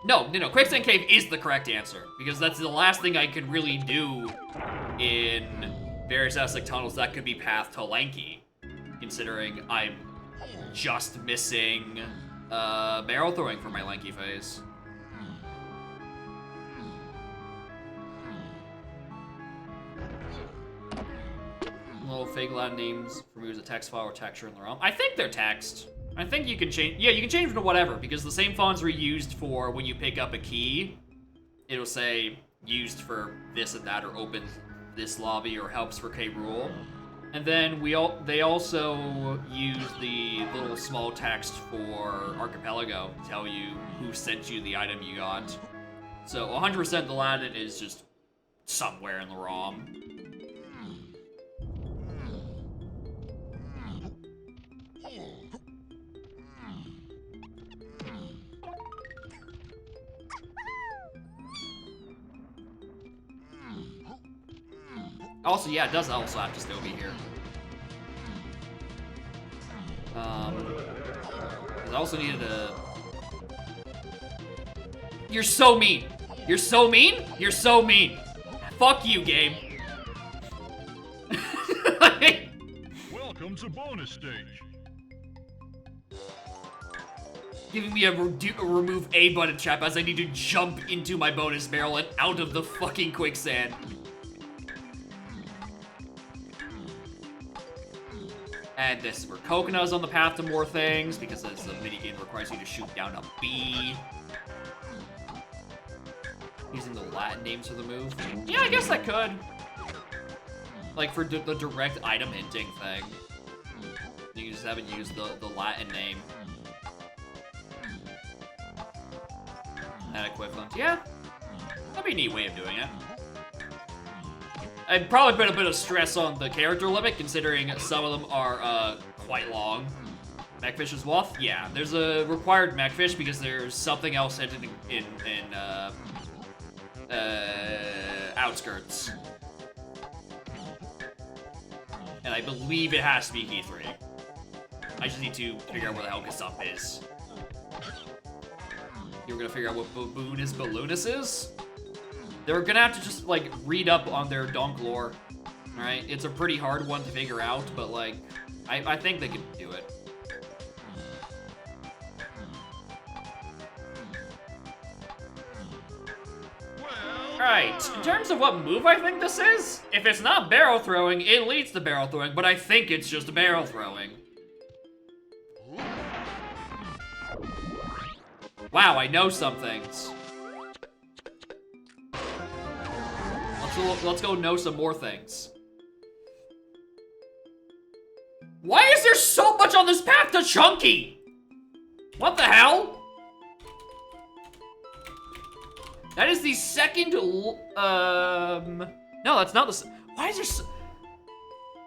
No, Quicksand Cave is the correct answer, because that's the last thing I could really do in various Aztec tunnels that could be path to Lanky, considering I'm just missing barrel throwing for my Lanky phase. Little fake Latin names for me as a text file or texture in the ROM. I think they're text. I think you can change, yeah, you can change them to whatever, because the same fonts were used for when you pick up a key. It'll say, used for this and that, or opens this lobby, or helps for K. Rool. And then they also use the little small text for Archipelago to tell you who sent you the item you got. So 100% the Latin is just somewhere in the ROM. Also, yeah, it does also have to still be here. I also needed a... You're so mean! You're so mean? You're so mean! Fuck you, game. Welcome to bonus stage. Giving me a remove A button, chap, as I need to jump into my bonus barrel and out of the fucking quicksand. And this is where Coconut is on the path to more things, because this minigame requires you to shoot down a bee. Using the Latin names for the move. Yeah, I guess that could. Like, for the direct item hinting thing. You just haven't used the Latin name. That equivalent. Yeah. That'd be a neat way of doing it. I'd probably put a bit of stress on the character limit, considering some of them are quite long. Macfish's Wolf? Yeah, there's a required Macfish because there's something else in Outskirts. And I believe it has to be key 3. I just need to figure out where the hell Kasump is. You're gonna figure out what Balloonus is? They're gonna have to just, like, read up on their donk lore, right? It's a pretty hard one to figure out, but, like, I think they can do it. Alright, in terms of what move I think this is, if it's not barrel throwing, it leads to barrel throwing, but I think it's just barrel throwing. Wow, I know some things. Let's go know some more things. on this path to Chunky? What the hell? That is the second, no, that's not the, why is there so...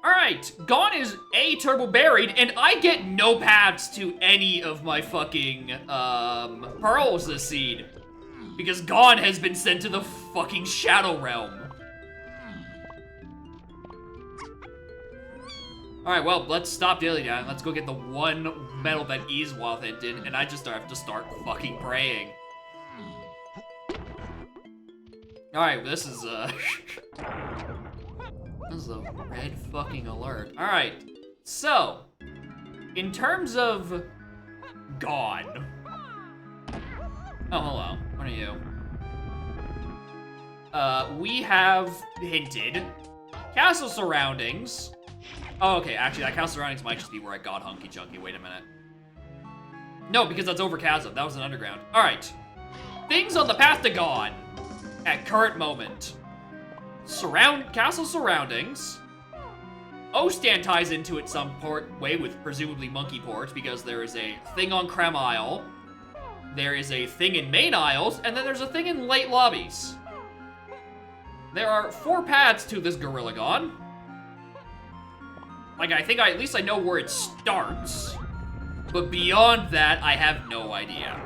Alright, Gone is A, turbo buried, and I get no paths to any of my fucking, pearls this seed. Because Gone has been sent to the fucking Shadow Realm. Alright, well, let's stop dilly down. Let's go get the one medal that Easewalth hinted, and I just have to start fucking praying. Alright, this is, this is a red fucking alert. Alright, so, in terms of Gone. Oh, hello. What are you? We have hinted. Castle surroundings. Oh, okay, actually, that castle surroundings might just be where I got Hunky Chunky. Wait a minute. No, because that's over Chasm. That was an underground. Alright. Things on the path to Gone. At current moment. Castle surroundings. Ostan ties into it some way with presumably Monkey Port, because there is a thing on Creme Isle. There is a thing in Main Isles, and then there's a thing in Late Lobbies. There are 4 paths to this Gorilla Gone. Like, I think at least I know where it starts. But beyond that, I have no idea.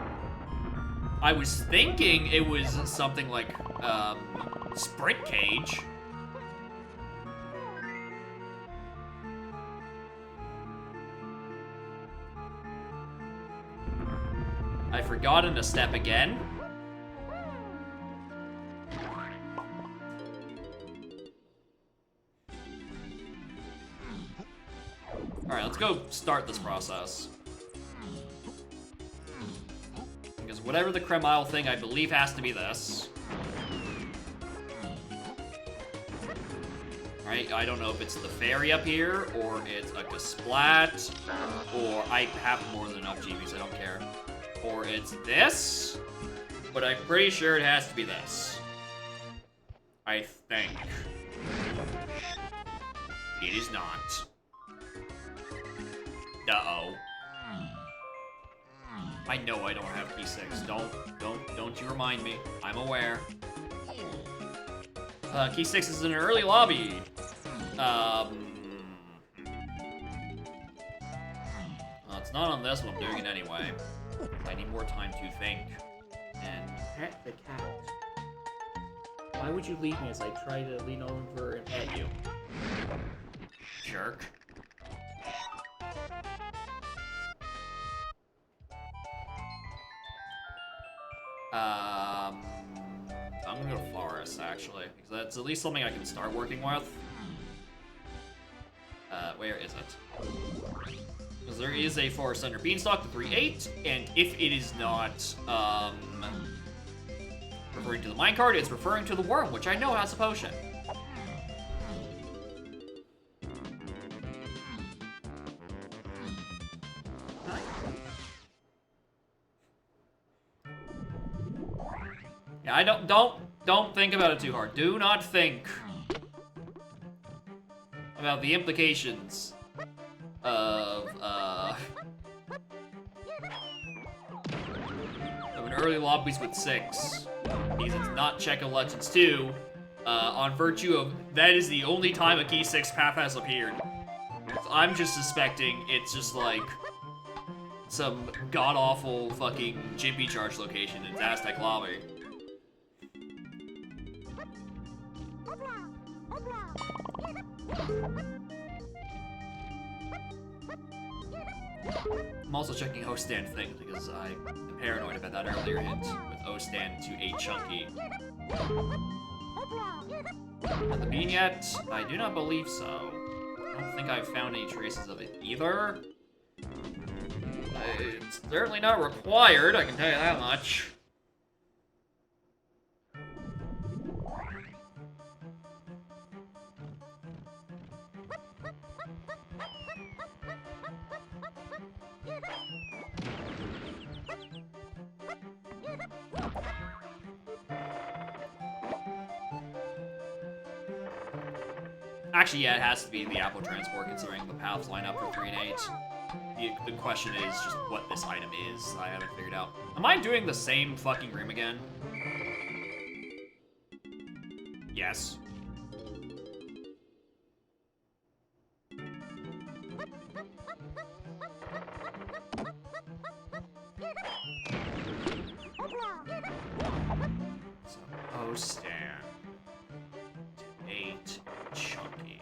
I was thinking it was something like, Sprint Cage. I've forgotten a step again. Alright, let's go start this process. Because whatever the Creme Isle thing, I believe has to be this. Alright, I don't know if it's the fairy up here, or it's like a splat, or I have more than enough GBs, I don't care. Or it's this, but I'm pretty sure it has to be this. I think. It is not. Uh-oh. I know I don't have key 6. Don't you remind me. I'm aware. Key 6 is in an early lobby. Well, it's not on this one. I'm doing it anyway. I need more time to think. And pet the cat. Why would you leave me as I try to lean over and pet you? Jerk. I'm gonna go Forest, actually, because that's at least something I can start working with. Where is it? Because there is a Forest under Beanstalk to 3-8, and if it is not, referring to the minecart, it's referring to the worm, which I know has a potion. Yeah, I don't think about it too hard. Do not think about the implications of an early lobbies with 6, because it's not Check of Legends 2, on virtue of that is the only time a key 6 path has appeared. So I'm just suspecting it's just like some god-awful fucking Jimpy Charge location in Aztec Lobby. I'm also checking O-Stand things because I'm paranoid about that earlier hint with O-Stand to 8 Chunky. Have the bean yet? I do not believe so. I don't think I've found any traces of it either. It's certainly not required, I can tell you that much. Actually, yeah, it has to be the Apple Transport, considering the paths line up for 3 and 8. the question is just what this item is. I haven't figured out. Am I doing the same fucking room again? Yes. So, stand. 8 chunky.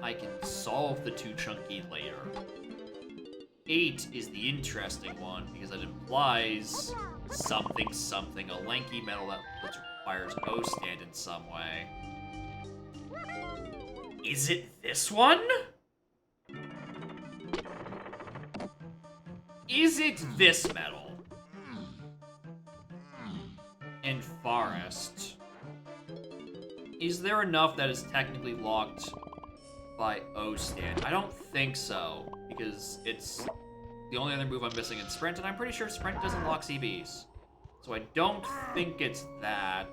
I can solve the 2 chunky later. 8 is the interesting one because it implies something, a lanky metal that requires O stand in some way. Is it this one? Is it this metal? In Forest. Is there enough that is technically locked by O stand? I don't think so, because it's the only other move I'm missing in Sprint, and I'm pretty sure Sprint doesn't lock CBs. So I don't think it's that.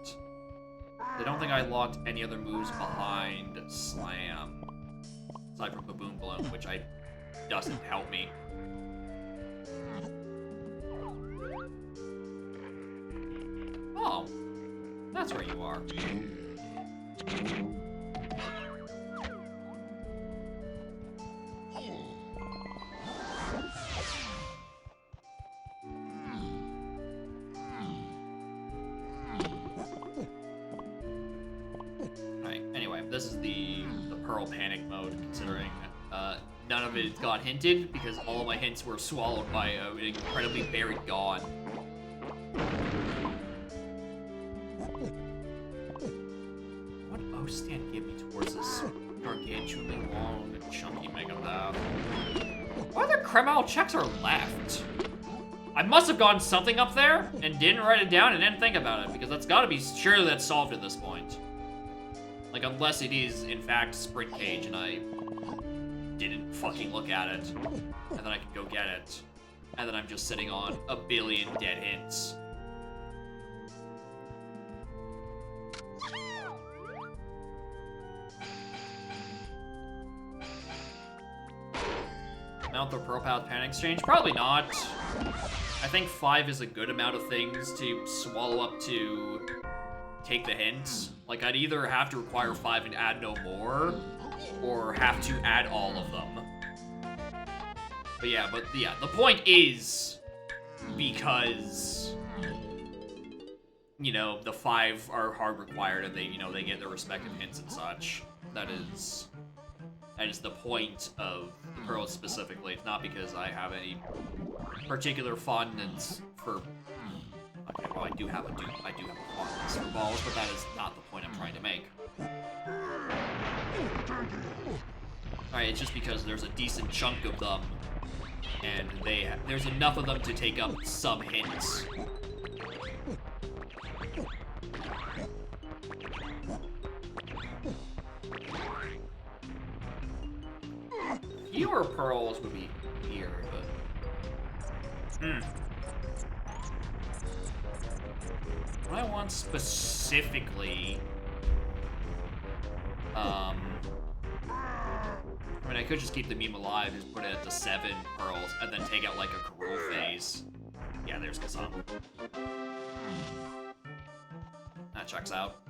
I don't think I locked any other moves behind Slam. Aside from Baboon Balloon, which doesn't help me. Oh, that's where you are. Alright, anyway, this is the Pearl Panic mode, considering none of it got hinted, because all of my hints were swallowed by an incredibly buried god. What O stand give me towards this gargantuanly long, chunky Mega Path? What other Kreml checks are left? I must have gotten something up there and didn't write it down and didn't think about it, because that's gotta be sure that's solved at this point. Like, unless it is, in fact, Sprint Cage and I didn't fucking look at it, and then I can go get it, and then I'm just sitting on a billion dead hints. Mount the Pearl Path Panic Exchange? Probably not. I think 5 is a good amount of things to swallow up to take the hints. Like, I'd either have to require 5 and add no more, or have to add all of them. But yeah, the point is, because, you know, the 5 are hard required and they, you know, they get their respective hints and such. That is the point of the pearls specifically. It's not because I have any particular fondness for. Okay, well, I do have a fondness for balls, but that is not the point I'm trying to make. Alright, it's just because there's a decent chunk of them, and there's enough of them to take up some hints. Fewer pearls would be weird, but... What I want specifically... I mean, I could just keep the meme alive, just put it at the 7 pearls, and then take out, like, a Karul phase. Yeah, there's Gazan. That checks out.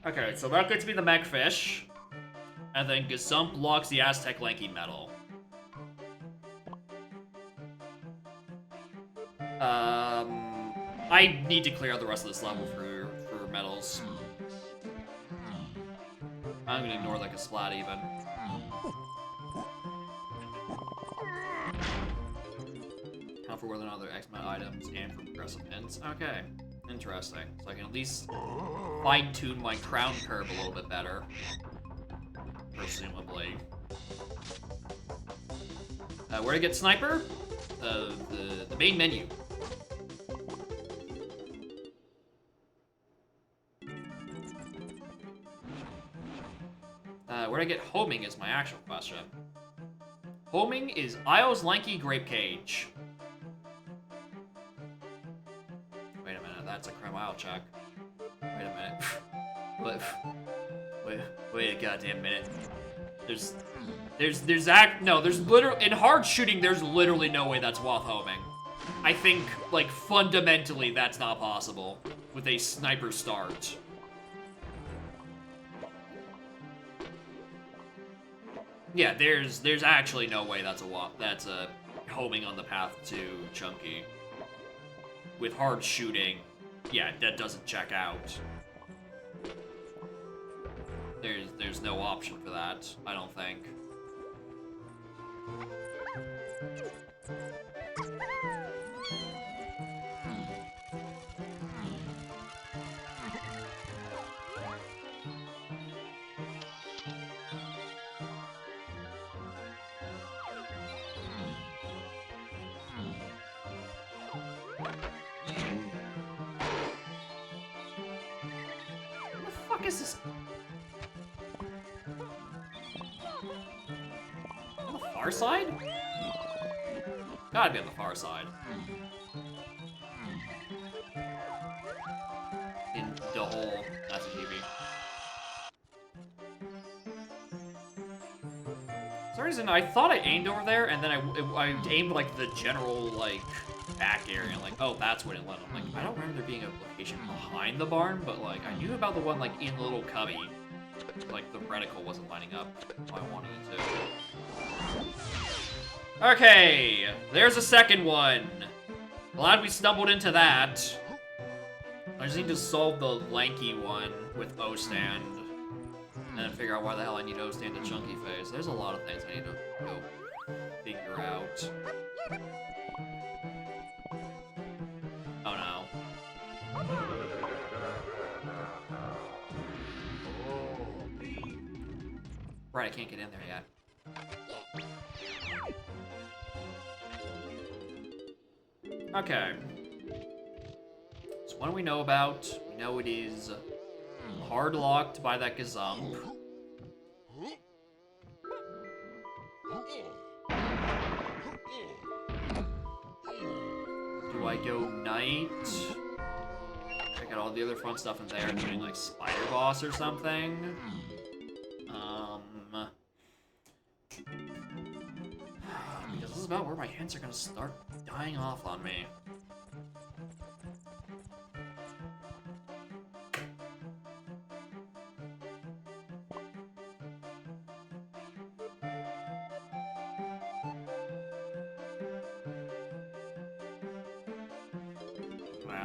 Okay, so that gets me the Megfish. And then Gazump blocks the Aztec Lanky Metal. I need to clear out the rest of this level for metals. I'm gonna ignore like a splat even. Count for whether or not they're X-Men items and for progressive hints. Okay, interesting. So I can at least fine-tune my crown curve a little bit better. Presumably. Where to get Sniper? The main menu. Where to get homing is my actual question. Homing is Isle's Lanky Grape Cage. Wait a minute, that's a crime Isle check. Wait a minute. What? Wait a goddamn minute. There's literally, in hard shooting, there's literally no way that's Woth homing. I think, like, fundamentally, that's not possible with a sniper start. Yeah, there's actually no way that's a homing on the path to Chunky. With hard shooting, yeah, that doesn't check out. There's no option for that, I don't think. What the fuck is this? On the far side? Gotta be on the far side. In the hole. That's a TV. For some reason, I thought I aimed over there, and then I aimed, like, the general, like, back area. Like, oh, that's what it led. I'm like, I don't remember there being a location behind the barn, but, like, I knew about the one, like, in the little cubby. Like, the reticle wasn't lining up how I wanted it to. Okay, there's a second one. Glad we stumbled into that. I just need to solve the lanky one with O-stand. And then figure out why the hell I need O-stand to Chunky Face. There's a lot of things I need to go figure out. Oh no. Right, I can't get in there yet. Okay. So what do we know about? We know it is hard locked by that gazump. Do I go night? Check out all the other fun stuff in there, including like Spider Boss or something. Because this is about where my hints are gonna start dying off on me.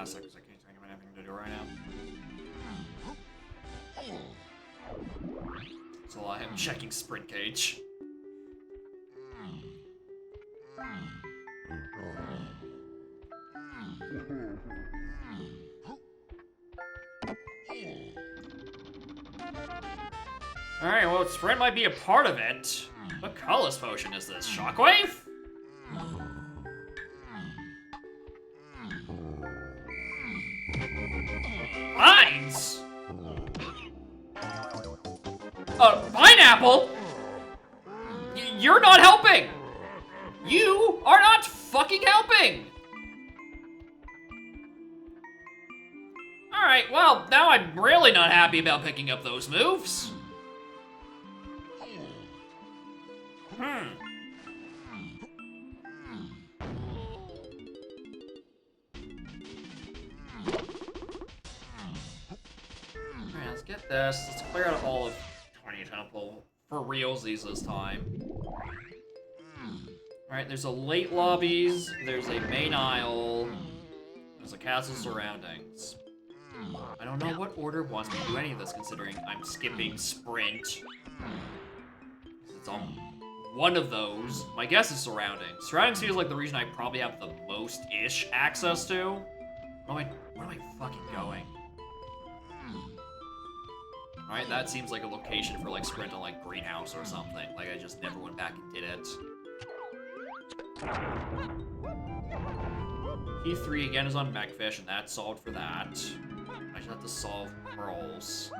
Because I can't think of anything to do right now. So I am checking sprint cage. Alright, well, sprint might be a part of it. What colorless potion is this? Shockwave? Vines? Pineapple? You're not helping! You are not fucking helping! Alright, well, now I'm really not happy about picking up those moves. Alright, let's get this. Let's clear out all of 20 Temple. For realsies this time. Alright, there's a late lobbies, there's a main aisle, there's a castle surroundings. I don't know what order wants me to do any of this, considering I'm skipping sprint. It's on one of those. My guess is surroundings. Surroundings feels like the region I probably have the most-ish access to. Where am I fucking going? Alright, that seems like a location for like sprint on like greenhouse or something. Like I just never went back and did it. Key 3 again is on Mechfish, and that's solved for that. I just have to solve pearls.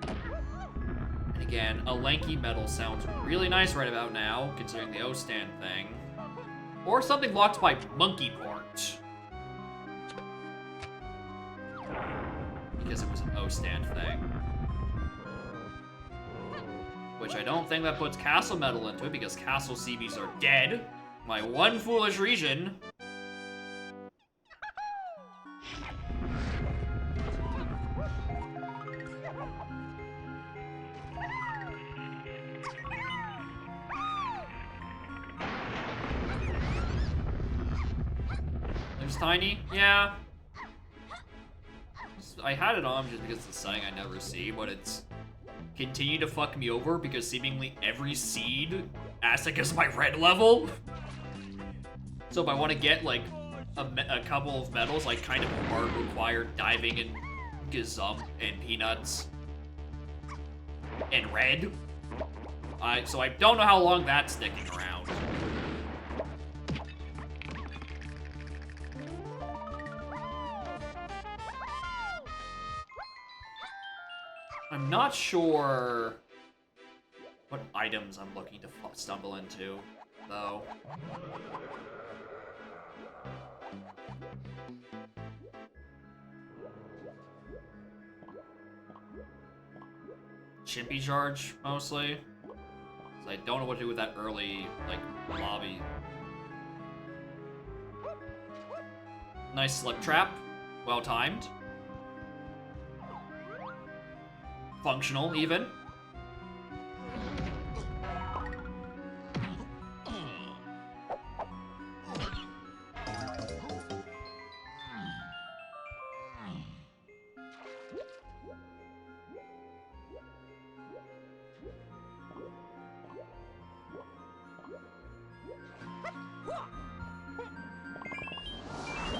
And again, a lanky metal sounds really nice right about now, considering the O-stand thing. Or something locked by Monkey Port. Because it was an O-stand thing. Which I don't think that puts Castle Metal into it because Castle CBs are dead. My one foolish region. There's Tiny? Yeah. I had it on just because it's a setting I never see, but it's continued to fuck me over because seemingly every seed Aztec is my red level. So if I want to get like a couple of medals, I kind of hard require diving in Gazump and Peanuts and red. So I don't know how long that's sticking around. I'm not sure what items I'm looking to stumble into, though. Chimpy charge, mostly. 'Cause I don't know what to do with that early, like, lobby. Nice slip trap. Well timed. Functional, even.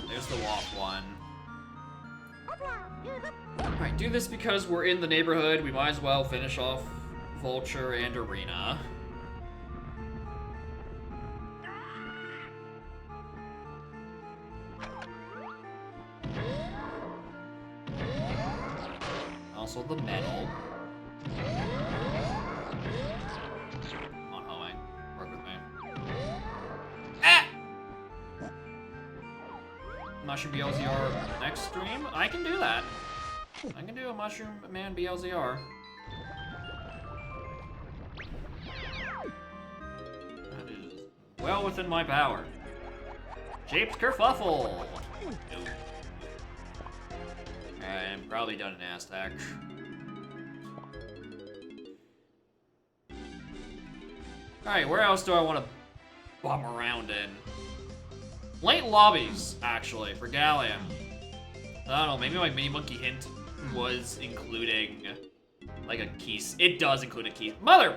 There's the WAF one. Alright, do this because we're in the neighborhood. We might as well finish off Vulture and Arena. Also the medal. Come on, Hoang. Work with me. Ah! Mushroom BLZR next stream? I can do that. I can do a Mushroom Man BLZR. That is well within my power. Japes Kerfuffle! I'm probably done in Aztec. Alright, where else do I want to bum around in? Late lobbies, actually, for Gallium. I don't know, maybe my Mini Monkey hint was including, like, a key. It does include a key. Mother!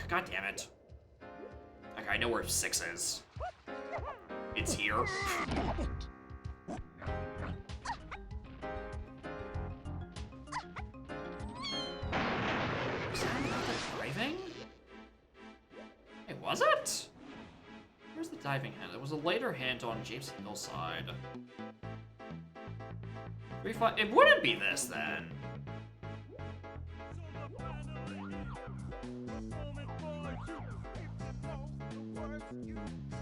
God damn it. Okay, I know where 6 is. It's here. Was that not the diving? Hey, was it? Where's the diving hint? It was a later hint on James Hillside. It wouldn't be this, then.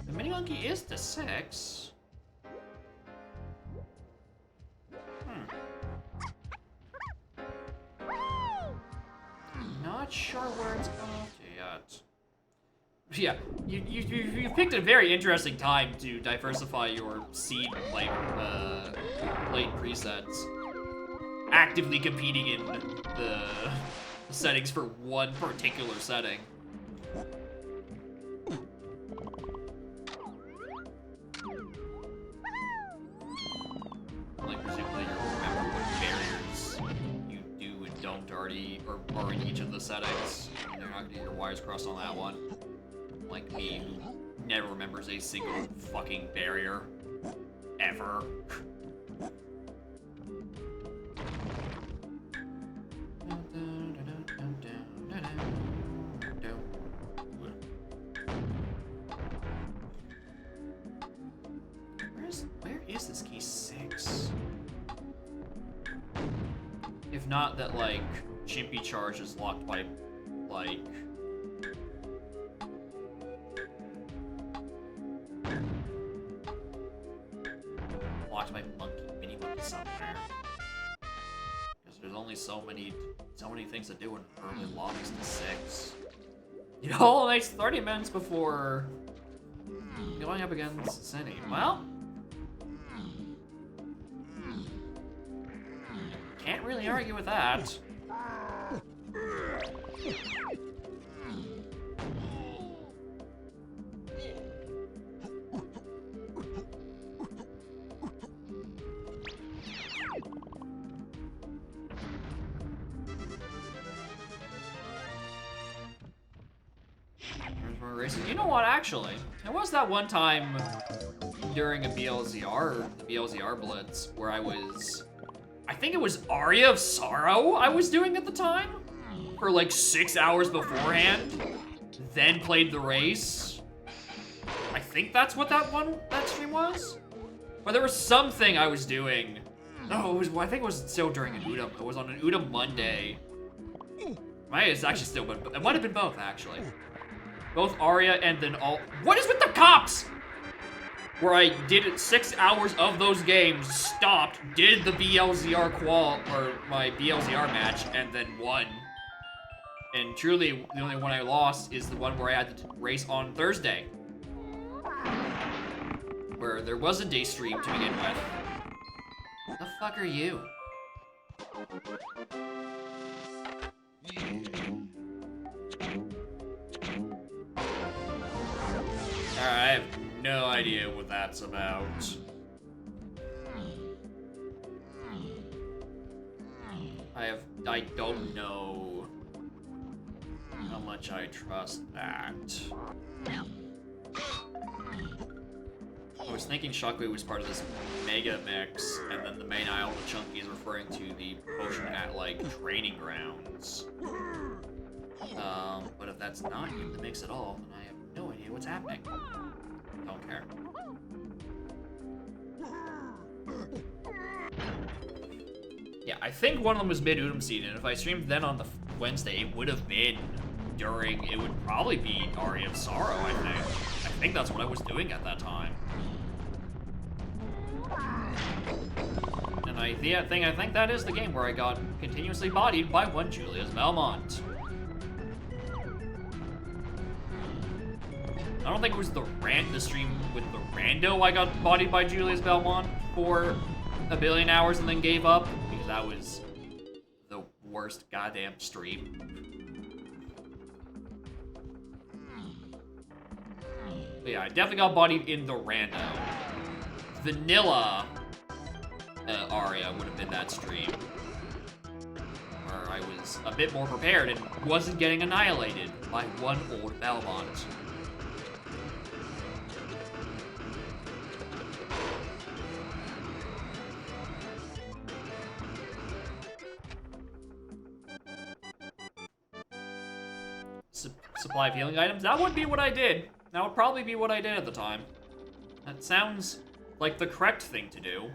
The Mini Monkey is to 6. Not sure where it's going to yet. Yeah, you picked a very interesting time to diversify your seed plate presets. Actively competing in the settings for one particular setting. Like, presumably you remember what barriers you do and don't already, or are in each of the settings. You're not gonna get your wires crossed on that one. Like me, who never remembers a single fucking barrier. Ever. Where is this key? 6? If not that, like, Chimpy Charge is locked by, like... locked by Mini Monkey somewhere. Because there's only so many things to do in early lobbies to 6. You know, it's 30 minutes before going up against Cindy. Well, can't really argue with that. You know what, actually? There was that one time during the BLZR Blitz, where I think it was Aria of Sorrow I was doing at the time? For like 6 hours beforehand, then played the race. I think that's what that stream was? But there was something I was doing. No, I think it was still during an Udam. It was on an Udam Monday. It's actually still, but it might have been both, actually. Both Aria and then what is with the cops? Where I did 6 hours of those games, stopped, did the BLZR or my BLZR match, and then won. And truly, the only one I lost is the one where I had to race on Thursday. Where there was a day stream to begin with. What the fuck are you? Alright, I have no idea what that's about. I don't know how much I trust that. I was thinking Shockwave was part of this mega mix, and then the main aisle of Chunky is referring to the potion at, like, training grounds. But if that's not in the mix at all, then I have no idea what's happening. Don't care. Yeah, I think one of them was mid-Udam seed, and if I streamed then on the Wednesday, it would have been it would probably be Aria of Sorrow, I think. I think that's what I was doing at that time. And I think that is the game where I got continuously bodied by one Julius Belmont. I don't think it was the stream with the rando I got bodied by Julius Belmont for a billion hours and then gave up, because that was the worst goddamn stream. But yeah, I definitely got bodied in the rando. Vanilla Aria would have been that stream, where I was a bit more prepared and wasn't getting annihilated by one old Belmont. Supply of healing items? That would be what I did. That would probably be what I did at the time. That sounds like the correct thing to do.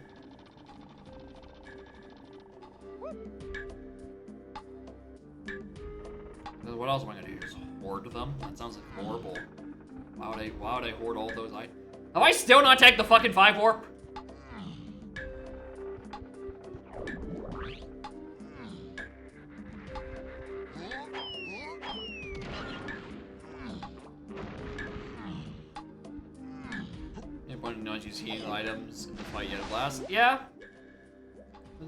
What else am I gonna do? Just hoard them? That sounds like horrible. Why would I hoard all those items? Have I still not taken the fucking 5 warp? Not use healing items in the fight yet at last. Yeah.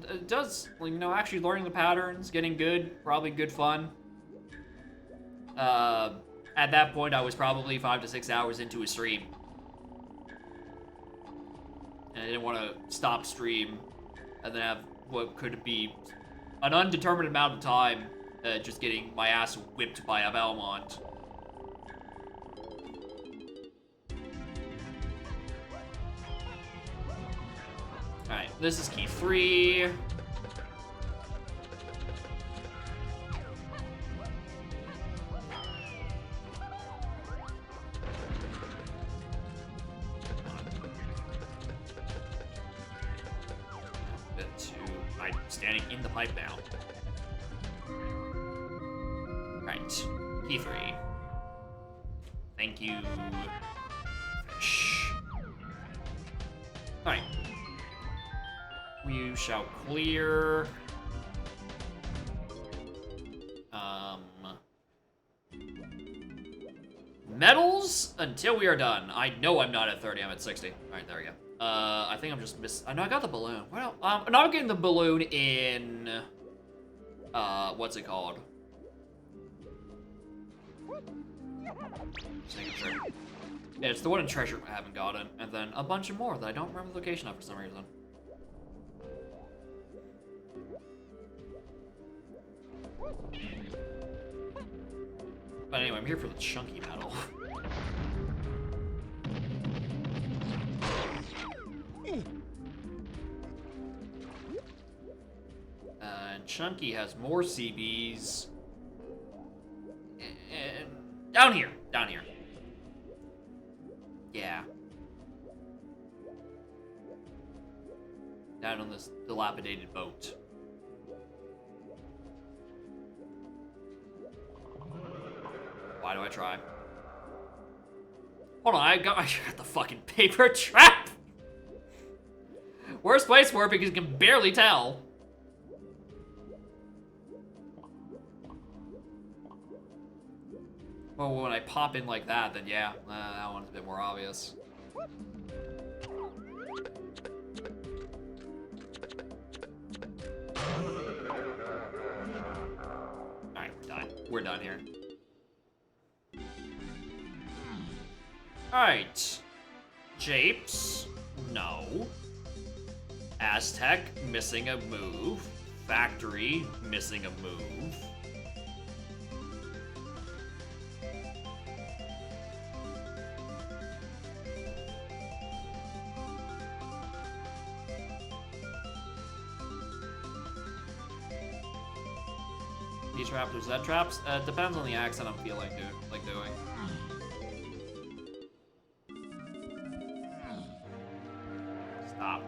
It does, like, you know, actually learning the patterns, getting good, probably good fun. At that point, I was probably 5 to 6 hours into a stream. And I didn't want to stop stream and then have what could be an undetermined amount of time just getting my ass whipped by a Belmont. Alright, this is key 3. I'm standing in the pipe now. Right, key 3. Thank you, fish. Alright. You shall clear. medals until we are done. I know I'm not at 30, I'm at 60. Alright, there we go. I think I'm just I know I got the balloon. Well, I'm not getting the balloon in... what's it called? Just making sure. Yeah, it's the one in Treasure I haven't gotten, and then a bunch of more that I don't remember the location of for some reason. But anyway, I'm here for the chunky medal. And Chunky has more CBs. And down here, down here. Yeah. Down on this dilapidated boat. Why do I try? Hold on, I got the fucking paper trap! Worst place for it because you can barely tell. Well, when I pop in like that, then yeah, that one's a bit more obvious. Alright, we're done. We're done here. Alright. Japes. No. Aztec, missing a move. Factory, missing a move. Traps or Z traps? Depends on the accent I'm feeling, doing. Stop.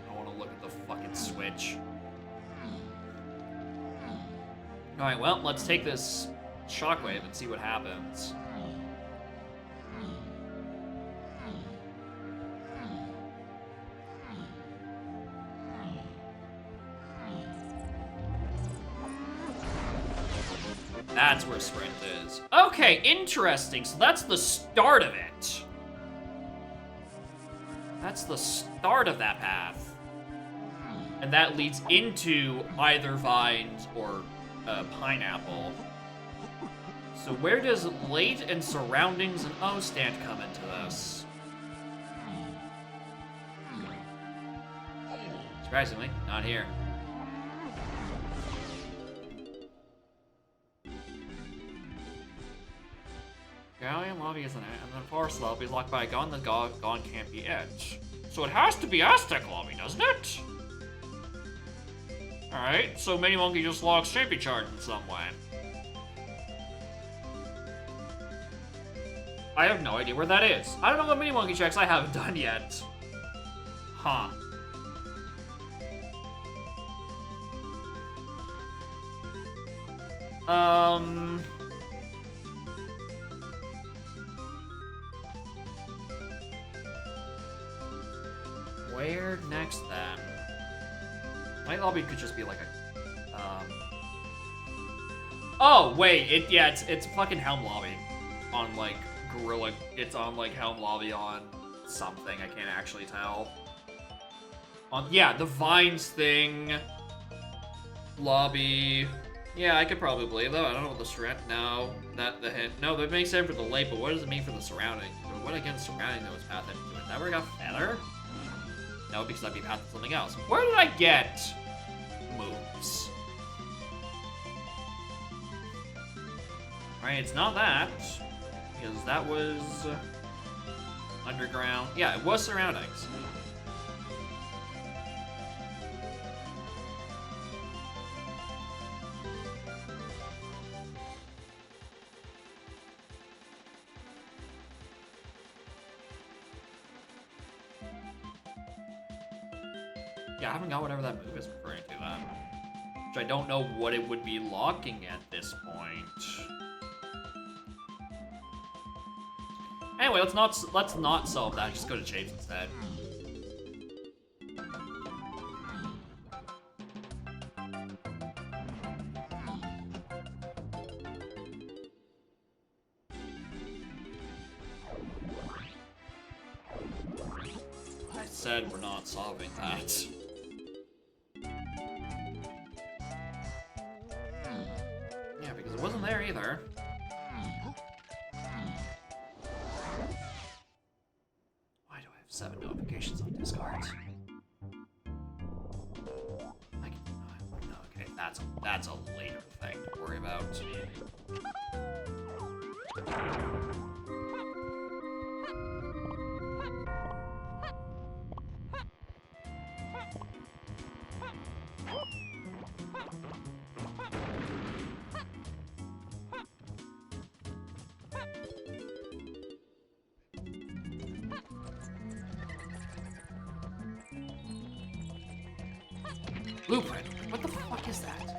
I want to look at the fucking switch. Alright, well, let's take this shockwave and see what happens. That's where sprint is. Okay, interesting. So that's the start of it. That's the start of that path. And that leads into either vines or pineapple. So where does late and surroundings and O stand come into this? Surprisingly, not here. Galleon lobby isn't it, and then forest lobby is locked by a gun, then gone can't be edge. So it has to be Aztec lobby, doesn't it? Alright, so Mini Monkey just locks Champion Charge in some way. I have no idea where that is. I don't know what Mini Monkey checks I haven't done yet. Huh. Where next then? Night lobby could just be like a, Oh wait, it's fucking Helm lobby on like Gorilla. It's on like Helm lobby on something I can't actually tell. Yeah, the Vines thing. Lobby. Yeah, I could probably believe that. I don't know what the surround. No, not the hint. No, that makes sense for the lake, but what does it mean for the surrounding? What against surrounding that was path into it? Never got feather? No, because that'd be path to something else. Where did I get moves? Alright, it's not that. Because that was underground. Yeah, it was surroundings. Yeah, I haven't got whatever that move is referring to that. Which I don't know what it would be locking at this point. Anyway, let's not solve that. Just go to Chase instead. said, we're not solving that. Yeah, because it wasn't there either. Why do I have 7 notifications on Discord? Okay, that's a later thing to worry about. Blueprint? What the fuck is that?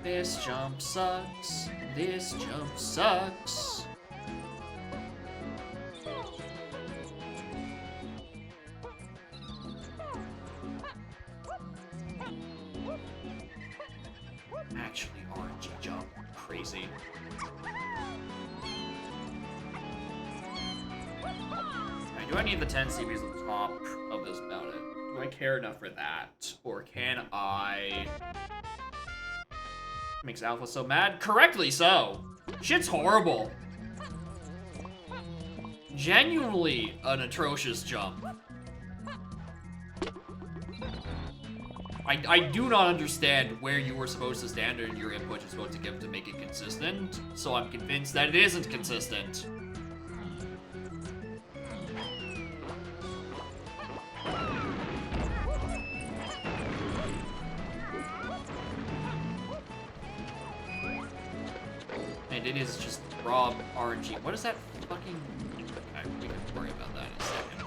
This jump sucks. This jump sucks. Actually, RNG jump. Crazy. Alright, do I need the 10 CPs at the top of this mountain? Do I care enough for that? Or can I... Makes Alpha so mad? Correctly so! Shit's horrible. Genuinely an atrocious jump. I do not understand where you were supposed to stand and your input is supposed to give to make it consistent, so I'm convinced that it isn't consistent. And it is just raw RNG. What is that fucking... Okay, we can worry about that in a second.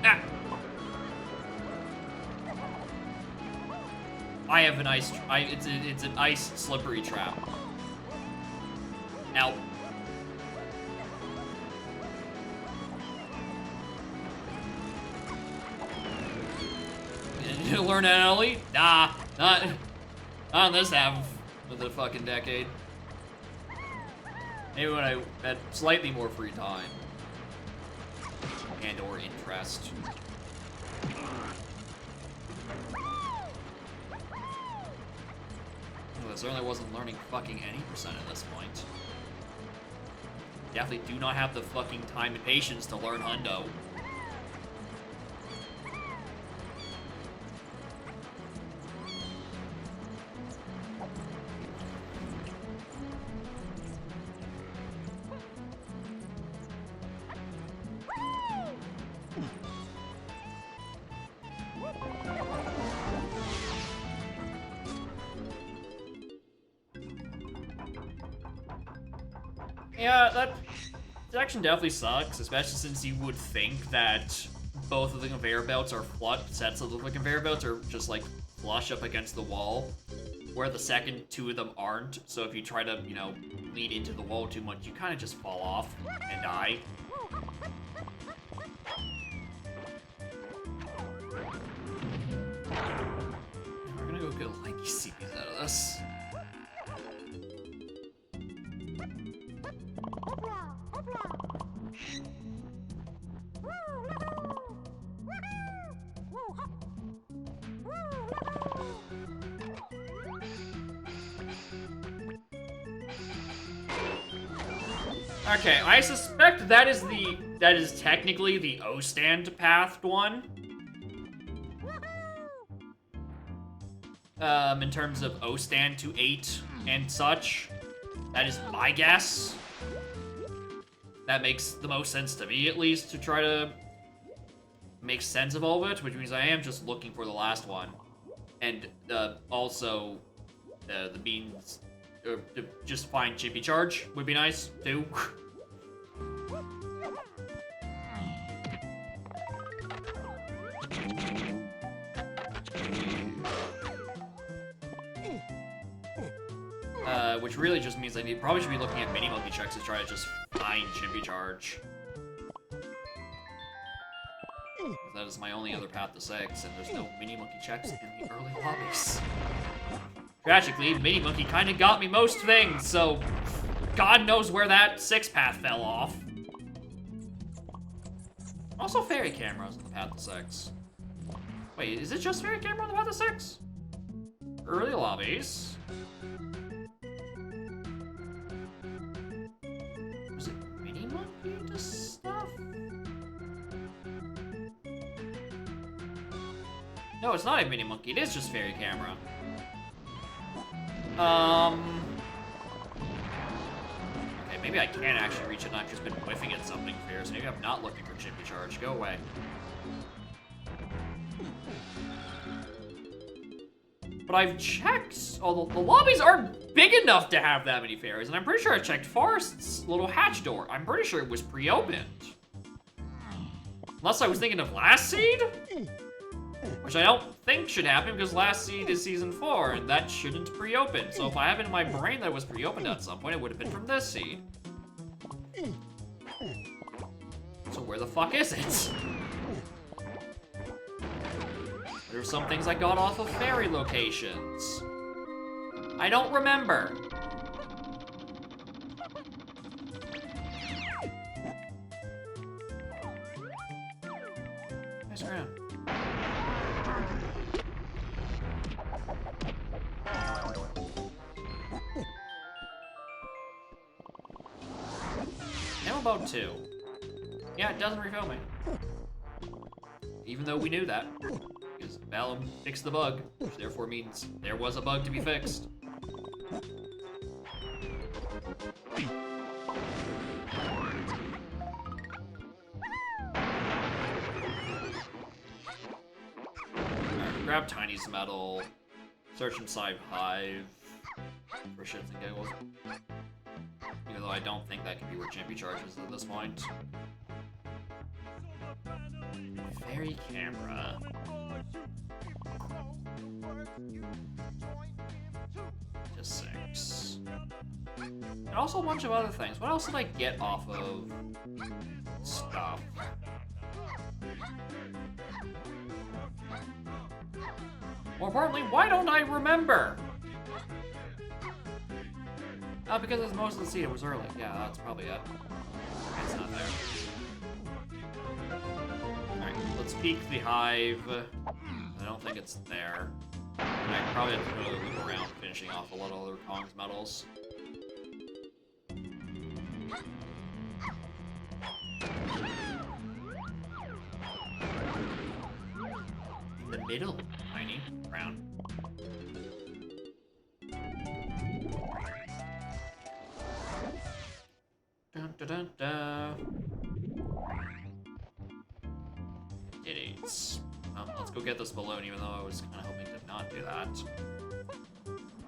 Ah! I have an ice... it's an ice slippery trap. Now... You learn that early? Nah, not on this half of the fucking decade. Maybe when I had slightly more free time. And or interest. Well, I certainly wasn't learning fucking any percent at this point. Definitely do not have the fucking time and patience to learn Hundo. Yeah, that section definitely sucks, especially since you would think that both of the conveyor belts are flush, sets of the conveyor belts are just like flush up against the wall, where the second 2 of them aren't. So if you try to, you know, lean into the wall too much, you kind of just fall off and die. We're gonna go get a lanky CPs out of this. Okay, I suspect that is technically the O-stand pathed one. In terms of O-stand to 8 and such. That is my guess. That makes the most sense to me, at least, to try to make sense of all of it, which means I am just looking for the last one. And also, the beans, to just find Chippy Charge would be nice, too. which really just means I probably should be looking at mini monkey checks to try to just find Chimpy Charge. That is my only other path to 6, and there's no mini monkey checks in the early lobbies. Tragically, mini monkey kind of got me most things, so God knows where that 6 path fell off. Also, fairy cameras on the path to 6. Wait, is it just fairy camera on the path to 6? Early lobbies. Was it mini monkey to stuff? No, it's not a mini monkey. It is just fairy camera. Okay, maybe I can actually reach it and I've just been whiffing at something fierce. Maybe I'm not looking for Chimpy Charge. Go away. But I've checked... Oh, the lobbies aren't big enough to have that many fairies, and I'm pretty sure I checked Forest's little hatch door. I'm pretty sure it was pre-opened. Unless I was thinking of Last Seed? Which I don't think should happen because Last Seed is Season 4, and that shouldn't pre-open. So if I have it in my brain that it was pre-opened at some point, it would have been from this seed. So where the fuck is it? There's some things I got off of fairy locations. I don't remember. Nice round. I'm about 2. Yeah, it doesn't refill me. Even though we knew that. Because Vallum fixed the bug, which therefore means there was a bug to be fixed. Alright, grab Tiny's medal, search inside Hive for shits and giggles. Even though I don't think that can be where Chimpy Charge is at this point. Fairy camera. Just 6. And also a bunch of other things. What else did I get off of stuff? More importantly, why don't I remember? Because it's most of the seed, it was early. Yeah, that's probably it. It's not there. Alright, let's peek the Hive. I don't think it's there. And I probably have to go loop around, finishing off a lot of other Kong's medals. In the middle, Tiny. Round. Dun dun dun dun. Idiots. Let's go get this balloon, even though I was kind of hoping to not do that.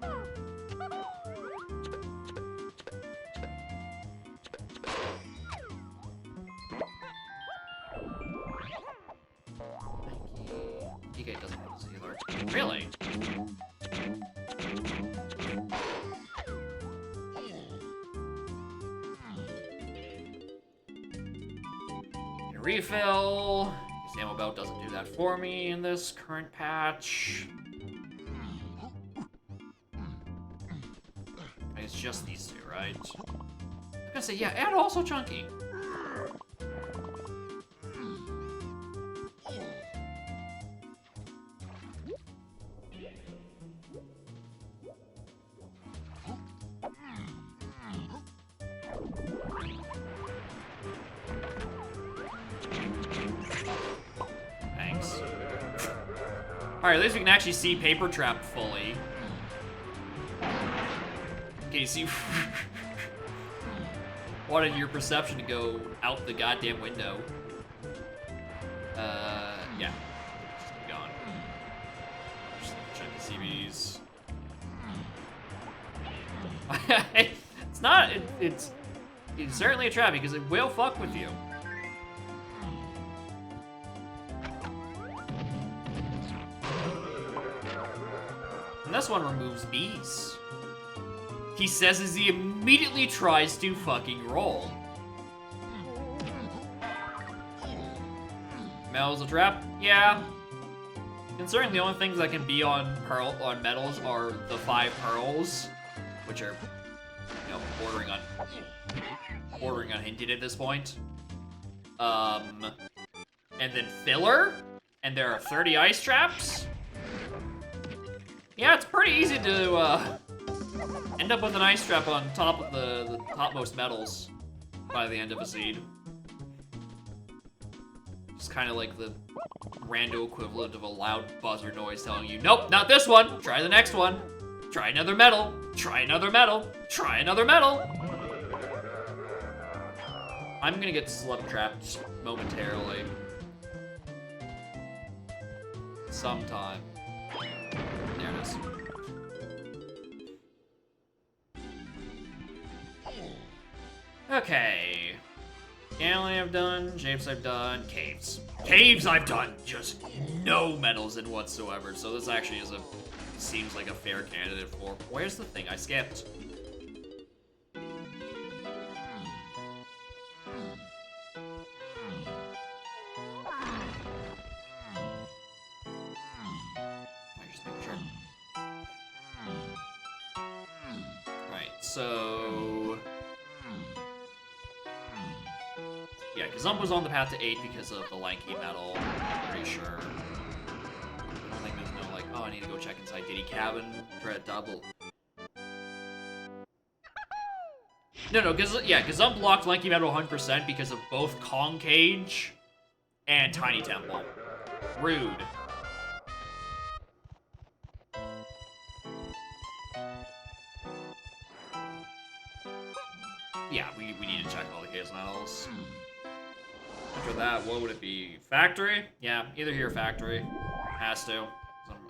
Thank you. DK doesn't want to see either. Really? Refill. This ammo belt doesn't do that for me in this current patch. It's just these 2, right? I'm gonna say, yeah, and also Chunky. Alright, at least we can actually see Paper Trap fully. Okay, see. Wanted your perception to go out the goddamn window. Yeah. Just be gone. Just check the CVs. It's not, it's certainly a trap because it will fuck with you. And this one removes bees. he says as he immediately tries to fucking roll. Metal's a trap? Yeah. Considering the only things that can be on metals are the 5 pearls, which are, you know, bordering on hinted at this point. And then filler, and there are 30 ice traps. Yeah, it's pretty easy to end up with an ice trap on top of the topmost metals by the end of a seed. It's kind of like the rando equivalent of a loud buzzer noise telling you, nope, not this one, try the next one. Try another metal, try another metal, try another metal. I'm gonna get slug trapped momentarily. Sometime. There it is. Okay. Galley I've done, shapes I've done, caves. Caves I've done just no metals in whatsoever, so this actually is seems like a fair candidate for. Where's the thing I skipped? So... yeah, Gazump was on the path to 8 because of the lanky metal, I'm pretty sure. I don't think there's no, like, oh, I need to go check inside Diddy Cabin, try to double. No, Gazump locked lanky metal 100% because of both Kong Cage and Tiny Temple. Rude. Yeah, we need to check all the case metals. After that, what would it be? Factory? Yeah, either here or factory. Has to.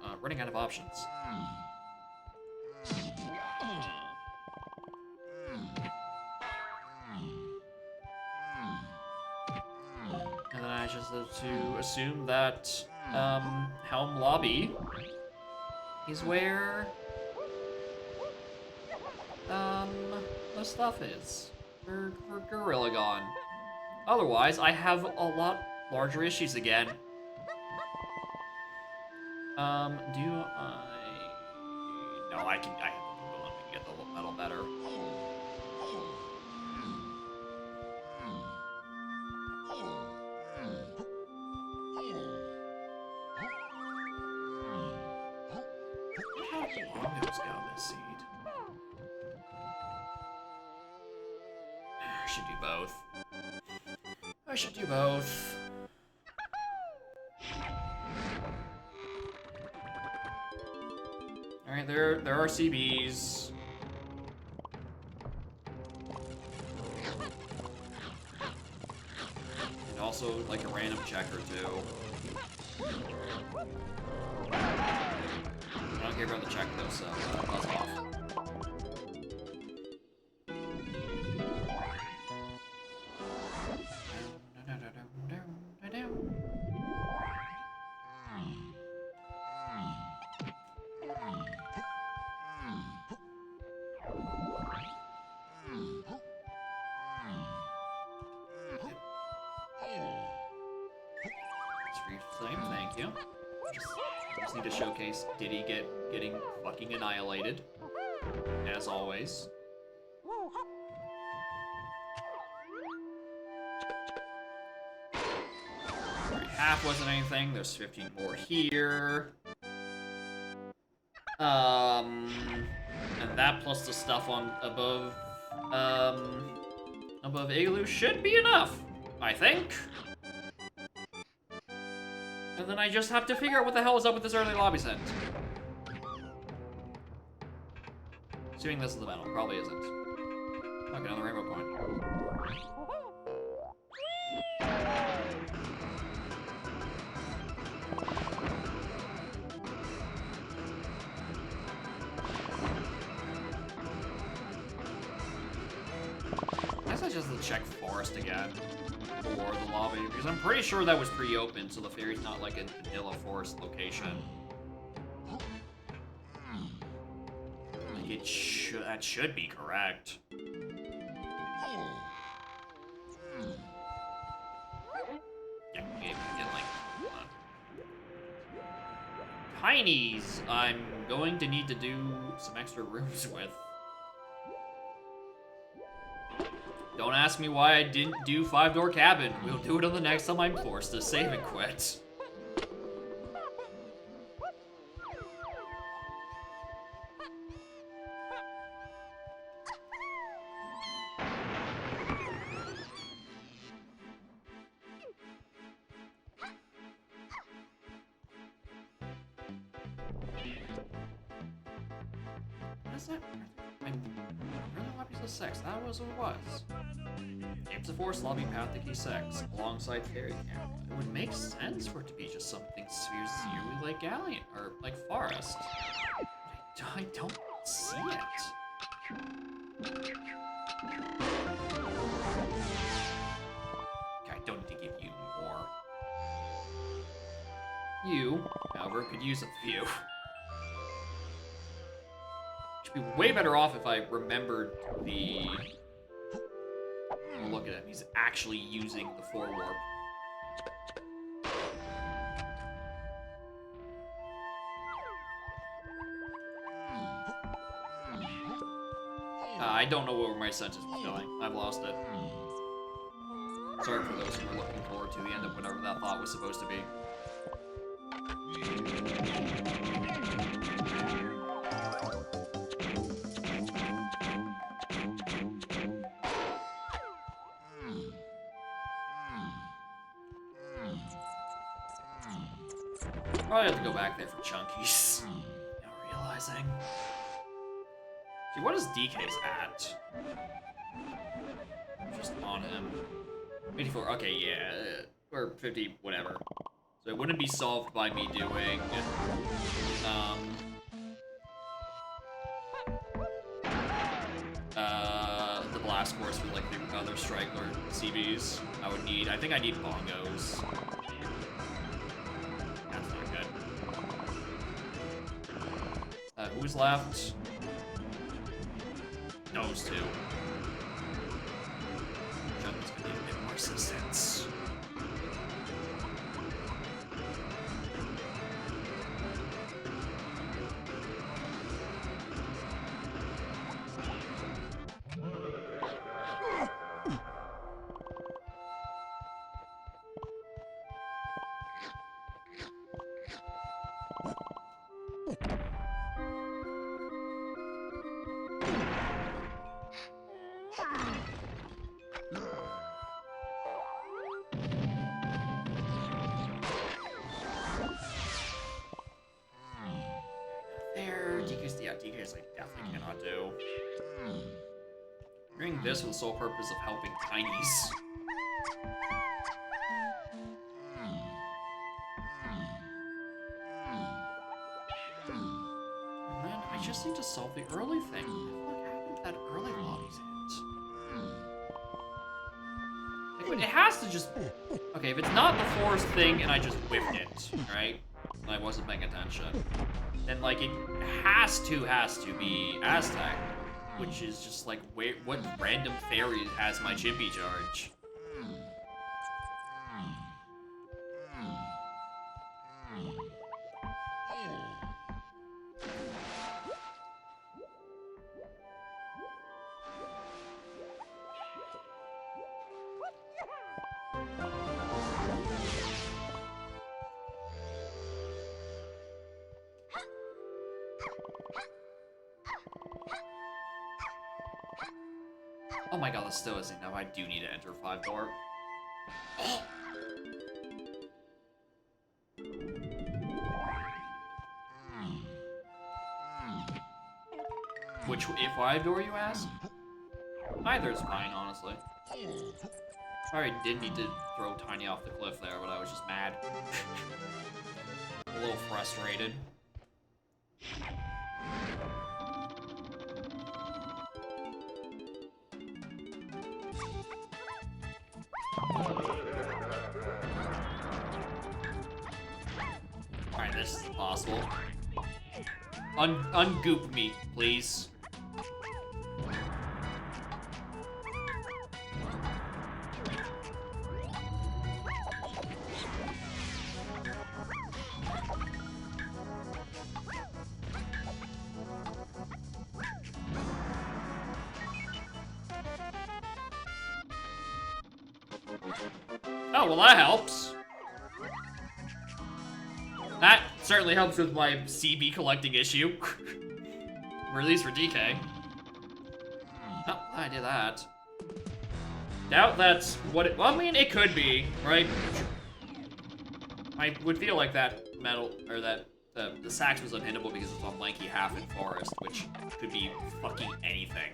I'm running out of options. And then I just have to assume that Helm Lobby is where the stuff is for Gorilla Gone. Otherwise, I have a lot larger issues again. Do I? No, I can get the metal better. How long goes down this seed? I should do both. I should do both. Alright, there are CBs. And also, like, a random check or two. I don't care about the check, though, so buzz off. Thank you. Just need to showcase Diddy getting fucking annihilated, as always. Alright, half wasn't anything. There's 15 more here. And that plus the stuff on above Igloo should be enough, I think. And then I just have to figure out what the hell is up with this early lobby sent. Assuming this is the battle, probably isn't. Okay, another rainbow coin. I guess I just have to check forest again. For the lobby, because I'm pretty sure that was pre-open, so the fairy's not like a vanilla forest location. that should be correct. Yeah, maybe get like one. Tinies, I'm going to need to do some extra rooms with. Don't ask me why I didn't do 5-door cabin. We'll do it on the next time I'm forced to save and quit. What is that? I really want to 6. That was what it was. Games of Force, Lobby Path to Key 6, alongside Fairy Camera. It would make sense for it to be just something seriously like Galleon, or like Forest. But I don't see it. Okay, I don't need to give you more. You, however, could use a few. Should be way better off if I remembered the... Oh, look at him, he's actually using the 4 warp. I don't know where my senses was going. I've lost it. Sorry for those who were looking forward to the end of whatever that thought was supposed to be. Probably have to go back there for chunkies. Now realizing. See, what is DK's at? Just on him. 84, okay, yeah. Or 50, whatever. So it wouldn't be solved by me doing... the blast course for, like, the other strike or CBs. I think I need bongos. That's not good. Who's left? Those two. Junky's gonna need a bit more assistance. DK's like definitely cannot do. Doing this for the sole purpose of helping tinies. And then I just need to solve the early thing. What happened to that early lobby's hit? Like, it has to just... Okay, if it's not the force thing and I just whiffed it, right? And I wasn't paying attention. Then, like, it has to be Aztec, which is just like, wait, what random fairy has my Chimpy charge? Oh my god, this still isn't enough. I do need to enter 5-door. Which, if 5-door, you ask? Either is fine, honestly. Sorry, I did need to throw Tiny off the cliff there, but I was just mad. A little frustrated. Alright, this is impossible. Ungoop me, please. Oh, well that helps. That certainly helps with my CB collecting issue. Or at least for DK. Oh, I did that. Doubt that's what it... Well, I mean, it could be, right? I would feel like that metal, or that the sax was unhittable because it's on lanky half in forest, which could be fucking anything.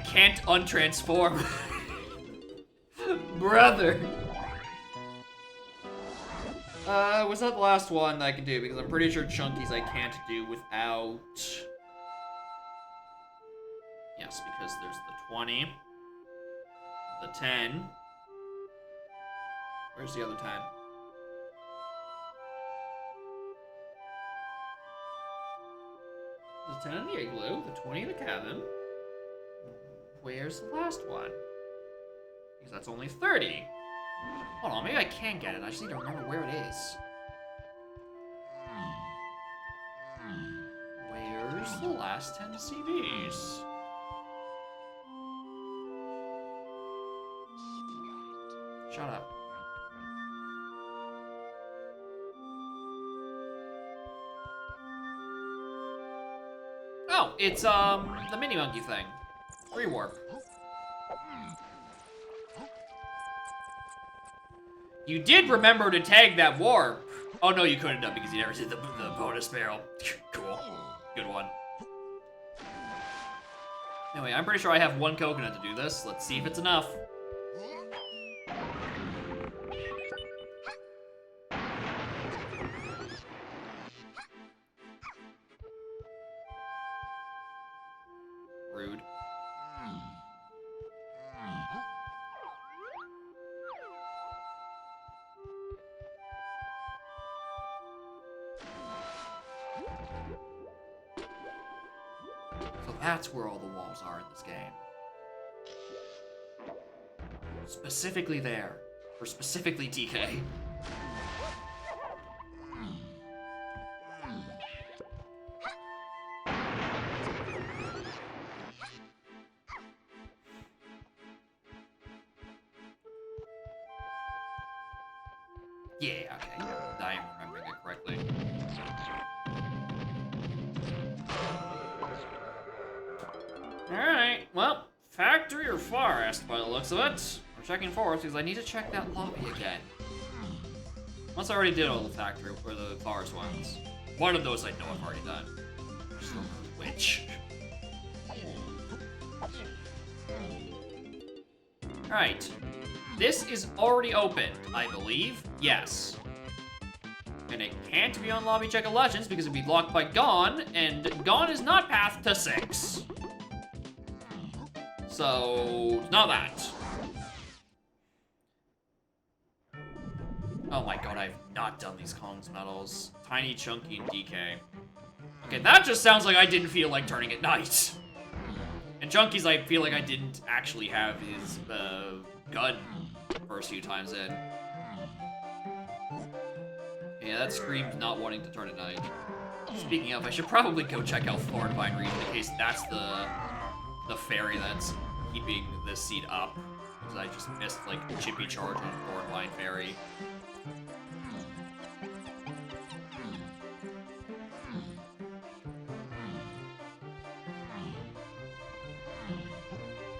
Can't untransform. Brother. Was that the last one that I can do? Because I'm pretty sure Chunkies I can't do without... Yes, because there's the 20. The 10. Where's the other 10? The 10 in the igloo, the 20 in the cabin. Where's the last one? Because that's only 30. Hold on, maybe I can get it. I just need to remember where it is. Where's the last 10 CBs? Shut up. Oh, it's, the mini monkey thing. Rewarp. You did remember to tag that warp. Oh no, you couldn't have because you never did the bonus barrel. Cool. Good one. Anyway, I'm pretty sure I have one coconut to do this. Let's see if it's enough. Rude. So that's where all the walls are in this game. Specifically there. Or specifically DK. Yeah, okay, yeah. I am remembering it correctly. Alright, well, factory or forest by the looks of it. I'm checking forest because I need to check that lobby again. Once I already did all the factory or the forest ones. One of those I know I've already done. I just don't know which. Alright. This is already opened, I believe. Yes. And it can't be on Lobby Check of Legends because it'd be blocked by Gone, and Gone is not path to 6. So, not that. Oh my god, I've not done these Kong's medals. Tiny, Chunky, and DK. Okay, that just sounds like I didn't feel like turning at night. And Chunky's, I feel like I didn't actually have his, gun first few times in. Yeah, that screams not wanting to turn at night. Speaking of, I should probably go check out Thornvine Region in case that's the fairy that's keeping this seed up. Because I just missed, like, Chippy Charge on Thornvine Fairy.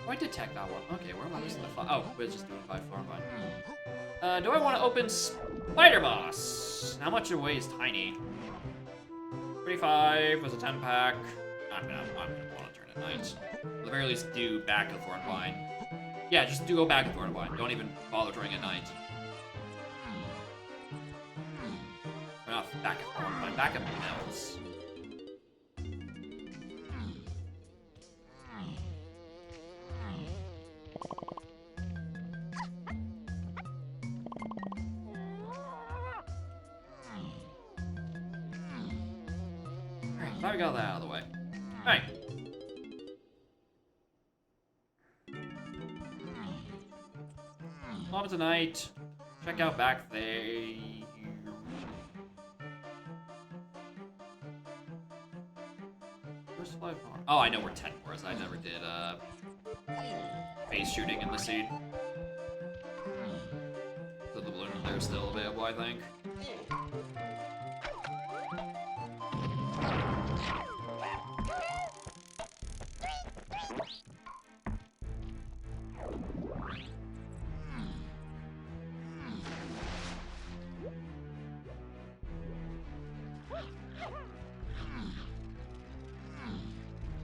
Oh, I did tech that one. Okay, where am I missing the 5? Oh, we're just doing 5 Thornvine. Do I want to open Spider Boss? How much away is Tiny? 35 was a 10 pack. I'm gonna want to turn at night. At the very least, do back of Thornvine. Yeah, just do go back of Thornvine. Don't even bother turning at night. Enough back of Thornvine. Back of Mills. Glad we got that out of the way. Alright. Lava tonight. Check out back there. Where's 5 more? Oh, I know where 10 more is. I never did face shooting in the seed. So the balloon there's still available, I think.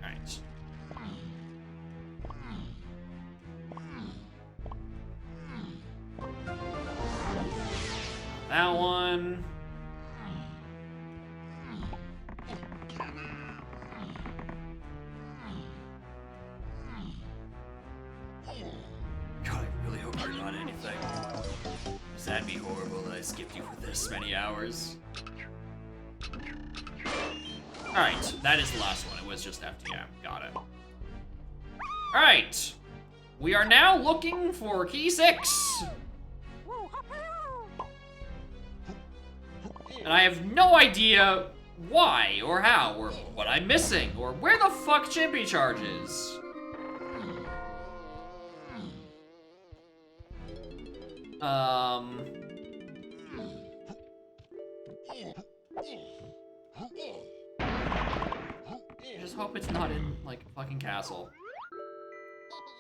Alright. That one. God, I really hope you're not anything. That'd be horrible that I skipped you for this many hours. Alright, that is the last one. It was just FTM. Got it. Alright. We are now looking for key 6. And I have no idea why or how or what I'm missing or where the fuck Chimpy Charge is. I just hope it's not in, like, a fucking castle.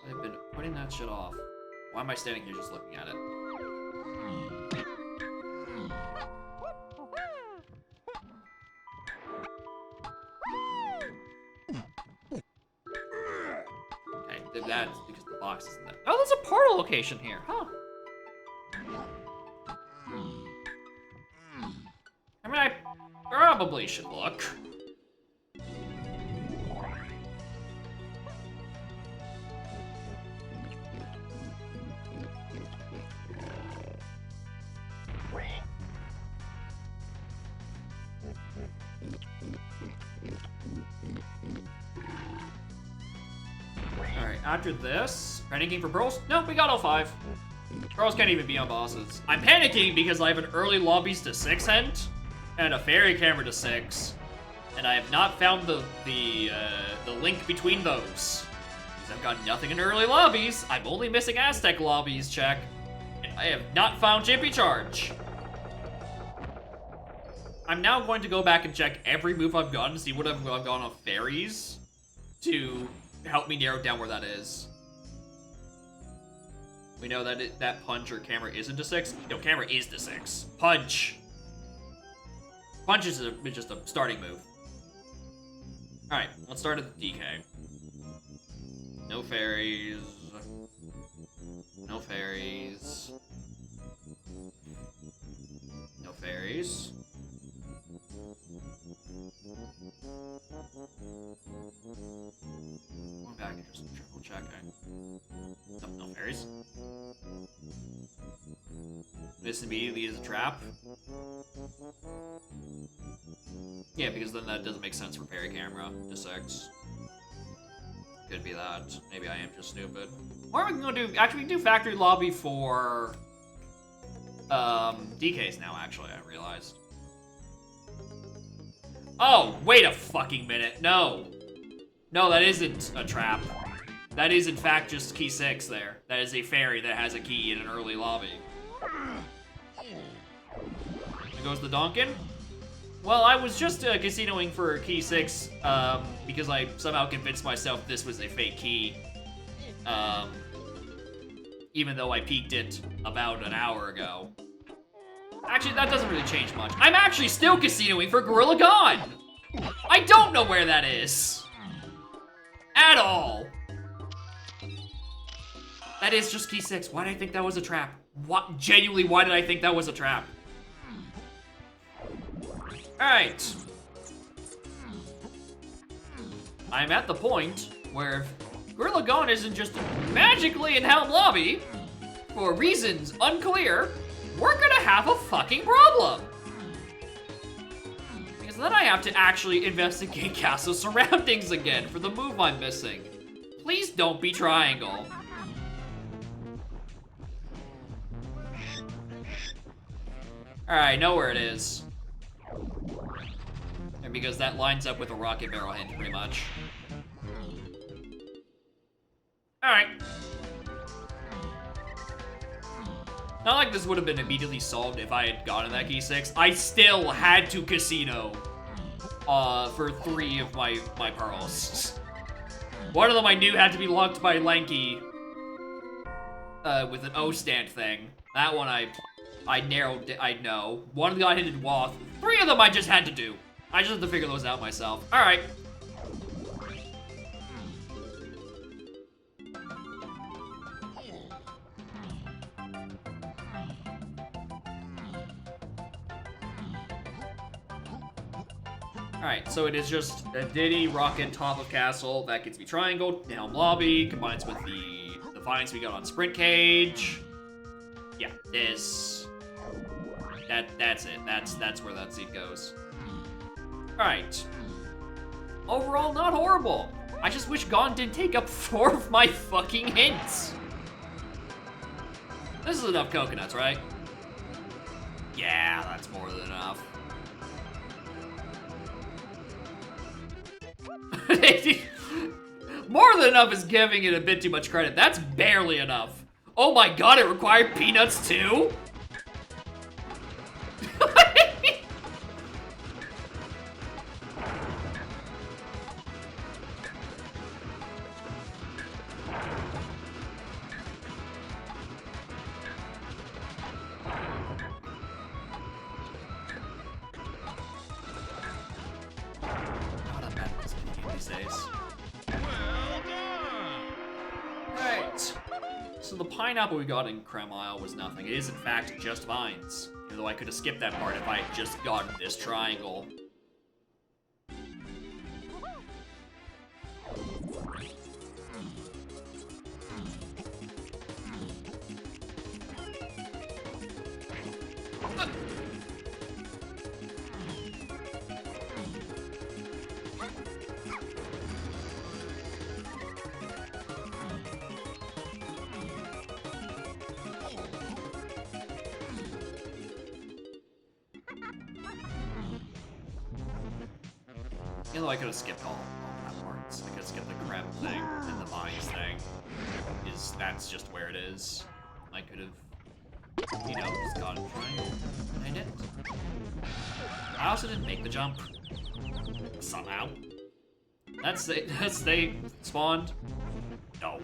I've been putting that shit off. Why am I standing here just looking at it? Okay, that's because the box isn't there. Oh, there's a portal location here, huh? I mean, I probably should look. Alright, after this, panicking for pearls? No, we got all 5. Pearls can't even be on bosses. I'm panicking because I have an early lobbies to 6 hint and a fairy camera to 6, and I have not found the link between those. Because I've got nothing in early lobbies. I'm only missing Aztec lobbies check, and I have not found Chimpy Charge. I'm now going to go back and check every move I've gotten to see what I've gone on fairies to help me narrow down where that is. We know that that punch or camera isn't to 6. No, camera is to 6. Punch. Punch is just a starting move. Alright, let's start at the DK. No fairies. No fairies. No fairies. Going back and just triple checking. Nope, no fairies. This immediately is a trap. Yeah, because then that doesn't make sense for fairy camera to 6. Could be that. Maybe I am just stupid. Or we can go do, actually we can do factory lobby for DKs now, actually, I realized. Oh, wait a fucking minute. No. No, that isn't a trap. That is, in fact, just key 6 there. That is a fairy that has a key in an early lobby. There goes the Donkin. Well, I was just casinoing for key 6 because I somehow convinced myself this was a fake key. Even though I peeked it about an hour ago. Actually, that doesn't really change much. I'm actually still casinoing for Gorilla Gone! I don't know where that is! At all! That is just key 6. Why did I think that was a trap? What? Genuinely, why did I think that was a trap? Alright. I'm at the point where if Gorilla Gone isn't just magically in Helm Lobby, for reasons unclear, we're gonna have a fucking problem. Because So then I have to actually investigate castle surroundings again for the move I'm missing. Please don't be triangle. Alright, I know where it is. And because that lines up with a rocket barrel hint, pretty much. Alright. Not like this would have been immediately solved if I had gotten that key 6. I still had to casino for 3 of my pearls. One of them I knew had to be locked by Lanky with an O stand thing. That one I narrowed, I know. One of the I hit Wath. 3 of them I just had to do. I just had to figure those out myself. Alright. Alright, so it is just a Diddy, Rocket, top of castle. That gets me triangle. Helm lobby combines with the finds we got on Sprint Cage. Yeah, this. That's it. That's where that seed goes. Alright. Overall, not horrible. I just wish Gon didn't take up 4 of my fucking hints. This is enough coconuts, right? Yeah, that's more than enough. More than enough is giving it a bit too much credit. That's barely enough. Oh my god, it required peanuts too? So the pineapple we got in Creme Isle was nothing. It is in fact just vines. Even though I could have skipped that part if I had just gotten this triangle. You know, I could have skipped all that parts. I could have skipped the creme thing and the vines thing. That's just where it is. I could have, you know, just gone and tried. And I didn't. I also didn't make the jump. Somehow. They spawned. No.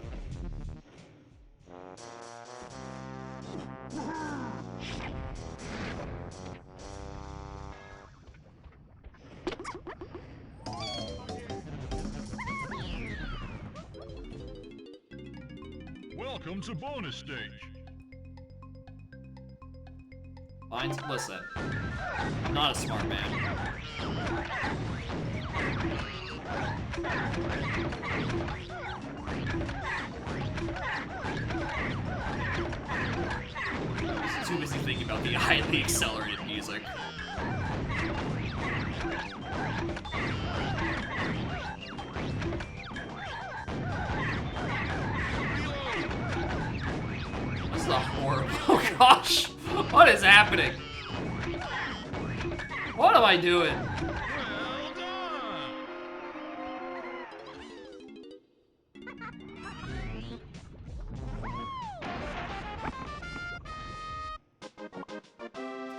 Welcome to bonus stage. Fine, listen. I'm not a smart man. I'm too busy thinking about the highly accelerated music. This is a horrible. Oh gosh! What is happening? What am I doing? Well done.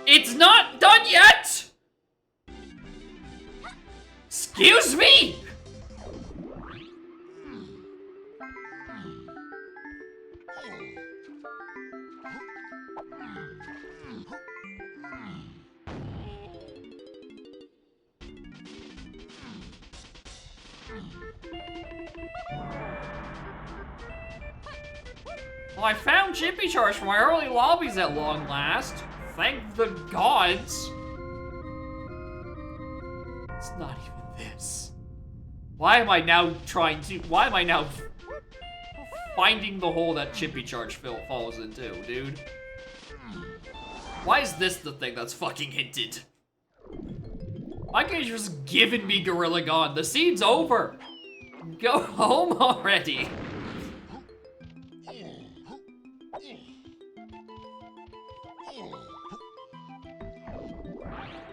It's not done yet! Excuse me? Well, I found Chippy Charge from my early lobbies at long last. Thank the gods. It's not even this. Why am I now finding the hole that Chippy Charge falls into, dude? Why is this the thing that's fucking hinted? My game's just giving me Gorilla Gone. The scene's over. Go home already.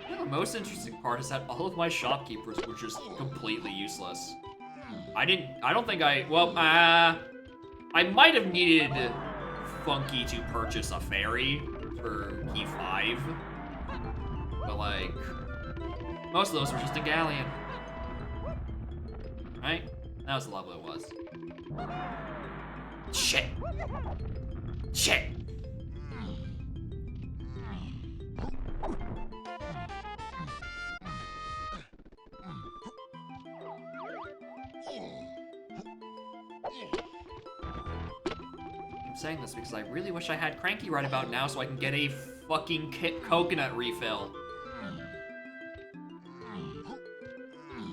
The most interesting part is that all of my shopkeepers were just completely useless. I don't think well, I might have needed Funky to purchase a fairy for key 5. But like, most of those were just a galleon. Right? That was the level it was. Shit. Shit. I'm saying this because I really wish I had Cranky right about now so I can get a fucking coconut refill.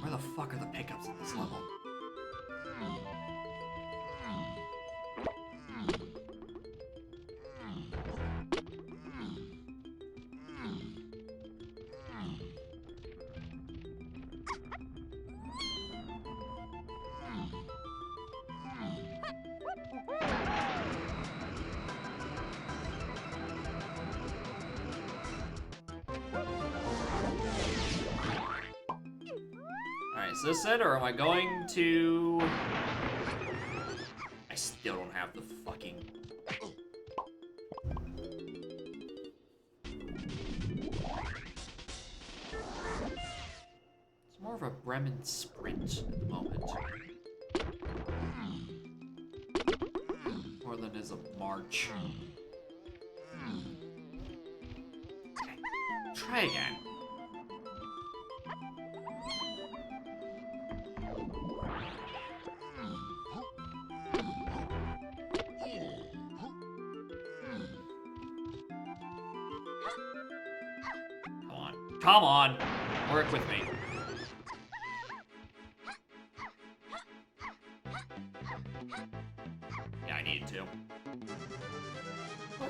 Where the fuck are the pickups in this level? Is this it, or am I going to... I still don't have the fucking... It's more of a Bremen sprint at the moment. More than it is a march. Okay, try again. Come on, work with me. Yeah, I needed to.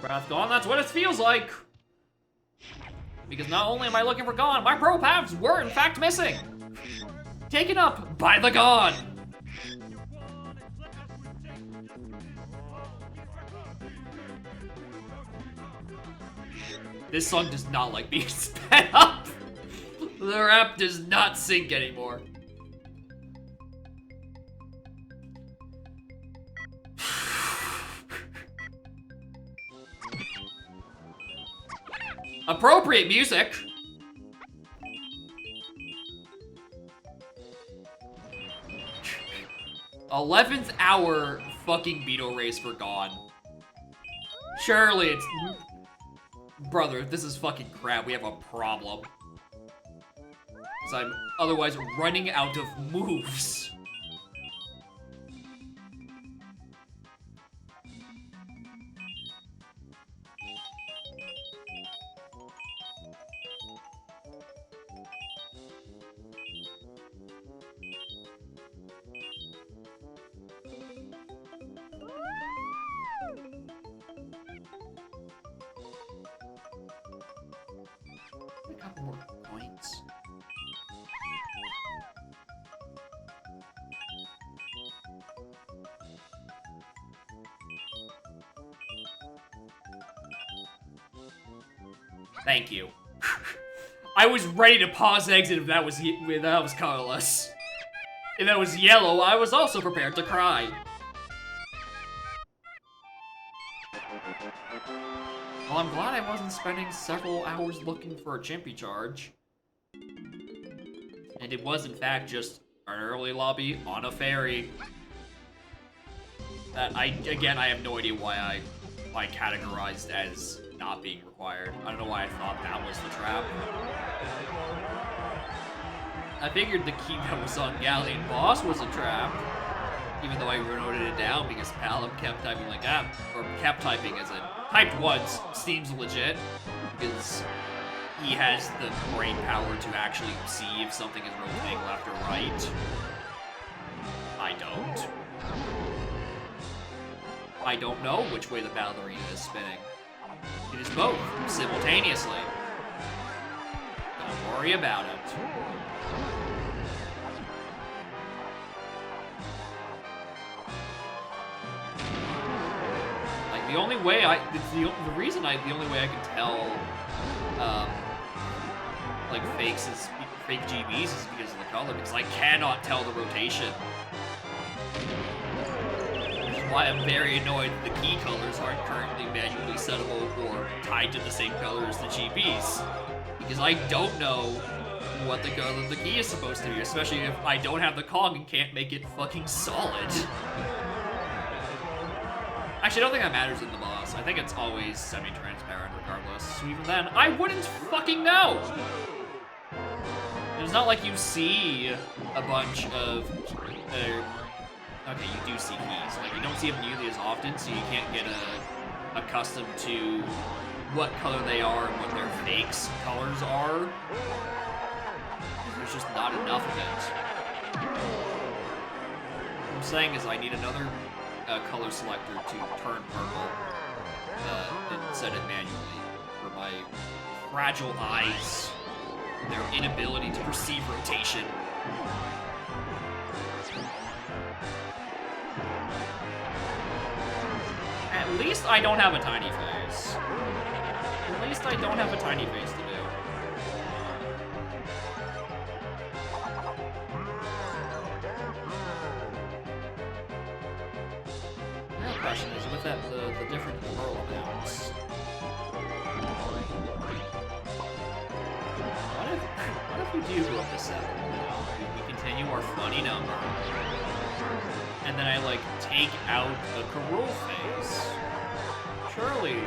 Path gone, that's what it feels like. Because not only am I looking for Gone, my pro paths were in fact missing. Taken up by the Gone. This song does not like being sped up. The rap does not sync anymore. Appropriate music. '11th hour fucking Beetle race for Gone. Surely it's... Brother, if this is fucking crap, we have a problem. Because I'm otherwise running out of moves. A couple more points. Thank you. I was ready to pause exit if that was colorless. If that was yellow, I was also prepared to cry. Well, I'm glad I wasn't spending several hours looking for a Chimpy charge. And it was, in fact, just an early lobby on a ferry. That I have no idea why I categorized as not being required. I don't know why I thought that was the trap. I figured the key that was on Galleon Boss was a trap. Even though I noted it down because Palom kept typing like that, or kept typing as in typed once, seems legit, because he has the brain power to actually see if something is rotating left or right. I don't. I don't know which way the ballerina is spinning. It is both, simultaneously. Don't worry about it. Like, the only way I can tell, like, fake GBs is because of the color, because I cannot tell the rotation. Which is why I'm very annoyed that the key colors aren't currently manually settable or tied to the same color as the GBs. Because I don't know what the color of the key is supposed to be, especially if I don't have the Kong and can't make it fucking solid. Actually, I don't think that matters in the boss. I think it's always semi-transparent regardless. So even then, I wouldn't fucking know! It's not like you see a bunch of... okay, you do see keys. Like, you don't see them nearly as often, so you can't get accustomed to what color they are and what their fakes colors are. There's just not enough of it. What I'm saying is I need another color selector to turn purple and set it manually for my fragile eyes and their inability to perceive rotation. At least I don't have a tiny face. At least I don't have a tiny face to do. The question is, with that, the different pearl amounts. What if we do go up to 7? We continue our funny number. And then I, like, take out the Karul phase. Surely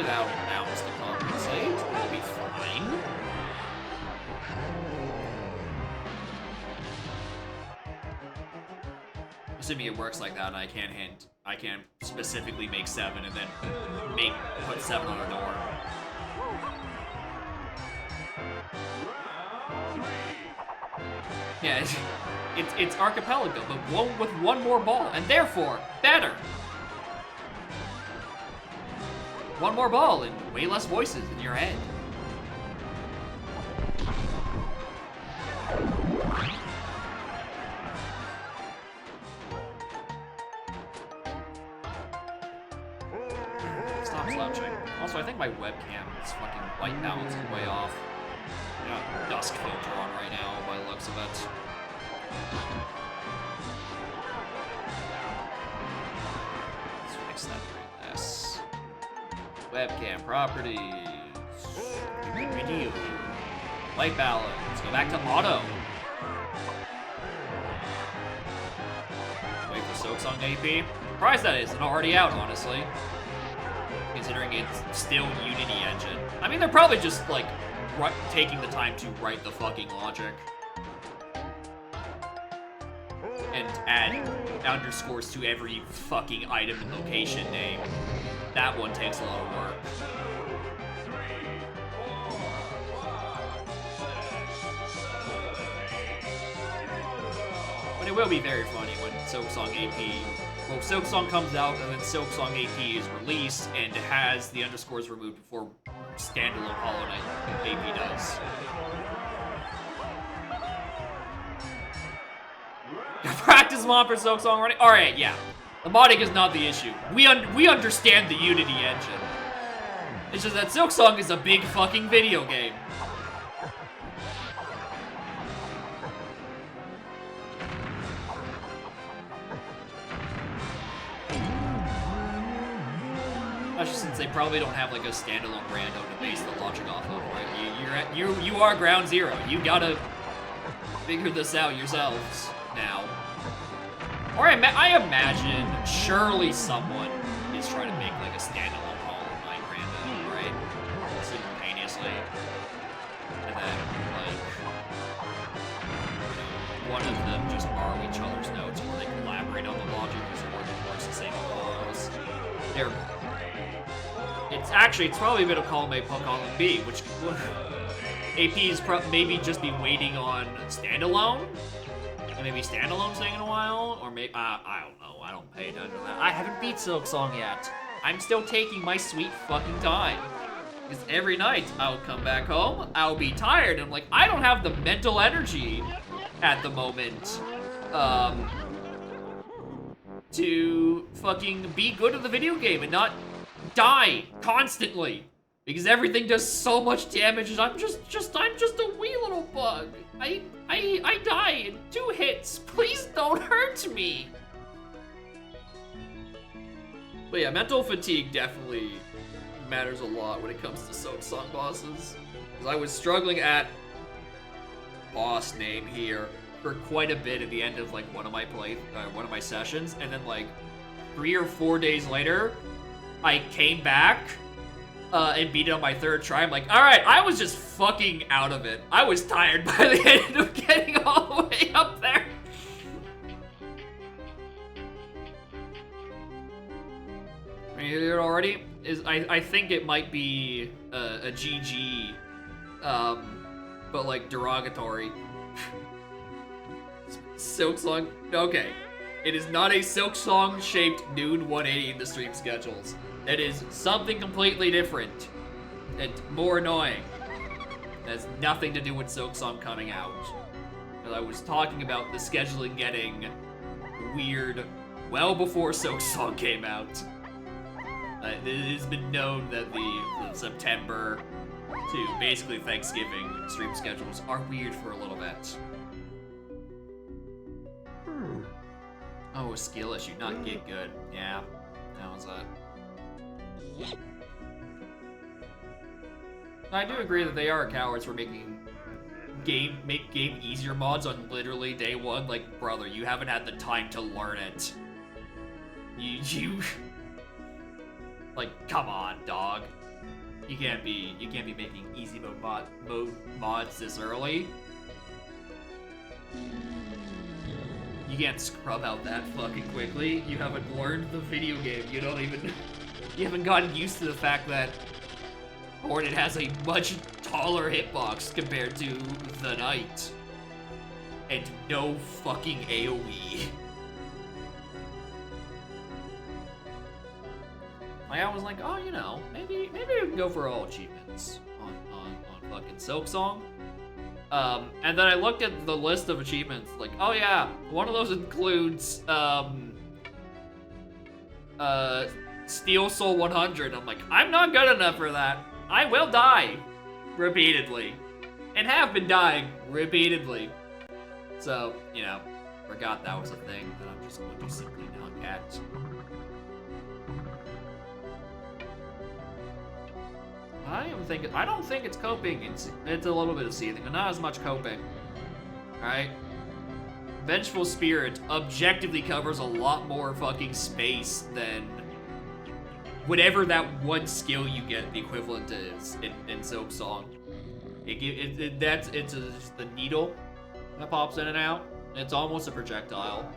that will balance the compensate. That'll be fine. Assuming it works like that, and I can't specifically make 7 and then put 7 on a door. Yeah, it's Archipelago, but with one more ball, and therefore better. One more ball and way less voices in your head. Stop slouching. Also, I think my webcam's fucking white balance is way off. I got dusk filter on right now by the looks of it. Let's fix that during this. Webcam properties. Video. White balance. Go back to auto. Wait for Silksong AP. Surprised that isn't already out, honestly. Considering it's still Unity engine. I mean, they're probably just, like, taking the time to write the fucking logic. And add underscores to every fucking item and location name. That one takes a lot of work. But it will be very funny when Silksong AP... Well, Silksong comes out and then Silksong AP is released and has the underscores removed before standalone Hollow Knight AP does. Practice mod for Silksong running? Alright, yeah. The modding is not the issue. We understand the Unity engine. It's just that Silksong is a big fucking video game. Especially since they probably don't have like a standalone rando to base the logic off of, right? You are ground zero. You gotta figure this out yourselves now. Or I imagine surely someone is trying to make like a standalone Hollow Knight rando, right? Simultaneously. And then like one of them just borrow each other's notes or they collaborate on the logic because they're working towards the same goals. It's probably a bit of column A, column B, which AP's maybe just be waiting on standalone, and maybe standalone's taking a while, or maybe I don't know. I don't pay attention to that. I haven't beat Silksong yet. I'm still taking my sweet fucking time. Because every night I would come back home, I would be tired. And I'm like, I don't have the mental energy at the moment to fucking be good at the video game and not die constantly. Because everything does so much damage and I'm just a wee little bug. I die in 2 hits. Please don't hurt me. But yeah, mental fatigue definitely matters a lot when it comes to Soak Song bosses. Because I was struggling at boss name here for quite a bit at the end of like one of my sessions, and then like 3 or 4 days later, I came back and beat it on my 3rd try. I'm like, all right, I was just fucking out of it. I was tired by the end of getting all the way up there. I mean, it already is. I think it might be a GG, but like derogatory. Silk Song. Okay, it is not a Silk Song shaped noon 180 in the stream schedules. It is something completely different and more annoying. It has nothing to do with Silk Song coming out. As I was talking about the scheduling getting weird well before Silk Song came out. It has been known that the September to basically Thanksgiving stream schedules are weird for a little bit. Oh, a skill issue, not get good. Yeah, that was it. I do agree that they are cowards for making game easier mods on literally day 1. Like, brother, you haven't had the time to learn it. You like, come on, dog. You can't be making easy mode mods this early. You can't scrub out that fucking quickly. You haven't learned the video game. You haven't gotten used to the fact that Hornet has a much taller hitbox compared to the Knight. And no fucking AoE. I was like, oh, you know, maybe we can go for all achievements on fucking Silk Song. And then I looked at the list of achievements, like, oh yeah, one of those includes Steel Soul 100. I'm like, I'm not good enough for that. I will die repeatedly, and have been dying repeatedly. So, you know, forgot that was a thing that I'm just going to simply not get. I don't think it's coping. It's a little bit of seething, but not as much coping. Alright? Vengeful Spirit objectively covers a lot more fucking space than whatever that one skill you get the equivalent is in Silk Song. It's just the needle that pops in and out. It's almost a projectile,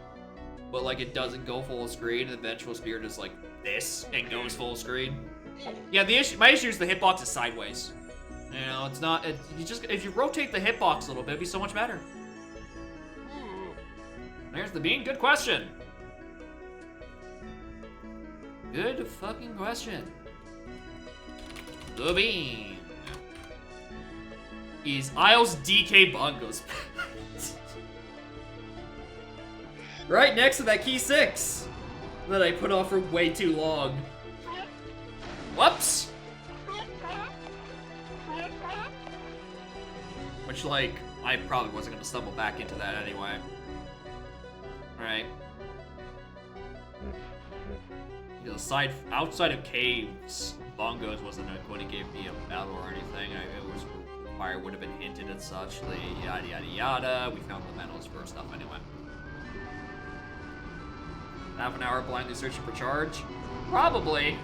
but like it doesn't go full screen, and the Vengeful Spirit is like this and goes full screen. Yeah, my issue is the hitbox is sideways. You know, it's not. If you rotate the hitbox a little bit, it'd be so much better. There's the bean. Good question. Good fucking question. The bean is Isles DK Bongos. Right next to that key 6 that I put off for way too long. Whoops! Which, like, I probably wasn't gonna stumble back into that anyway. Alright. Outside of caves, Bongos wasn't what it gave me a battle or anything. Fire would have been hinted and such. Yada yada yada. We found the metals for stuff anyway. Half an hour blindly searching for charge? Probably.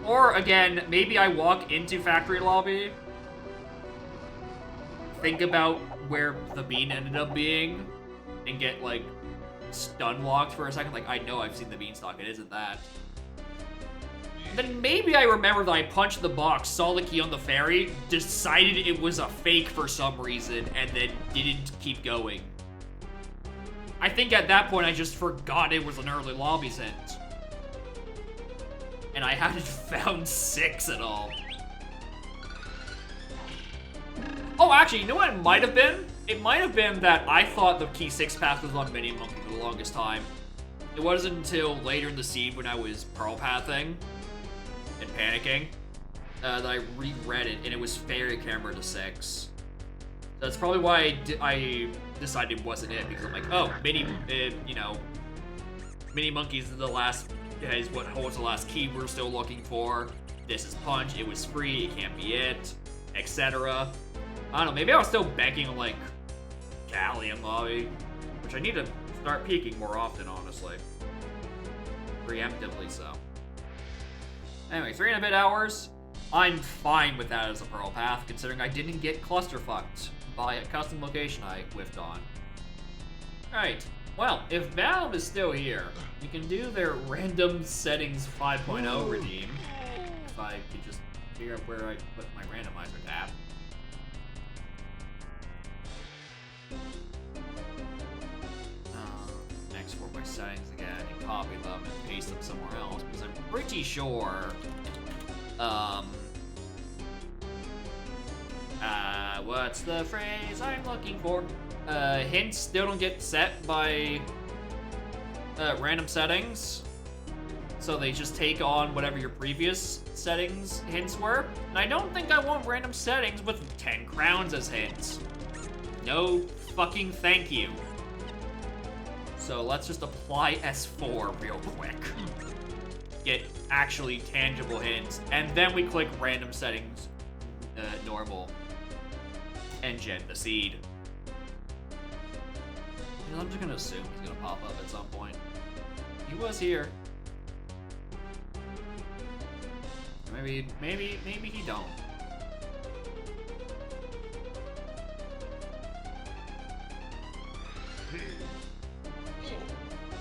Or, again, maybe I walk into Factory Lobby, think about where the bean ended up being, and get, like, stun locked for a second. Like, I know I've seen the beanstalk, it isn't that. Then maybe I remember that I punched the box, saw the key on the ferry, decided it was a fake for some reason, and then didn't keep going. I think at that point I just forgot it was an early lobby's end. And I hadn't found 6 at all. Oh, actually, you know what it might have been? It might have been that I thought the key 6 path was on Mini Monkey for the longest time. It wasn't until later in the seed when I was pearl pathing and panicking that I reread it, and it was fairy camera to 6. That's probably why I decided it wasn't it, because I'm like, oh, Mini Monkey's is what holds the last key we're still looking for. This is Punch, it was free, it can't be it, etc. I don't know, maybe I was still banking on, like, Galleon Lobby, which I need to start peeking more often, honestly. Preemptively so. Anyway, 3 and a bit hours. I'm fine with that as a Pearl Path, considering I didn't get clusterfucked by a custom location I whiffed on. Alright, well, if Valve is still here, we can do their random settings 5.0 redeem. If I could just figure out where I put my randomizer tab. Export my settings again and copy them and paste them somewhere else, because I'm pretty sure, what's the phrase I'm looking for? Hints still don't get set by, random settings. So they just take on whatever your previous settings hints were. And I don't think I want random settings with 10 crowns as hints. No fucking thank you. So let's just apply S4 real quick. Get actually tangible hints, and then we click random settings, normal, and gen the seed. I'm just gonna assume he's gonna pop up at some point. He was here. Maybe he don't.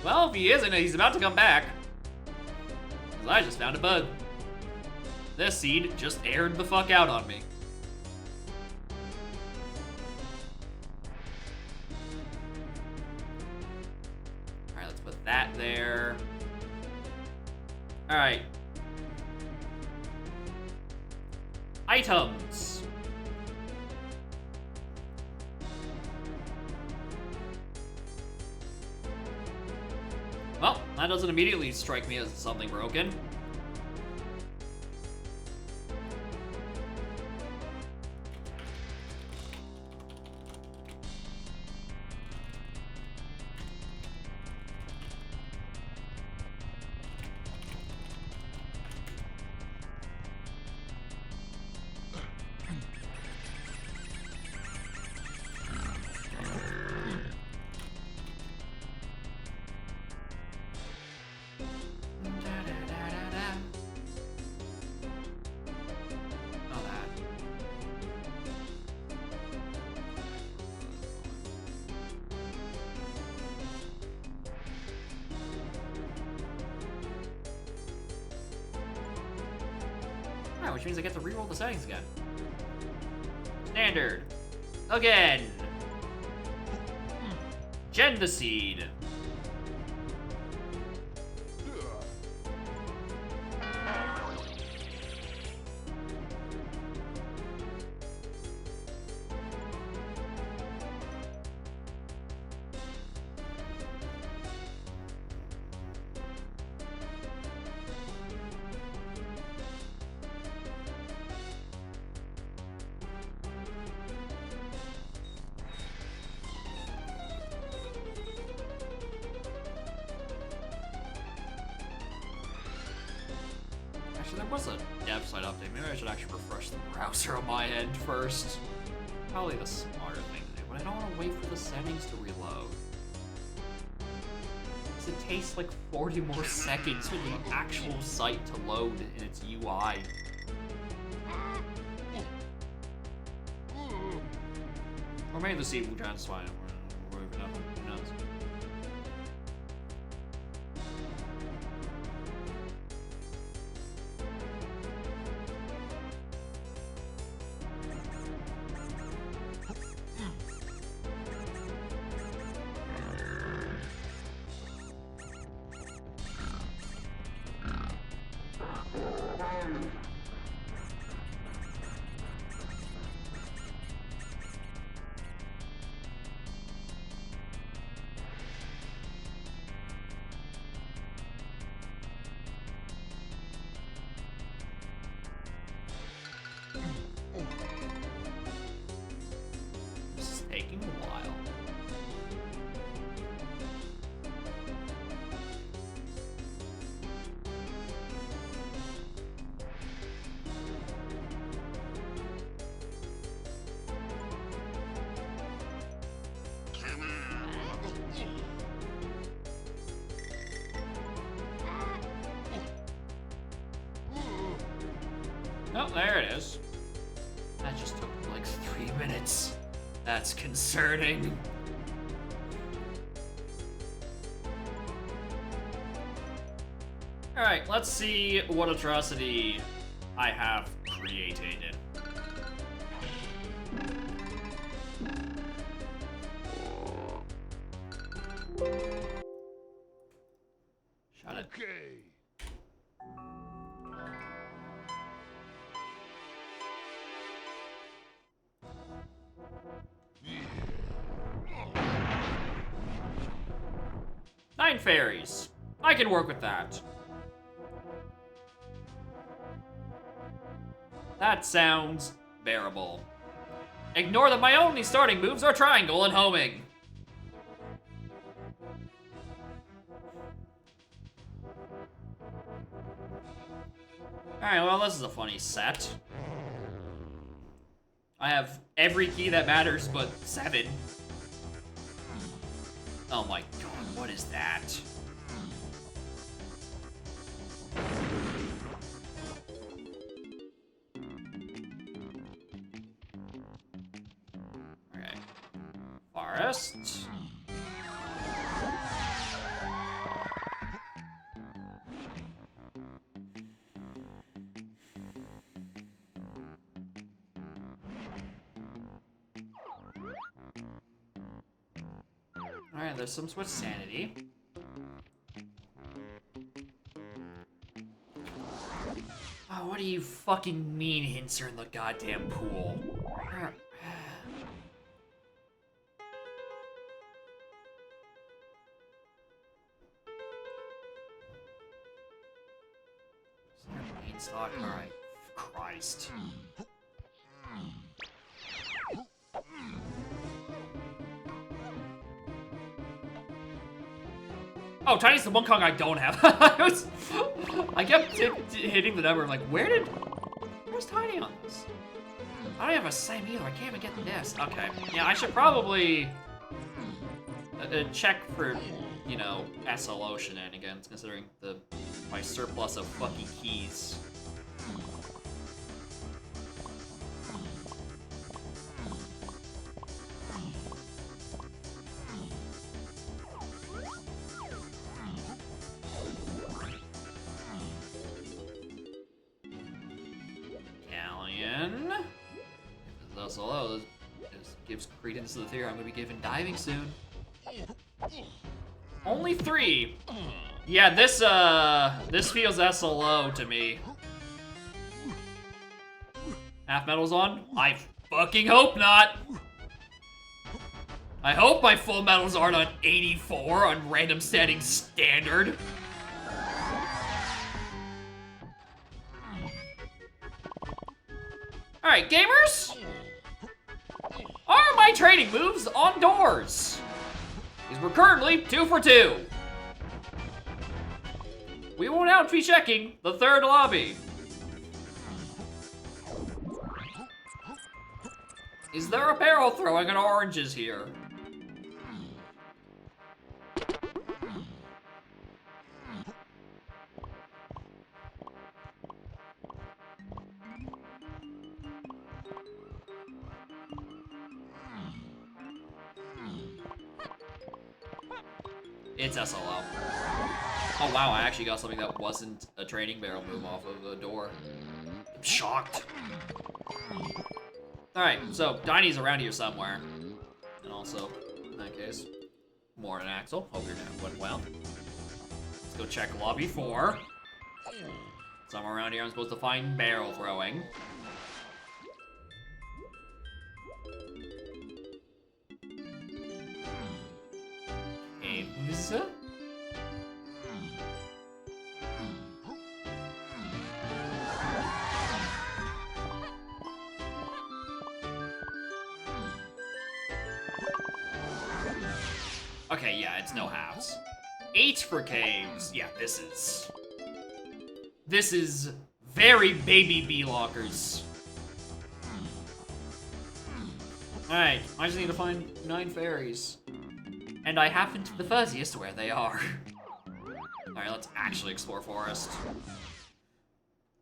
Well, if he isn't, he's about to come back. Because I just found a bug. This seed just aired the fuck out on me. Alright, let's put that there. Alright. Items. Well, that doesn't immediately strike me as something broken. Which means I get to reroll the settings again. Standard. Again. Gen the seed. There was a dev site update. Maybe I should actually refresh the browser on my end first. Probably the smarter thing to do, but I don't want to wait for the settings to reload. Because it takes like 40 more seconds for the actual site to load in its UI. Or maybe the seed will just fine. We're moving up. Who knows? Meanwhile. Oh, there it is. That just took like 3 minutes. That's concerning. Alright, let's see what atrocity I have created. Shut it. Okay. Nine fairies. I can work with that. That sounds bearable. Ignore that my only starting moves are triangle and homing. Alright, well, this is a funny set. I have every key that matters but 7. Oh my god, what is that? Okay. Forest. Alright, there's some sort of sanity. Oh, what do you fucking mean hints are in the goddamn pool? Is there a beanstalk? Alright. Christ. Oh, Tiny's the one Kong I don't have. I kept hitting the number. I'm like, where's Tiny on this? I don't have a same either. I can't even get this. Okay. Yeah, I should probably check for, you know, SLO shenanigans, considering my surplus of fucking keys. SLO, this gives credence to the theory I'm gonna be given diving soon. Only 3. Yeah, this feels SLO to me. Half metal's on? I fucking hope not. I hope my full metals aren't on 84 on random setting standard. Alright, gamers? Are my trading moves on doors? Because we're currently 2 for 2. We will now be checking the 3rd lobby. Is there a barrel throwing an oranges here? It's SLO. Oh wow, I actually got something that wasn't a training barrel move off of the door. I'm shocked. Alright, so Diny's around here somewhere. And also, in that case, more an Axel. Hope your nap went well. Let's go check lobby 4. Somewhere around here I'm supposed to find barrel throwing. Caves. Okay, yeah, it's no halves. 8 for caves. Yeah, this is very baby bee lockers. Alright, I just need to find 9 fairies. And I happen to be the fuzziest where they are. Alright, let's actually explore forest.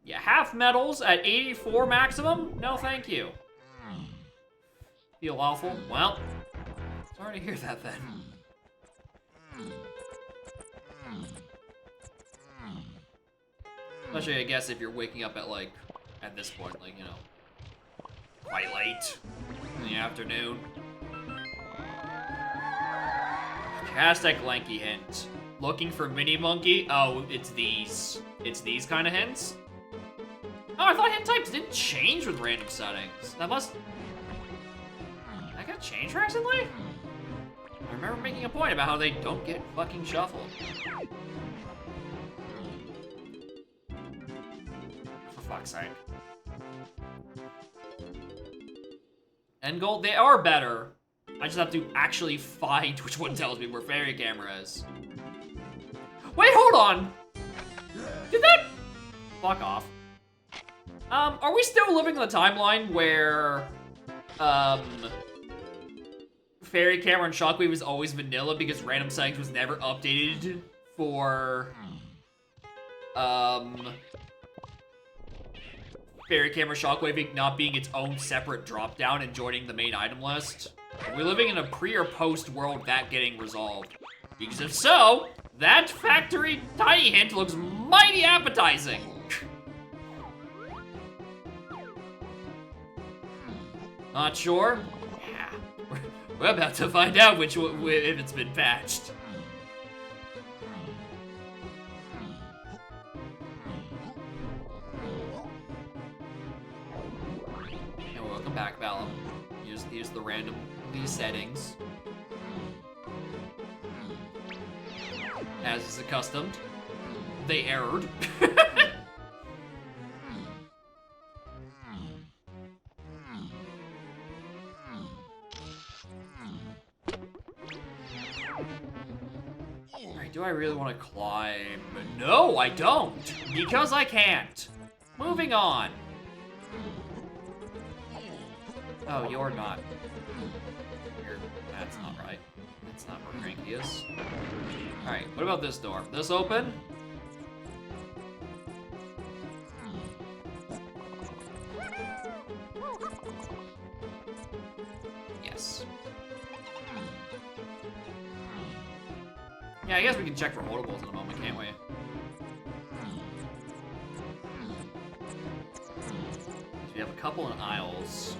Yeah, half medals at 84 maximum? No, thank you. Feel awful? Well, sorry to hear that then. Especially, I guess, if you're waking up at, like, at this point, like, you know, quite late in the afternoon. Hashtag lanky hint. Looking for mini monkey? Oh, it's these. It's these kind of hints? Oh, I thought hint types didn't change with random settings. That got changed recently? I remember making a point about how they don't get fucking shuffled. For fuck's sake. End gold, they are better. I just have to actually find which one tells me where fairy camera is. Wait, hold on! Did that... Fuck off. Are we still living in the timeline where, Fairy Camera and Shockwave is always vanilla because random settings was never updated for, Fairy Camera Shockwave not being its own separate drop-down and joining the main item list? Are we living in a pre or post world that getting resolved? Because if so, that factory tiny hint looks mighty appetizing. Not sure? Yeah. We're about to find out if it's been patched. And welcome back, Balam. Here's the random these settings. As is accustomed, they errored. Alright, do I really want to climb? No, I don't! Because I can't! Moving on! Oh, you're not. That's not right. That's not where Cranky is. Alright, what about this door? This open? Yes. Yeah, I guess we can check for holdables in a moment, can't we? So we have a couple in aisles.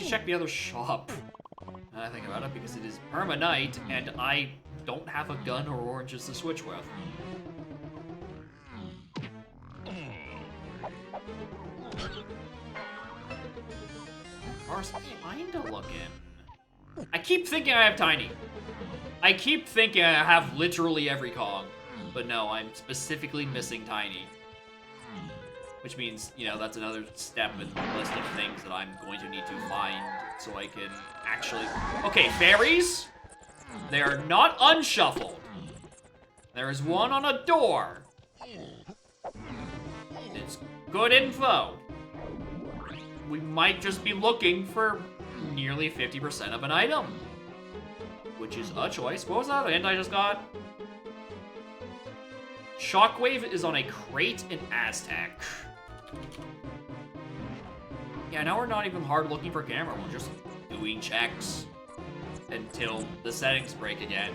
Check the other shop. Now I think about it, because it is perma night and I don't have a gun or oranges to switch with. Car's kinda looking. I keep thinking I have Tiny. I keep thinking I have literally every Kong, but no, I'm specifically missing Tiny. Which means, you know, that's another step in the list of things that I'm going to need to find so I can actually... Okay, fairies. They are not unshuffled. There is one on a door. It's good info. We might just be looking for nearly 50% of an item. Which is a choice. What was that hint I just got? Shockwave is on a crate in Aztec. Yeah, now we're not even hard looking for camera. We're just doing checks until the settings break again.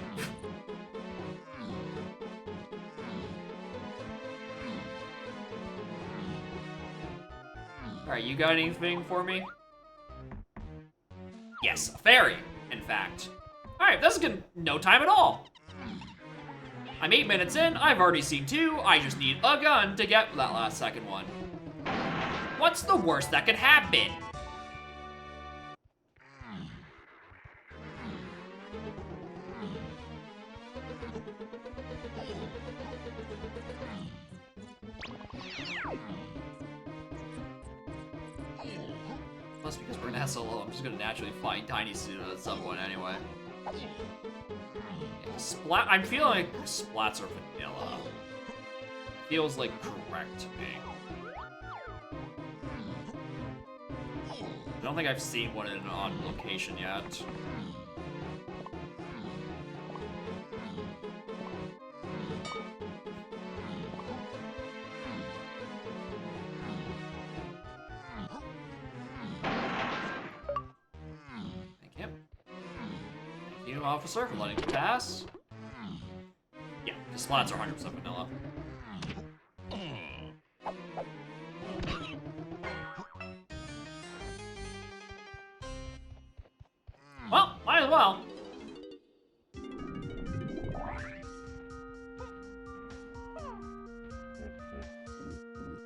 Alright, you got anything for me? Yes, a fairy, in fact. Alright, this is good. No time at all. I'm 8 minutes in, I've already seen 2, I just need a gun to get that last second one. What's the worst that could happen? Plus, because we're in SLO, I'm just gonna naturally find Tiny Suit at some point anyway. Yeah, I'm feeling like splats are vanilla. Feels like correct to me. I don't think I've seen one on location yet. Thank you. Thank you, officer, for letting me pass. Yeah, the splats are 100% vanilla. Well, might as well.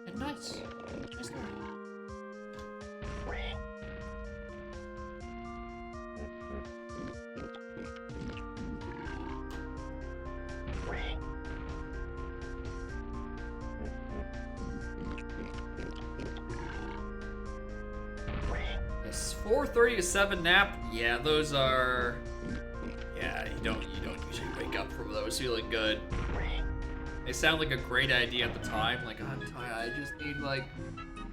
And nice. Nice guy. This 4:30 to 7 nap. Yeah, those are. Yeah, you don't usually wake up from those feeling good. They sound like a great idea at the time. Like, I'm tired. I just need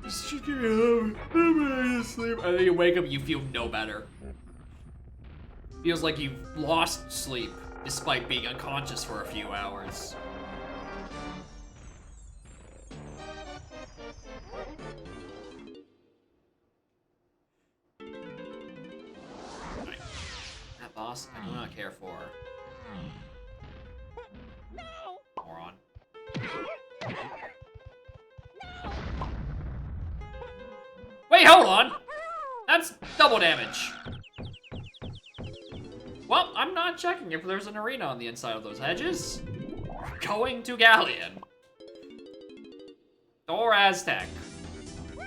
just give me a minute to sleep. And then you wake up, you feel no better. Feels like you've lost sleep despite being unconscious for a few hours. That boss, I do not care for. Moron. Wait, hold on! That's double damage. Well, I'm not checking if there's an arena on the inside of those hedges. We're going to Galleon. Or Aztec.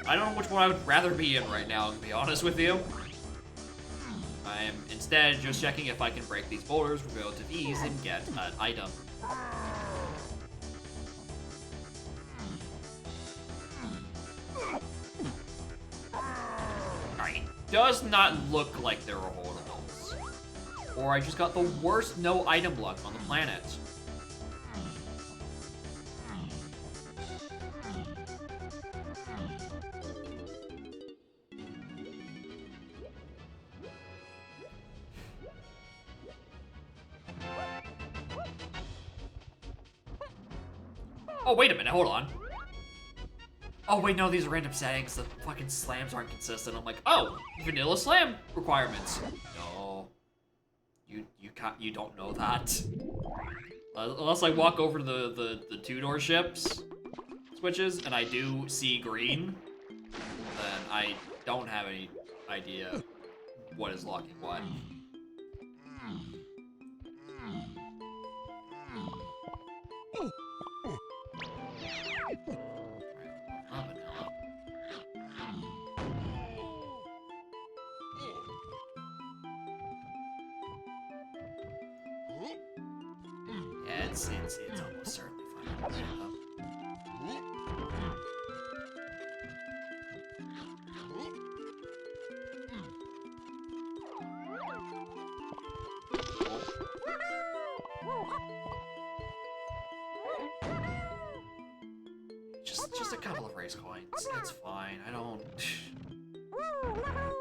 I don't know which one I would rather be in right now, to be honest with you. I am instead just checking if I can break these boulders with relative ease and get an item. Alright, does not look like there are holdables. Or I just got the worst no item luck on the planet. Oh, wait a minute, hold on. Oh, wait, no, these are random settings. The fucking slams aren't consistent. I'm like, oh, vanilla slam requirements. No. You don't know that. Unless I walk over to the two-door ships switches and I do see green, then I don't have any idea what is locking what. Yeah, it's almost certainly fine. Just a couple of race coins. It's fine. I don't.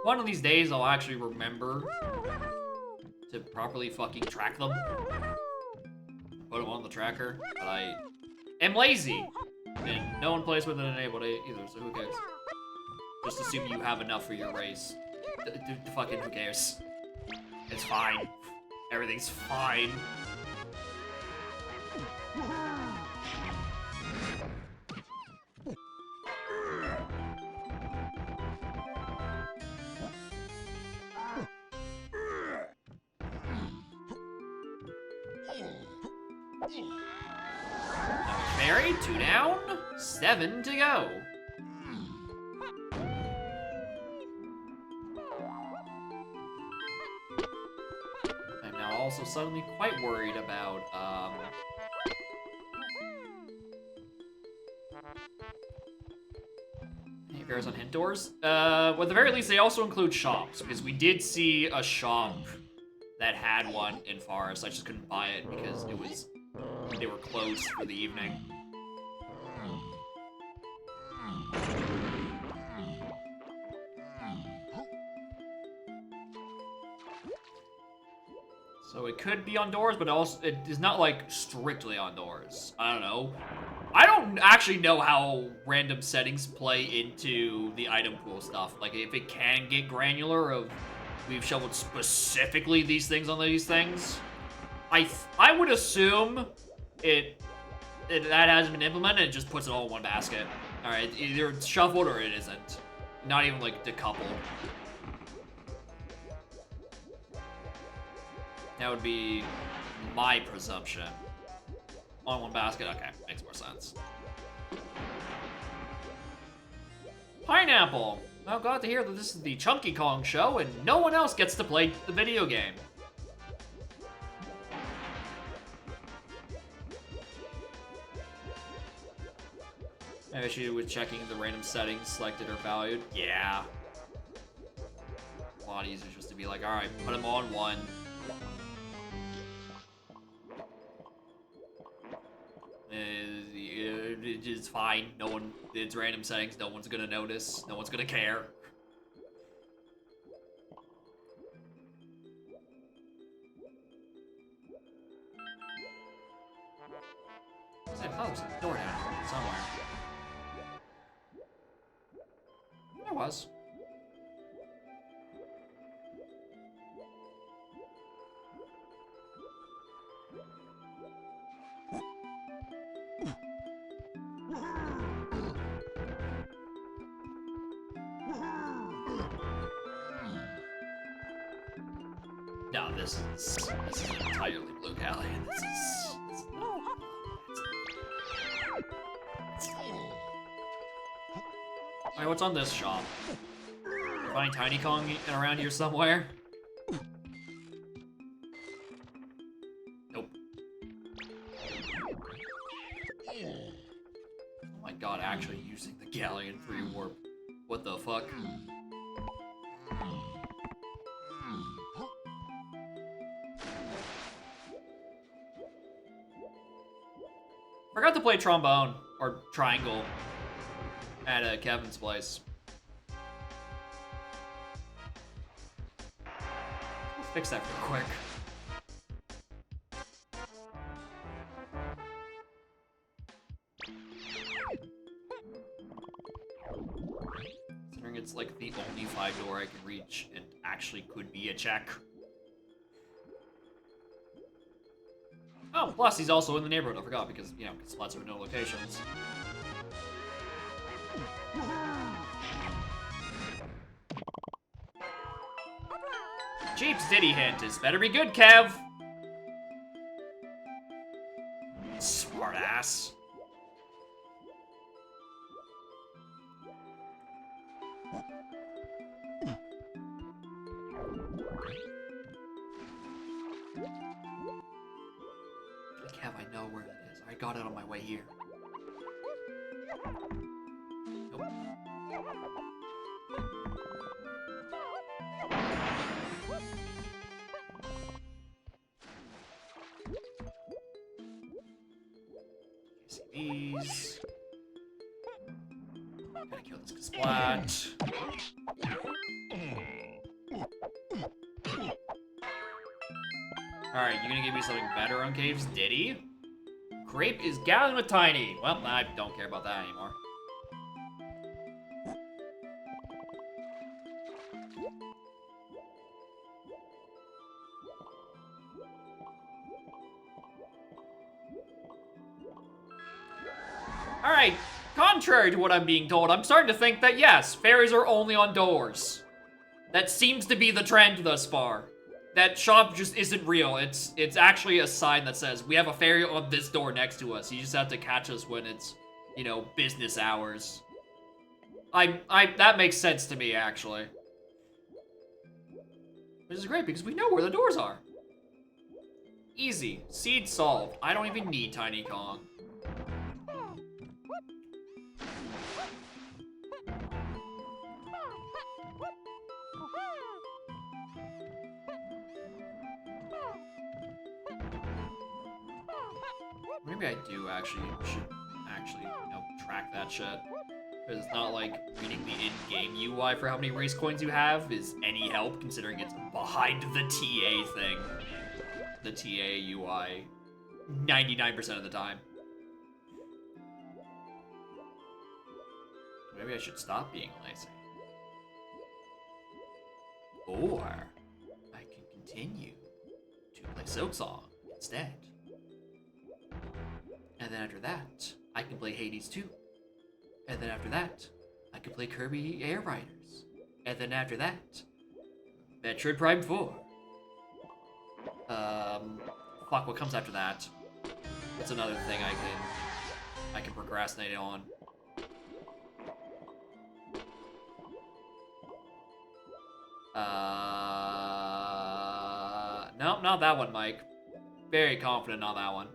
One of these days, I'll actually remember to properly fucking track them. Put them on the tracker. But I am lazy, and no one plays with it enabled either. So who cares? Just assume you have enough for your race. Fucking who cares? It's fine. Everything's fine. Mary, 2 down, 7 to go. I'm now also suddenly quite worried about, fairs on hint doors? Well, at the very least, they also include shops, because we did see a shop that had one in Forest. I just couldn't buy it because they were closed for the evening. So it could be on doors, but also it is not like strictly on doors. I don't know. I don't actually know how random settings play into the item pool stuff. Like if it can get granular of we've shoveled specifically these things on these things. I would assume that hasn't been implemented. It just puts it all in one basket. All right, either it's shuffled or it isn't. Not even like decoupled. That would be my presumption. On one basket? Okay, makes more sense. Pineapple! I'm glad to hear that this is the Chunky Kong show and no one else gets to play the video game. Maybe issue with checking the random settings selected or valued. Yeah. A lot easier just to be like, alright, put them on one. It's fine. No one, it's random settings. No one's gonna notice. No one's gonna care. I thought there was a door down here somewhere. There was. No, this is entirely blue galleon. This is Alright, what's on this shop? Find Tiny Kong around here somewhere? Nope. Oh my god, actually using the Galleon 3 warp. What the fuck? Forgot to play trombone, or triangle, at Kevin's place. I'll fix that real quick. Considering it's like the only 5-door I can reach, and actually could be a check. Oh, plus he's also in the neighborhood, I forgot, because, you know, it's lots of no locations. Jeep's Diddy hint is better be good, Kev! Smart ass. Kev, I know where that is. I got it on my way here. Nope. See these. Gotta kill this splat. Alright, you gonna give me something better on caves? Diddy? Grape is Galleon with Tiny. Well, I don't care about that anymore. Alright, contrary to what I'm being told, I'm starting to think that yes, fairies are only on doors. That seems to be the trend thus far. That shop just isn't real. It's actually a sign that says, we have a fairy on this door next to us. You just have to catch us when it's, you know, business hours. That makes sense to me, actually. Which is great, because we know where the doors are. Easy. Seed solved. I don't even need Tiny Kong. Maybe I do should actually, track that shit. Because it's not like reading the in-game UI for how many race coins you have is any help, considering it's behind the TA thing. The TA UI 99% of the time. Maybe I should stop being lazy. Or I can continue to play Silksong instead. And then after that, I can play Hades 2. And then after that, I can play Kirby Air Riders. And then after that, Metroid Prime 4. Fuck, what comes after that? What's another thing I can procrastinate on? No, not that one, Mike. Very confident on that one.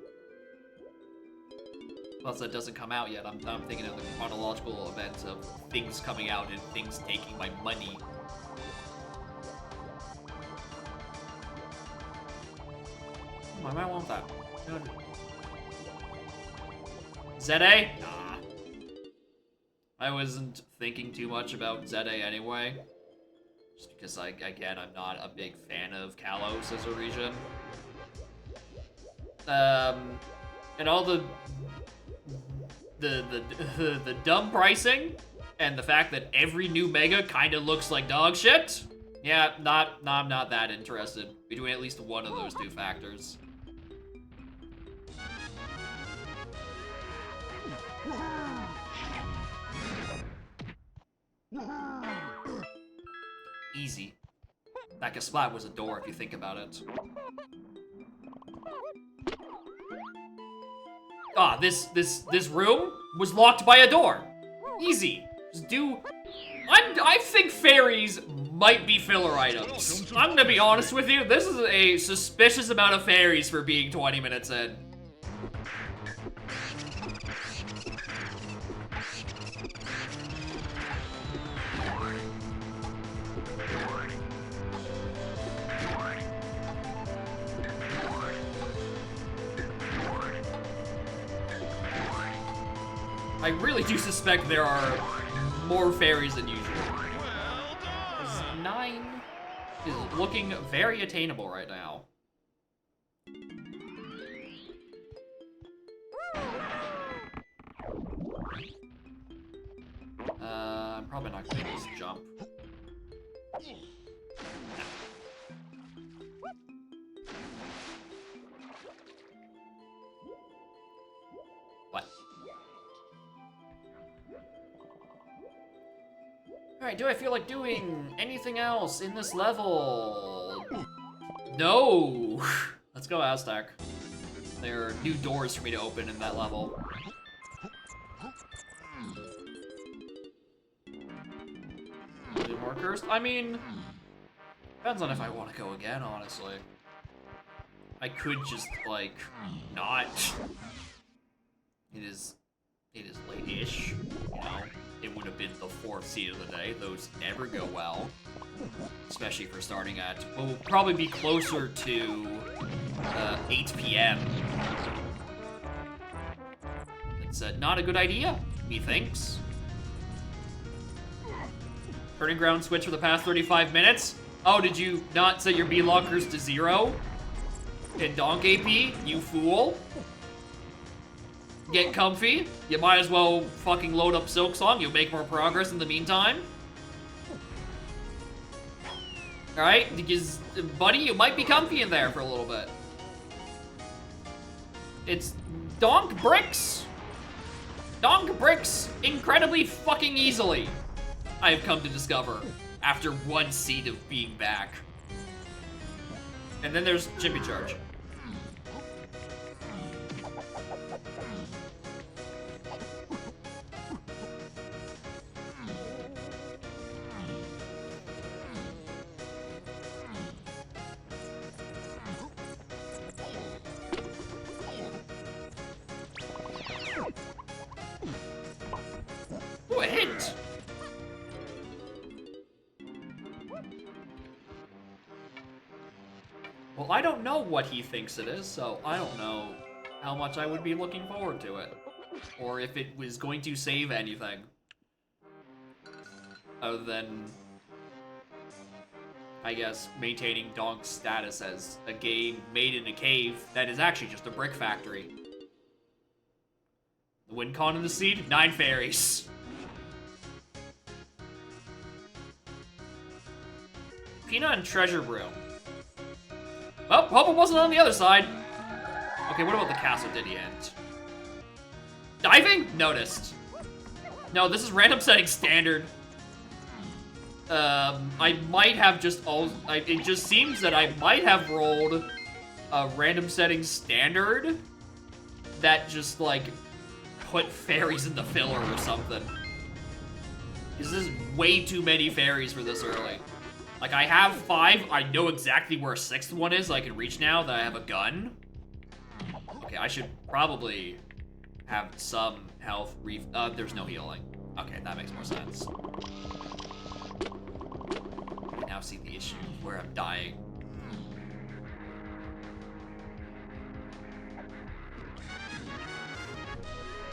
Plus, that doesn't come out yet. I'm thinking of the chronological events of things coming out and things taking my money. I might want that. ZA? Nah. I wasn't thinking too much about ZA anyway. Just because, again, I'm not a big fan of Kalos as a region. And all the dumb pricing and the fact that every new Mega kind of looks like dog shit. Yeah, I'm not that interested between at least one of those two factors. Easy. That Kasplat was a door if you think about it. Ah, this room was locked by a door. Easy. Just do... I think fairies might be filler items. I'm gonna be honest with you, this is a suspicious amount of fairies for being 20 minutes in. I really do suspect there are more fairies than usual. 'Cause 9 is looking very attainable right now. I'm probably not gonna make this jump. What? Alright, do I feel like doing anything else in this level? No! Let's go Aztec. There are new doors for me to open in that level. More cursed? I mean, depends on if I want to go again, honestly. I could just, like, not. It is late-ish, you know? It would have been the 4th seed of the day. Those never go well. Especially for starting at, what will probably be closer to 8 p.m. It's not a good idea, methinks. Turning ground switch for the past 35 minutes? Oh, did you not set your B-lockers to 0? In Donk AP, you fool? Get comfy. You might as well fucking load up Silksong. You'll make more progress in the meantime. Alright, because, buddy, you might be comfy in there for a little bit. It's Donk bricks. Donk bricks incredibly fucking easily, I have come to discover, after 1 seed of being back. And then there's Chippy Charge. Ooh, a hint! Well, I don't know what he thinks it is, so I don't know how much I would be looking forward to it. Or if it was going to save anything. Other than, I guess, maintaining Donk's status as a game made in a cave that is actually just a brick factory. The win con in the seed, 9 fairies. Peanut and Treasure Brew. Oh, hope it wasn't on the other side. Okay, what about the castle did he end? Diving? Noticed. No, this is random setting standard. I might have just it just seems that I might have rolled a random setting standard that just, like, put fairies in the filler or something. This is way too many fairies for this early. Like, I have 5, I know exactly where a 6th one is I can reach now that I have a gun. Okay, I should probably have some health there's no healing. Okay, that makes more sense. I now see the issue where I'm dying.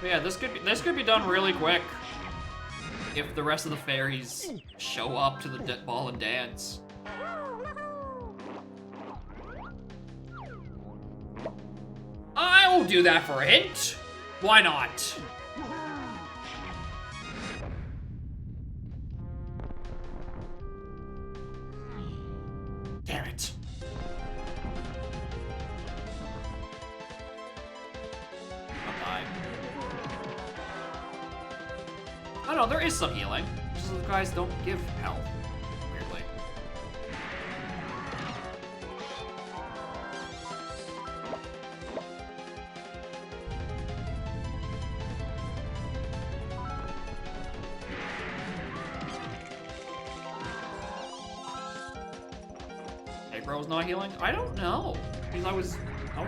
But yeah, this could be done really quick if the rest of the fairies show up to the ball and dance. I'll do that for a hint. Why not? Damn it. I'll die. Oh no, there is some healing. Just those guys don't give health. Weirdly. Hey, bro's not healing? I don't know. Because I was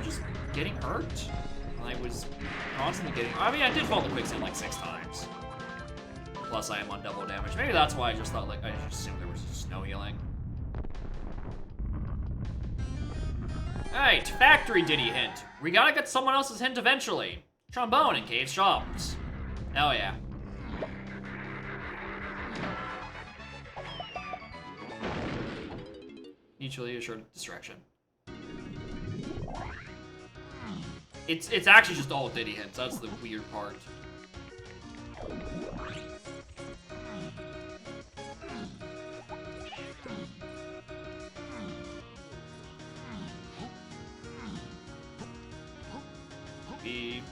just getting hurt. I was constantly getting. I mean, I did fall to quicksand like 6 times. Plus, I am on double damage. Maybe that's why I just thought, like, I just assumed there was just no healing. Alright, factory ditty hint. We gotta get someone else's hint eventually. Trombone in cave shops. Oh yeah. Mutually assured distraction. It's actually just all ditty hints. That's the weird part. Be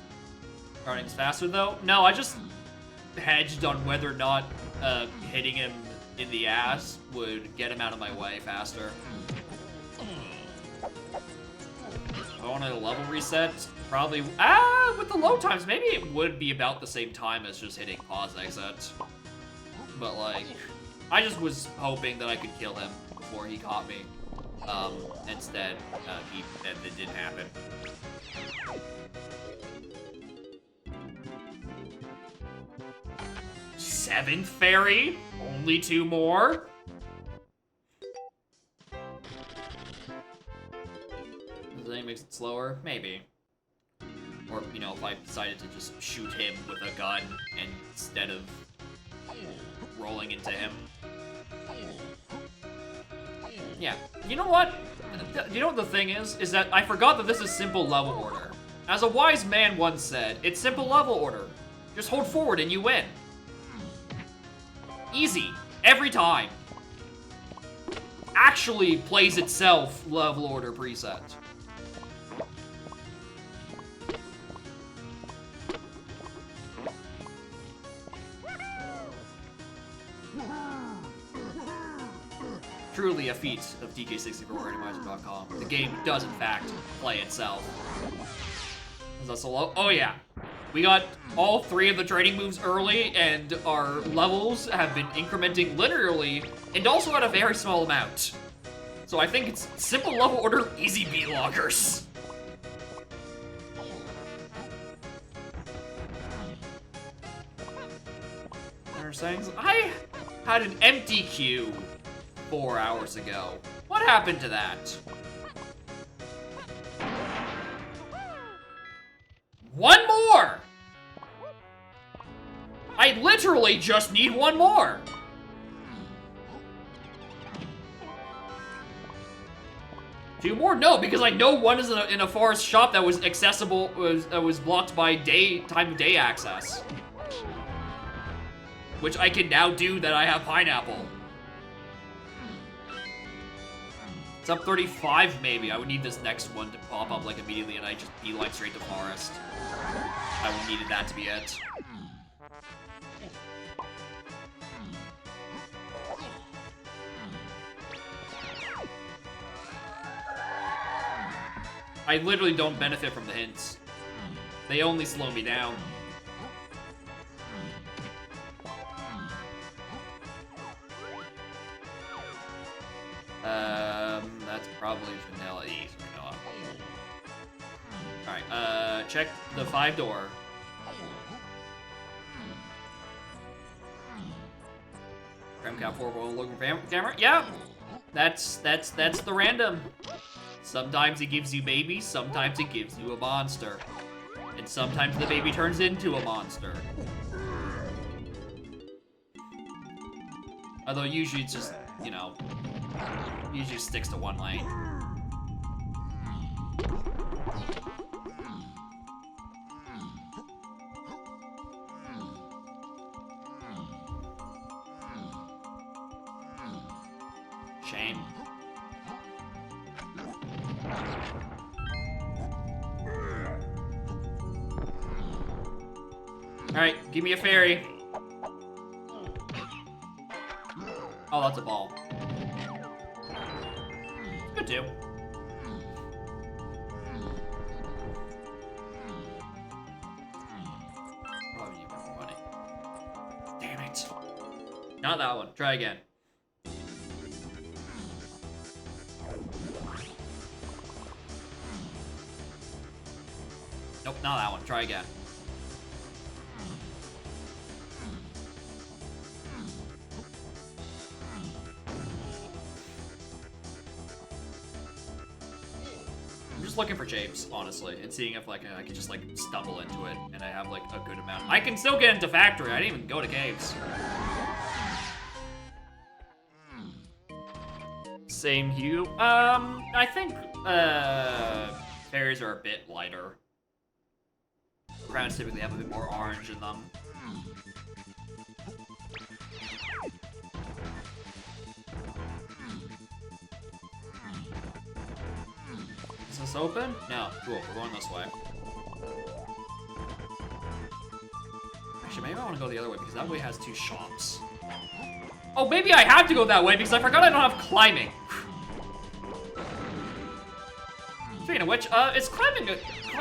running's faster though? No, I just hedged on whether or not hitting him in the ass would get him out of my way faster. If I wanted a level reset, probably with the load times, maybe it would be about the same time as just hitting pause exit. But like, I just was hoping that I could kill him before he caught me. Instead, it didn't happen. Seventh fairy? Only 2 more? Does that make it slower? Maybe. Or, you know, if I decided to just shoot him with a gun instead of rolling into him. Yeah. You know what? You know what the thing is? Is that I forgot that this is simple level order. As a wise man once said, it's simple level order. Just hold forward and you win. Easy. Every time. Actually plays itself level order preset. Truly a feat of DK64Randomizer.com. The game does in fact play itself. Is that so low? Oh yeah. We got all 3 of the training moves early, and our levels have been incrementing linearly, and also at a very small amount. So I think it's simple level order, easy beat lockers. I had an empty queue 4 hours ago. What happened to that? One more! I literally just need one more. Two more? No, because I know one is in a forest shop that was accessible, was blocked by time of day access. Which I can now do that I have pineapple. It's up 35 maybe. I would need this next one to pop up like immediately and I just beeline straight to forest. I would needed that to be it. I literally don't benefit from the hints. They only slow me down. That's probably vanilla. Easy vanilla. Alright, check the 5-door. Cram cap 4 looking camera. Yeah! That's the random. Sometimes it gives you babies, sometimes it gives you a monster. And sometimes the baby turns into a monster. Although usually it's just, you know, usually sticks to one lane. Shame. Alright, give me a fairy. Oh, that's a ball. Good too. Oh, you got more money. Damn it. Not that one. Try again. Nope, not that one. Try again. Looking for shapes, honestly, and seeing if like I could just like stumble into it and I have like a good amount. I can still get into factory. I didn't even go to caves. Same hue. I think fairies are a bit lighter. Crowns typically have a bit more orange in them. Is this open? No. Cool, we're going this way. Actually, maybe I want to go the other way because that way has 2 shops. Oh, maybe I have to go that way because I forgot I don't have climbing. Speaking of which, is climbing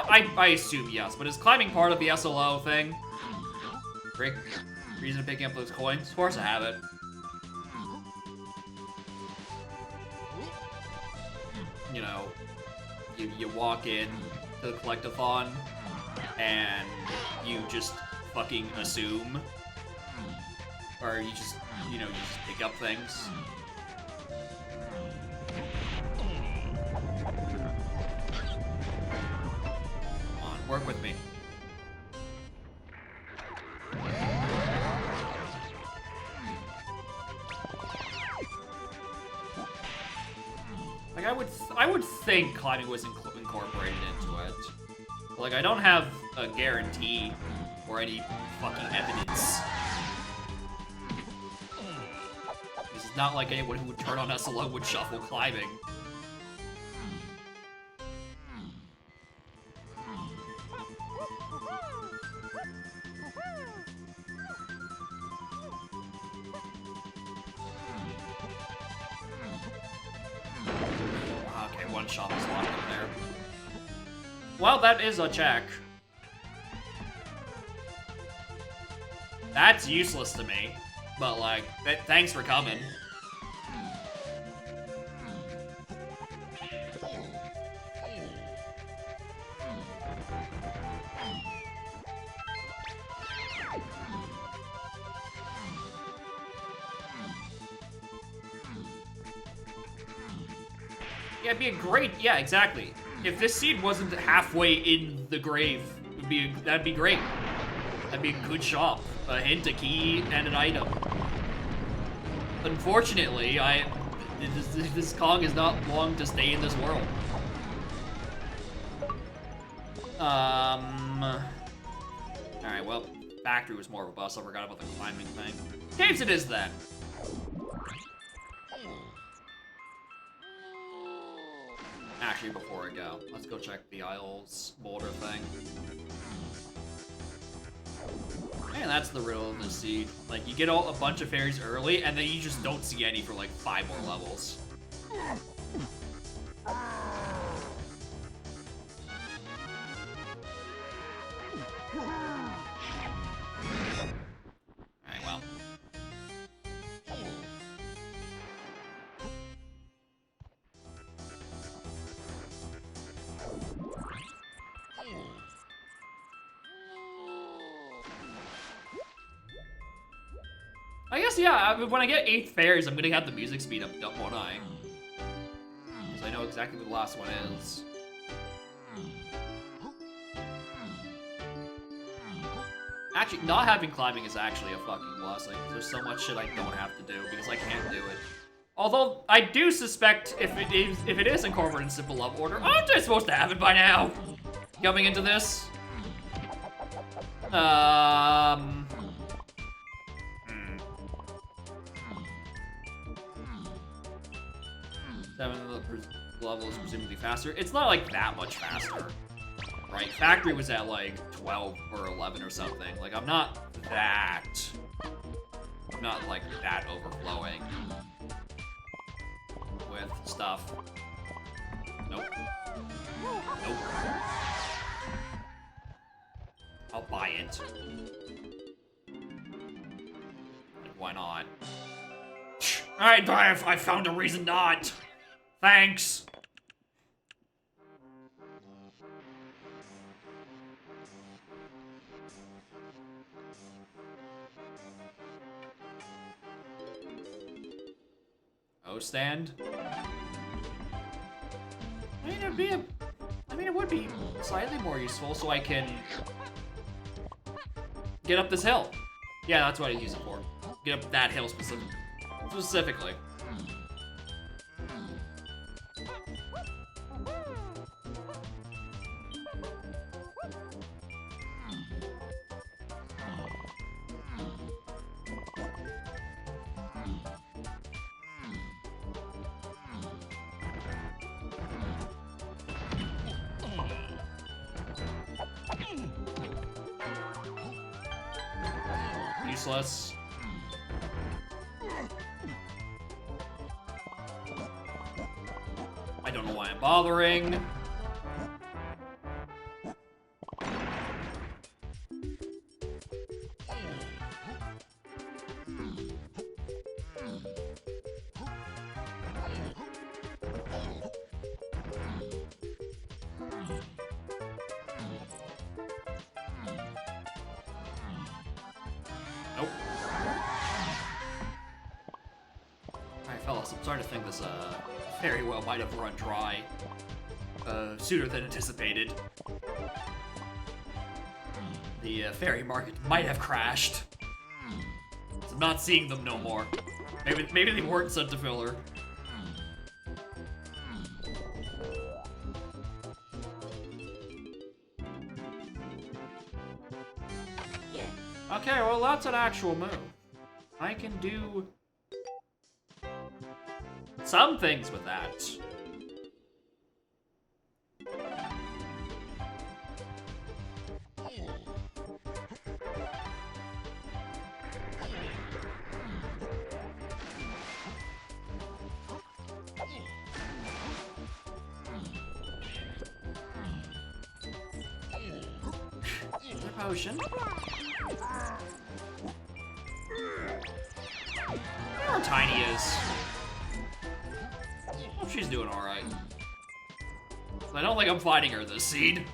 I assume yes, but is climbing part of the SLO thing? Great reason of picking up those coins? Of course I have it. You know, you walk in to the collectathon and you just fucking assume, or you just, you know, you just pick up things. Come on, work with me. Like, I would think climbing was incorporated into it. But, like, I don't have a guarantee or any fucking evidence. This is not like anyone who would turn on SLO would shuffle climbing. Okay, one shop is locked in there. Well, that is a check. That's useless to me. But, like, thanks for coming. Yeah, it'd be a great... Yeah, exactly. If this seed wasn't halfway in the grave That'd be great. That'd be a good shop. A hint, a key, and an item. Unfortunately, this Kong is not long to stay in this world. Alright, well, factory was more robust. I forgot about the climbing thing. Caves it is then. Actually, before I go, let's go check the Isles boulder thing. And that's the riddle of the seed. Like, you get a bunch of fairies early, and then you just don't see any for like 5 more levels. Alright, well. I guess, yeah, when I get 8 fairies, I'm gonna have the music speed up, won't I? Because I know exactly what the last one is. Actually, not having climbing is actually a fucking blessing. There's so much shit I don't have to do because I can't do it. Although, I do suspect if it is incorporated in simple love order, aren't I supposed to have it by now? Coming into this? Level is presumably faster. It's not like that much faster, right? Factory was at like 12 or 11 or something. Like I'm not like that overflowing with stuff. Nope. Nope. I'll buy it. Like why not? Alright, I found a reason not. Thanks. O stand. I mean, it would be slightly more useful so I can get up this hill. Yeah, that's what I use it for. Get up that hill specifically. Useless. I don't know why I'm bothering. Nope. Alright, fellas, I'm starting to think this very well might have run dry sooner than anticipated. The fairy market might have crashed. So I'm not seeing them no more. Maybe they weren't sent to filler. Okay, well that's an actual move. I can do some things with that. Another potion. How tiny is. Hope she's doing alright. I don't think I'm fighting her this seed.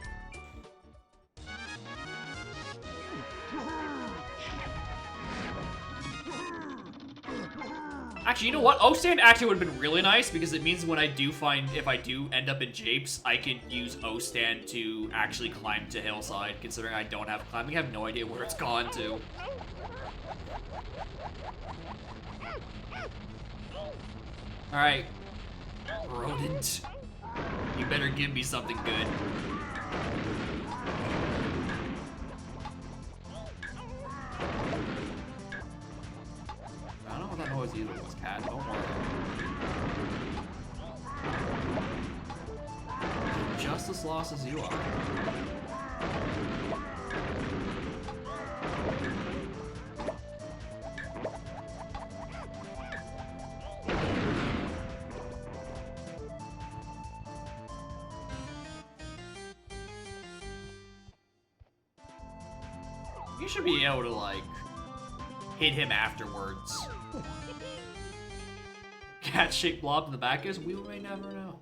Actually, you know what? O-Stand actually would have been really nice because it means when I do find, if I do end up in Japes, I can use O-Stand to actually climb to Hillside, considering I don't have climbing. I have no idea where it's gone to. Alright. Rodent. You better give me something good. I don't know what that noise either was, cat. Don't worry. Just as lost as you are. You should be able to, like, hit him afterwards. Cat-shaped blob in the back is, we may never know.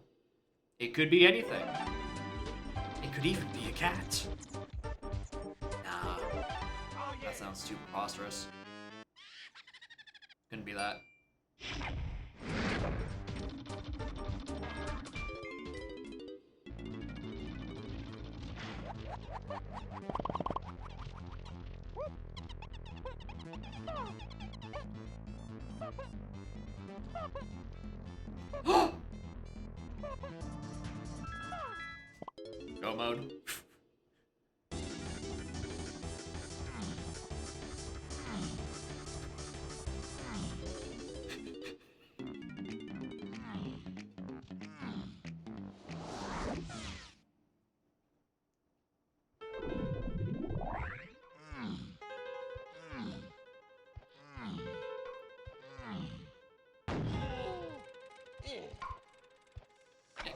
It could be anything. It could even be a cat. Nah. That sounds too preposterous. Couldn't be that. Go mode.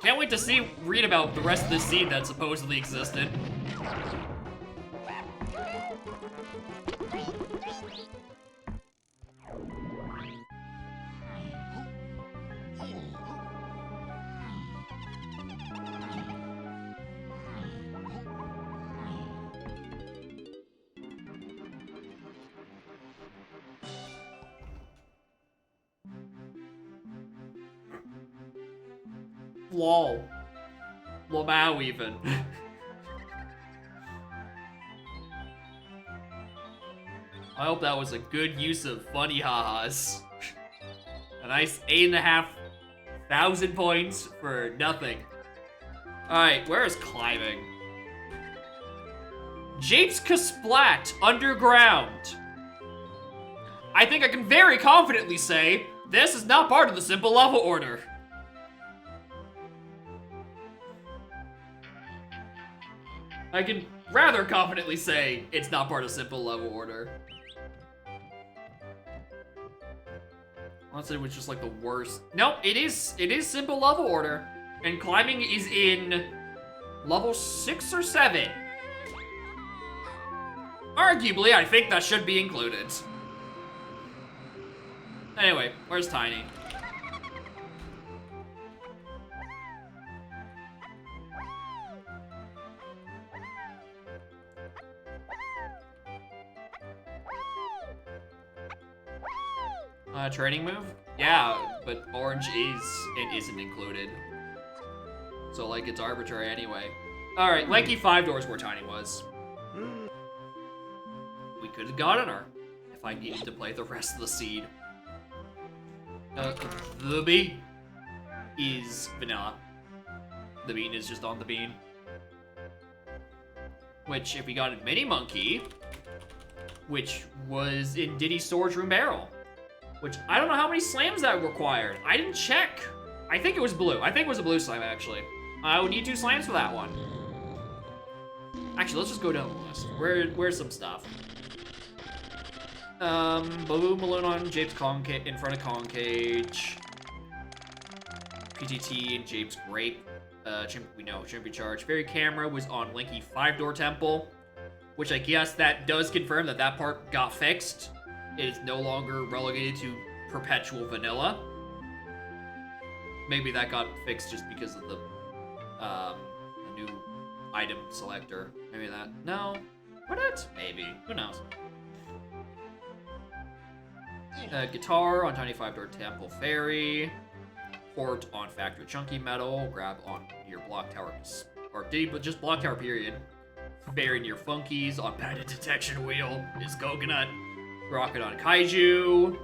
Can't wait to read about the rest of the scene that supposedly existed. Lol. Lamau even. I hope that was a good use of funny ha-has. A nice 8,500 points for nothing. Alright, where is climbing? Japes Kasplat Underground. I think I can very confidently say this is not part of the simple level order. I can rather confidently say it's not part of simple level order. Honestly, it was just like the worst. Nope, it is simple level order. And climbing is in level 6 or 7. Arguably, I think that should be included. Anyway, where's Tiny? Training move? Yeah, but orange is and isn't included. So, like, it's arbitrary anyway. Alright, Lanky 5 doors where Tiny was. We could have gotten her if I needed to play the rest of the seed. The bean is vanilla. The bean is just on the bean. Which, if we got a mini monkey, which was in Diddy's storage room barrel. Which, I don't know how many slams that required. I didn't check. I think it was blue. I think it was a blue slam, actually. I would need 2 slams for that one. Actually, let's just go down the list. Where's some stuff? Balloon on Japes in front of Concage. PTT and Japes Grape. We know, shouldn't be charged. Fairy Camera was on Linky 5-door Temple. Which I guess that does confirm that that part got fixed. It is no longer relegated to perpetual vanilla. Maybe that got fixed just because of the new item selector. Maybe that. No. Would it? Maybe. Who knows? Guitar on Tiny 5-door Temple Fairy. Port on Factory Chunky Metal. Grab on your Block Tower. Or did he but just Block Tower, period. Fairy near Funkies on Padded Detection Wheel is Coconut. Rocket on Kaiju.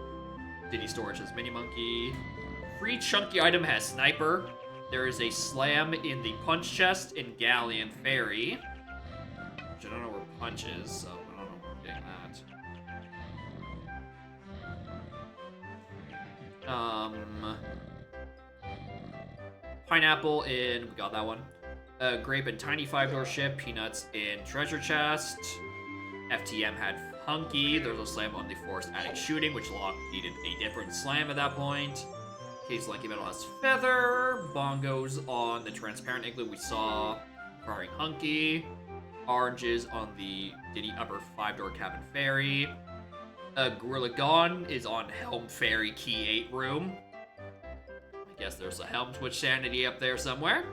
Diddy Storage has Mini Monkey. Free chunky item has Sniper. There is a slam in the punch chest in Galleon Fairy. Which I don't know where punch is, so I don't know where I'm getting that. Pineapple in, we got that one. Grape and Tiny 5-door ship. Peanuts in Treasure Chest. FTM had Hunky. There's a slam on the Forest Attic Shooting, which needed a different slam at that point. Case Lanky Metal has Feather. Bongos on the Transparent Igloo we saw firing Hunky. Oranges on the Diddy Upper 5-door Cabin Fairy. Gorilla Gone is on Helm Fairy Key 8 room. I guess there's a Helm Switch Sanity up there somewhere.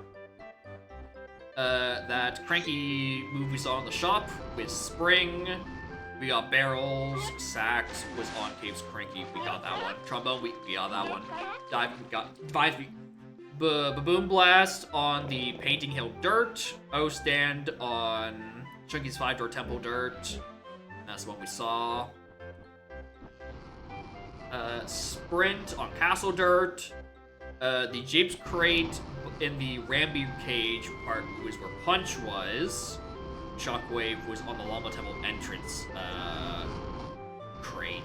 That cranky move we saw in the shop with Spring. We got Barrels. Sax was on Cave's Cranky. We got that one. Trombone, we got that one. Dive, we got Vibes. Baboon Blast on the Painting Hill Dirt. O Stand on Chunky's 5-door Temple Dirt. That's the one we saw. Sprint on Castle Dirt. The Japes Crate in the Ramby Cage part was where Punch was. Shockwave was on the Llama Temple entrance crate.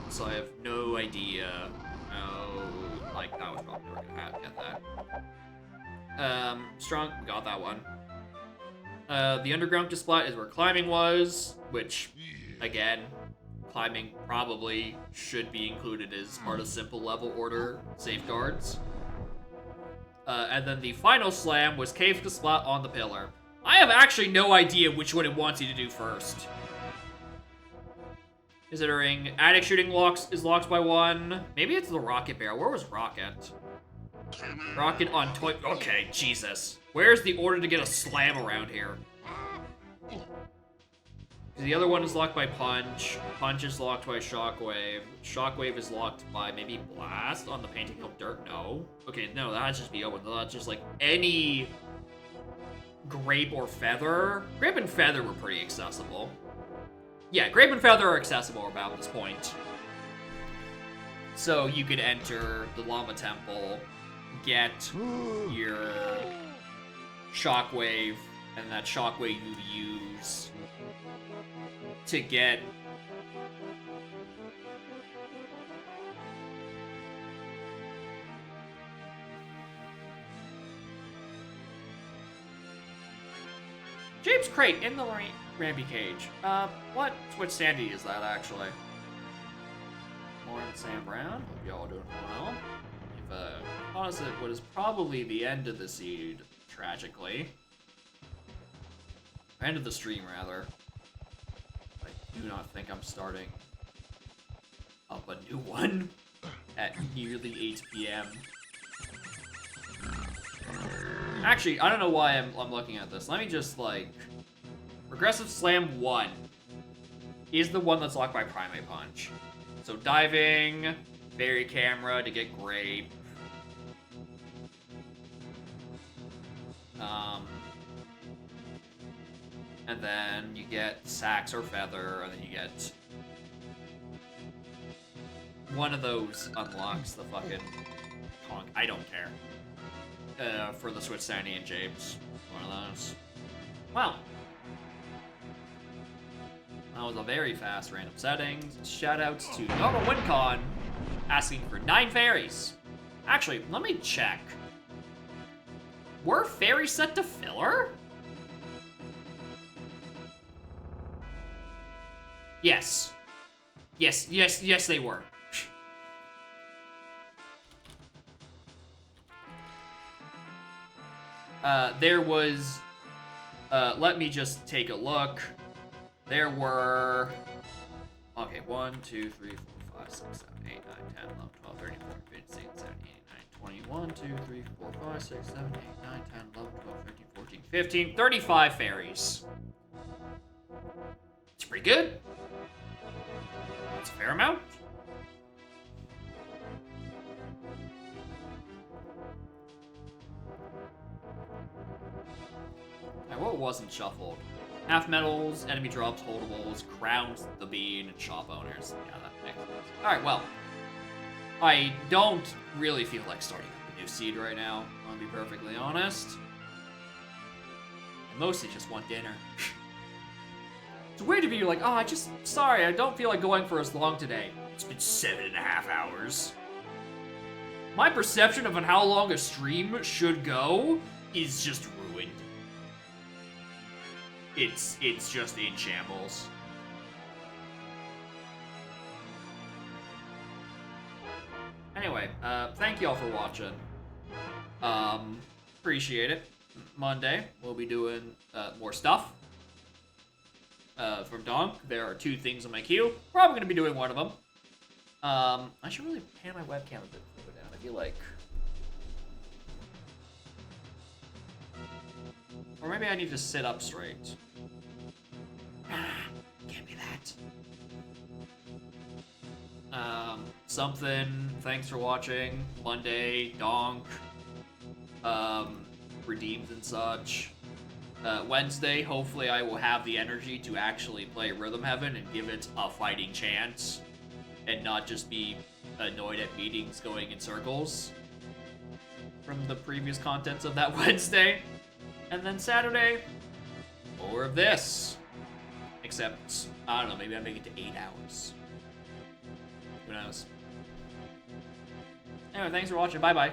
So I have no idea how, like, that was probably never gonna get that. Strong, got that one. The Underground Splat is where climbing was, which, again, climbing probably should be included as part of simple level order safeguards. And then the final slam was Cave to Splat on the pillar. I have actually no idea which one it wants you to do first. Considering Attic Shooting is locked by one. Maybe it's the Rocket Barrel. Where was Rocket? Rocket on Toy... Okay, Jesus. Where's the order to get a slam around here? The other one is locked by Punch. Punch is locked by Shockwave. Shockwave is locked by maybe Blast on the Painting Hill Dirt. No. Okay, no, that'd just be open. That's just like any Grape or Feather. Grape and Feather were pretty accessible. Yeah, Grape and Feather are accessible about this point. So you could enter the Llama Temple, get your Shockwave, and that Shockwave you use to get James Crate in the Ramby Cage. What sanity is that, actually? More than Sam Brown. Hope y'all are doing well. If, honestly, what is probably the end of the seed, tragically. End of the stream, rather. I do not think I'm starting up a new one at nearly 8 p.m. Actually, I don't know why I'm looking at this. Let me just, like... Regressive Slam 1 is the one that's locked by Primate Punch. So diving, Fairy Camera to get Grape. And then you get Sax or Feather, and then you get... One of those unlocks the fucking conk. I don't care. For the Switch Sandy and Japes. One of those. Well. That was a very fast random settings. Shoutouts to Normal WinCon asking for 9 fairies. Actually, let me check. Were fairies set to filler? Yes. Yes, they were. There was, let me just take a look. There were, okay, 1, 2, 3, 4, 5, 6, 7, 8, 9, 10, 11, 12, 13, 14, 15, 16, 17, 18, 19, 20, 1, 2, 3, 4, 5, 6, 7, 8, 9, 10, 11, 12, 13, 14, 15, 35 fairies. It's pretty good. fair amount. Alright, what wasn't shuffled? Half medals, enemy drops, holdables, crowns, the bean, and shop owners. Yeah, that makes sense. Alright, well. I don't really feel like starting up a new seed right now, I'll be perfectly honest. I mostly just want dinner. It's weird to be like, oh, sorry, I don't feel like going for as long today. It's been 7.5 hours. My perception of how long a stream should go is just ruined. It's just in shambles. Anyway, thank y'all for watching. Appreciate it. Monday, we'll be doing more stuff. From Donk, there are 2 things on my queue. Probably gonna be doing one of them. I should really pan my webcam a bit further down. I feel like, or maybe I need to sit up straight. Can't be that. Something. Thanks for watching. Monday, Donk. Redeems and such. Wednesday, hopefully I will have the energy to actually play Rhythm Heaven and give it a fighting chance. And not just be annoyed at meetings going in circles. From the previous contents of that Wednesday. And then Saturday, more of this. Except, I don't know, maybe I make it to 8 hours. Who knows? Anyway, thanks for watching. Bye-bye.